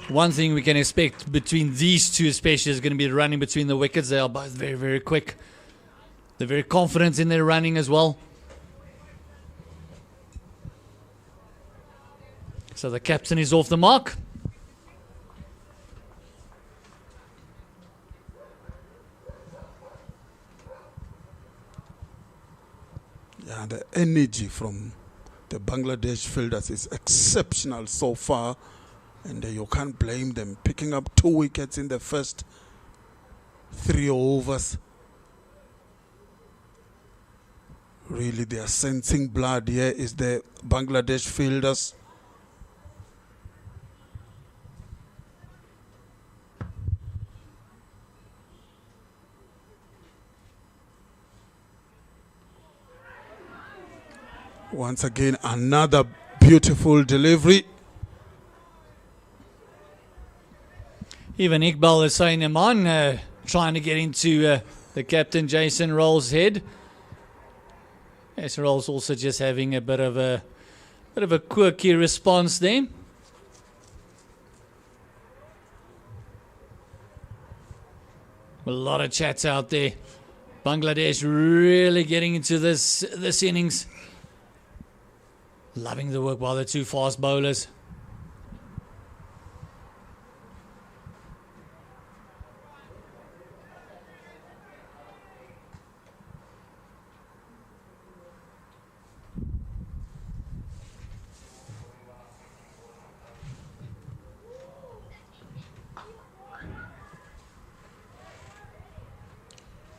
One thing we can expect between these two especially is going to be running between the wickets. They are both very, very quick. They're very confident in their running as well. So the captain is off the mark. Yeah, the energy from the Bangladesh fielders is exceptional so far. And you can't blame them. Picking up 2 wickets in the first 3 overs. Really, they are sensing blood here is the Bangladesh fielders. Once again, another beautiful delivery. Even Iqbal is saying him on, trying to get into the captain Jason Rolls' head. Jason Rolls also just having a bit of a quirky response there. A lot of chats out there. Bangladesh really getting into this innings. Loving the work by the two fast bowlers.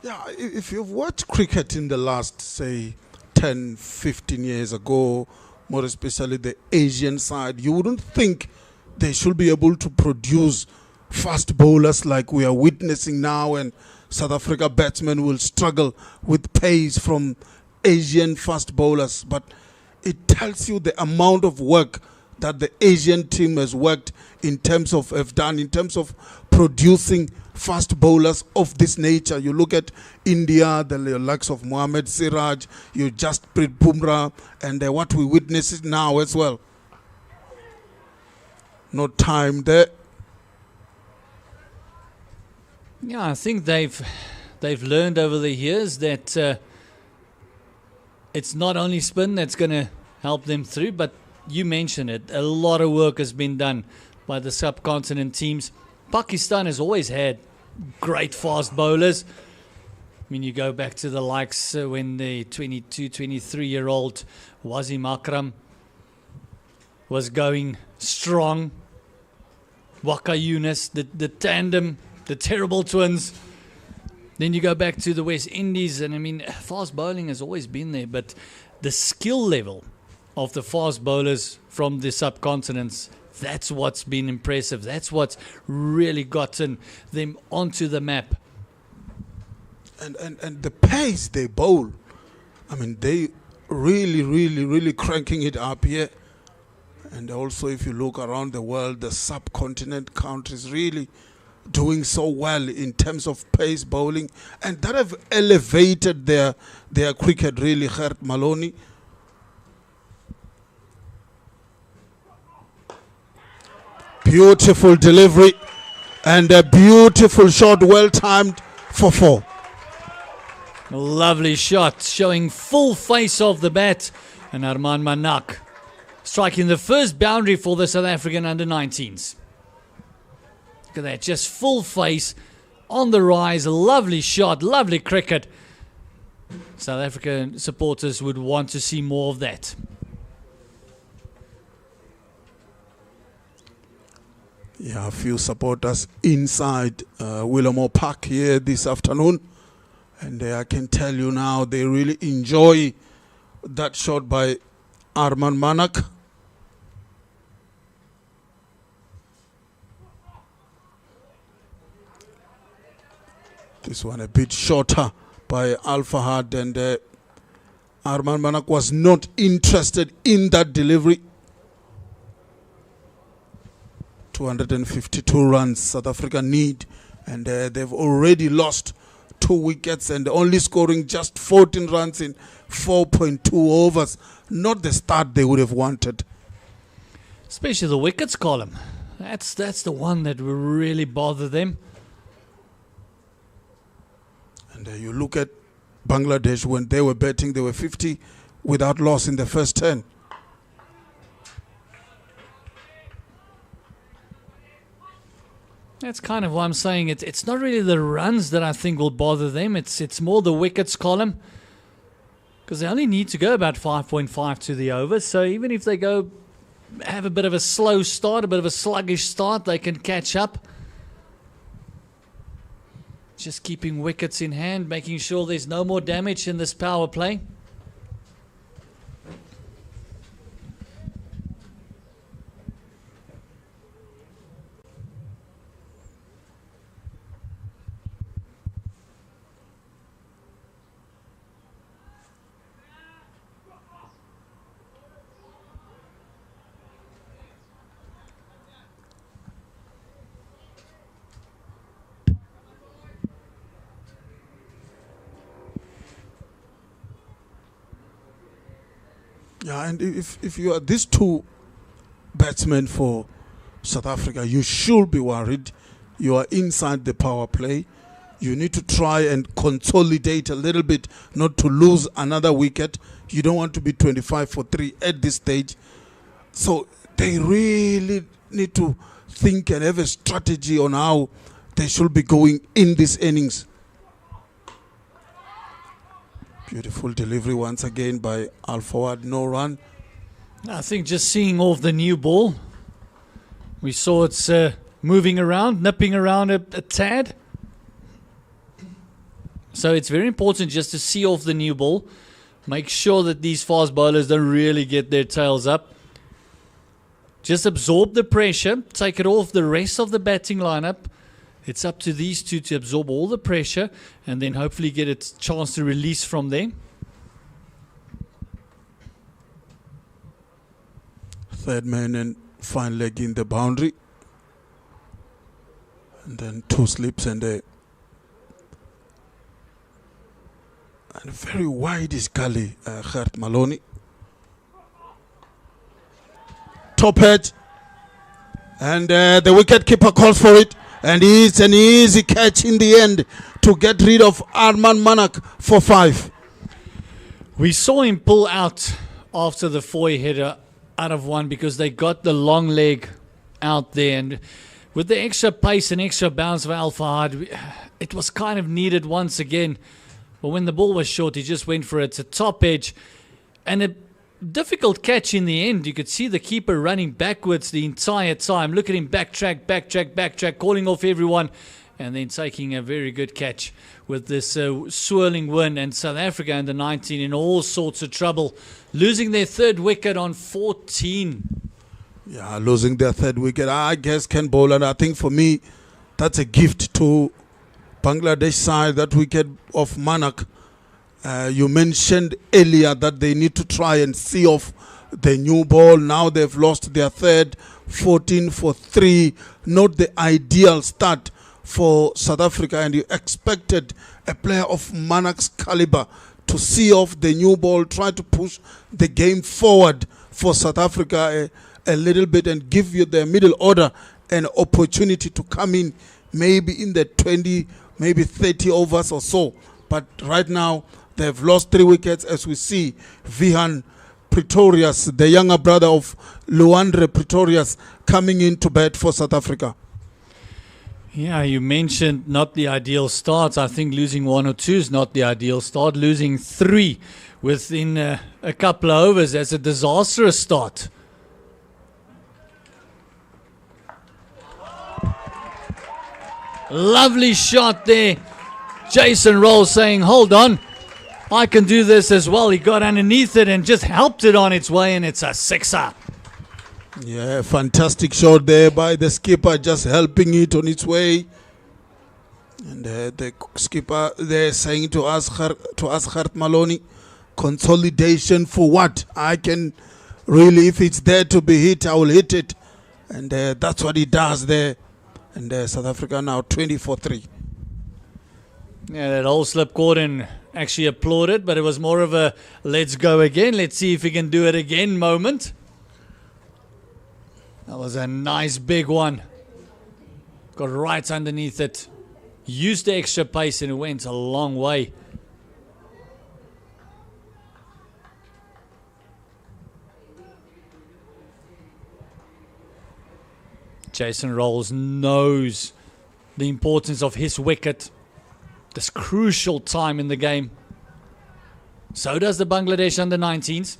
Yeah, if you've watched cricket in the last, say, 10, 15 years ago, more especially the Asian side, you wouldn't think they should be able to produce fast bowlers like we are witnessing now, and South Africa batsmen will struggle with pace from Asian fast bowlers. But it tells you the amount of work that the Asian team has worked in terms of producing fast bowlers of this nature. You look at India, the likes of Mohammad Siraj, you Jasprit Bumrah, and what we witness now as well. No time there. Yeah, I think they've learned over the years that it's not only spin that's going to help them through, but you mentioned it, a lot of work has been done by the subcontinent teams. Pakistan has always had great fast bowlers. I mean, you go back to the likes when the 22, 23-year-old Wasim Akram was going strong. Waka Yunus, the tandem, the terrible twins. Then you go back to the West Indies, and I mean, fast bowling has always been there, but the skill level of the fast bowlers from the subcontinents, that's what's been impressive. That's what's really gotten them onto the map. And the pace they bowl, I mean, they really cranking it up here. And also, if you look around the world, the subcontinent countries really doing so well in terms of pace bowling, and that have elevated their cricket really. Gert Maloney. Beautiful delivery and a beautiful shot, well timed for 4. Lovely shot, showing full face of the bat, and Arman Manak striking the first boundary for the South African under-19s. Look at that, just full face on the rise. Lovely shot, lovely cricket. South African supporters would want to see more of that. Yeah, a few supporters inside Willowmoore Park here this afternoon. And I can tell you now, they really enjoy that shot by Arman Manak. This one a bit shorter by Al Fahad, and Arman Manak was not interested in that delivery. 252 runs South Africa need, and they've already lost 2 wickets and only scoring just 14 runs in 4.2 overs. Not the start they would have wanted. Especially the wickets column. That's the one that will really bother them. And you look at Bangladesh, when they were batting, they were 50 without loss in the first 10. That's kind of why I'm saying it's not really the runs that I think will bother them. It's more the wickets column, because they only need to go about 5.5 to the over. So even if they have a bit of a slow start, a bit of a sluggish start, they can catch up. just keeping wickets in hand, making sure there's no more damage in this power play. Yeah, and if you are these two batsmen for South Africa, you should be worried. You are inside the power play. You need to try and consolidate a little bit, not to lose another wicket. You don't want to be 25 for 3 at this stage. So they really need to think and have a strategy on how they should be going in this innings. Beautiful delivery once again by Al Fawad, no run. I think just seeing off the new ball, we saw it's moving around, nipping around a tad. So it's very important just to see off the new ball. Make sure that these fast bowlers don't really get their tails up. Just absorb the pressure, take it off the rest of the batting lineup. It's up to these two to absorb all the pressure and then hopefully get a chance to release from there. Third man and fine leg in the boundary. And then 2 slips and a very wide is gully, Gert Maloney. Top edge. And the wicket keeper calls for it. And it's an easy catch in the end to get rid of Arman Manak for 5. We saw him pull out after the 4-header out of 1 because they got the long leg out there. And with the extra pace and extra bounce of Al Fahad, it was kind of needed once again. But when the ball was short, he just went for it. It's a top edge. And a difficult catch in the end. You could see the keeper running backwards the entire time. Look at him backtrack, calling off everyone, and then taking a very good catch with this swirling wind. And South Africa under 19 in all sorts of trouble, losing their 3rd wicket on 14. Yeah, losing their 3rd wicket. I guess Ken Boland, I think for me, that's a gift to Bangladesh side, that wicket of Manak. You mentioned earlier that they need to try and see off the new ball. Now they've lost their 3rd, 14 for 3. Not the ideal start for South Africa, and you expected a player of Manak's caliber to see off the new ball, try to push the game forward for South Africa a little bit and give you the middle order an opportunity to come in maybe in the 20, maybe 30 overs or so. But right now, they've lost 3 wickets, as we see. Vihan Pretorius, the younger brother of Luandre Pretorius, coming in to bat for South Africa. Yeah, you mentioned not the ideal start. I think losing 1 or 2 is not the ideal start. Losing 3 within a couple of overs, that's a disastrous start. Lovely shot there. Jason Rolls saying, hold on, I can do this as well. He got underneath it and just helped it on its way, and it's a 6er. Yeah, fantastic shot there by the skipper, just helping it on its way. And the skipper there saying to us, Gert Maloney, consolidation for what? I can really, if it's there to be hit, I will hit it. And that's what he does there. And South Africa now 20 for 3. Yeah, that whole slip Gordon actually applauded, but it was more of a let's go again, let's see if he can do it again moment. That was a nice big one. Got right underneath it. Used the extra pace and it went a long way. Jason Rolls knows the importance of his wicket. This crucial time in the game. So does the Bangladesh under 19s.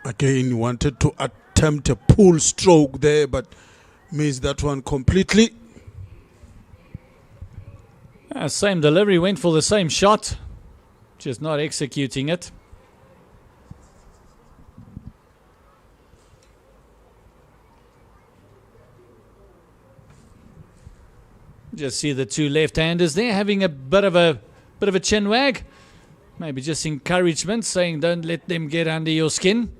Again, wanted to attempt a pull stroke there, but missed that one completely. Same delivery, went for the same shot, just not executing it. Just see the two left-handers there having a bit of a chin wag. Maybe just encouragement, saying don't let them get under your skin.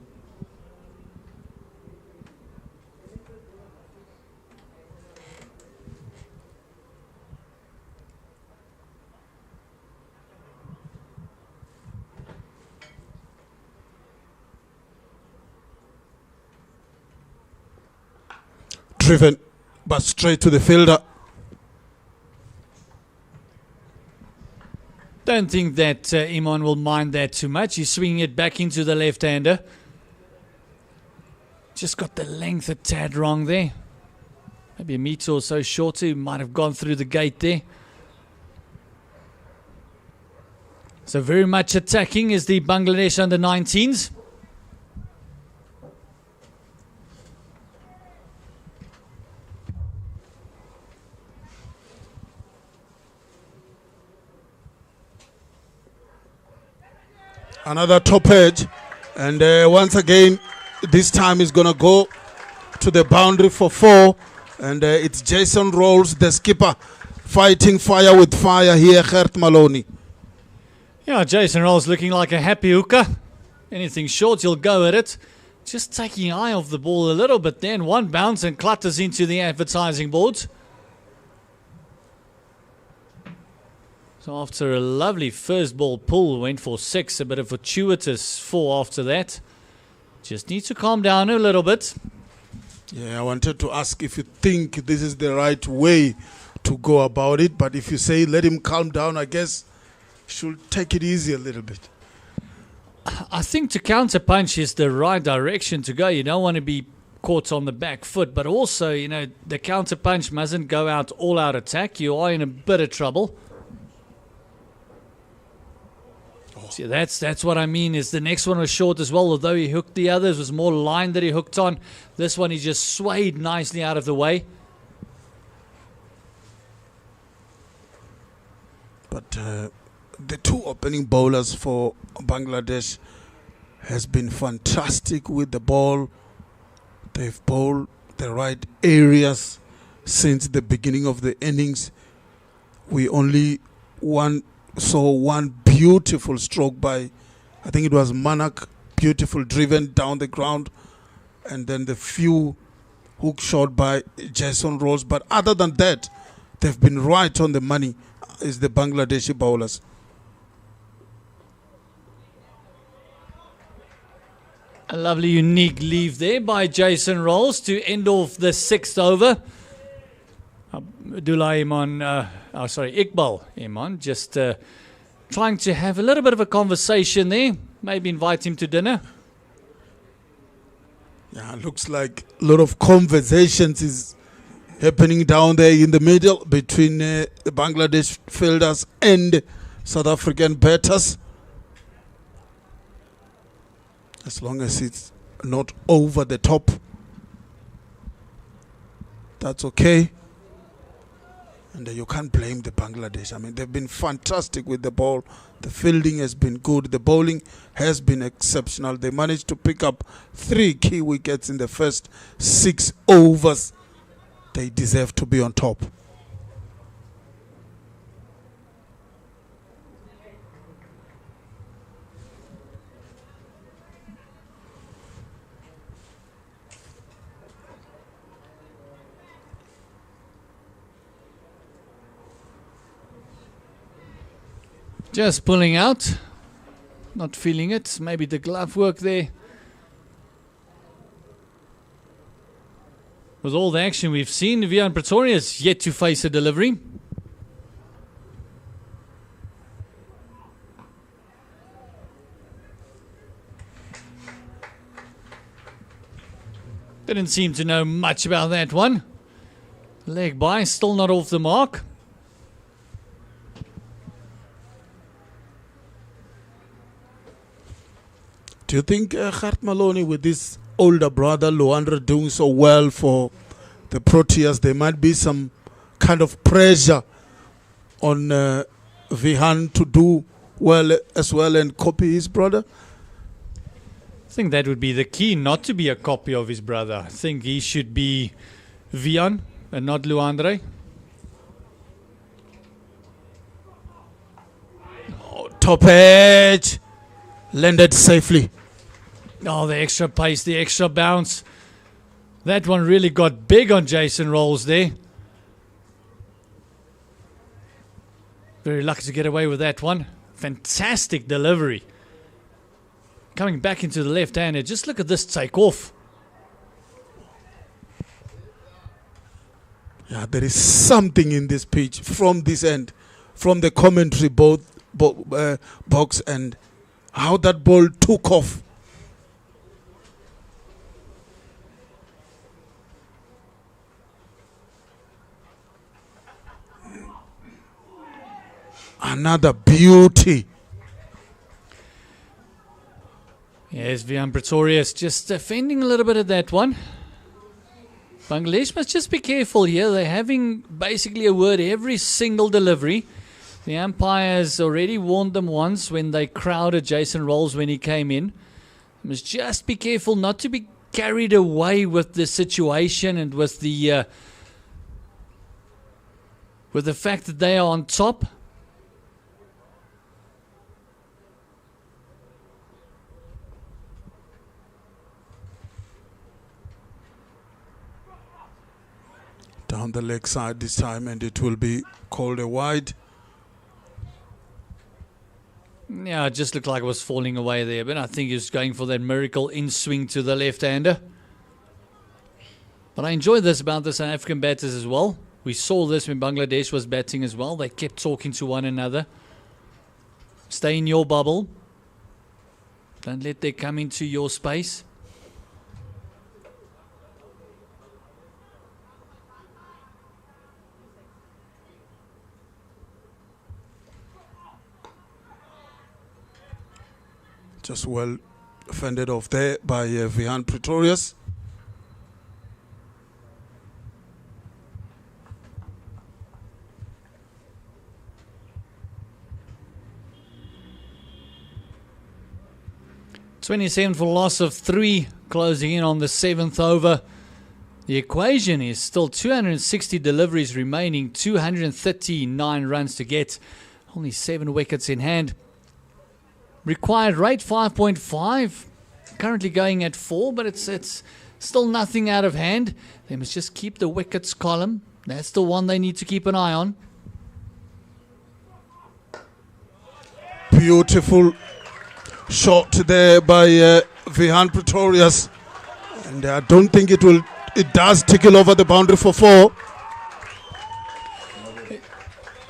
Driven, but straight to the fielder. Don't think that Iman will mind that too much. He's swinging it back into the left-hander. Just got the length a tad wrong there. Maybe a meter or so shorter. He might have gone through the gate there. So very much attacking is the Bangladesh under-19s. Another top edge, and once again this time is gonna go to the boundary for 4, and it's Jason Rolls, the skipper, fighting fire with fire here, Gert Maloney. Yeah, Jason Rolls looking like a happy hooker. Anything short, he'll go at it. Just taking eye off the ball a little bit then. One bounce and clutters into the advertising boards. So after a lovely first ball pull, went for 6, a bit of a fortuitous 4 after that. Just need to calm down a little bit. Yeah, I wanted to ask if you think this is the right way to go about it, but if you say let him calm down, I guess should take it easy a little bit. I think to counter punch is the right direction to go. You don't want to be caught on the back foot, but also, you know, the counter punch mustn't go out all out attack. You are in a bit of trouble. See, that's what I mean, is the next one was short as well, although he hooked the others, was more line that he hooked on. This one he just swayed nicely out of the way. But the two opening bowlers for Bangladesh has been fantastic with the ball. They've bowled the right areas since the beginning of the innings. We only saw one beautiful stroke by, I think it was Manak, beautiful driven down the ground, and then the few hook shot by Jason Rolls. But other than that, they've been right on the money, is the Bangladeshi bowlers. A lovely unique leave there by Jason Rolls to end off the 6th over. Abdullah Iman, Iqbal Iman, just trying to have a little bit of a conversation there. Maybe invite him to dinner. Yeah, looks like a lot of conversations is happening down there in the middle between the Bangladesh fielders and South African batters. As long as it's not over the top, that's okay. And you can't blame the Bangladesh. I mean, they've been fantastic with the ball. The fielding has been good. The bowling has been exceptional. They managed to pick up 3 key wickets in the first 6 overs. They deserve to be on top. Just pulling out, not feeling it. Maybe the glove work there. With all the action we've seen, Vian Pretoria is yet to face a delivery. Didn't seem to know much about that one. Leg by, still not off the mark. Do you think Gert Maloney, with his older brother Luandra doing so well for the Proteas, there might be some kind of pressure on Vihan to do well as well and copy his brother? I think that would be the key, not to be a copy of his brother. I think he should be Vian and not Luandre. Oh, top edge. Landed safely. Oh, the extra pace, the extra bounce. That one really got big on Jason Rolls there. Very lucky to get away with that one. Fantastic delivery. Coming back into the left-hander. Just look at this take-off. Yeah, there is something in this pitch from this end, from the commentary box, and how that ball took off. Another beauty. Yes, Vian Pretorius just defending a little bit of that one. Bangladesh must just be careful here. They're having basically a word every single delivery. The umpires already warned them once when they crowded Jason Rolls when he came in. Must just be careful not to be carried away with the situation and with the fact that they are on top. Down the leg side this time, and it will be called a wide. Yeah, it just looked like it was falling away there, but I think he was going for that miracle in swing to the left-hander. But I enjoy this about the South African batters as well. We saw this when Bangladesh was batting as well. They kept talking to one another. Stay in your bubble. Don't let them come into your space. Just well fended off there by Vihan Pretorius. (27) for loss of 3, closing in on the 7th over. The equation is still 260 deliveries remaining, 239 runs to get. Only 7 wickets in hand. Required rate 5.5. Currently going at 4, but it's still nothing out of hand. They must just keep the wickets column. That's the one they need to keep an eye on. Beautiful shot there by Vihan Pretorius, and I don't think it does tickle over the boundary for 4.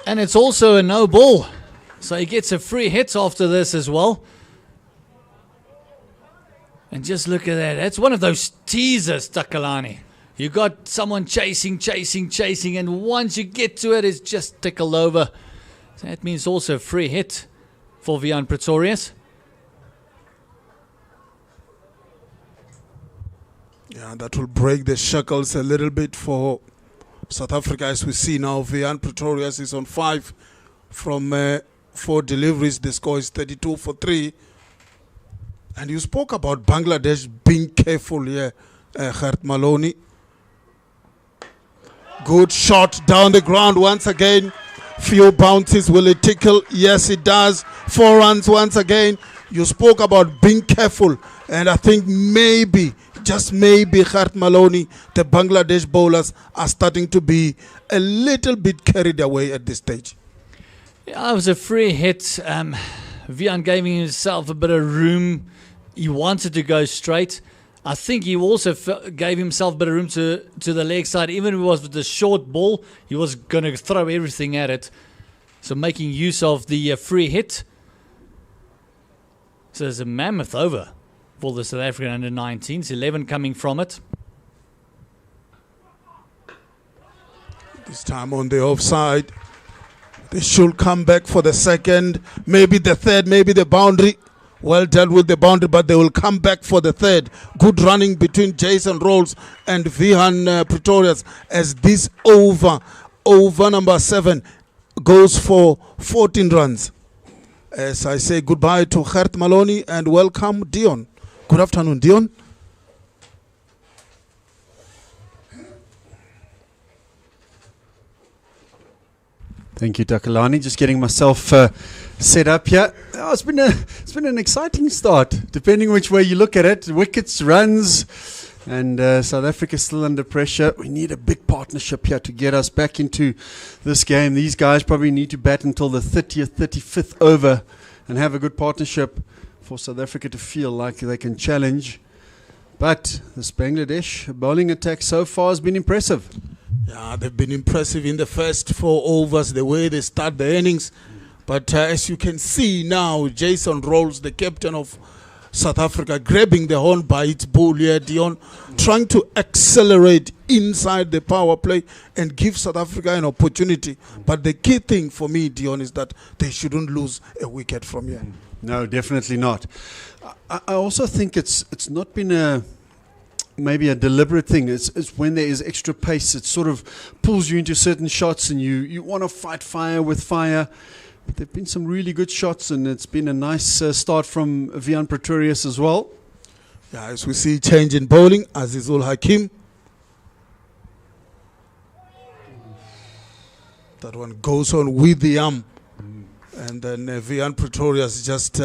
And it's also a no ball, so he gets a free hit after this as well. And just look at that. That's one of those teasers, Takalani. You got someone chasing, and once you get to it, it's just tickled over. So that means also a free hit for Vihan Pretorius. Yeah, that will break the shackles a little bit for South Africa. As we see now, Vihan Pretorius is on 5 from 4 deliveries. The score is 32 for 3. And you spoke about Bangladesh being careful here, Gert Maloney. Good shot down the ground once again. Few bounces. Will it tickle? Yes, it does. 4 runs once again. You spoke about being careful. And I think maybe, just maybe, Gert Maloney, the Bangladesh bowlers are starting to be a little bit carried away at this stage. Yeah, it was a free hit. Vihan gave himself a bit of room. He wanted to go straight. I think he also gave himself a bit of room to the leg side. Even if it was with the short ball, he was going to throw everything at it. So making use of the free hit. So there's a mammoth over for the South African under-19s. 11 coming from it. This time on the offside. They should come back for the second, maybe the third, maybe the boundary. Well dealt with the boundary, but they will come back for the third. Good running between Jason Rolls and Vihan Pretorius as this over number 7 goes for 14 runs. As I say goodbye to Gert Maloney and welcome Dion. Good afternoon, Dion. Thank you, Takalani. Just getting myself set up here. Oh, it's been an exciting start, depending which way you look at it. Wickets, runs, and South Africa still under pressure. We need a big partnership here to get us back into this game. These guys probably need to bat until the 30th, 35th over and have a good partnership for South Africa to feel like they can challenge. But this Bangladesh bowling attack so far has been impressive. Yeah, they've been impressive in the first 4 overs, the way they start the innings. But as you can see now, Jason Rolls, the captain of South Africa, grabbing the horn by its bull here, Dion, trying to accelerate inside the power play and give South Africa an opportunity. But the key thing for me, Dion, is that they shouldn't lose a wicket from here. No, definitely not. I also think it's not been maybe a deliberate thing. It's when there is extra pace, it sort of pulls you into certain shots and you want to fight fire with fire. But there have been some really good shots, and it's been a nice start from Vihan Pretorius as well. Yeah, as we see change in bowling, Azizul Hakim. That one goes on with the arm. And then Vihan Pretorius just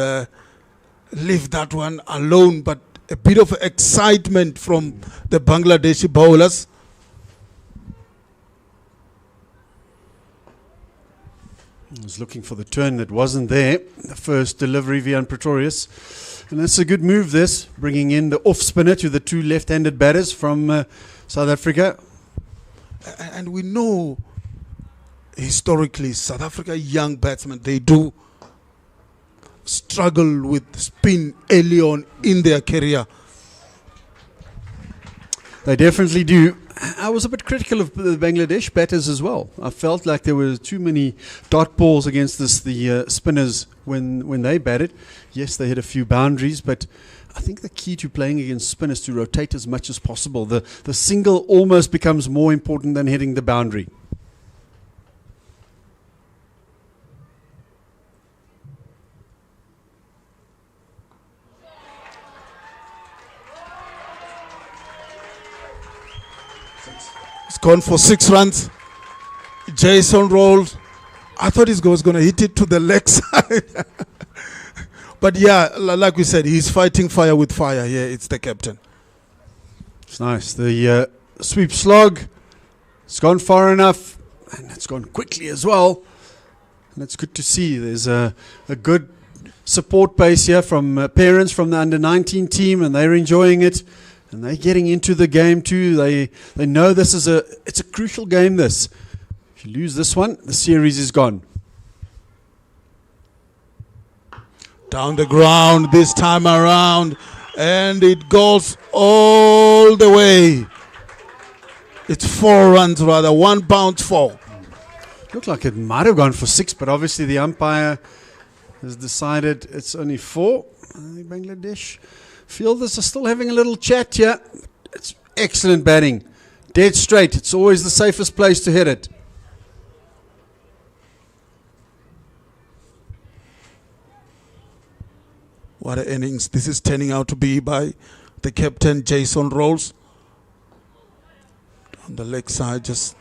leave that one alone. But a bit of excitement from the Bangladeshi bowlers. I was looking for the turn that wasn't there. The first delivery, Vihan Pretorius. And that's a good move, this, bringing in the off-spinner to the 2 left-handed batters from South Africa. And we know historically South Africa young batsmen, they do struggle with spin early on in their career. They definitely do. I was a bit critical of the Bangladesh batters as well. I felt like there were too many dot balls against the spinners when they batted. Yes, they hit a few boundaries, but I think the key to playing against spinners is to rotate as much as possible. The single almost becomes more important than hitting the boundary. It's gone for 6 runs. Jason Rolls. I thought he was going to hit it to the leg side. But yeah, like we said, he's fighting fire with fire. Yeah, it's the captain. It's nice. The sweep slog. It's gone far enough. And it's gone quickly as well. And it's good to see. There's a good support base here from parents from the under-19 team, and they're enjoying it. And they're getting into the game too. They know this is it's a crucial game, this. If you lose this one, the series is gone. Down the ground this time around. And it goes all the way. It's 4 runs rather. 1 bounce 4. Looked like it might have gone for 6, but obviously the umpire has decided it's only 4. Bangladesh fielders are still having a little chat here. It's excellent batting. Dead straight. It's always the safest place to hit it. What an innings this is turning out to be by the captain, Jason Rolls. On the leg side, just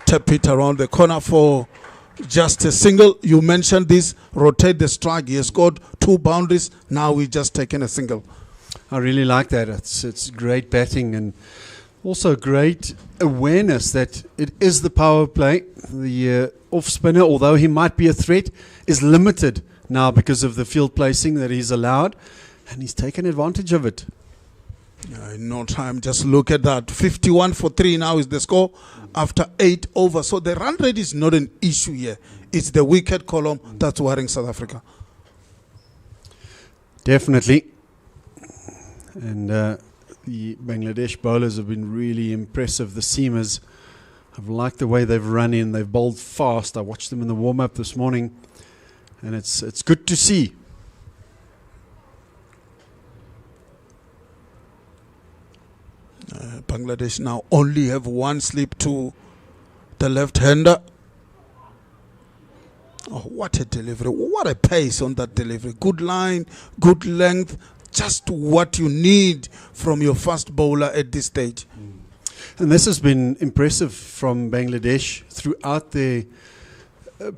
tap it around the corner for just a single. You mentioned this, rotate the strike. He has scored 2 boundaries. Now we've just taken a single. I really like that. It's great batting and also great awareness that it is the power play. The off spinner, although he might be a threat, is limited now because of the field placing that he's allowed, and he's taken advantage of it. In no time, just look at that. 51 for 3 now is the score after 8 overs. So the run rate is not an issue here. It's the wicket column that's worrying South Africa. Definitely. And the Bangladesh bowlers have been really impressive. The seamers, I've liked the way they've run in. They've bowled fast. I watched them in the warm-up this morning, and it's good to see. Bangladesh now only have one slip to the left-hander. Oh, what a delivery. What a pace on that delivery. Good line, good length, just what you need from your fast bowler at this stage. And this has been impressive from Bangladesh throughout their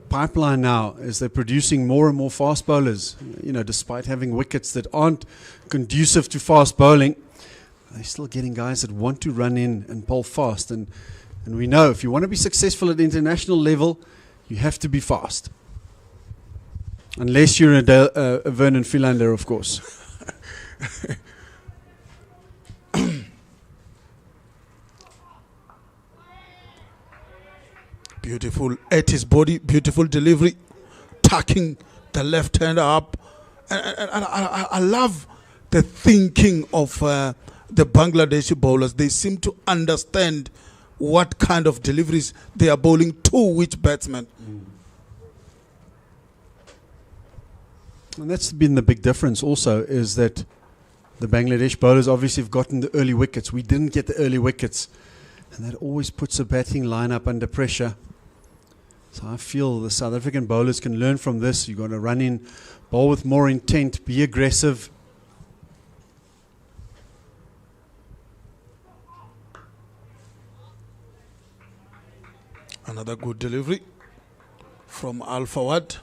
pipeline now, as they're producing more and more fast bowlers. You know, despite having wickets that aren't conducive to fast bowling, they're still getting guys that want to run in and bowl fast. And we know if you want to be successful at the international level, you have to be fast. Unless you're a Vernon Philander, of course. Beautiful at his body, beautiful delivery, tucking the left hander up. And I love the thinking of the Bangladeshi bowlers. They seem to understand what kind of deliveries they are bowling to which batsman. And that's been the big difference also, is that the Bangladesh bowlers obviously have gotten the early wickets. We didn't get the early wickets. And that always puts a batting lineup under pressure. So I feel the South African bowlers can learn from this. You've got to run in, bowl with more intent, be aggressive. Another good delivery from Al Fawad.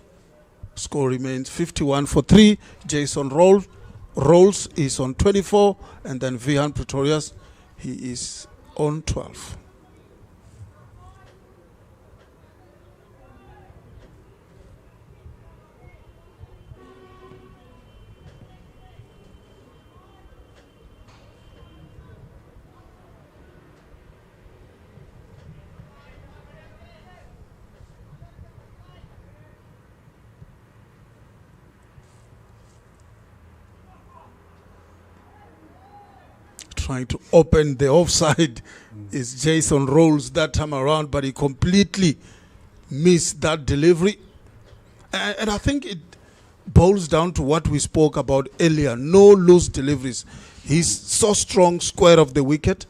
Score remains 51 for 3. Jason Rolls is on 24, and then Vihan Pretorius, he is on 12. Trying to open the offside is Jason Rolls that time around, but he completely missed that delivery. And I think it boils down to what we spoke about earlier. No loose deliveries. He's so strong square of the wicket.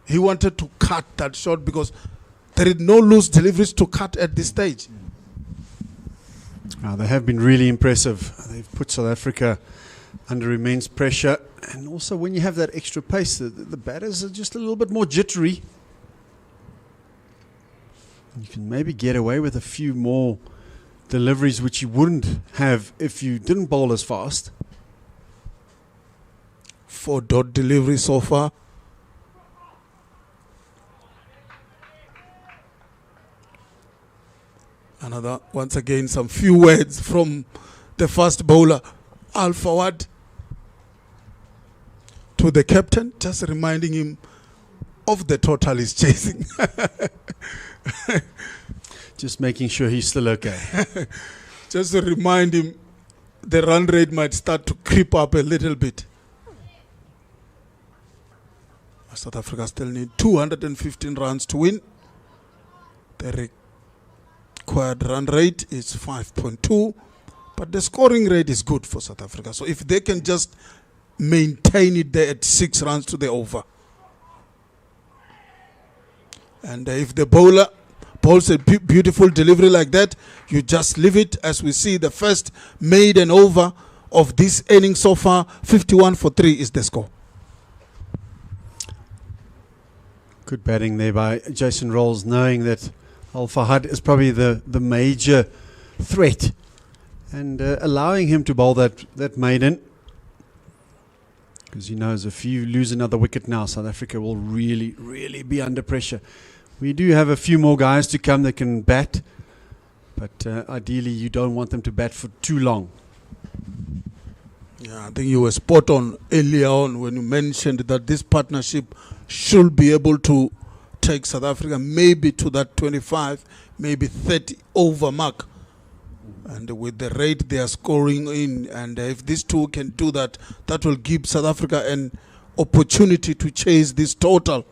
He wanted to cut that shot because there is no loose deliveries to cut at this stage. They have been really impressive. They've put South Africa under immense pressure. And also when you have that extra pace, the batters are just a little bit more jittery. You can maybe get away with a few more deliveries which you wouldn't have if you didn't bowl as fast. 4 dot delivery so far. Another, once again, some few words from the fast bowler, Al Fawad, to the captain, just reminding him of the total he's chasing. Just making sure he's still okay. Just to remind him the run rate might start to creep up a little bit. South Africa still need 215 runs to win. The required run rate is 5.2, but the scoring rate is good for South Africa. So if they can just maintain it there at 6 runs to the over. And if the bowler bowls a beautiful delivery like that, you just leave it. As we see, the first maiden over of this inning so far, 51 for 3 is the score. Good batting there by Jason Rolls, knowing that Al Fahad is probably the major threat, and allowing him to bowl that maiden. Because he knows if you lose another wicket now, South Africa will really, really be under pressure. We do have a few more guys to come that can bat, but ideally you don't want them to bat for too long. Yeah, I think you were spot on earlier on when you mentioned that this partnership should be able to take South Africa maybe to that 25, maybe 30 over mark. And with the rate they are scoring in, and if these two can do that, that will give South Africa an opportunity to chase this total.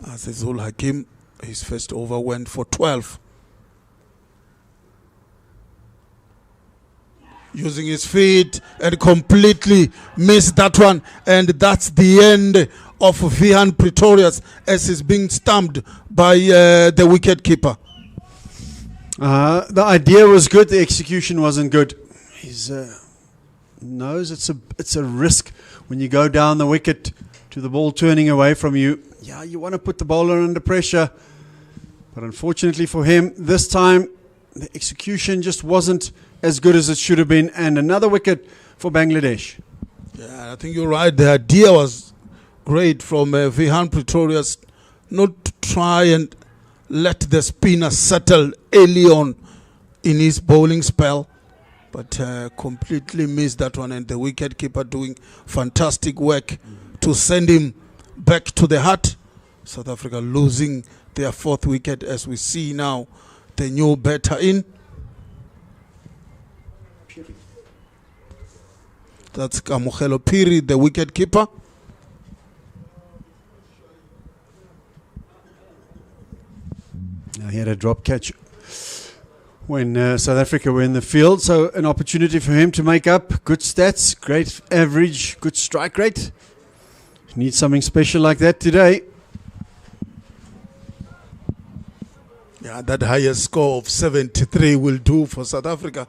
Azizul Hakim, his first over went for 12. using his feet and completely missed that one. And that's the end of Vihan Pretorius as he's being stumped by the wicket keeper. The idea was good. The execution wasn't good. He's knows it's a risk when you go down the wicket to the ball turning away from you. Yeah, you want to put the bowler under pressure. But unfortunately for him, this time the execution just wasn't as good as it should have been. And another wicket for Bangladesh. Yeah, I think you're right. The idea was great from Vihan Pretorius not to try and let the spinner settle early on in his bowling spell, but completely missed that one, and the wicket keeper doing fantastic work to send him back to the hut. South Africa losing their 4th wicket as we see now the new batter in. That's Kamokhelo Phiri, the wicket keeper. He had a drop catch when South Africa were in the field, so an opportunity for him to make up. Good stats, great average, good strike rate. Need something special like that today. Yeah, that highest score of 73 will do for South Africa.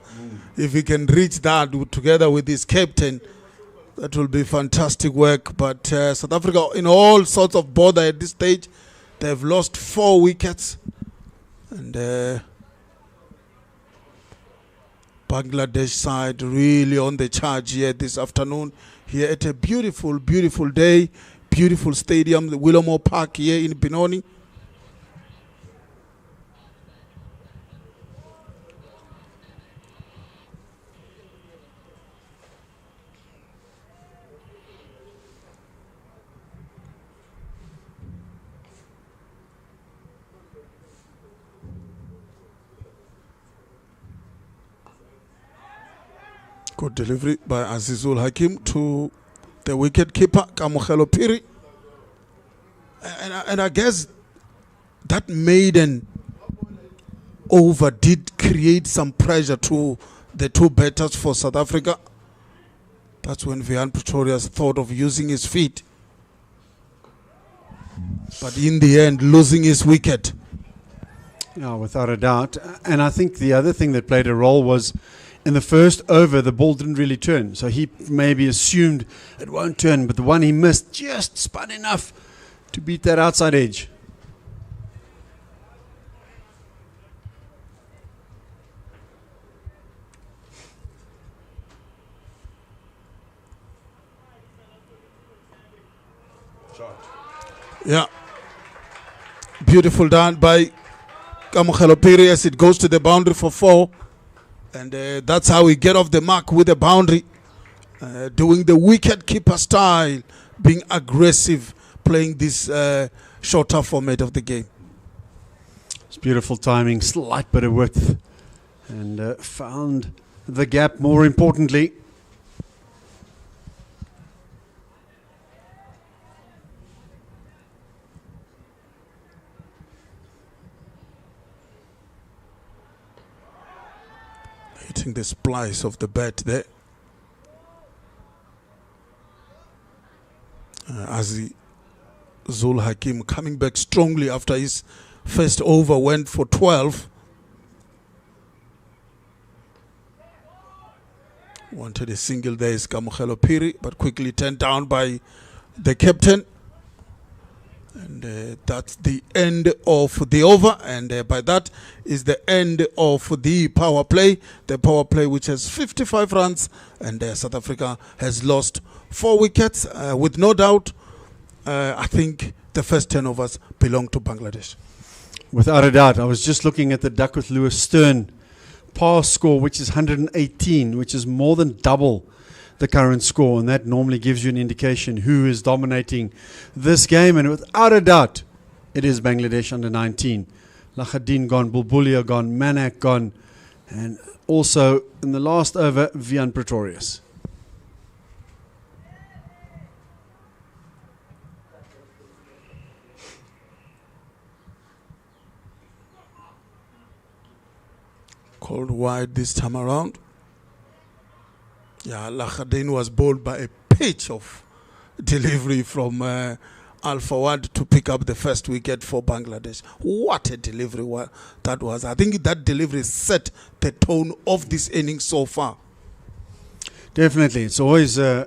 If he can reach that together with his captain, that will be fantastic work. But South Africa in all sorts of bother at this stage. They've lost 4 wickets. And Bangladesh side really on the charge here this afternoon. Here at a beautiful, beautiful day, beautiful stadium, the Willowmoore Park here in Benoni. Good delivery by Azizul Hakim to the wicket keeper, Kamokhelo Phiri. And I guess that maiden over did create some pressure to the 2 batters for South Africa. That's when Vihan Pretorius thought of using his feet. But in the end, losing his wicket. Yeah, without a doubt. And I think the other thing that played a role was in the first over, the ball didn't really turn. So he maybe assumed it won't turn, but the one he missed just spun enough to beat that outside edge. Yeah. Beautiful done by Kamokhelo Phiri as it goes to the boundary for 4. And that's how we get off the mark with the boundary. Doing the wicket keeper style, being aggressive, playing this shorter format of the game. It's beautiful timing, slight bit of width, and found the gap more importantly. Hitting the splice of the bat there. Azizul Hakim coming back strongly after his first over went for 12. Wanted a single there is Kamokhelo Phiri, but quickly turned down by the captain. And that's the end of the over, and by that is the end of the power play. The power play which has 55 runs, and South Africa has lost 4 wickets. With no doubt, I think the first 10 overs belong to Bangladesh. Without a doubt. I was just looking at the Duckworth Lewis Stern par score, which is 118, which is more than double the current score, and that normally gives you an indication who is dominating this game. And without a doubt, it is Bangladesh under 19. Lakhadin gone, Bulbulia gone, Manak gone, and also in the last over, Vihan Pretorius. Called wide this time around. Yeah, Lahadin was bowled by a pitch of delivery from Al Fawad to pick up the first wicket for Bangladesh. What a delivery that was. I think that delivery set the tone of this innings so far. Definitely. It's always an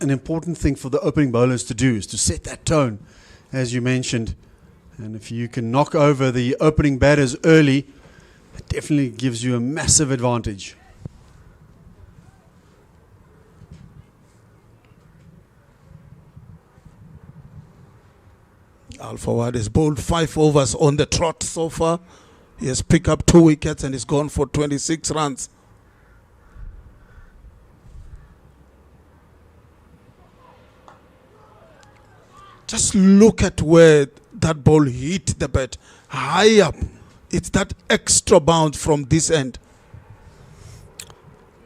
important thing for the opening bowlers to do, is to set that tone, as you mentioned. And if you can knock over the opening batters early, it definitely gives you a massive advantage. Al Fawad has bowled 5 overs on the trot so far. He has picked up 2 wickets and is gone for 26 runs. Just look at where that ball hit the bat, high up. It's that extra bounce from this end.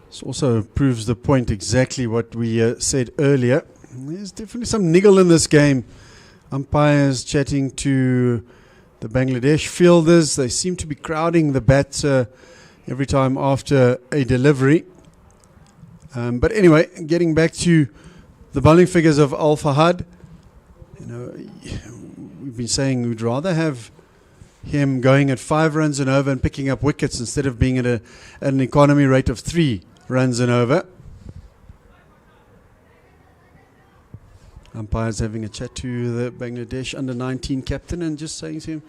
This also proves the point exactly what we said earlier. There's definitely some niggle in this game. Umpires chatting to the Bangladesh fielders. They seem to be crowding the bats every time after a delivery. But anyway, getting back to the bowling figures of Al Fahad, we've been saying we'd rather have him going at 5 runs and over and picking up wickets instead of being at an economy rate of 3 runs and over. Umpires having a chat to the Bangladesh under-19 captain and just saying to him,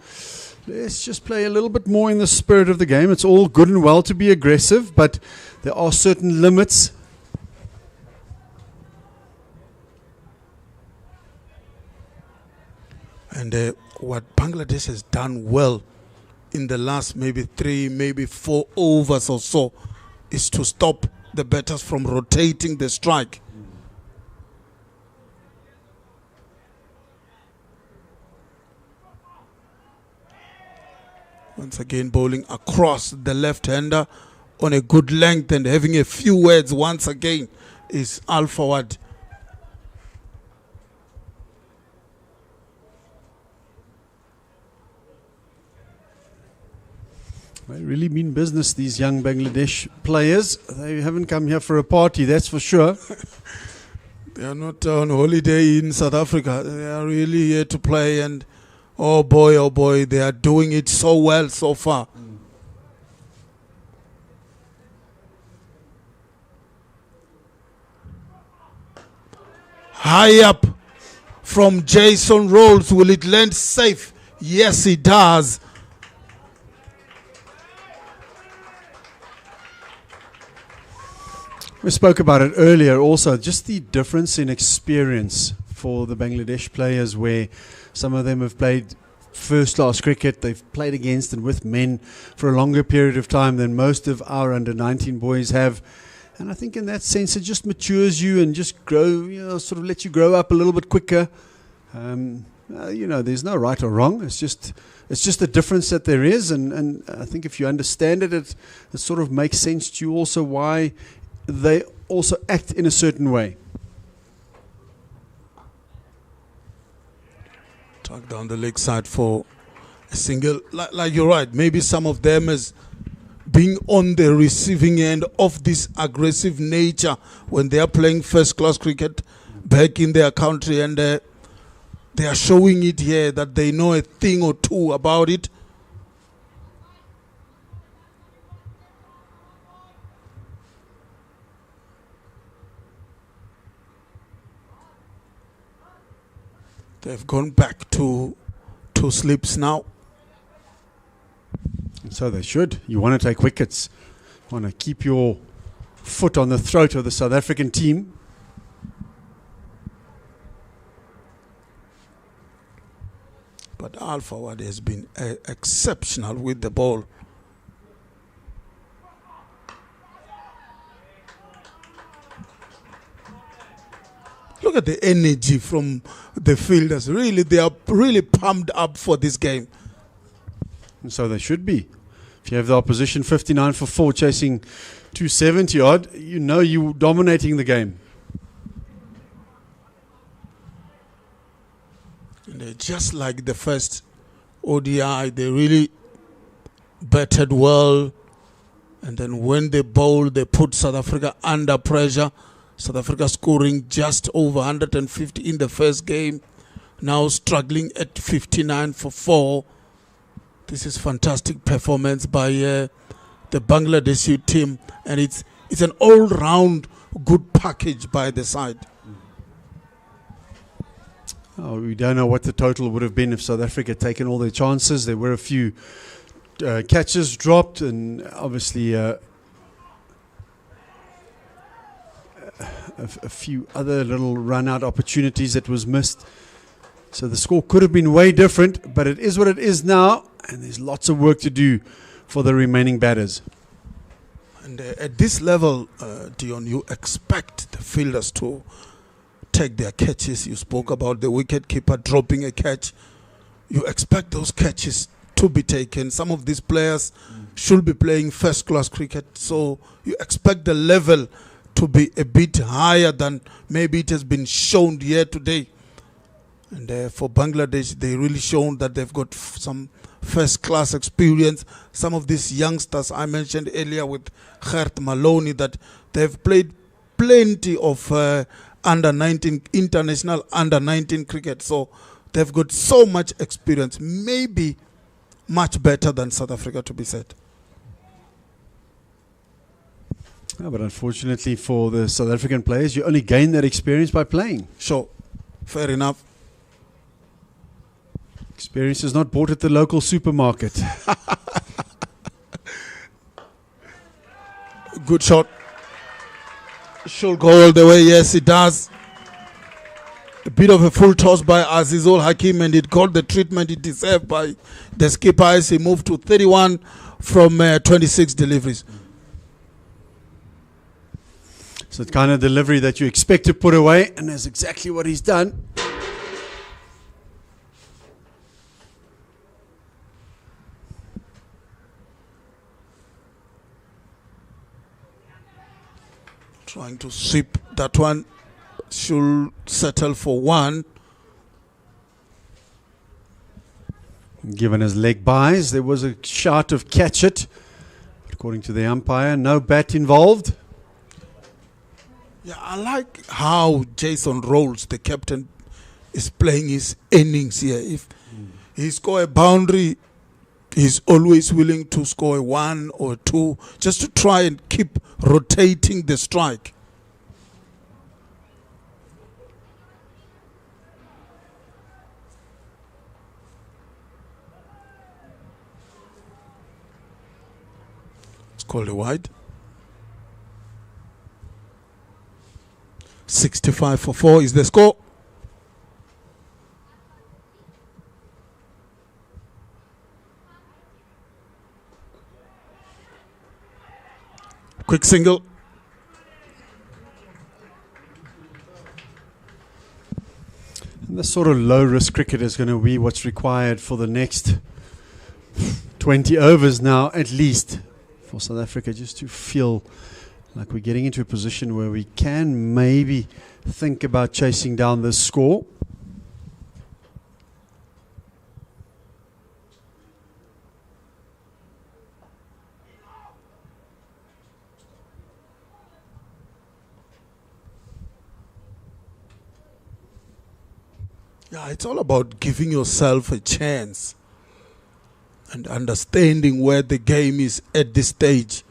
let's just play a little bit more in the spirit of the game. It's all good and well to be aggressive, but there are certain limits. And what Bangladesh has done well in the last maybe 3, maybe 4 overs or so is to stop the batters from rotating the strike. Once again, bowling across the left-hander on a good length and having a few words once again is Al Fawad. They really mean business, these young Bangladesh players. They haven't come here for a party, that's for sure. They are not on holiday in South Africa. They are really here to play, and oh boy, they are doing it so well so far. High up from Jason Rolls. Will it land safe? Yes, it does. We spoke about it earlier also, just the difference in experience for the Bangladesh players, where some of them have played first-class cricket. They've played against and with men for a longer period of time than most of our under-19 boys have. And I think in that sense it just matures you and just sort of lets you grow up a little bit quicker. There's no right or wrong. It's just the difference that there is. And I think if you understand it, it sort of makes sense to you also why they also act in a certain way. Tuck down the leg side for a single. Like you're right, maybe some of them as being on the receiving end of this aggressive nature when they are playing first-class cricket back in their country, and they are showing it here that they know a thing or two about it. They've gone back to 2 slips now. And so they should. You want to take wickets. You want to keep your foot on the throat of the South African team. But Al Fawad has been exceptional with the ball. Look at the energy from the fielders. Really, they are really pumped up for this game. And so they should be. If you have the opposition 59 for 4 chasing 270 odd, you know you're dominating the game. And they're just like the first ODI, they really batted well And then when they bowl, they put South Africa under pressure. South Africa scoring just over 150 in the first game. Now struggling at 59 for 4. This is fantastic performance by the Bangladeshi team. And it's an all-round good package by the side. Oh, we don't know what the total would have been if South Africa had taken all their chances. There were a few catches dropped, and obviously a few other little run-out opportunities that was missed. So the score could have been way different, but it is what it is now, and there's lots of work to do for the remaining batters. And at this level, Dion, you expect the fielders to take their catches. You spoke about the wicketkeeper dropping a catch. You expect those catches to be taken. Some of these players should be playing first-class cricket, so you expect the level to be a bit higher than maybe it has been shown here today. And for Bangladesh, they really shown that they've got some first-class experience. Some of these youngsters I mentioned earlier with Gert Maloney, that they've played plenty of under-19 international under-19 cricket, so they've got so much experience, maybe much better than South Africa, to be said. Yeah, but unfortunately for the South African players, you only gain that experience by playing. Sure, fair enough. Experience is not bought at the local supermarket. Good shot. Should go all the way. Yes, it does. A bit of a full toss by Azizul Hakim, and it got the treatment it deserved by the skipper as he moved to 31 from 26 deliveries. So the kind of delivery that you expect to put away, and that's exactly what he's done. Trying to sweep that one. Should settle for 1. Given his leg buys, there was a shout of catch it. According to the umpire, no bat involved. Yeah, I like how Jason Rolls, the captain, is playing his innings here. If he score a boundary, he's always willing to score a 1 or 2, just to try and keep rotating the strike. It's called a wide. 65 for 4 is the score. Quick single. And this sort of low-risk cricket is going to be what's required for the next 20 overs now, at least, for South Africa, just to feel like we're getting into a position where we can maybe think about chasing down this score. Yeah, it's all about giving yourself a chance and understanding where the game is at this stage.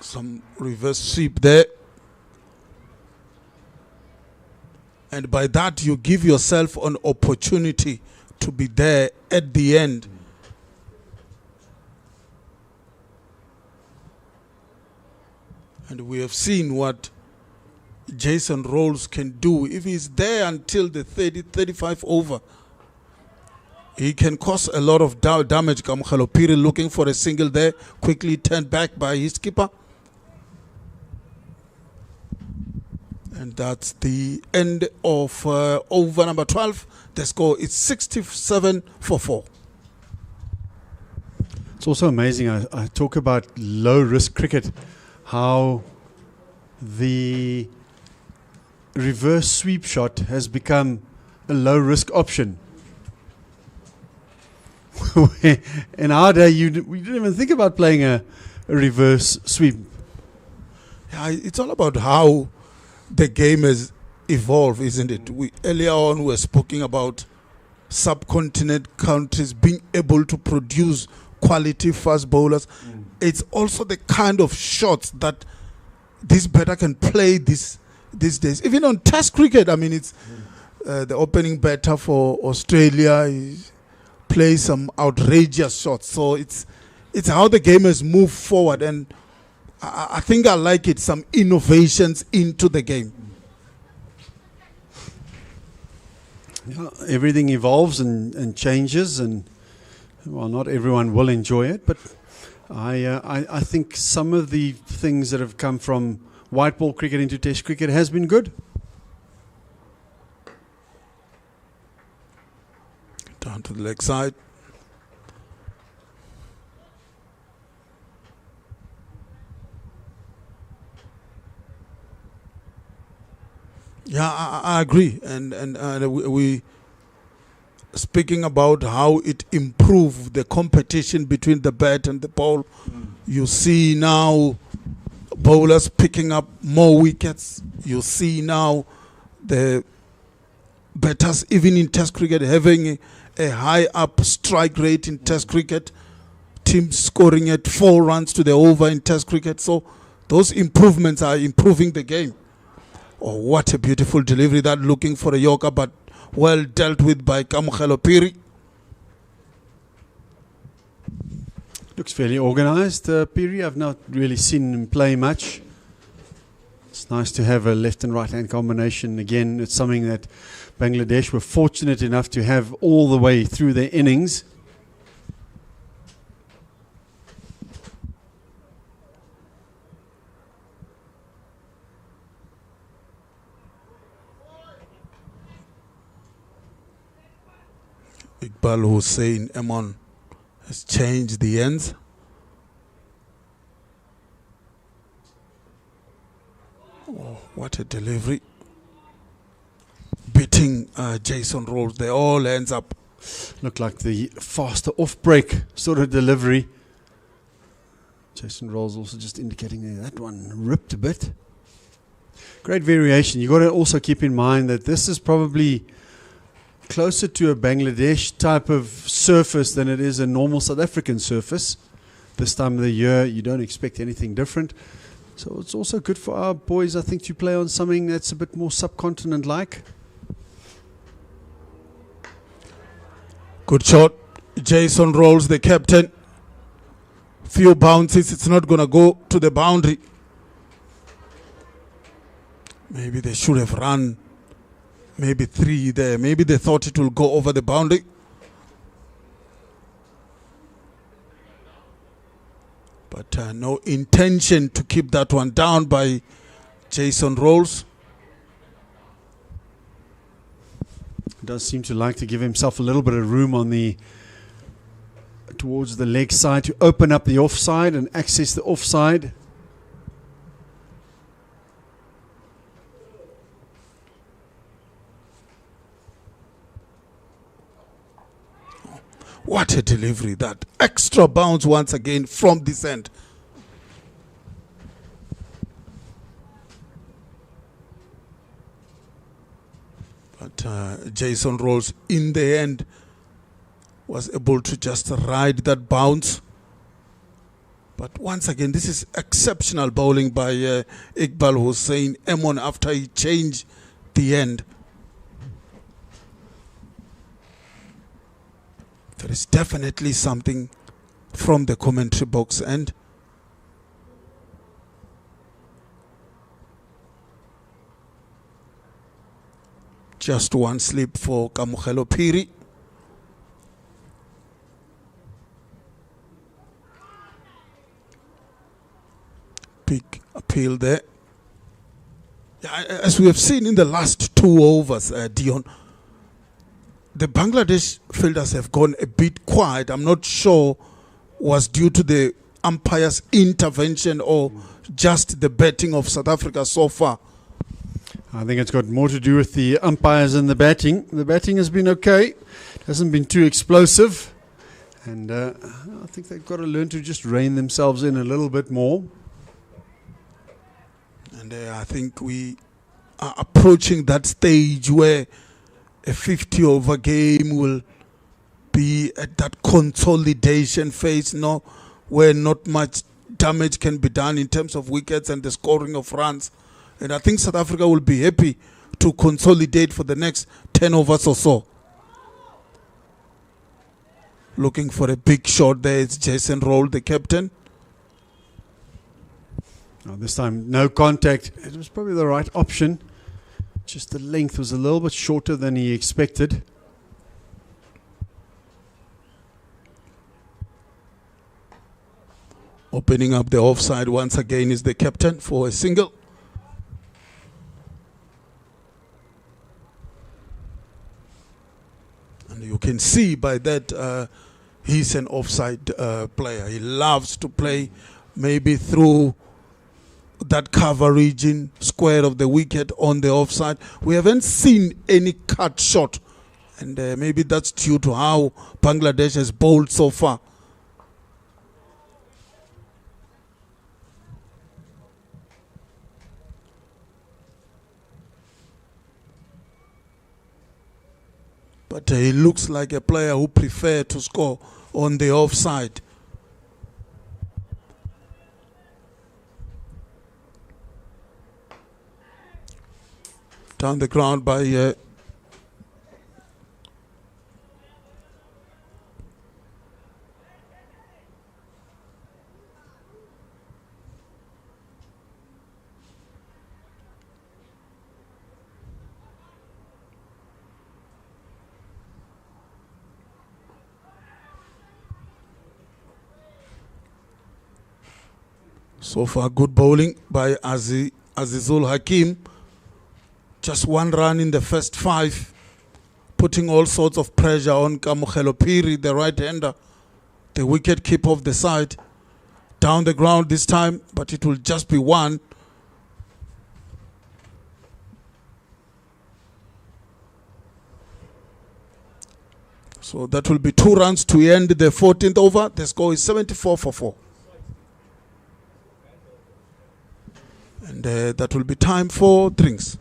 Some reverse sweep there. And by that, you give yourself an opportunity to be there at the end. And we have seen what Jason Rolls can do. If he's there until the 35 over, he can cause a lot of damage. Kamkhalo Piri looking for a single there, quickly turned back by his keeper. And that's the end of over number 12. The score is 67 for 4. It's also amazing, I talk about low-risk cricket, how the reverse sweep shot has become a low-risk option. in our day, we didn't even think about playing a reverse sweep. Yeah, it's all about how the game has evolved, isn't it? Earlier on we were speaking about subcontinent countries being able to produce quality fast bowlers. It's also the kind of shots that this batter can play these days. Even on Test cricket, I mean, it's the opening batter for Australia plays some outrageous shots. So it's how the game has moved forward, and I think I like it. Some innovations into the game. Yeah, everything evolves and changes, and well, not everyone will enjoy it, but I think some of the things that have come from white ball cricket into Test cricket has been good. Down to the leg side. Yeah, I agree, and we speaking about how it improved the competition between the bat and the ball. You see now bowlers picking up more wickets. You see now the batters, even in Test cricket, having a high up strike rate in Test cricket. Teams scoring at 4 runs to the over in Test cricket. So those improvements are improving the game. Oh, what a beautiful delivery, that looking for a Yorker, but well dealt with by Kamukhelo Phiri. Looks fairly organised, Phiri. I've not really seen him play much. It's nice to have a left and right hand combination. Again, it's something that Bangladesh were fortunate enough to have all the way through their innings. Iqbal Hussain Emon has changed the ends. Oh, what a delivery. Beating Jason Rolls. They all ends up. Looked like the faster off-break sort of delivery. Jason Rolls also just indicating there that one ripped a bit. Great variation. You've got to also keep in mind that this is probably closer to a Bangladesh type of surface than it is a normal South African surface. This time of the year, you don't expect anything different. So it's also good for our boys, I think, to play on something that's a bit more subcontinent-like. Good shot. Jason Rolls, the captain. Few bounces. It's not going to go to the boundary. Maybe they should have run maybe 3 there. Maybe they thought it will go over the boundary. But no intention to keep that one down by Jason Rolls. Does seem to like to give himself a little bit of room on the towards the leg side to open up the offside and access the offside. What a delivery. That extra bounce once again from this end. But Jason Rolls in the end was able to just ride that bounce. But once again, this is exceptional bowling by Iqbal Hussain Emon after he changed the end. There is definitely something from the commentary box end. Just one slip for Kamukhelo Phiri. Big appeal there. Yeah, as we have seen in the last 2 overs, Dion, the Bangladesh fielders have gone a bit quiet. I'm not sure was due to the umpire's intervention or just the batting of South Africa so far. I think it's got more to do with the umpires and the batting. The batting has been okay. It hasn't been too explosive. And I think they've got to learn to just rein themselves in a little bit more. And I think we are approaching that stage where a 50 over game will be at that consolidation phase, no, where not much damage can be done in terms of wickets and the scoring of runs. And I think South Africa will be happy to consolidate for the next 10 overs or so. Looking for a big shot there. It's Jason Roll, the captain. Now this time, no contact. It was probably the right option. Just the length was a little bit shorter than he expected. Opening up the offside once again is the captain for a single. And you can see by that he's an offside player. He loves to play maybe through that coverage in square of the wicket on the offside. We haven't seen any cut shot, and maybe that's due to how Bangladesh has bowled so far. But he looks like a player who prefers to score on the offside. Down the ground by so far good bowling by Azizul Hakim. Just one run in the first 5, putting all sorts of pressure on Kamukhelo Phiri, the right-hander, the wicket keeper of the side. Down the ground this time, but it will just be one. So that will be 2 runs to end the 14th over. The score is 74 for 4. And that will be time for drinks.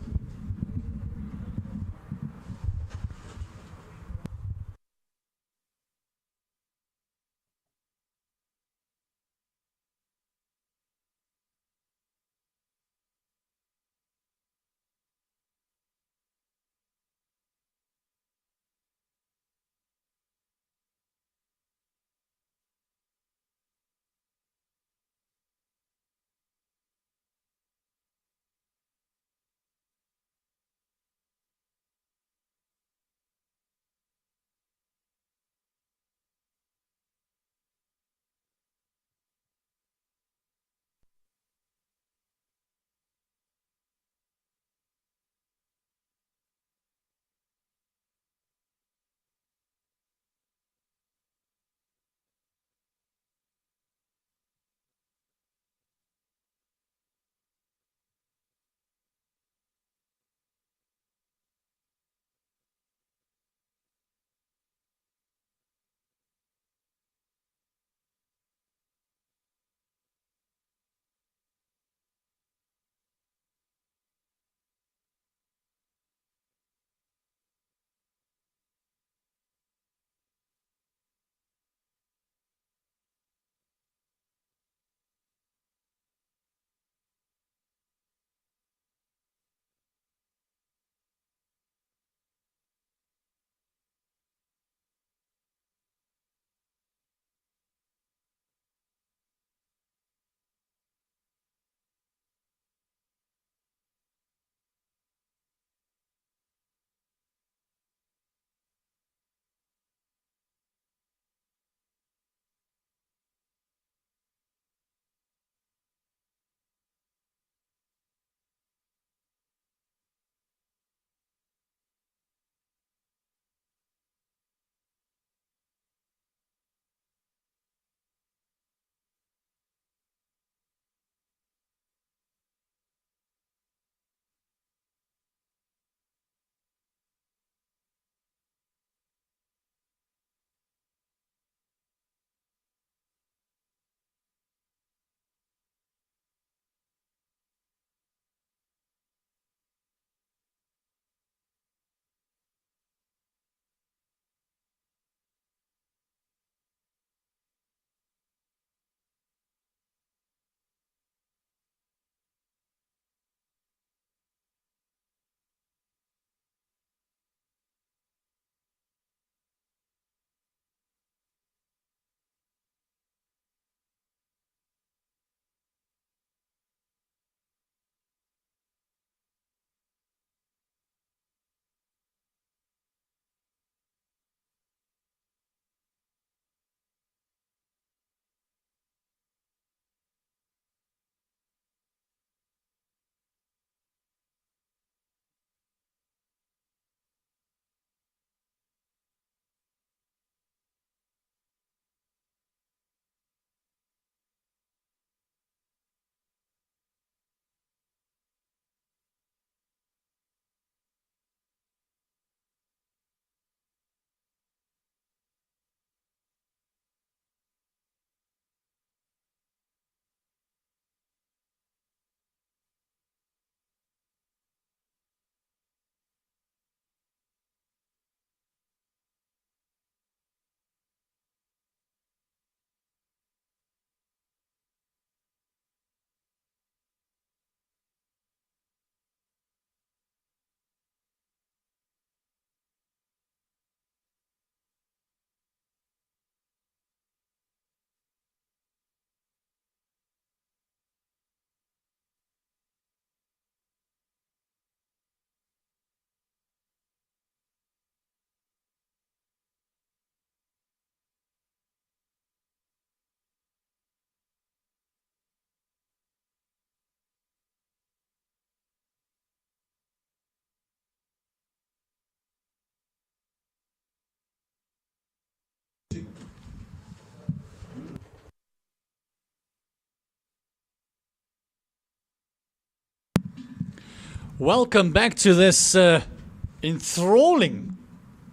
Welcome back to this enthralling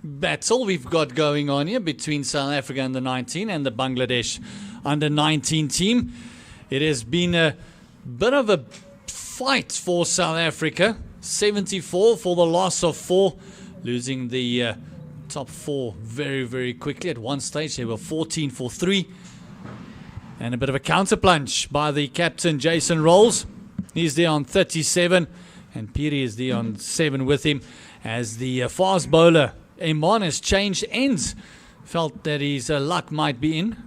battle we've got going on here between South Africa under 19 and the Bangladesh under 19 team. It has been a bit of a fight for South Africa. 74 for the loss of 4, losing the top 4 very, very quickly. At one stage they were 14 for 3. And a bit of a counter punch by the captain, Jason Rolls. He's there on 37. And Piri is there on 7 with him. As the fast bowler, Eman, has changed ends. Felt that his luck might be in.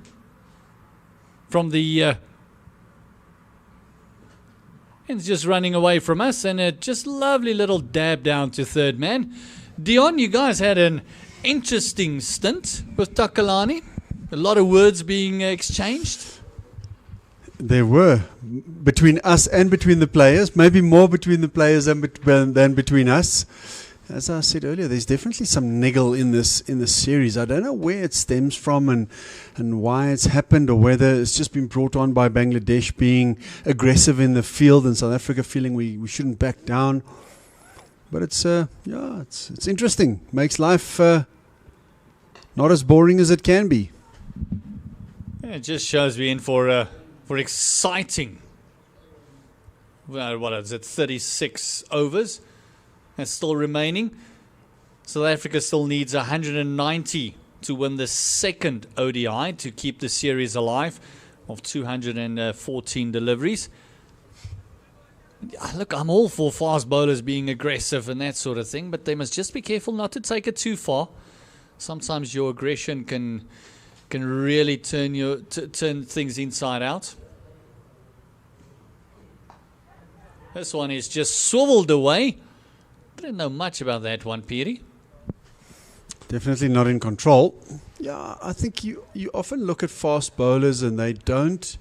From the... and just running away from us. And a just lovely little dab down to third man. Dion, you guys had an interesting stint with Takalani. A lot of words being exchanged. There were, between us and between the players, maybe more between the players than between us. As I said earlier, there's definitely some niggle in this series. I don't know where it stems from and why it's happened, or whether it's just been brought on by Bangladesh being aggressive in the field and South Africa feeling we shouldn't back down. But it's interesting. Makes life not as boring as it can be. Yeah, it just shows we're in for exciting. Well, what is it? 36 overs. That's still remaining. South Africa still needs 190 to win the second ODI to keep the series alive of 214 deliveries. Look, I'm all for fast bowlers being aggressive and that sort of thing, but they must just be careful not to take it too far. Sometimes your aggression can really turn things inside out. This one is just swiveled away. I don't know much about that one, Piri. Definitely not in control. Yeah, I think you often look at fast bowlers and they don't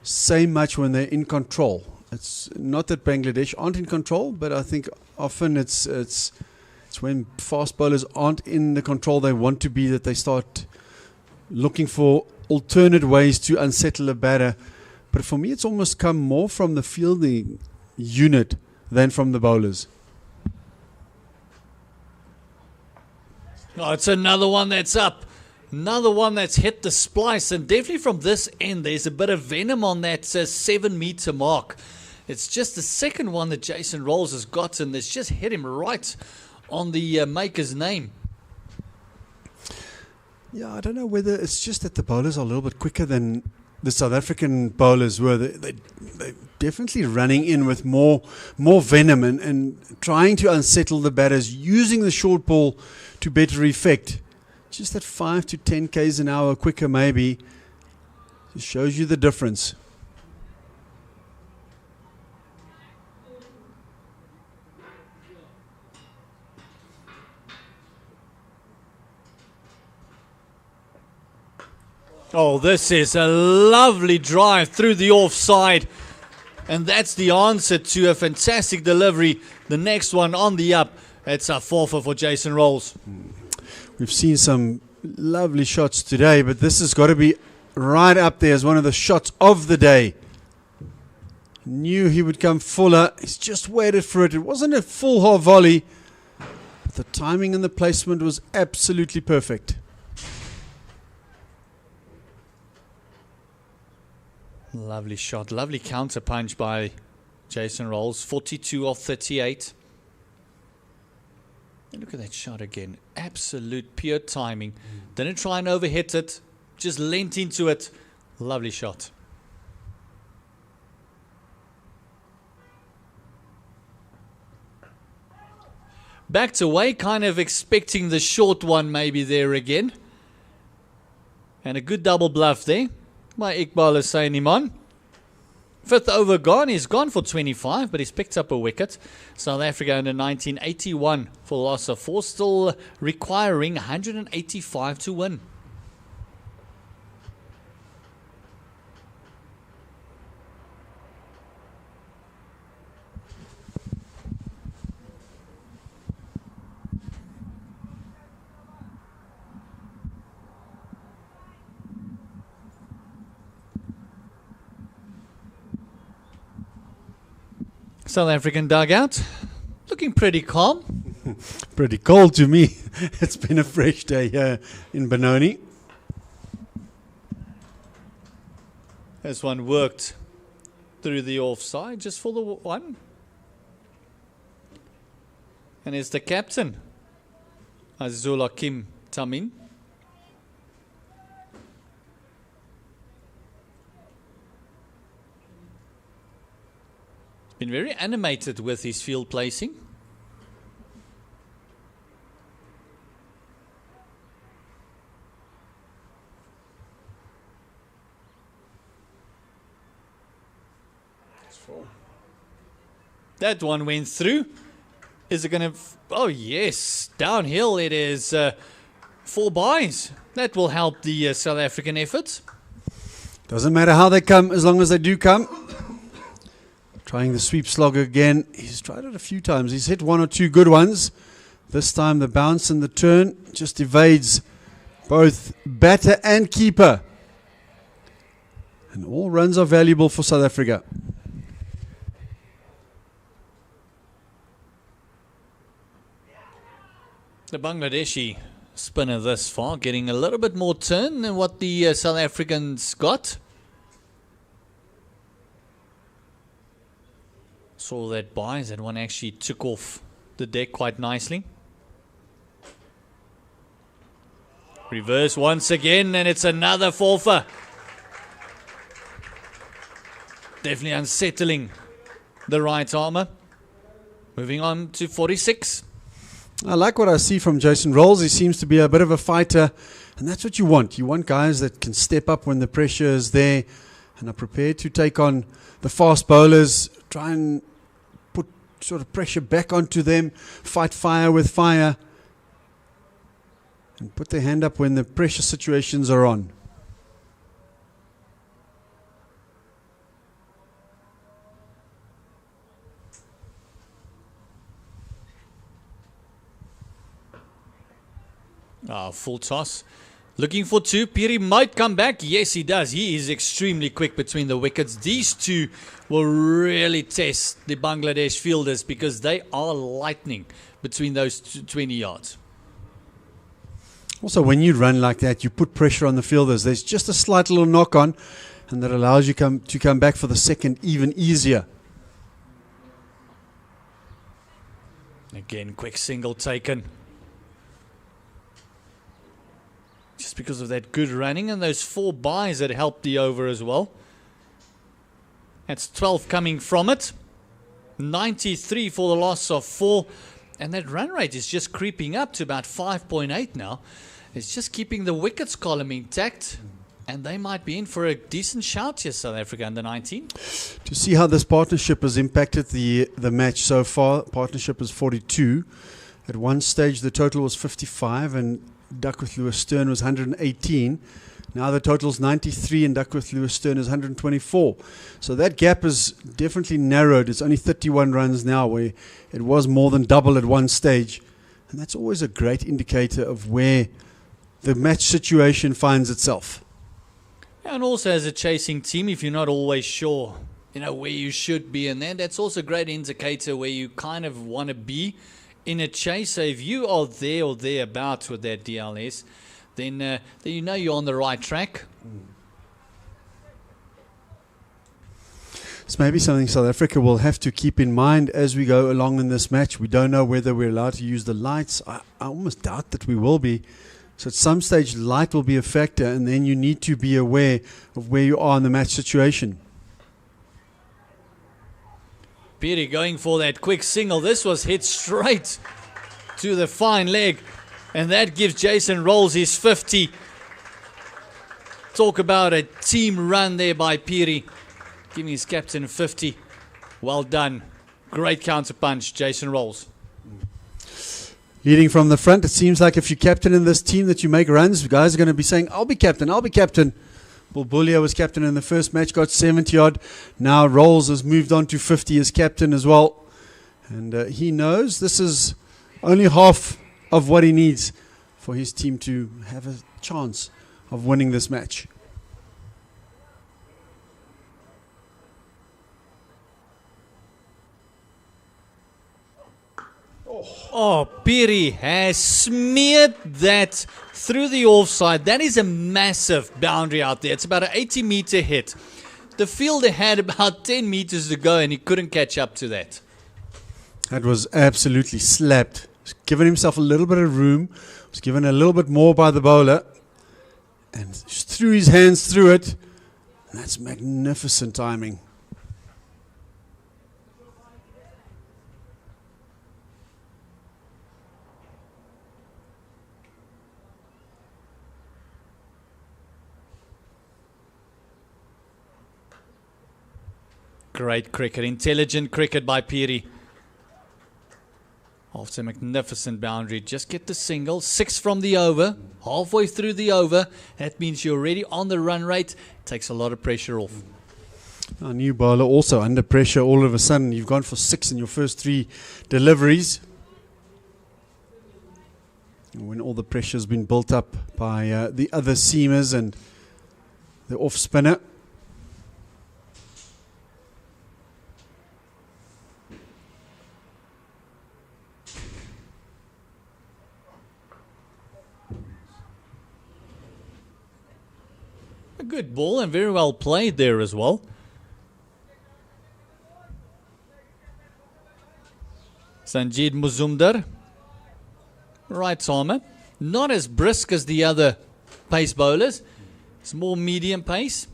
say much when they're in control. It's not that Bangladesh aren't in control, but I think often it's when fast bowlers aren't in the control they want to be that they start looking for alternate ways to unsettle a batter. But for me, it's almost come more from the fielding unit than from the bowlers. Oh, it's another one that's up. Another one that's hit the splice. And definitely from this end, there's a bit of venom on that 7-meter mark. It's just the second one that Jason Rolls has gotten that's just hit him right on the maker's name. Yeah, I don't know whether it's just that the bowlers are a little bit quicker than the South African bowlers were. They're definitely running in with more venom and trying to unsettle the batters, using the short ball to better effect. Just that 5 to 10 k's an hour quicker maybe just shows you the difference. Oh, this is a lovely drive through the offside. And that's the answer to a fantastic delivery. The next one on the up. It's a 4 for Jason Rolls. We've seen some lovely shots today, but this has got to be right up there as one of the shots of the day. Knew he would come fuller. He's just waited for it. It wasn't a full half volley, but the timing and the placement was absolutely perfect. Lovely shot. Lovely counter punch by Jason Rolls. 42 off 38. And look at that shot again. Absolute pure timing. Didn't try and overhit it. Just leant into it. Lovely shot. Backed away, kind of expecting the short one maybe there again. And a good double bluff there by Iqbal Hussain Iman. Fifth over gone. He's gone for 25, but he's picked up a wicket. South Africa under 1981 for loss of 4, still requiring 185 to win. South African dugout looking pretty calm. Pretty cold to me. It's been a fresh day here in Benoni. This one worked through the offside just for the one. And it's the captain, Azula Kim Tamin. Been very animated with his field placing. That one went through. Is it going to... Oh, yes. Downhill it is. 4 byes. That will help the South African efforts. Doesn't matter how they come, as long as they do come. Trying the sweep slog again. He's tried it a few times. He's hit 1 or 2 good ones. This time the bounce and the turn just evades both batter and keeper. And all runs are valuable for South Africa. The Bangladeshi spinner this far getting a little bit more turn than what the South Africans got. Saw that buys. That one actually took off the deck quite nicely. Reverse once again, and it's another forfer. Definitely unsettling the right armour. Moving on to 46. I like what I see from Jason Rolls. He seems to be a bit of a fighter, and that's what you want. You want guys that can step up when the pressure is there and are prepared to take on the fast bowlers, try and put sort of pressure back onto them, fight fire with fire, and put their hand up when the pressure situations are on. Full toss. Looking for 2. Piri might come back. Yes, he does. He is extremely quick between the wickets. These 2 will really test the Bangladesh fielders because they are lightning between those 20 yards. Also, when you run like that, you put pressure on the fielders. There's just a slight little knock on, and that allows you to come back for the second even easier. Again, quick single taken. Just because of that good running and those 4 byes that helped the over as well. That's 12 coming from it. 93 for the loss of 4. And that run rate is just creeping up to about 5.8 now. It's just keeping the wickets column intact. And they might be in for a decent shout here, South Africa under 19. To see how this partnership has impacted the match so far, partnership is 42. At one stage, the total was 55, and Duckworth Lewis Stern was 118. Now the total's 93 and Duckworth Lewis Stern is 124. So that gap is definitely narrowed. It's only 31 runs now, where it was more than double at one stage. And that's always a great indicator of where the match situation finds itself. And also as a chasing team, if you're not always sure, where you should be, and then that's also a great indicator where you kind of want to be in a chase. So if you are there or thereabouts with that DLS, then you know you're on the right track. It's maybe something South Africa will have to keep in mind as we go along in this match. We don't know whether we're allowed to use the lights. I almost doubt that we will be. So at some stage, light will be a factor, and then you need to be aware of where you are in the match situation. Piri going for that quick single. This was hit straight to the fine leg. And that gives Jason Rolls his 50. Talk about a team run there by Piri. Giving his captain 50. Well done. Great counter punch, Jason Rolls. Leading from the front, it seems like if you're captain in this team that you make runs, guys are going to be saying, I'll be captain, I'll be captain. Bulbulia was captain in the first match, got 70 odd. Now Rolls has moved on to 50 as captain as well. And he knows this is only half of what he needs for his team to have a chance of winning this match. Oh, Piri has smeared that through the offside. That is a massive boundary out there. It's about an 80-meter hit. The fielder had about 10 meters to go and he couldn't catch up to that. That was absolutely slapped. He's given himself a little bit of room. Was given a little bit more by the bowler. And just threw his hands through it. And that's magnificent timing. Great cricket, intelligent cricket by Piri. After a magnificent boundary, just get the single. 6 from the over, halfway through the over. That means you're already on the run rate. Takes a lot of pressure off. Our new bowler also under pressure all of a sudden. You've gone for 6 in your first 3 deliveries. When all the pressure's been built up by the other seamers and the off spinner. A good ball and very well played there as well. Sanjeev Muzumdar, right armer, not as brisk as the other pace bowlers. It's more medium pace.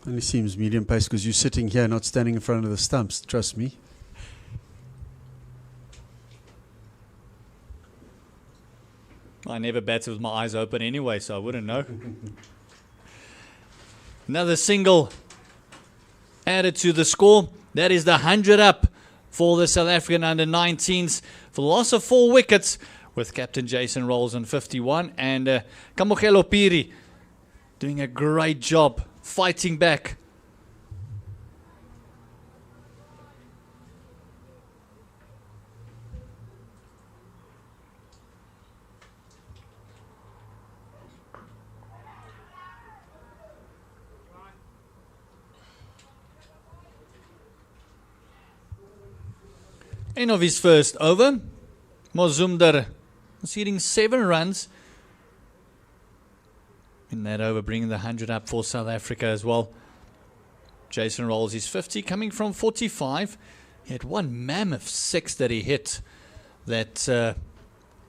Only seems medium pace because you're sitting here, not standing in front of the stumps. Trust me. I never batted with my eyes open anyway, so I wouldn't know. Another single added to the score. That is the 100 up for the South African under-19s for the loss of 4 wickets, with Captain Jason Rolls on 51 and Kamogelo Piri doing a great job fighting back. End of his first over. Mozumdar was hitting 7 runs in that over, bringing the 100 up for South Africa as well. Jason Rolls is 50, coming from 45. He had one mammoth 6 that he hit that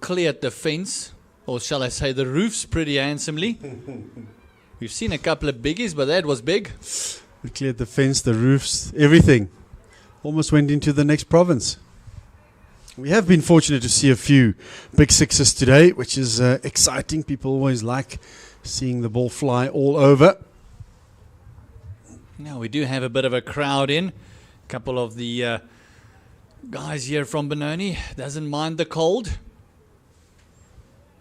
cleared the fence, or shall I say the roofs, pretty handsomely. We've seen a couple of biggies, but that was big. We cleared the fence, the roofs, everything. Almost went into the next province. We have been fortunate to see a few big 6s today, which is exciting. People always like seeing the ball fly all over. Now we do have a bit of a crowd in. A couple of the guys here from Benoni doesn't mind the cold.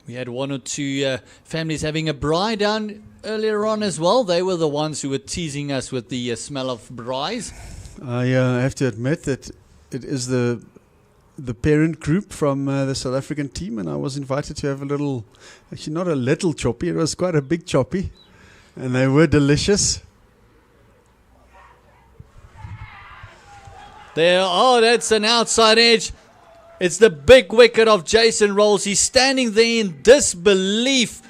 We had 1 or 2 families having a braai down earlier on as well. They were the ones who were teasing us with the smell of braais. I have to admit that it is the parent group from the South African team, and I was invited to have a little, actually not a little choppy, it was quite a big choppy, and they were delicious. There, oh, that's an outside edge. It's the big wicket of Jason Rolls. He's standing there in disbelief.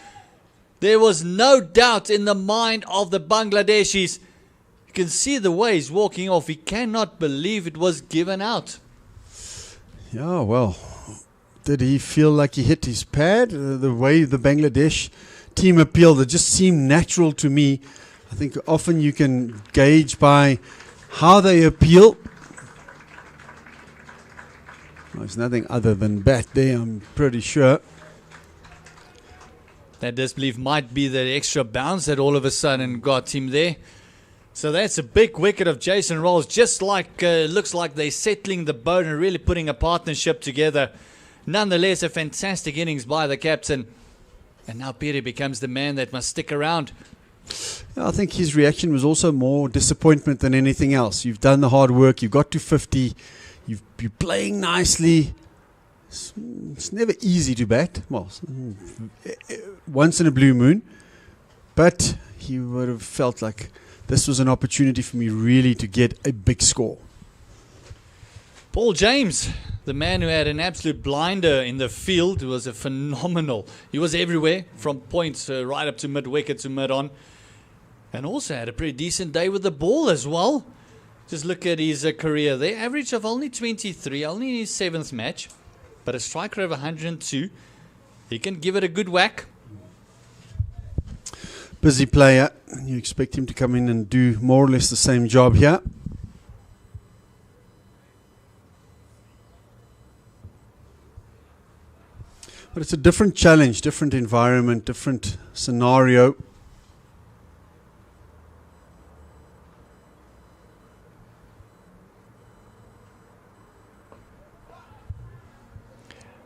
There was no doubt in the mind of the Bangladeshis. You can see the way he's walking off. He cannot believe it was given out. Yeah, well, did he feel like he hit his pad? The way the Bangladesh team appealed, it just seemed natural to me. I think often you can gauge by how they appeal. Well, it's nothing other than bat there, I'm pretty sure. That disbelief might be the extra bounce that all of a sudden got him there. So that's a big wicket of Jason Rolls. Just like looks like they're settling the boat and really putting a partnership together. Nonetheless, a fantastic innings by the captain. And now Piri becomes the man that must stick around. I think his reaction was also more disappointment than anything else. You've done the hard work. You've got to 50. You're playing nicely. It's never easy to bat. Well, once in a blue moon. But he would have felt like this was an opportunity for me really to get a big score. Paul James, the man who had an absolute blinder in the field, was a phenomenal. He was everywhere, from points right up to mid-wicket to mid-on. And also had a pretty decent day with the ball as well. Just look at his career there. Average of only 23, only in his 7th match. But a striker of 102. He can give it a good whack. Busy player. You expect him to come in and do more or less the same job here. But it's a different challenge, different environment, different scenario.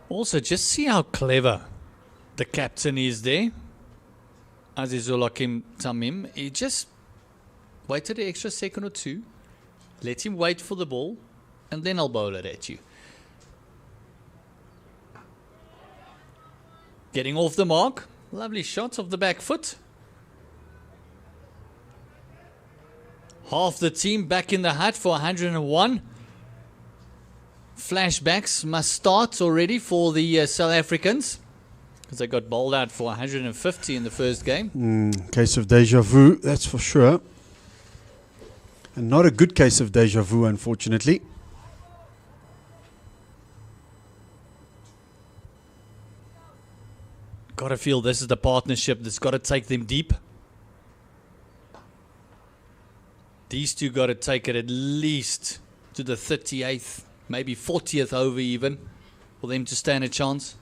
Also, just see how clever the captain is there. Azizul Hakim Tamim. He just waited an extra second or two. Let him wait for the ball. And then I'll bowl it at you. Getting off the mark. Lovely shot of the back foot. Half the team back in the hut for 101. Flashbacks must start already for the South Africans, because they got bowled out for 150 in the first game. Case of deja vu, that's for sure. And not a good case of deja vu, unfortunately. Got to feel this is the partnership that's got to take them deep. These two got to take it at least to the 38th, maybe 40th over even, for them to stand a chance.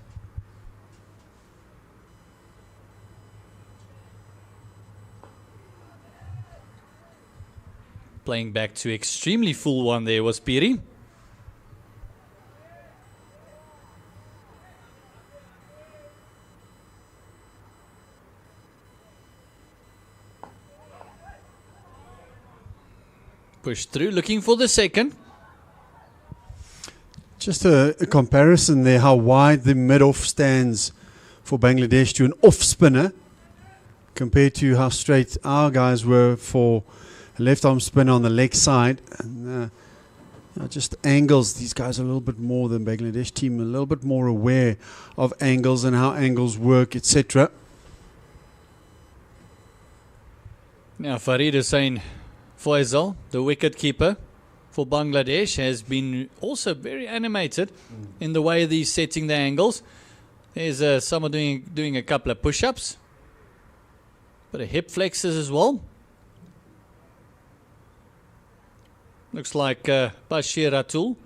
Playing back to extremely full one there was Piri. Push through, looking for the second. Just a comparison there, how wide the mid-off stands for Bangladesh to an off-spinner compared to how straight our guys were for a left-arm spinner on the leg side. And just angles, these guys are a little bit more than Bangladesh team, a little bit more aware of angles and how angles work, etc. Now Farid Hussain Faisal, the wicket keeper for Bangladesh, has been also very animated in the way that he's setting the angles. There's someone doing a couple of push-ups, but a hip flexors as well. Looks like Bashir Atul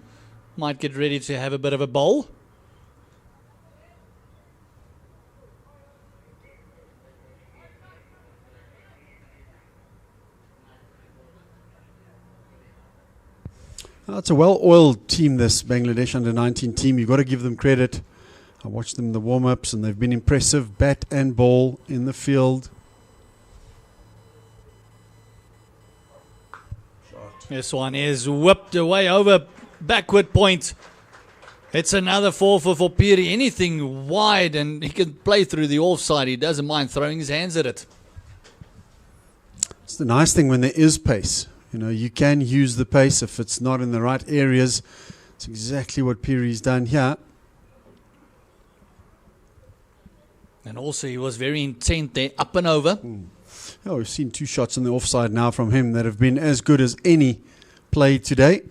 might get ready to have a bit of a bowl. It's a well-oiled team, this Bangladesh under-19 team. You've got to give them credit. I watched them in the warm-ups and they've been impressive, bat and ball in the field. This one is whipped away over backward point. It's another 4 for Piri. Anything wide and he can play through the offside. He doesn't mind throwing his hands at it. It's the nice thing when there is pace. You know, you can use the pace if it's not in the right areas. It's exactly what Piri's done here. And also he was very intent there, up and over. Oh, we've seen 2 shots on the offside now from him that have been as good as any played today.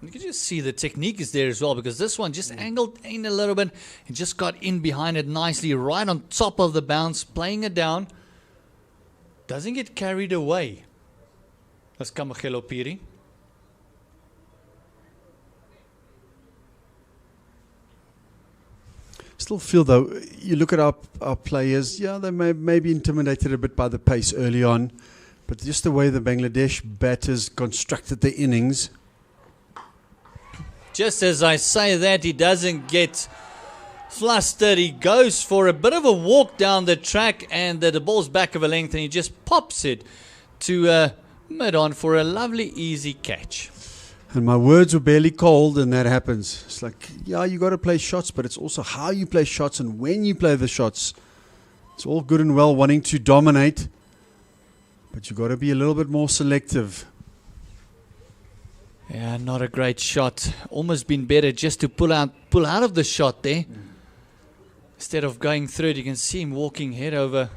You can just see the technique is there as well, because this one just angled in a little bit and just got in behind it nicely, right on top of the bounce, playing it down. Doesn't get carried away. That's Kamagelo Piri. Still feel though, you look at our players, yeah, they may be intimidated a bit by the pace early on, but just the way the Bangladesh batters constructed the innings. Just as I say that, he doesn't get flustered. He goes for a bit of a walk down the track, and the ball's back of a length, and he just pops it to mid-on for a lovely, easy catch. And my words were barely cold, and that happens. It's like, yeah, you got to play shots, but it's also how you play shots and when you play the shots. It's all good and well wanting to dominate, but you've got to be a little bit more selective. Yeah, not a great shot. Almost been better just to pull out of the shot there. Instead of going through it, you can see him walking head over,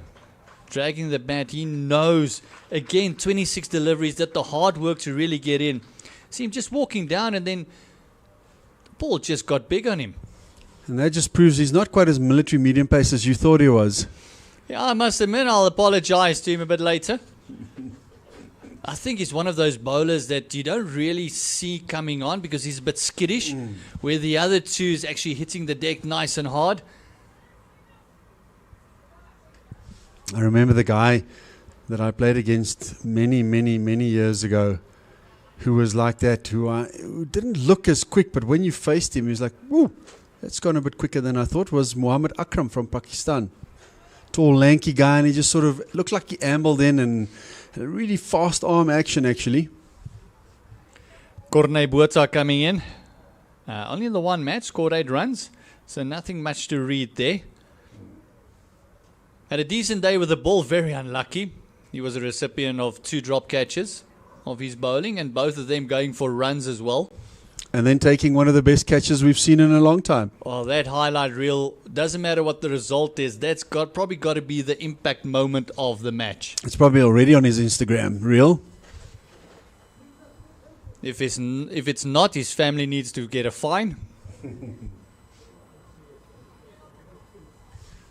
dragging the bat. He knows, again, 26 deliveries, that the hard work to really get in. See him just walking down, and then the ball just got big on him. And that just proves he's not quite as military medium pace as you thought he was. Yeah, I must admit, I'll apologize to him a bit later. I think he's one of those bowlers that you don't really see coming on because he's a bit skittish, where the other two is actually hitting the deck nice and hard. I remember the guy that I played against many, many, many years ago who was like that, who didn't look as quick, but when you faced him, he was like, whoa, that's gone a bit quicker than I thought. Was Muhammad Akram from Pakistan. Tall, lanky guy, and he just sort of looked like he ambled in and had a really fast arm action, actually. Corne Botha coming in. Only in the one match, scored 8 runs, so nothing much to read there. Had a decent day with the ball, very unlucky. He was a recipient of 2 drop catches of his bowling, and both of them going for runs as well. And then taking one of the best catches we've seen in a long time. Well, that highlight reel, doesn't matter what the result is, that's probably got to be the impact moment of the match. It's probably already on his Instagram reel. If it's not, his family needs to get a fine.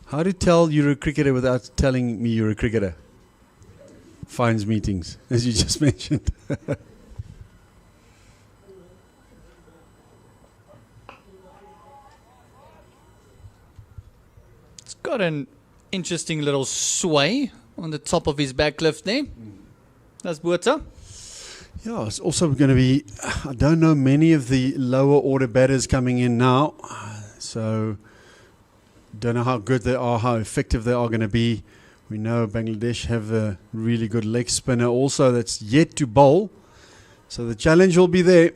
How to tell you're a cricketer without telling me you're a cricketer? Fines meetings, as you just mentioned. It's got an interesting little sway on the top of his back lift there. That's Botha. Yeah, it's also going to be, I don't know many of the lower order batters coming in now. So, don't know how good they are, how effective they are going to be. We know Bangladesh have a really good leg spinner also that's yet to bowl. So the challenge will be there.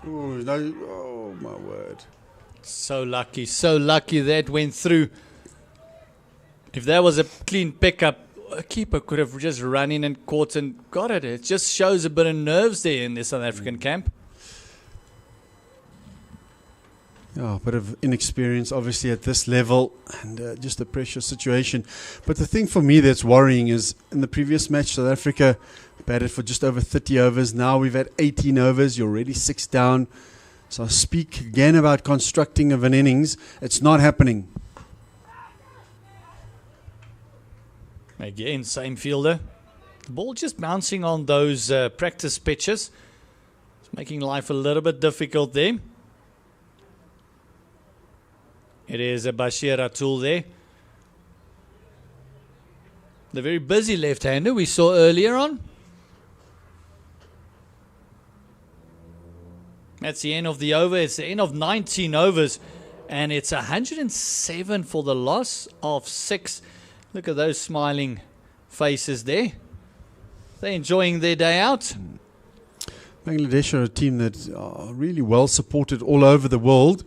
Ooh, no, oh my word. So lucky that went through. If that was a clean pickup, a keeper could have just run in and caught and got it. It just shows a bit of nerves there in the South African camp. Yeah, a bit of inexperience, obviously, at this level, and just a pressure situation. But the thing for me that's worrying is, in the previous match, South Africa batted for just over 30 overs. Now we've had 18 overs. You're already 6 down. So I speak again about constructing of an innings. It's not happening. Again, same fielder. The ball just bouncing on those practice pitches. It's making life a little bit difficult there. It is a Bashir Atul there. The very busy left-hander we saw earlier on. That's the end of the over. It's the end of 19 overs. And it's 107 for the loss of 6. Look at those smiling faces there. They're enjoying their day out. Bangladesh are a team that are really well supported all over the world.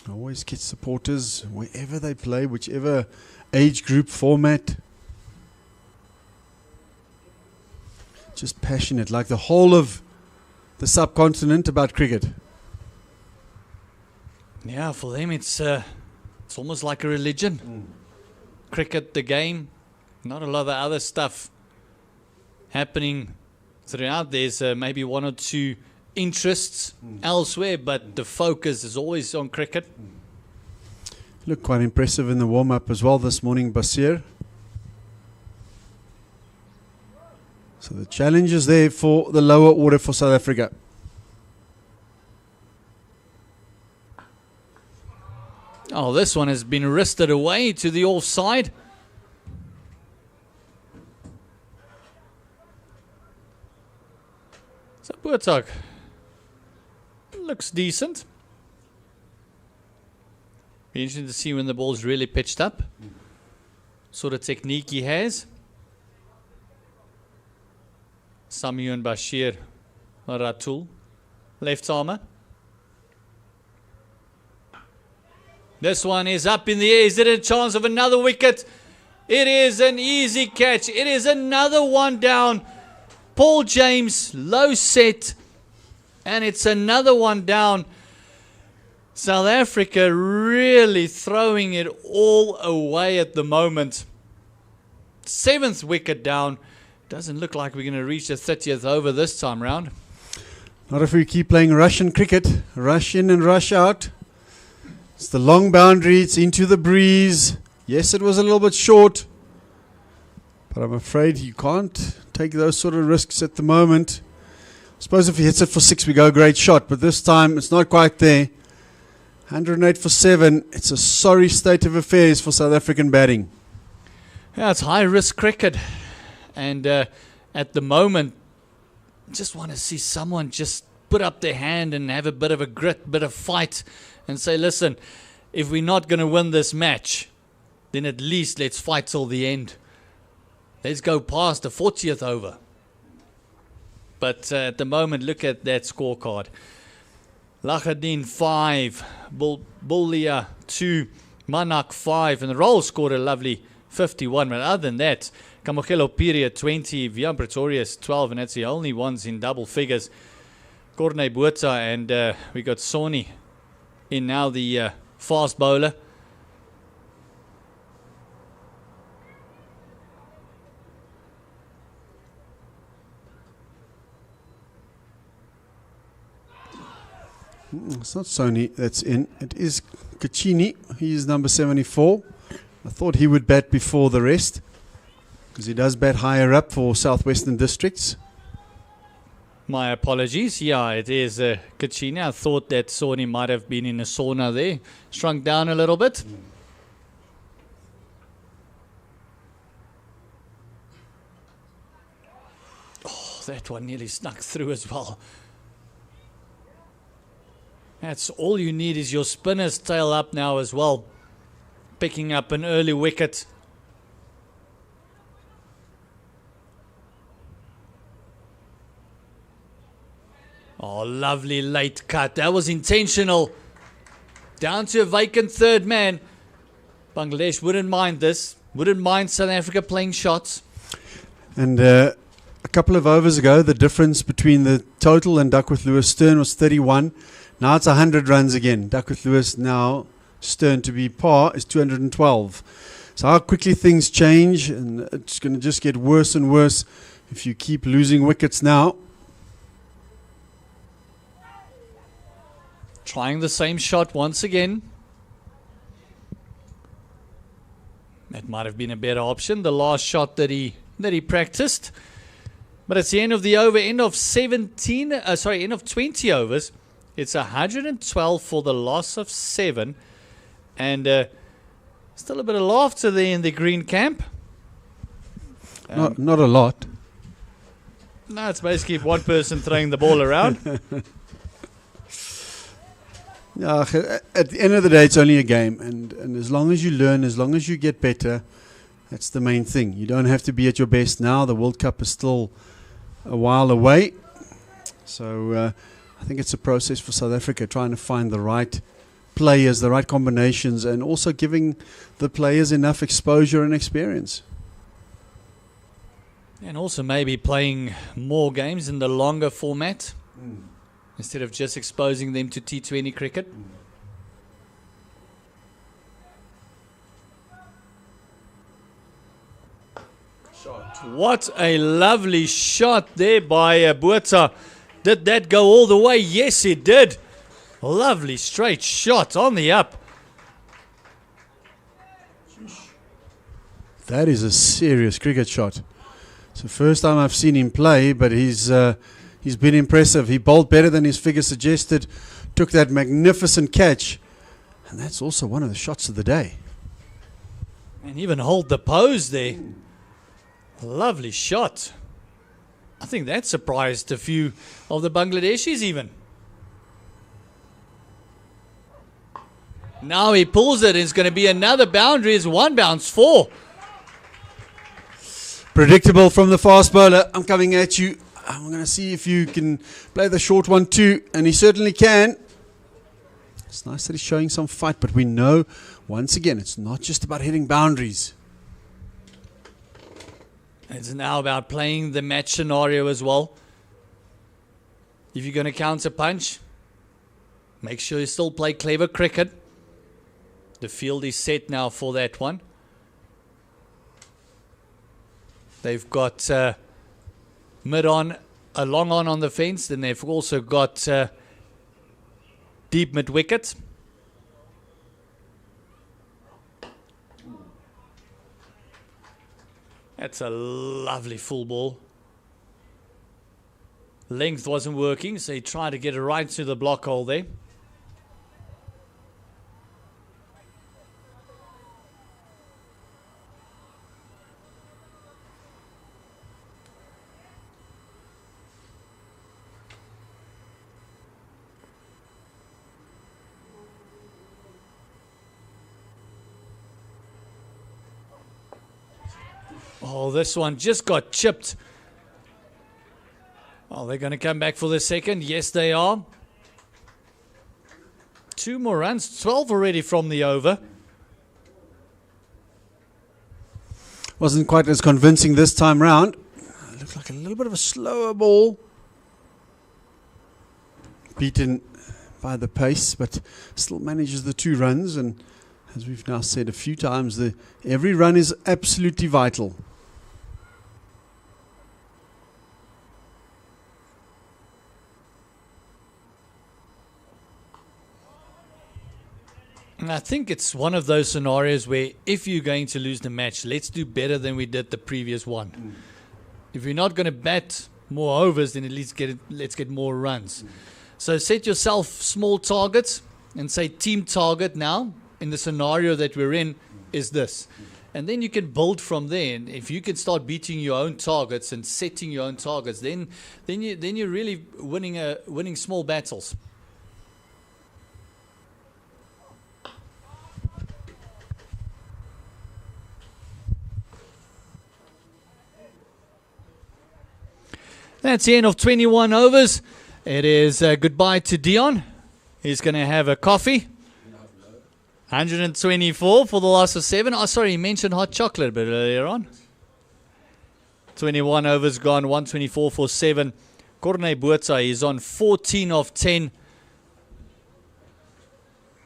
Always get supporters wherever they play, whichever age group, format. Just passionate, like the whole of the subcontinent about cricket. Yeah, for them it's almost like a religion. Cricket, the game, not a lot of other stuff happening throughout. There's maybe 1 or 2 interests elsewhere, but the focus is always on cricket. Look quite impressive in the warm-up as well this morning, Basir. So the challenge is there for the lower order for South Africa. Oh, this one has been wristed away to the offside. So Botha looks decent. Be interesting to see when the ball's really pitched up. Sort of technique he has. Samiun Bashir Ratul, left armer. This one is up in the air. Is it a chance of another wicket? It is an easy catch. It is another one down. Paul James, low set. And it's another one down. South Africa really throwing it all away at the moment. 7th wicket down. Doesn't look like we're going to reach the 30th over this time round. Not if we keep playing Russian cricket. Rush in and rush out. It's the long boundary. It's into the breeze. Yes, it was a little bit short. But I'm afraid you can't take those sort of risks at the moment. I suppose if he hits it for 6, we go great shot. But this time, it's not quite there. 108 for 7. It's a sorry state of affairs for South African batting. Yeah, it's high-risk cricket. And at the moment, just want to see someone just put up their hand and have a bit of a grit, bit of fight, and say, listen, if we're not going to win this match, then at least let's fight till the end. Let's go past the 40th over. But at the moment, look at that scorecard. Lachadin 5, Bullia 2, Manak 5, and the Roll scored a lovely 51. But other than that, Kamogelo Piria 20, Vian Pretorius 12, and that's the only ones in double figures. Corne Botha and we got Sony in now, the fast bowler. It's not Sony that's in. It is Kachini. He's number 74. I thought he would bat before the rest, because he does bat higher up for Southwestern Districts. My apologies. Yeah, it is Kachini. I thought that Sony might have been in a sauna there. Shrunk down a little bit. Oh, that one nearly snuck through as well. That's all you need, is your spinner's tail up now as well. Picking up an early wicket. Oh, lovely late cut. That was intentional. Down to a vacant third man. Bangladesh wouldn't mind this. Wouldn't mind South Africa playing shots. And a couple of overs ago, the difference between the total and Duckworth Lewis Stern was 31. Now it's 100 runs again. Duckworth Lewis now, Stern to be par, is 212. So how quickly things change, and it's going to just get worse and worse if you keep losing wickets now. Trying the same shot once again. That might have been a better option, the last shot that he practiced. But it's the end of the over, end of 20 overs. It's 112 for the loss of 7. And still a bit of laughter there in the green camp. Not a lot. No, it's basically one person throwing the ball around. Yeah, at the end of the day, it's only a game. And as long as you learn, as long as you get better, that's the main thing. You don't have to be at your best now. The World Cup is still a while away. So I think it's a process for South Africa, trying to find the right players, the right combinations, and also giving the players enough exposure and experience. And also maybe playing more games in the longer format instead of just exposing them to T20 cricket. What a lovely shot there by Botha. Did that go all the way? Yes, it did. Lovely straight shot on the up. That is a serious cricket shot. It's the first time I've seen him play, but he's been impressive. He bowled better than his figure suggested, took that magnificent catch, and that's also one of the shots of the day. And even hold the pose there. Lovely shot. I think that surprised a few of the Bangladeshis even. Now he pulls it. It's going to be another boundary. It's 1 bounce 4. Predictable from the fast bowler. I'm coming at you. I'm going to see if you can play the short one too, and he certainly can. It's nice that he's showing some fight, but we know, once again, it's not just about hitting boundaries. It's now about playing the match scenario as well. If you're going to counter punch, make sure you still play clever cricket. The field is set now for that one. They've got mid on, a long on the fence. Then they've also got deep mid wicket. That's a lovely full ball. Length wasn't working, so he tried to get it right to the block hole there. Oh, this one just got chipped. Oh, they're going to come back for the second. Yes, they are. 2 more runs, 12 already from the over. Wasn't quite as convincing this time round. Looked like a little bit of a slower ball. Beaten by the pace, but still manages the 2 runs. And as we've now said a few times, every run is absolutely vital. And I think it's one of those scenarios where if you're going to lose the match, let's do better than we did the previous one. If you're not going to bat more overs, then at least let's get more runs. So set yourself small targets and say team target now in the scenario that we're in is this. And then you can build from there. And if you can start beating your own targets and setting your own targets, then you're really winning small battles. That's the end of 21 overs. It is goodbye to Dion. He's going to have a coffee. 124 for the loss of 7. Oh, sorry, he mentioned hot chocolate a bit earlier on. 21 overs gone, 124 for 7. Corne Buerta is on 14 of 10.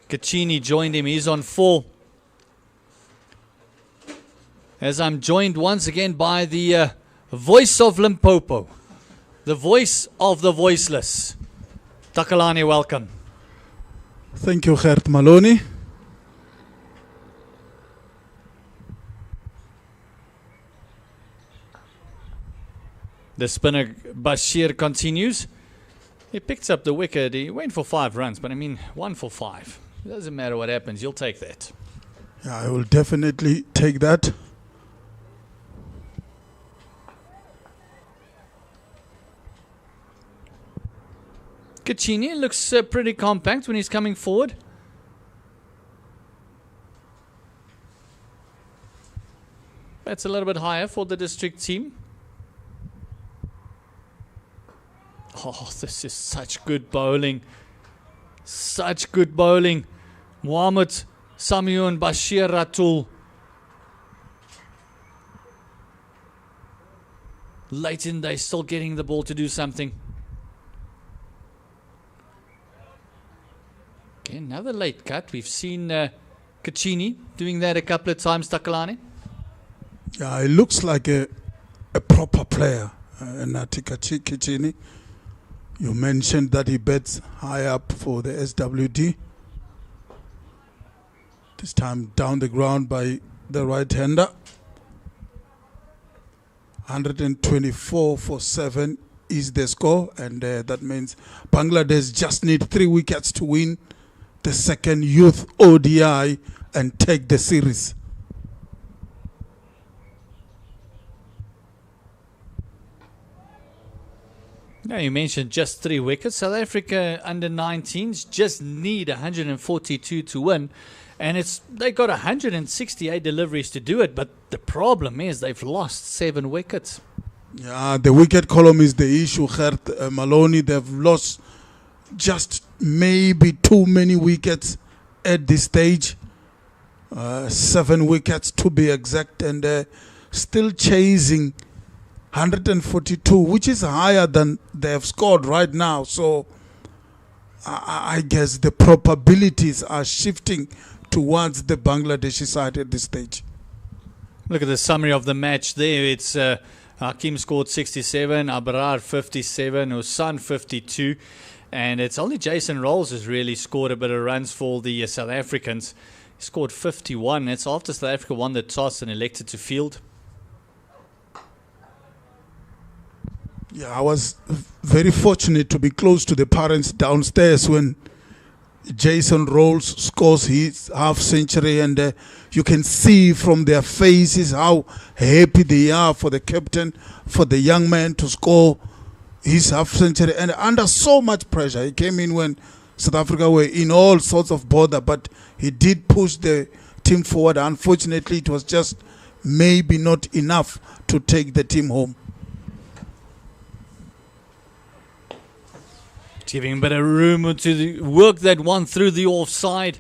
Caccini joined him. He's on 4. As I'm joined once again by the voice of Limpopo. The voice of the voiceless. Takalani, welcome. Thank you, Gert Maloney. The spinner Bashir continues. He picks up the wicket. He went for 5 runs, but I mean 1 for 5. It doesn't matter what happens. You'll take that. Yeah, I will definitely take that. Caccini looks pretty compact when he's coming forward. That's a little bit higher for the district team. Oh, this is such good bowling. Such good bowling. Mohammed Samiun Bashir Ratul. Late in, they still getting the ball to do something. Okay, another late cut. We've seen Caccini doing that a couple of times, Takalani. Yeah, it looks like a proper player, Nati Caccini. You mentioned that he bets high up for the SWD. This time down the ground by the right-hander. 124 for 7 is the score, and that means Bangladesh just need 3 wickets to win the second Youth ODI and take the series. Now you mentioned just 3 wickets. South Africa under 19s just need 142 to win. And they got 168 deliveries to do it. But the problem is they've lost 7 wickets. Yeah, the wicket column is the issue, Gert Maloney. They've lost just maybe too many wickets at this stage. 7 wickets to be exact, and still chasing 142, which is higher than they have scored right now. So I guess the probabilities are shifting towards the Bangladeshi side at this stage. Look at the summary of the match there. It's Hakim scored 67, Abrar 57, Hussain 52. And it's only Jason Rolls who's really scored a bit of runs for the South Africans. He scored 51. It's after South Africa won the toss and elected to field. Yeah, I was very fortunate to be close to the parents downstairs when Jason Rolls scores his half century, and you can see from their faces how happy they are for the captain, for the young man to score his half century, and under so much pressure. He came in when South Africa were in all sorts of bother, but he did push the team forward. Unfortunately, it was just maybe not enough to take the team home. Giving a bit of room to work that one through the offside.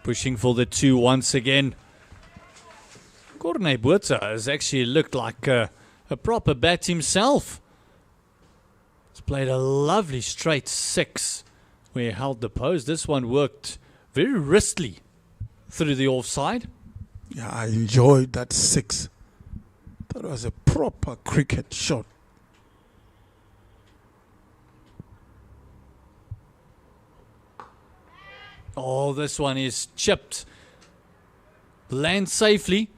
Pushing for the 2 once again. Corne Botha has actually looked like a proper bat himself. He's played a lovely straight 6 where he held the post. This one worked very wristly through the offside. Yeah, I enjoyed that 6. That was a proper cricket shot. Oh, this one is chipped. Lands safely.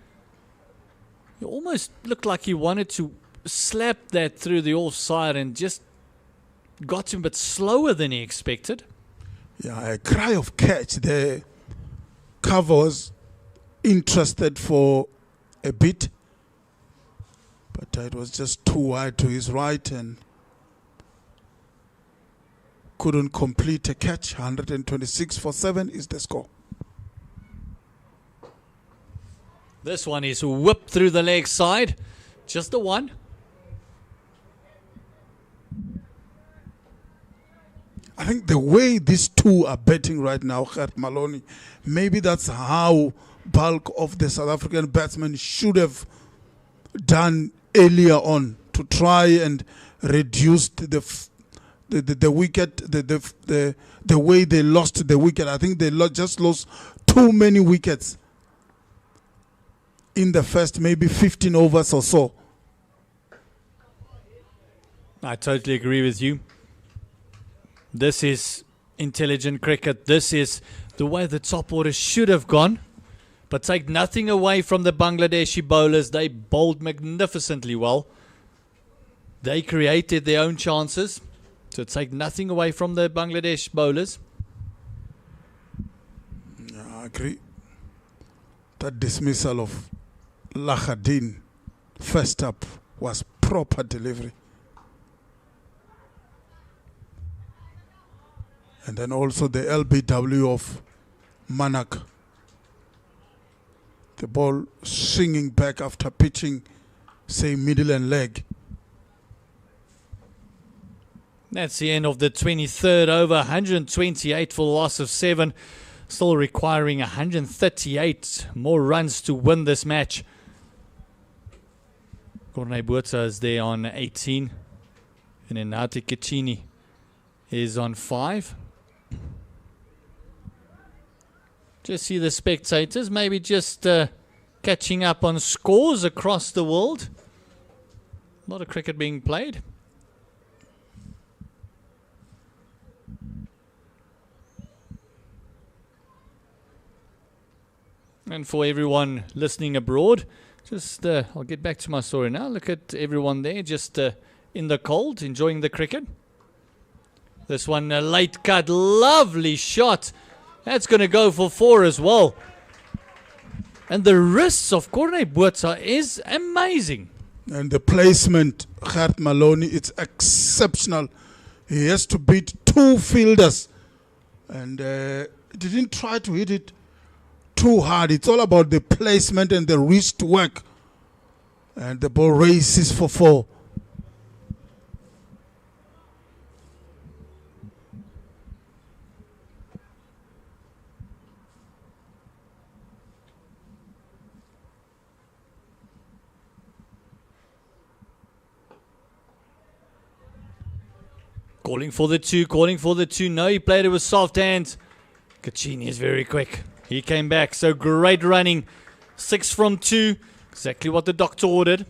It almost looked like he wanted to slap that through the offside and just got him a bit slower than he expected. Yeah, a cry of catch. The cover was interested for a bit, but it was just too wide to his right and couldn't complete a catch. 126 for 7 is the score. This one is whipped through the leg side. Just the one. I think the way these two are betting right now, Gert Maloney, maybe that's how bulk of the South African batsmen should have done earlier on to try and reduce the wicket, the way they lost the wicket. I think they just lost too many wickets in the first maybe 15 overs or so. I totally agree with you. This is intelligent cricket. This is the way the top order should have gone. But take nothing away from the Bangladeshi bowlers. They bowled magnificently well. They created their own chances. So take nothing away from the Bangladesh bowlers. Yeah, I agree. That dismissal of Lahadin first up was proper delivery. And then also the LBW of Manak. The ball swinging back after pitching, say, middle and leg. That's the end of the 23rd over. 128 for the loss of 7. Still requiring 138 more runs to win this match. Corne Botha is there on 18. And then Nati Kachini is on 5. Just see the spectators maybe just catching up on scores across the world. A lot of cricket being played. And for everyone listening abroad, just I'll get back to my story now. Look at everyone there just in the cold, enjoying the cricket. This one, a late cut, lovely shot. That's going to go for 4 as well. And the wrists of Corne Botha is amazing. And the placement, Gert Maloney, it's exceptional. He has to beat 2 fielders. And didn't try to hit it too hard. It's all about the placement and the wrist work. And the ball races for 4. Calling for the two. No, he played it with soft hands. Cacchini is very quick. He came back. So great running. 6 from 2. Exactly what the doctor ordered.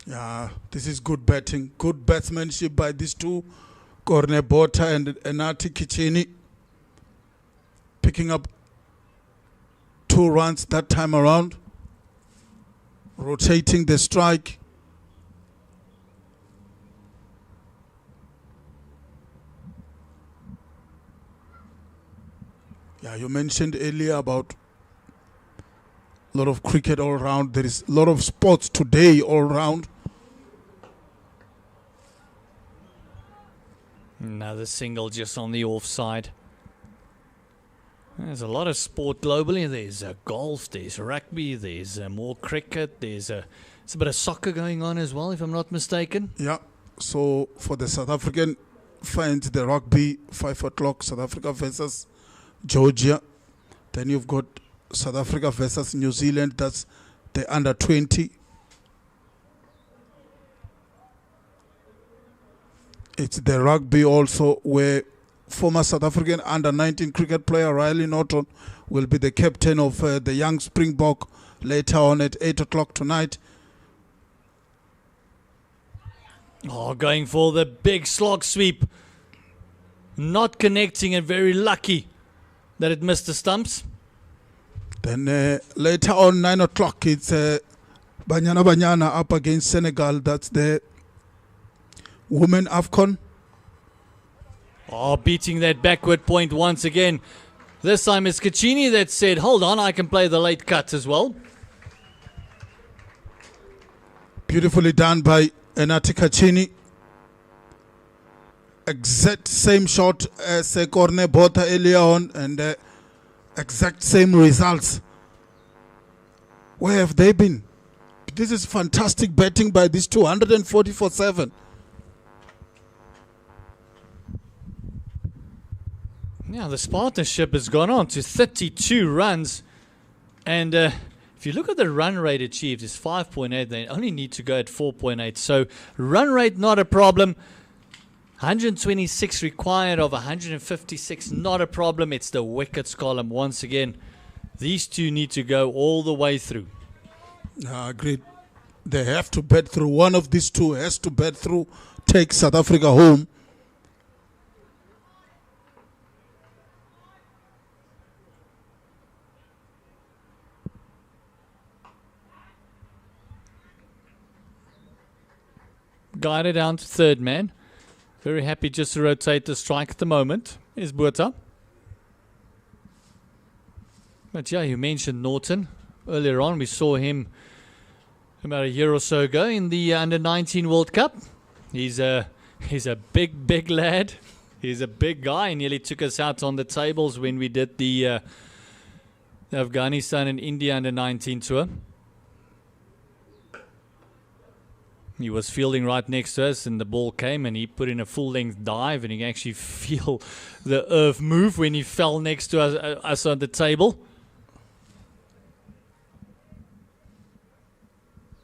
Yeah, this is good batting. Good batsmanship by these two. Cornebota and Enati Cacchini. Picking up 2 runs that time around. Rotating the strike. Yeah, you mentioned earlier about a lot of cricket all around. There is a lot of sports today all around. Another single just on the offside. There's a lot of sport globally. There's golf, there's rugby, there's more cricket, there's a bit of soccer going on as well, if I'm not mistaken. Yeah, so for the South African fans, the rugby, 5 o'clock, South Africa versus Georgia. Then you've got South Africa versus New Zealand, that's the under 20. It's the rugby also, where former South African under 19 cricket player Riley Norton will be the captain of the young Springbok later on at 8 o'clock tonight. Oh, going for the big slog sweep. Not connecting and very lucky that it missed the stumps. Then later on, 9 o'clock, it's Banyana up against Senegal. That's the Women AFCON. Oh, beating that backward point once again. This time it's Cacchini that said, hold on, I can play the late cut as well. Beautifully done by Enati Cacchini. Exact same shot as Corne Botha earlier on, and exact same results. Where have they been? This is fantastic batting by these 240-for-7. Yeah, this partnership has gone on to 32 runs. And if you look at the run rate achieved, it's 5.8. They only need to go at 4.8. So run rate, not a problem. 126 required of 156, not a problem. It's the wickets column once again. These two need to go all the way through. Agreed. They have to bat through. One of these two has to bat through, take South Africa home. Guided down to third man. Very happy just to rotate the strike at the moment. Is Botha. But yeah, you mentioned Norton. Earlier on, we saw him about a year or so ago in the Under-19 World Cup. He's a big lad. He's a big guy. He nearly took us out on the tables when we did the Afghanistan and India Under-19 tour. He was fielding right next to us, and the ball came, and he put in a full-length dive, and he can actually feel the earth move when he fell next to us on the table.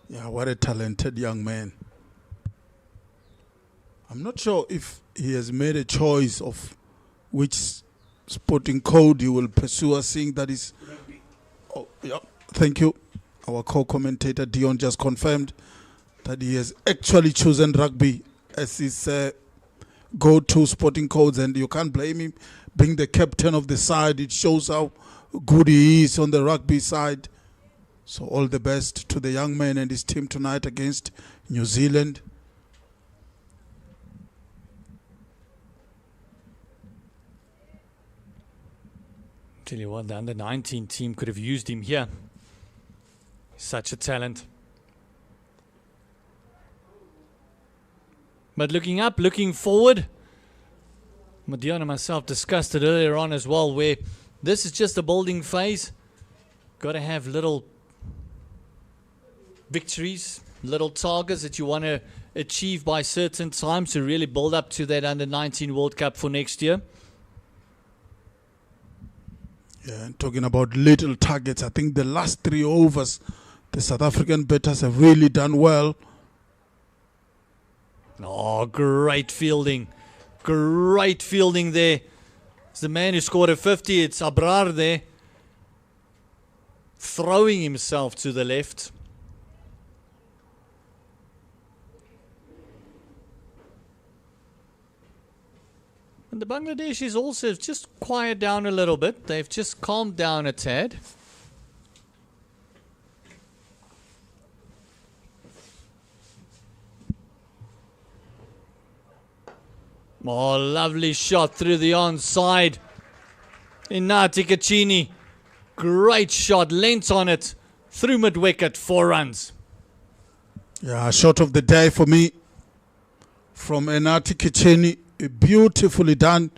Yeah, what a talented young man. I'm not sure if he has made a choice of which sporting code he will pursue, seeing that is... Oh, yeah, thank you. Our co-commentator Dion just confirmed that he has actually chosen rugby as his go-to sporting codes, and you can't blame him being the captain of the side. It shows how good he is on the rugby side. So all the best to the young man and his team tonight against New Zealand. Tell you what, the Under-19 team could have used him here. Such a talent. But looking up, looking forward, Madion and myself discussed it earlier on as well, where this is just a building phase. Got to have little victories, little targets that you want to achieve by certain times to really build up to that Under-19 World Cup for next year. Yeah, and talking about little targets, I think the last 3 overs, the South African batters have really done well. Oh, great fielding. Great fielding there. It's the man who scored a 50. It's Abrar there. Throwing himself to the left. And the Bangladeshis also have just quiet down a little bit. They've just calmed down a tad. Oh, lovely shot through the onside. Inati Kachini. Great shot. Length on it. Through mid-wicket. 4 runs. Yeah, shot of the day for me from Enati Kachini. Beautifully done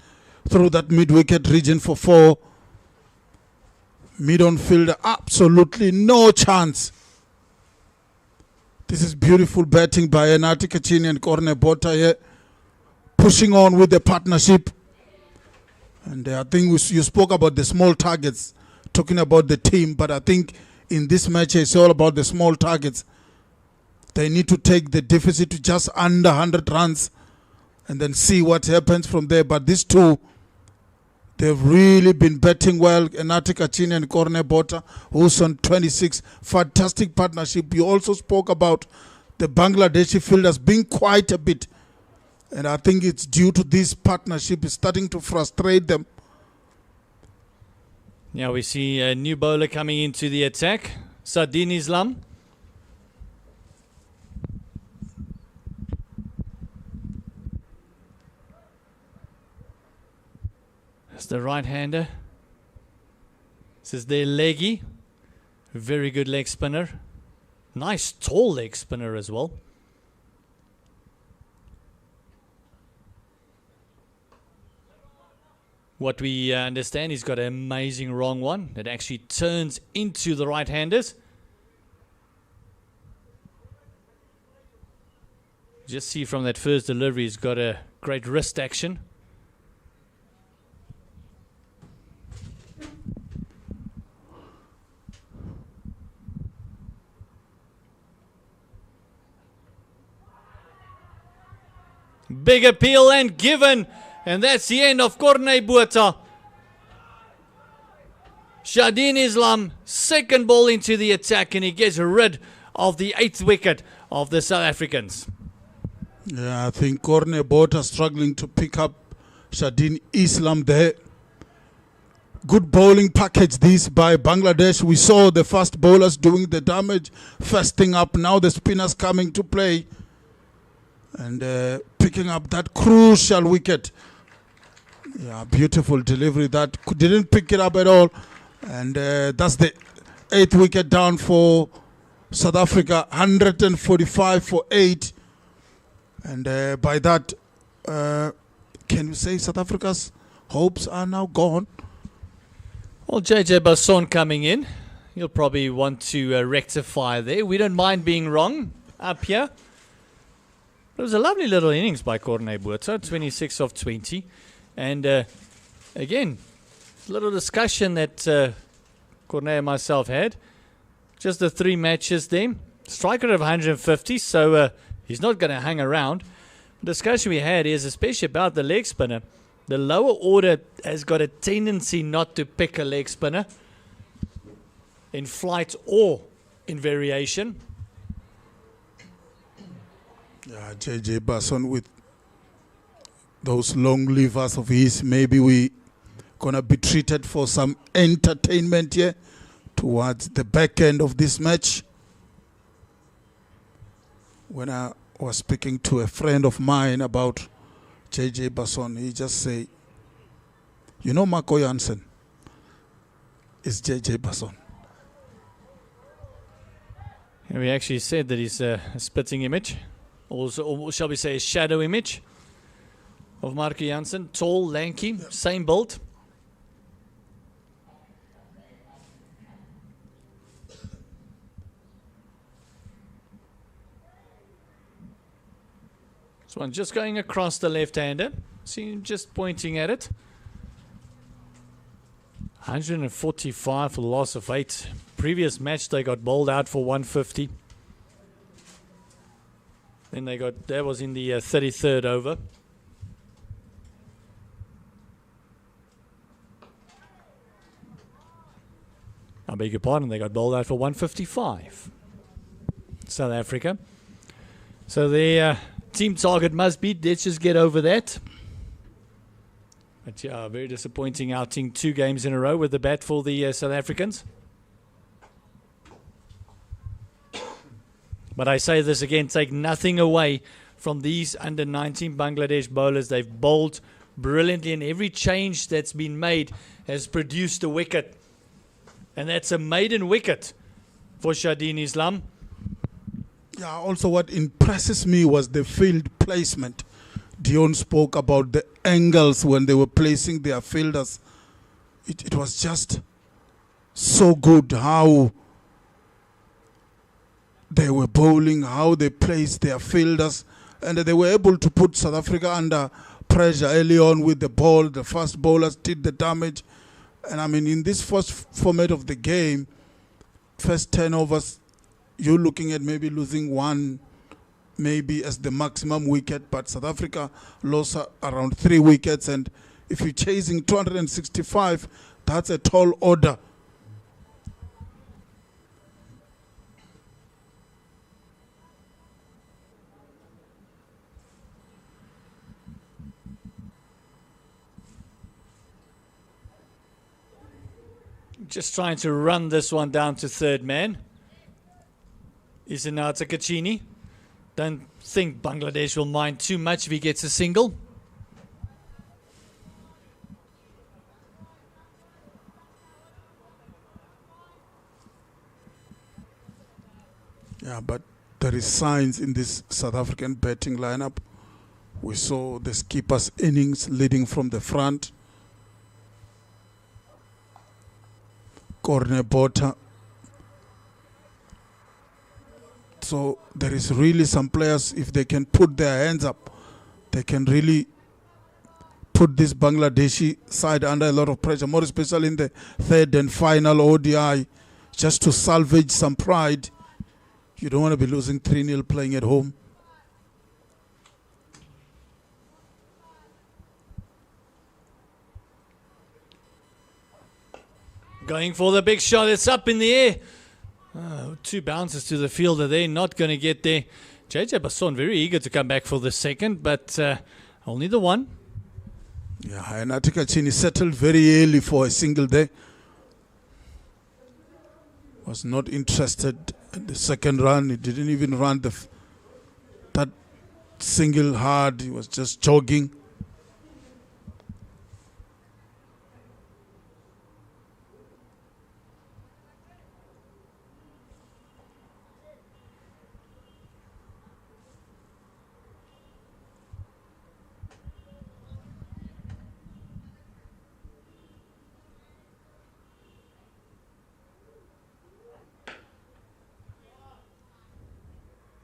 through that mid-wicket region for 4. Mid-on fielder, absolutely no chance. This is beautiful batting by Enati Kachini and Corne Bota here. Pushing on with the partnership. And I think you spoke about the small targets, talking about the team, but I think in this match it's all about the small targets. They need to take the deficit to just under 100 runs and then see what happens from there. But these two, they've really been batting well. Enati Kachini and Corne Bota, who's on 26. Fantastic partnership. You also spoke about the Bangladeshi fielders being quite a bit. And I think it's due to this partnership. It's starting to frustrate them. Now we see a new bowler coming into the attack. Sadin Islam. That's the right-hander. This is their leggy. Very good leg spinner. Nice tall leg spinner as well. What we understand, he's got an amazing wrong one that actually turns into the right-handers. Just see from that first delivery, he's got a great wrist action. Big appeal and given. And that's the end of Corne Bota. Shadin Islam, second ball into the attack, and he gets rid of the 8th wicket of the South Africans. Yeah, I think Corne Bota struggling to pick up Shadin Islam there. Good bowling package this by Bangladesh. We saw the fast bowlers doing the damage, fasting up. Now the spinners coming to play and picking up that crucial wicket. Yeah, beautiful delivery. That didn't pick it up at all. And that's the 8th wicket down for South Africa. 145 for 8. And by that, can you say South Africa's hopes are now gone? Well, JJ Basson coming in. He'll probably want to rectify there. We don't mind being wrong up here. It was a lovely little innings by Corne Bota, 26 of 20. And again, a little discussion that Corne and myself had. Just the 3 matches there. Striker of 150, so he's not going to hang around. The discussion we had is especially about the leg spinner. The lower order has got a tendency not to pick a leg spinner in flight or in variation. Yeah, JJ Basson with those long levers of his. Maybe we gonna be treated for some entertainment here towards the back end of this match. When I was speaking to a friend of mine about JJ Basson, he just say, you know, Marco Jansen is JJ Basson. And we actually said that he's a spitting image, or shall we say a shadow image of Marco Jansen. Tall, lanky, same build. This one just going across the left-hander. See him just pointing at it. 145 for the loss of 8. Previous match they got bowled out for 150. Then that was in the 33rd over. I beg your pardon, they got bowled out for 155. South Africa. So their team target must be, let's just get over that. But yeah, very disappointing outing, 2 games in a row with the bat for the South Africans. But I say this again, take nothing away from these under-19 Bangladesh bowlers. They've bowled brilliantly, and every change that's been made has produced a wicket. And that's a maiden wicket for Shaheen Islam. Yeah, also what impresses me was the field placement. Dion spoke about the angles when they were placing their fielders. It was just so good how they were bowling, how they placed their fielders, and they were able to put South Africa under pressure early on with the ball. The fast bowlers did the damage. And I mean, in this first format of the game, first 10 overs, you're looking at maybe losing 1, maybe as the maximum wicket, but South Africa lost around 3 wickets. And if you're chasing 265, that's a tall order. Just trying to run this one down to third man. Isinata Kachini. Don't think Bangladesh will mind too much if he gets a single. Yeah, but there is signs in this South African batting lineup. We saw the skipper's innings leading from the front. Corner Bota. So there is really some players, if they can put their hands up, they can really put this Bangladeshi side under a lot of pressure, more especially in the third and final ODI, just to salvage some pride. You don't want to be losing 3-0 playing at home. Going for the big shot. It's up in the air. Oh, 2 bounces to the fielder. They're not going to get there. JJ Basson very eager to come back for the second, but only the one. Yeah, and Atika Chini settled very early for a single there. Was not interested in the second run. He didn't even run that single hard. He was just jogging.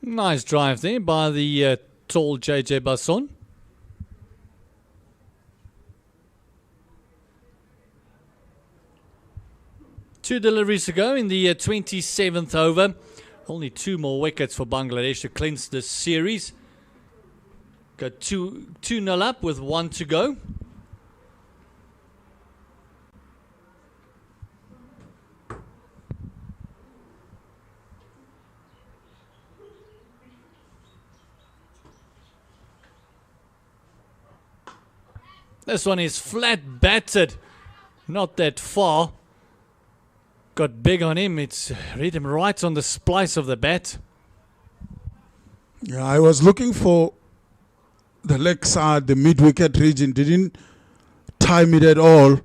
Nice drive there by the tall JJ Basson. Two deliveries to go in the 27th over. Only 2 more wickets for Bangladesh to clinch this series. Got 2-0 up with 1 to go. This one is flat batted, not that far. Got big on him. It's read him right on the splice of the bat. Yeah, I was looking for the leg side, the mid-wicket region. Didn't time it at all.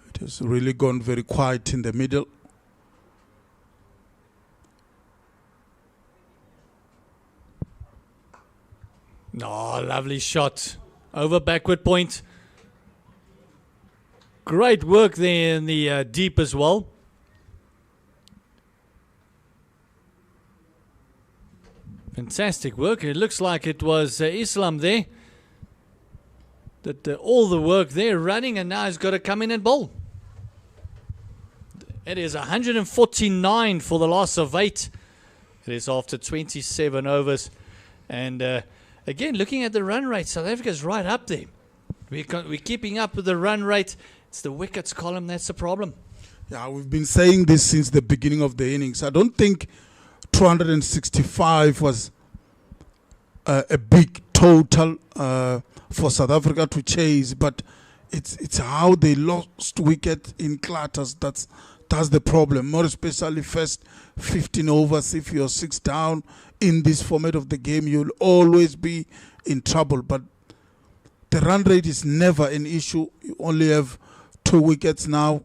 It has really gone very quiet in the middle. Oh, lovely shot. Over backward point. Great work there in the deep as well. Fantastic work. It looks like it was Islam there. That all the work there running, and now he's got to come in and bowl. It is 149 for the loss of 8. It is after 27 overs. And again, looking at the run rate, South Africa's right up there. We're keeping up with the run rate. It's the wickets column that's the problem. Yeah, we've been saying this since the beginning of the innings. I don't think 265 was a big total for South Africa to chase, but it's how they lost wicket in clutters that's the problem. More especially first 15 overs. If you're 6 down in this format of the game, you'll always be in trouble. But the run rate is never an issue. You only have 2 wickets now.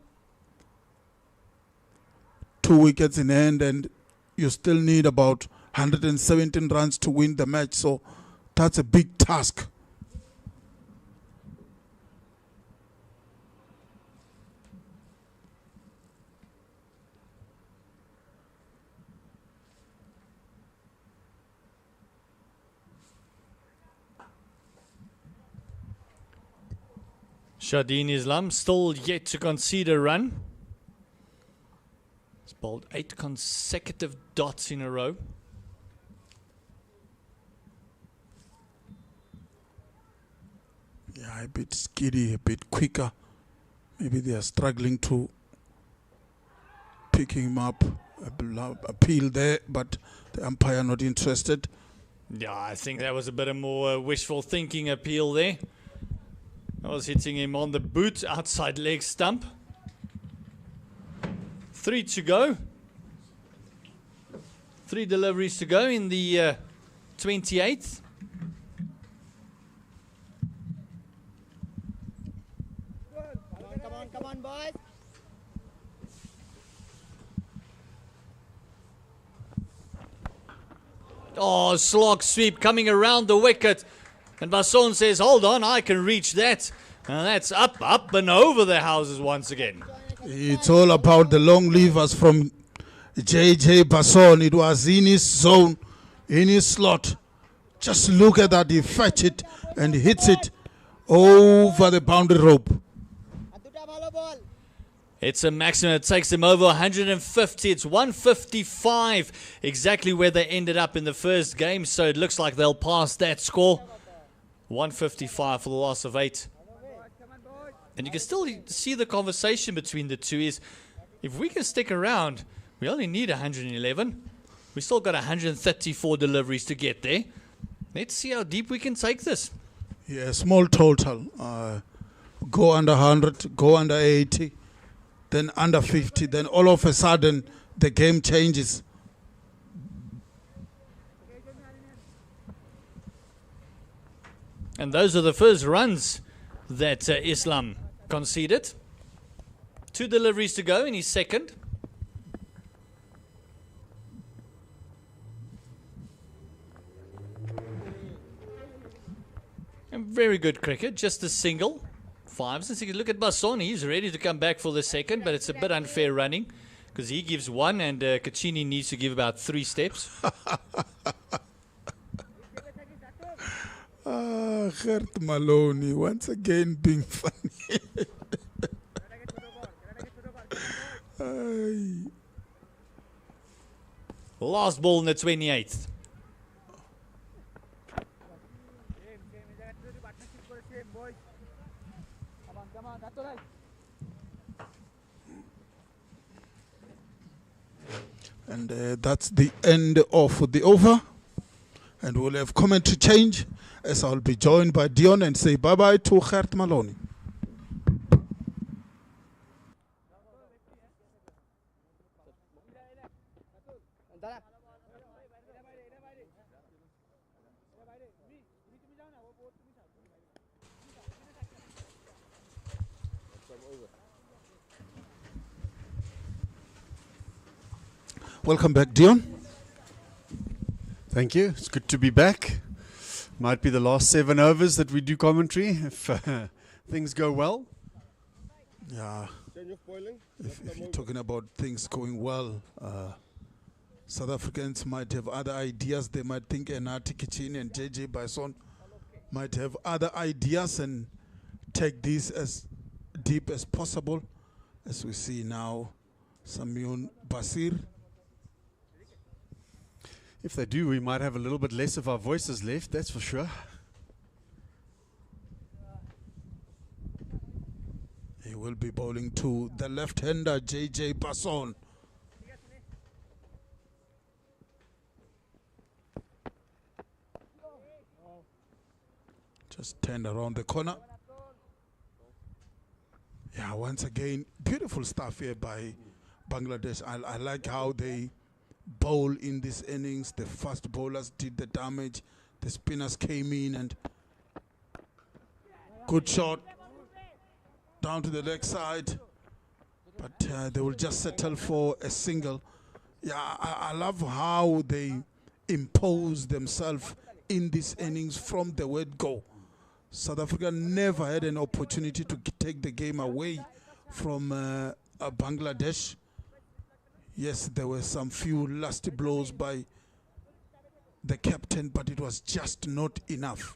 2 wickets in hand, and you still need about 117 runs to win the match. So that's a big task. Shadeen Islam still yet to concede a run. He's bowled 8 consecutive dots in a row. Yeah, a bit skiddy, a bit quicker. Maybe they are struggling to pick him up. Appeal there, but the umpire not interested. Yeah, I think that was a bit of more wishful thinking appeal there. I was hitting him on the boot, outside leg stump. 3 to go. 3 deliveries to go in the 28th. Come on, boys. Oh, slog sweep coming around the wicket. And Basson says, hold on, I can reach that. And that's up and over the houses once again. It's all about the long levers from JJ Basson. It was in his zone, in his slot. Just look at that. He fetch it and hits it over the boundary rope. It's a maximum. It takes them over 150. It's 155, exactly where they ended up in the first game. So it looks like they'll pass that score. 155 for the loss of 8. And you can still see the conversation between the two is, if we can stick around, we only need 111. We still got 134 deliveries to get there. Let's see how deep we can take this. Yeah, small total. Go under 100, go under 80, then under 50. Then all of a sudden, the game changes. And those are the first runs that Islam conceded. 2 deliveries to go in his second. And very good cricket, just a single. 5s and 6s. Look at Basson, he's ready to come back for the second, but it's a bit unfair running because he gives 1 and Kachini needs to give about 3 steps. Gert Maloney, once again being funny. Last ball in the 28th. And that's the end of the over. And we'll have commentary change as I'll be joined by Dion and say bye-bye to Gert Maloney. Welcome back, Dion. Thank you. It's good to be back. Might be the last 7 overs that we do commentary if things go well. Yeah. If you're talking about things going well, South Africans might have other ideas. They might think Enati Kichin and JJ Bison might have other ideas and take this as deep as possible. As we see now, Samyun Basir. If they do, we might have a little bit less of our voices left, that's for sure. He will be bowling to the left-hander, JJ Passon. Just turned around the corner. Yeah, once again, beautiful stuff here by Bangladesh. I like how they bowl in this innings. The fast bowlers did the damage. The spinners came in and good shot down to the leg side. But they will just settle for a single. Yeah, I love how they impose themselves in this innings from the word go. South Africa never had an opportunity to take the game away from Bangladesh. Yes, there were some few lusty blows by the captain, but it was just not enough.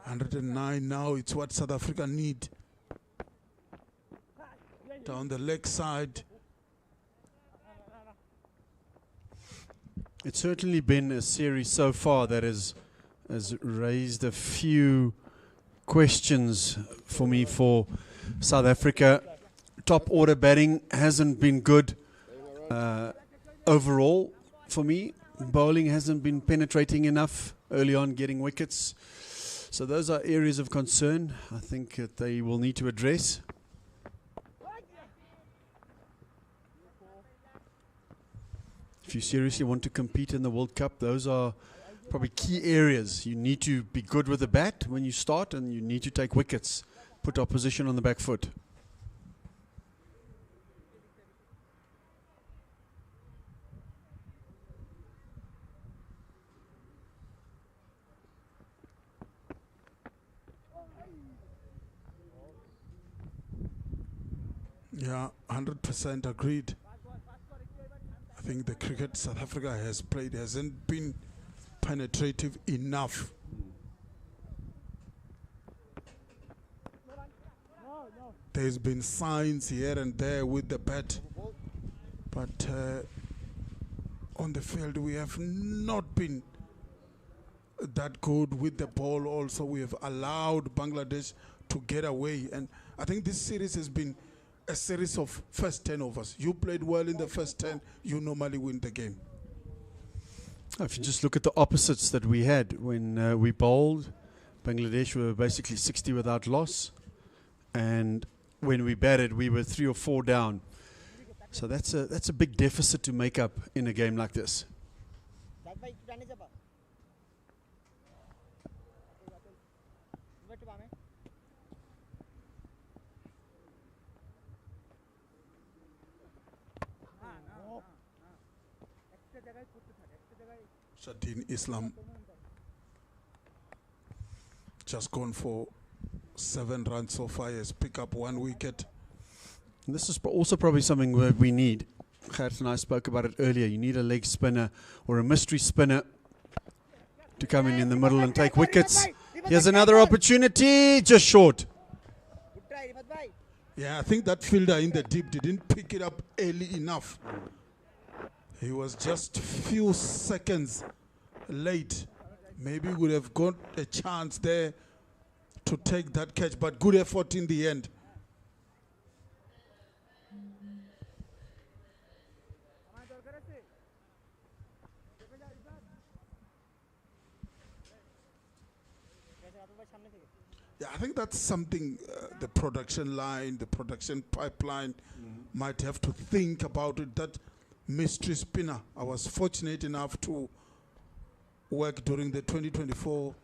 $109 now, it's what South Africa need. Down the leg side. It's certainly been a series so far that has raised a few questions for me for South Africa. Top order batting hasn't been good overall for me. Bowling hasn't been penetrating enough early on, getting wickets. So those are areas of concern I think that they will need to address. If you seriously want to compete in the World Cup, those are probably key areas. You need to be good with the bat when you start, and you need to take wickets, put opposition on the back foot. Yeah, 100% agreed. I think the cricket South Africa has played hasn't been penetrative enough. There's been signs here and there with the bat, but on the field we have not been that good with the ball. Also, we have allowed Bangladesh to get away, and I think this series has been a series of first 10 overs. You played well in the first 10, you normally win the game. If you just look at the opposites that we had when we bowled, Bangladesh were basically 60 without loss, and when we batted, we were 3 or 4 down. So that's a big deficit to make up in a game like this. Shadeen Islam just gone for 7 runs so far. He has picked up 1 wicket. And this is also probably something that we need. Gert and I spoke about it earlier. You need a leg spinner or a mystery spinner to come in the middle and take wickets. Here's another opportunity, just short. Yeah, I think that fielder in the deep didn't pick it up early enough. He was just few seconds late. Maybe would have got a chance there to take that catch, but good effort in the end. Yeah, I think that's something the production line, the production pipeline might have to think about it. That mystery spinner, I was fortunate enough to work during the 2024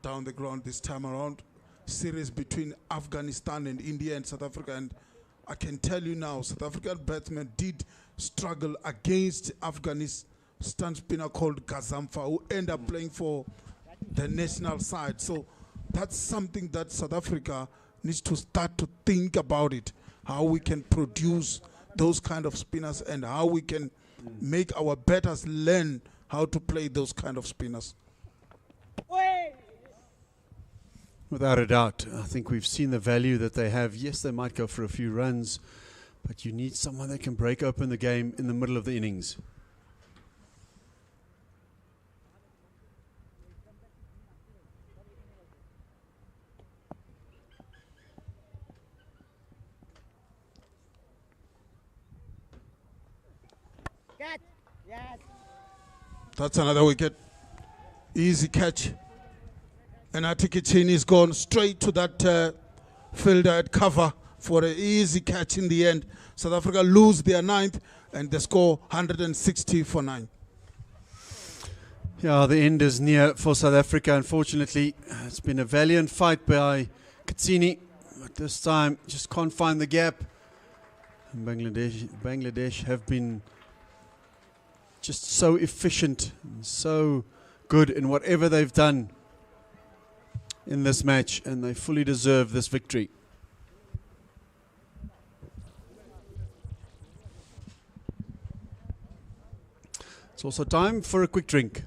down the ground this time around series between Afghanistan and India and South Africa, and I can tell you now, South African batsmen did struggle against Afghanistan spinner called Gazamfa, who ended up playing for the national side. So that's something that South Africa needs to start to think about it, how we can produce those kind of spinners and how we can make our batters learn how to play those kind of spinners. Without a doubt, I think we've seen the value that they have. Yes, they might go for a few runs, But you need someone that can break open the game in the middle of the innings. That's another wicket. Easy catch. And Atikichin is gone straight to that fielder at cover for an easy catch in the end. South Africa lose their 9th and they score 160 for 9. Yeah, the end is near for South Africa. Unfortunately, it's been a valiant fight by Katsini, but this time just can't find the gap. And Bangladesh have been just so efficient and so good in whatever they've done in this match, and they fully deserve this victory. It's also time for a quick drink.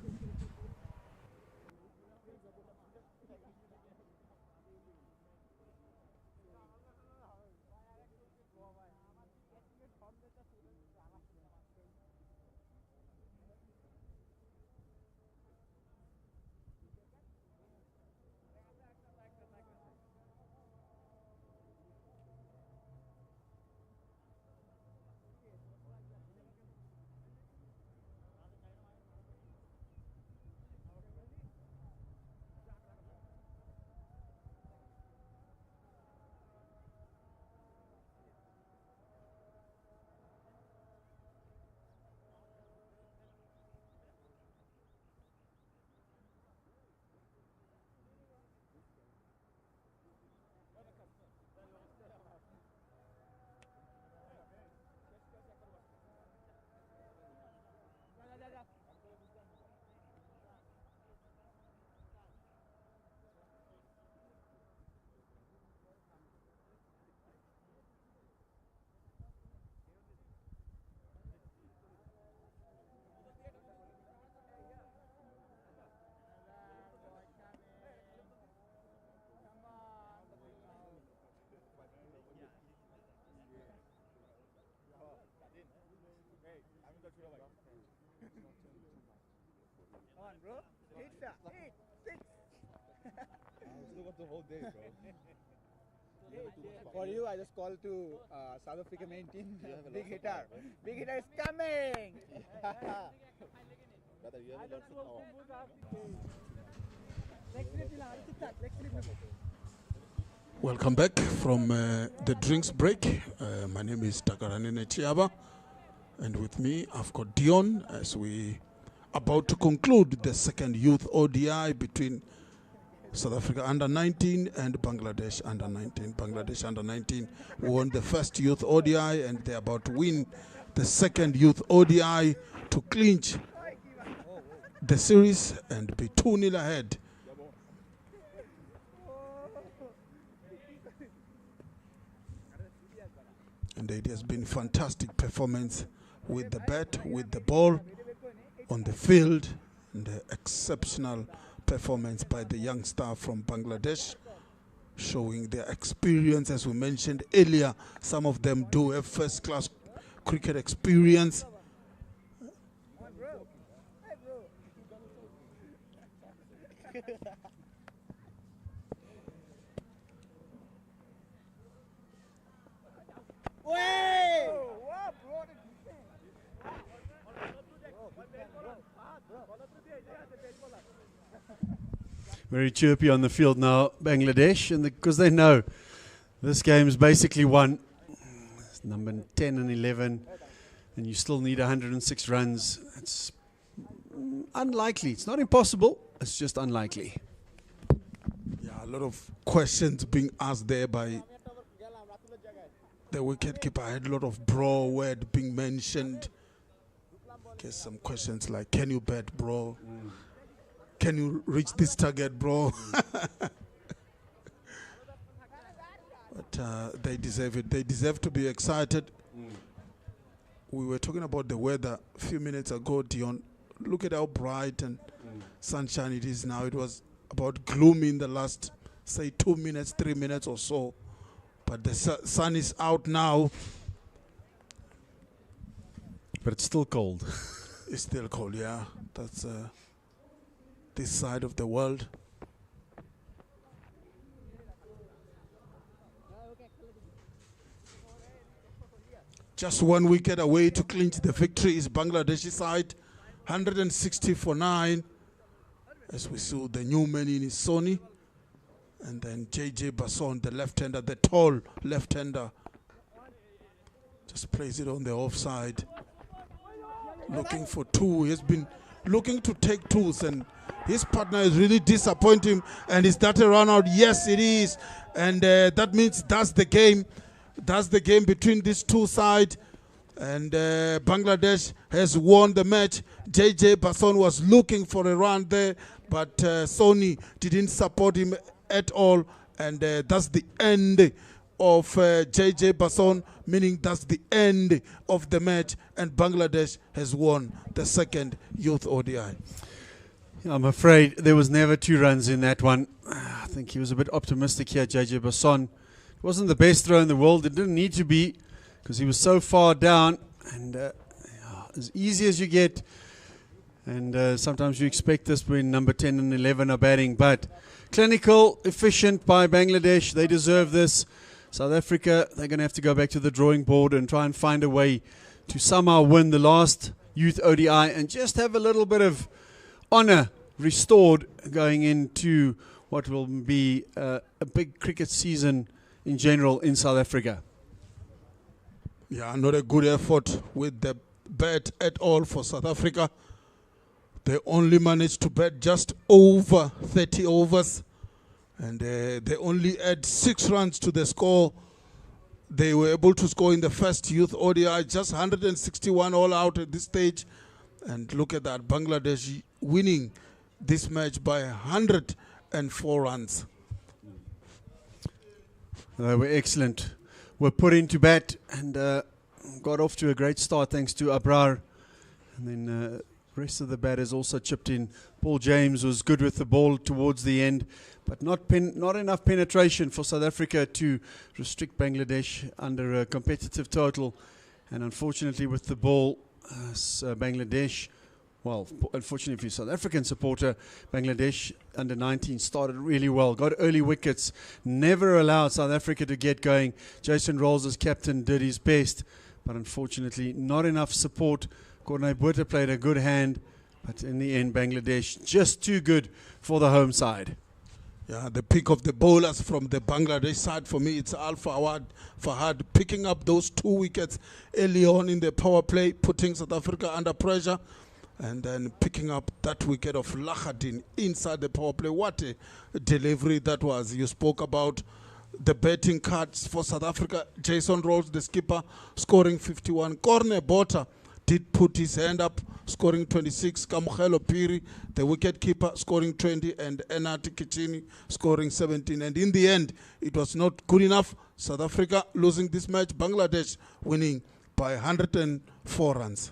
Come on, bro. Hit that. Hit. Six. I still got the whole day, bro. For you, I just called to South Africa main team. Big hitter. Big hitter is coming. Brother, you have lots of Welcome back from the drinks break. My name is Takaranene Chiaba, and with me I've got Dion as we about to conclude the second Youth ODI between South Africa under-19 and Bangladesh under-19. Bangladesh under-19 won the first Youth ODI and they're about to win the second Youth ODI to clinch the series and be 2-0 ahead. And it has been fantastic performance with the bat, with the ball, on the field, and the exceptional performance by the young star from Bangladesh, showing their experience. As we mentioned earlier, some of them do have first-class cricket experience. Very chirpy on the field now, Bangladesh, and because they know this game is basically won. It's number 10 and 11, and you still need 106 runs. It's unlikely. It's not impossible. It's just unlikely. Yeah, a lot of questions being asked there by the wicketkeeper. I had a lot of bro word being mentioned. Guess some questions like, can you bet, bro? Can you reach this target, bro? But they deserve it. They deserve to be excited. We were talking about the weather a few minutes ago, Dion. Look at how bright and sunshine it is now. It was about gloomy in the last, say, 2 minutes, 3 minutes or so. But the sun is out now, but it's still cold. It's still cold, yeah. That's this side of the world. Just 1 wicket away to clinch the victory is Bangladeshi side. 160 for 9. As we saw, the new man in is Sony. And then JJ Basson, the left-hander, the tall left-hander, just plays it on the offside. Looking for 2. He's been looking to take 2s, and his partner is really disappointing. And is that a run out? Yes, it is. And that means that's the game. That's the game between these two sides. And Bangladesh has won the match. JJ Basson was looking for a run there, but Sony didn't support him at all. And that's the end of JJ Basson, meaning that's the end of the match. And Bangladesh has won the second Youth ODI. I'm afraid there was never 2 runs in that one. I think he was a bit optimistic here, JJ Basson. It wasn't the best throw in the world. It didn't need to be because he was so far down. And as easy as you get. And sometimes you expect this when number 10 and 11 are batting. But clinical, efficient by Bangladesh. They deserve this. South Africa, they're going to have to go back to the drawing board and try and find a way to somehow win the last Youth ODI and just have a little bit of honour restored going into what will be a big cricket season in general in South Africa. Yeah, not a good effort with the bat at all for South Africa. They only managed to bat just over 30 overs. And they only add 6 runs to the score. They were able to score in the first Youth ODI, just 161 all out at this stage. And look at that, Bangladesh winning this match by 104 runs. They were excellent. Were put into bat and got off to a great start thanks to Abrar. And then rest of the batters also chipped in. Paul James was good with the ball towards the end, but not enough penetration for South Africa to restrict Bangladesh under a competitive total. And unfortunately with the ball, Bangladesh, well, unfortunately for your South African supporter, Bangladesh under 19 started really well, got early wickets, never allowed South Africa to get going. Jason Rolls as captain did his best, but unfortunately not enough support. Cornay Botha played a good hand, but in the end Bangladesh just too good for the home side. Yeah, the pick of the bowlers from the Bangladesh side, for me, it's Al Fahad picking up those 2 wickets early on in the power play, putting South Africa under pressure, and then picking up that wicket of Lahadin inside the power play. What a delivery that was. You spoke about the betting cards for South Africa. Jason Rolls, the skipper, scoring 51. Cornay Botha did put his hand up, scoring 26. Kamukhelo Piri, the wicket-keeper, scoring 20. And Enati Kichini, scoring 17. And in the end, it was not good enough. South Africa losing this match. Bangladesh winning by 104 runs.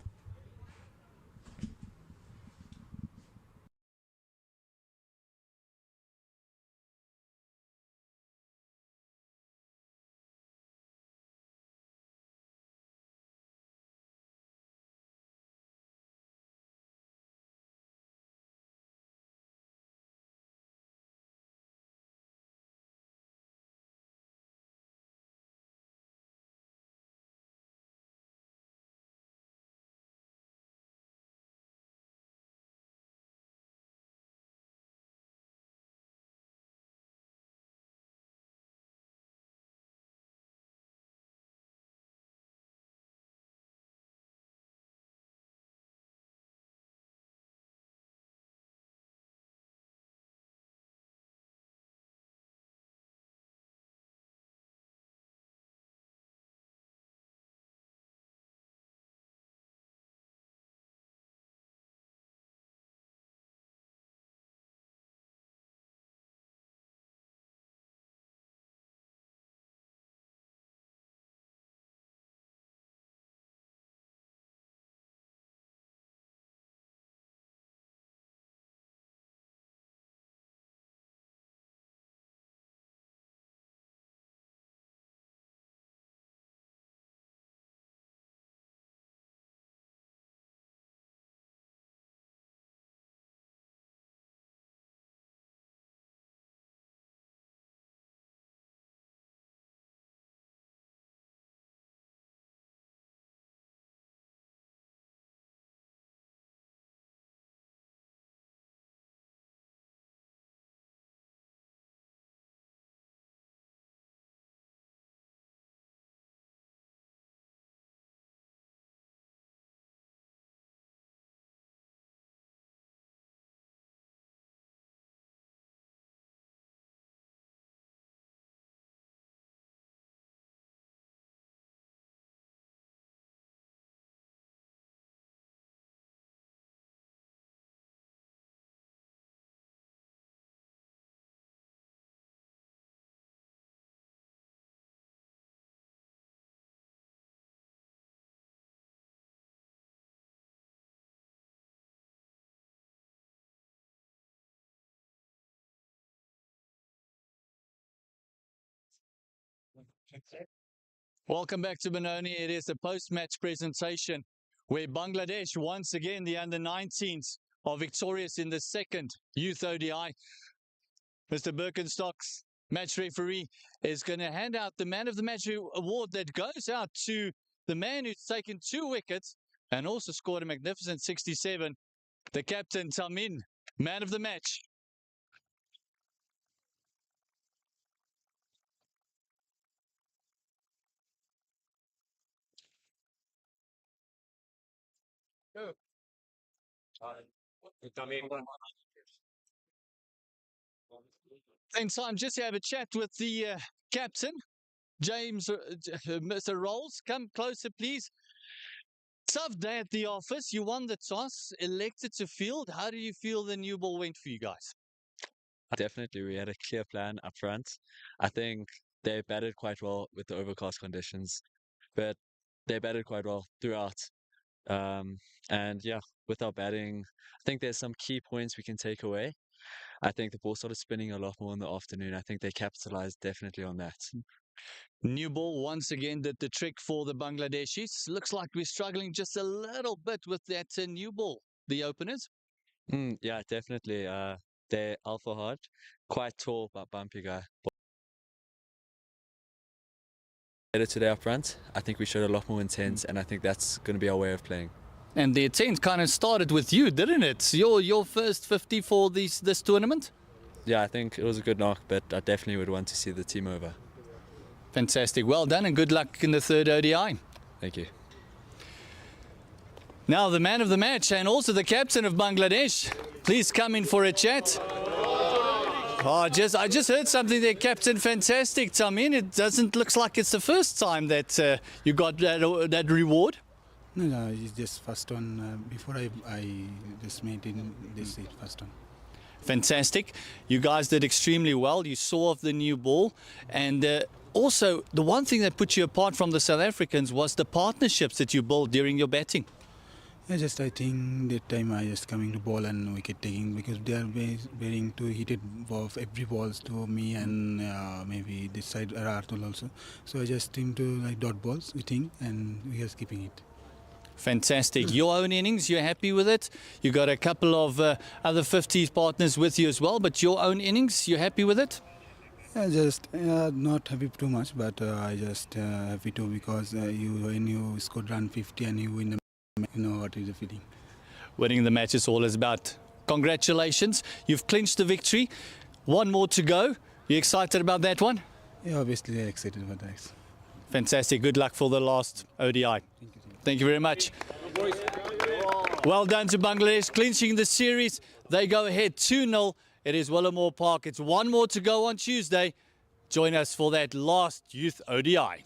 Welcome back to Benoni. It is a post-match presentation where Bangladesh, once again, the under-19s, are victorious in the second Youth ODI. Mr. Birkenstock's match referee is going to hand out the Man of the Match award that goes out to the man who's taken 2 wickets and also scored a magnificent 67, the captain, Tamin, Man of the Match. Same time, just to have a chat with the captain, James, Mr. Rolls. Come closer, please. Tough day at the office. You won the toss, elected to field. How do you feel the new ball went for you guys? Definitely, we had a clear plan up front. I think they batted quite well with the overcast conditions, but they batted quite well throughout. And yeah, with our batting, I think there's some key points we can take away. I think the ball started spinning a lot more in the afternoon. I think they capitalized definitely on that. New ball once again did the trick for the Bangladeshis. Looks like we're struggling just a little bit with that new ball, the openers. Yeah, definitely. They're alpha hard, quite tall but bumpy guy. Better today up front. I think we showed a lot more intent, and I think that's going to be our way of playing. And the intent kind of started with you, didn't it? Your first 50 for this tournament? Yeah, I think it was a good knock, but I definitely would want to see the team over. Fantastic. Well done and good luck in the third ODI. Thank you. Now the man of the match and also the captain of Bangladesh. Please come in for a chat. Oh, I just heard something there, Captain. Fantastic, Tamin. It looks like it's the first time that you got that reward. No, it's just first one. Before I just made in this first one. Fantastic. You guys did extremely well. You saw off the new ball. And also, the one thing that put you apart from the South Africans was the partnerships that you built during your batting. I think that time I just coming to ball and wicket taking because they are bearing to hit it off every balls to me and maybe this side Arthur also. So I just think to like dot balls hitting and we are keeping it. Fantastic. Your own innings, you're happy with it? You got a couple of other 50s partners with you as well, but your own innings, you're happy with it? Just not happy too much, but I just happy too because when you score run 50 and you win the match, you know what is the feeling. Winning the match is all is about. Congratulations. You've clinched the victory. One more to go. You excited about that one? Yeah, obviously I'm excited about that. Fantastic. Good luck for the last ODI. Thank you very much. Well done to Bangladesh, clinching the series. They go ahead 2-0. It is Willowmoore Park. It's one more to go on Tuesday. Join us for that last Youth ODI.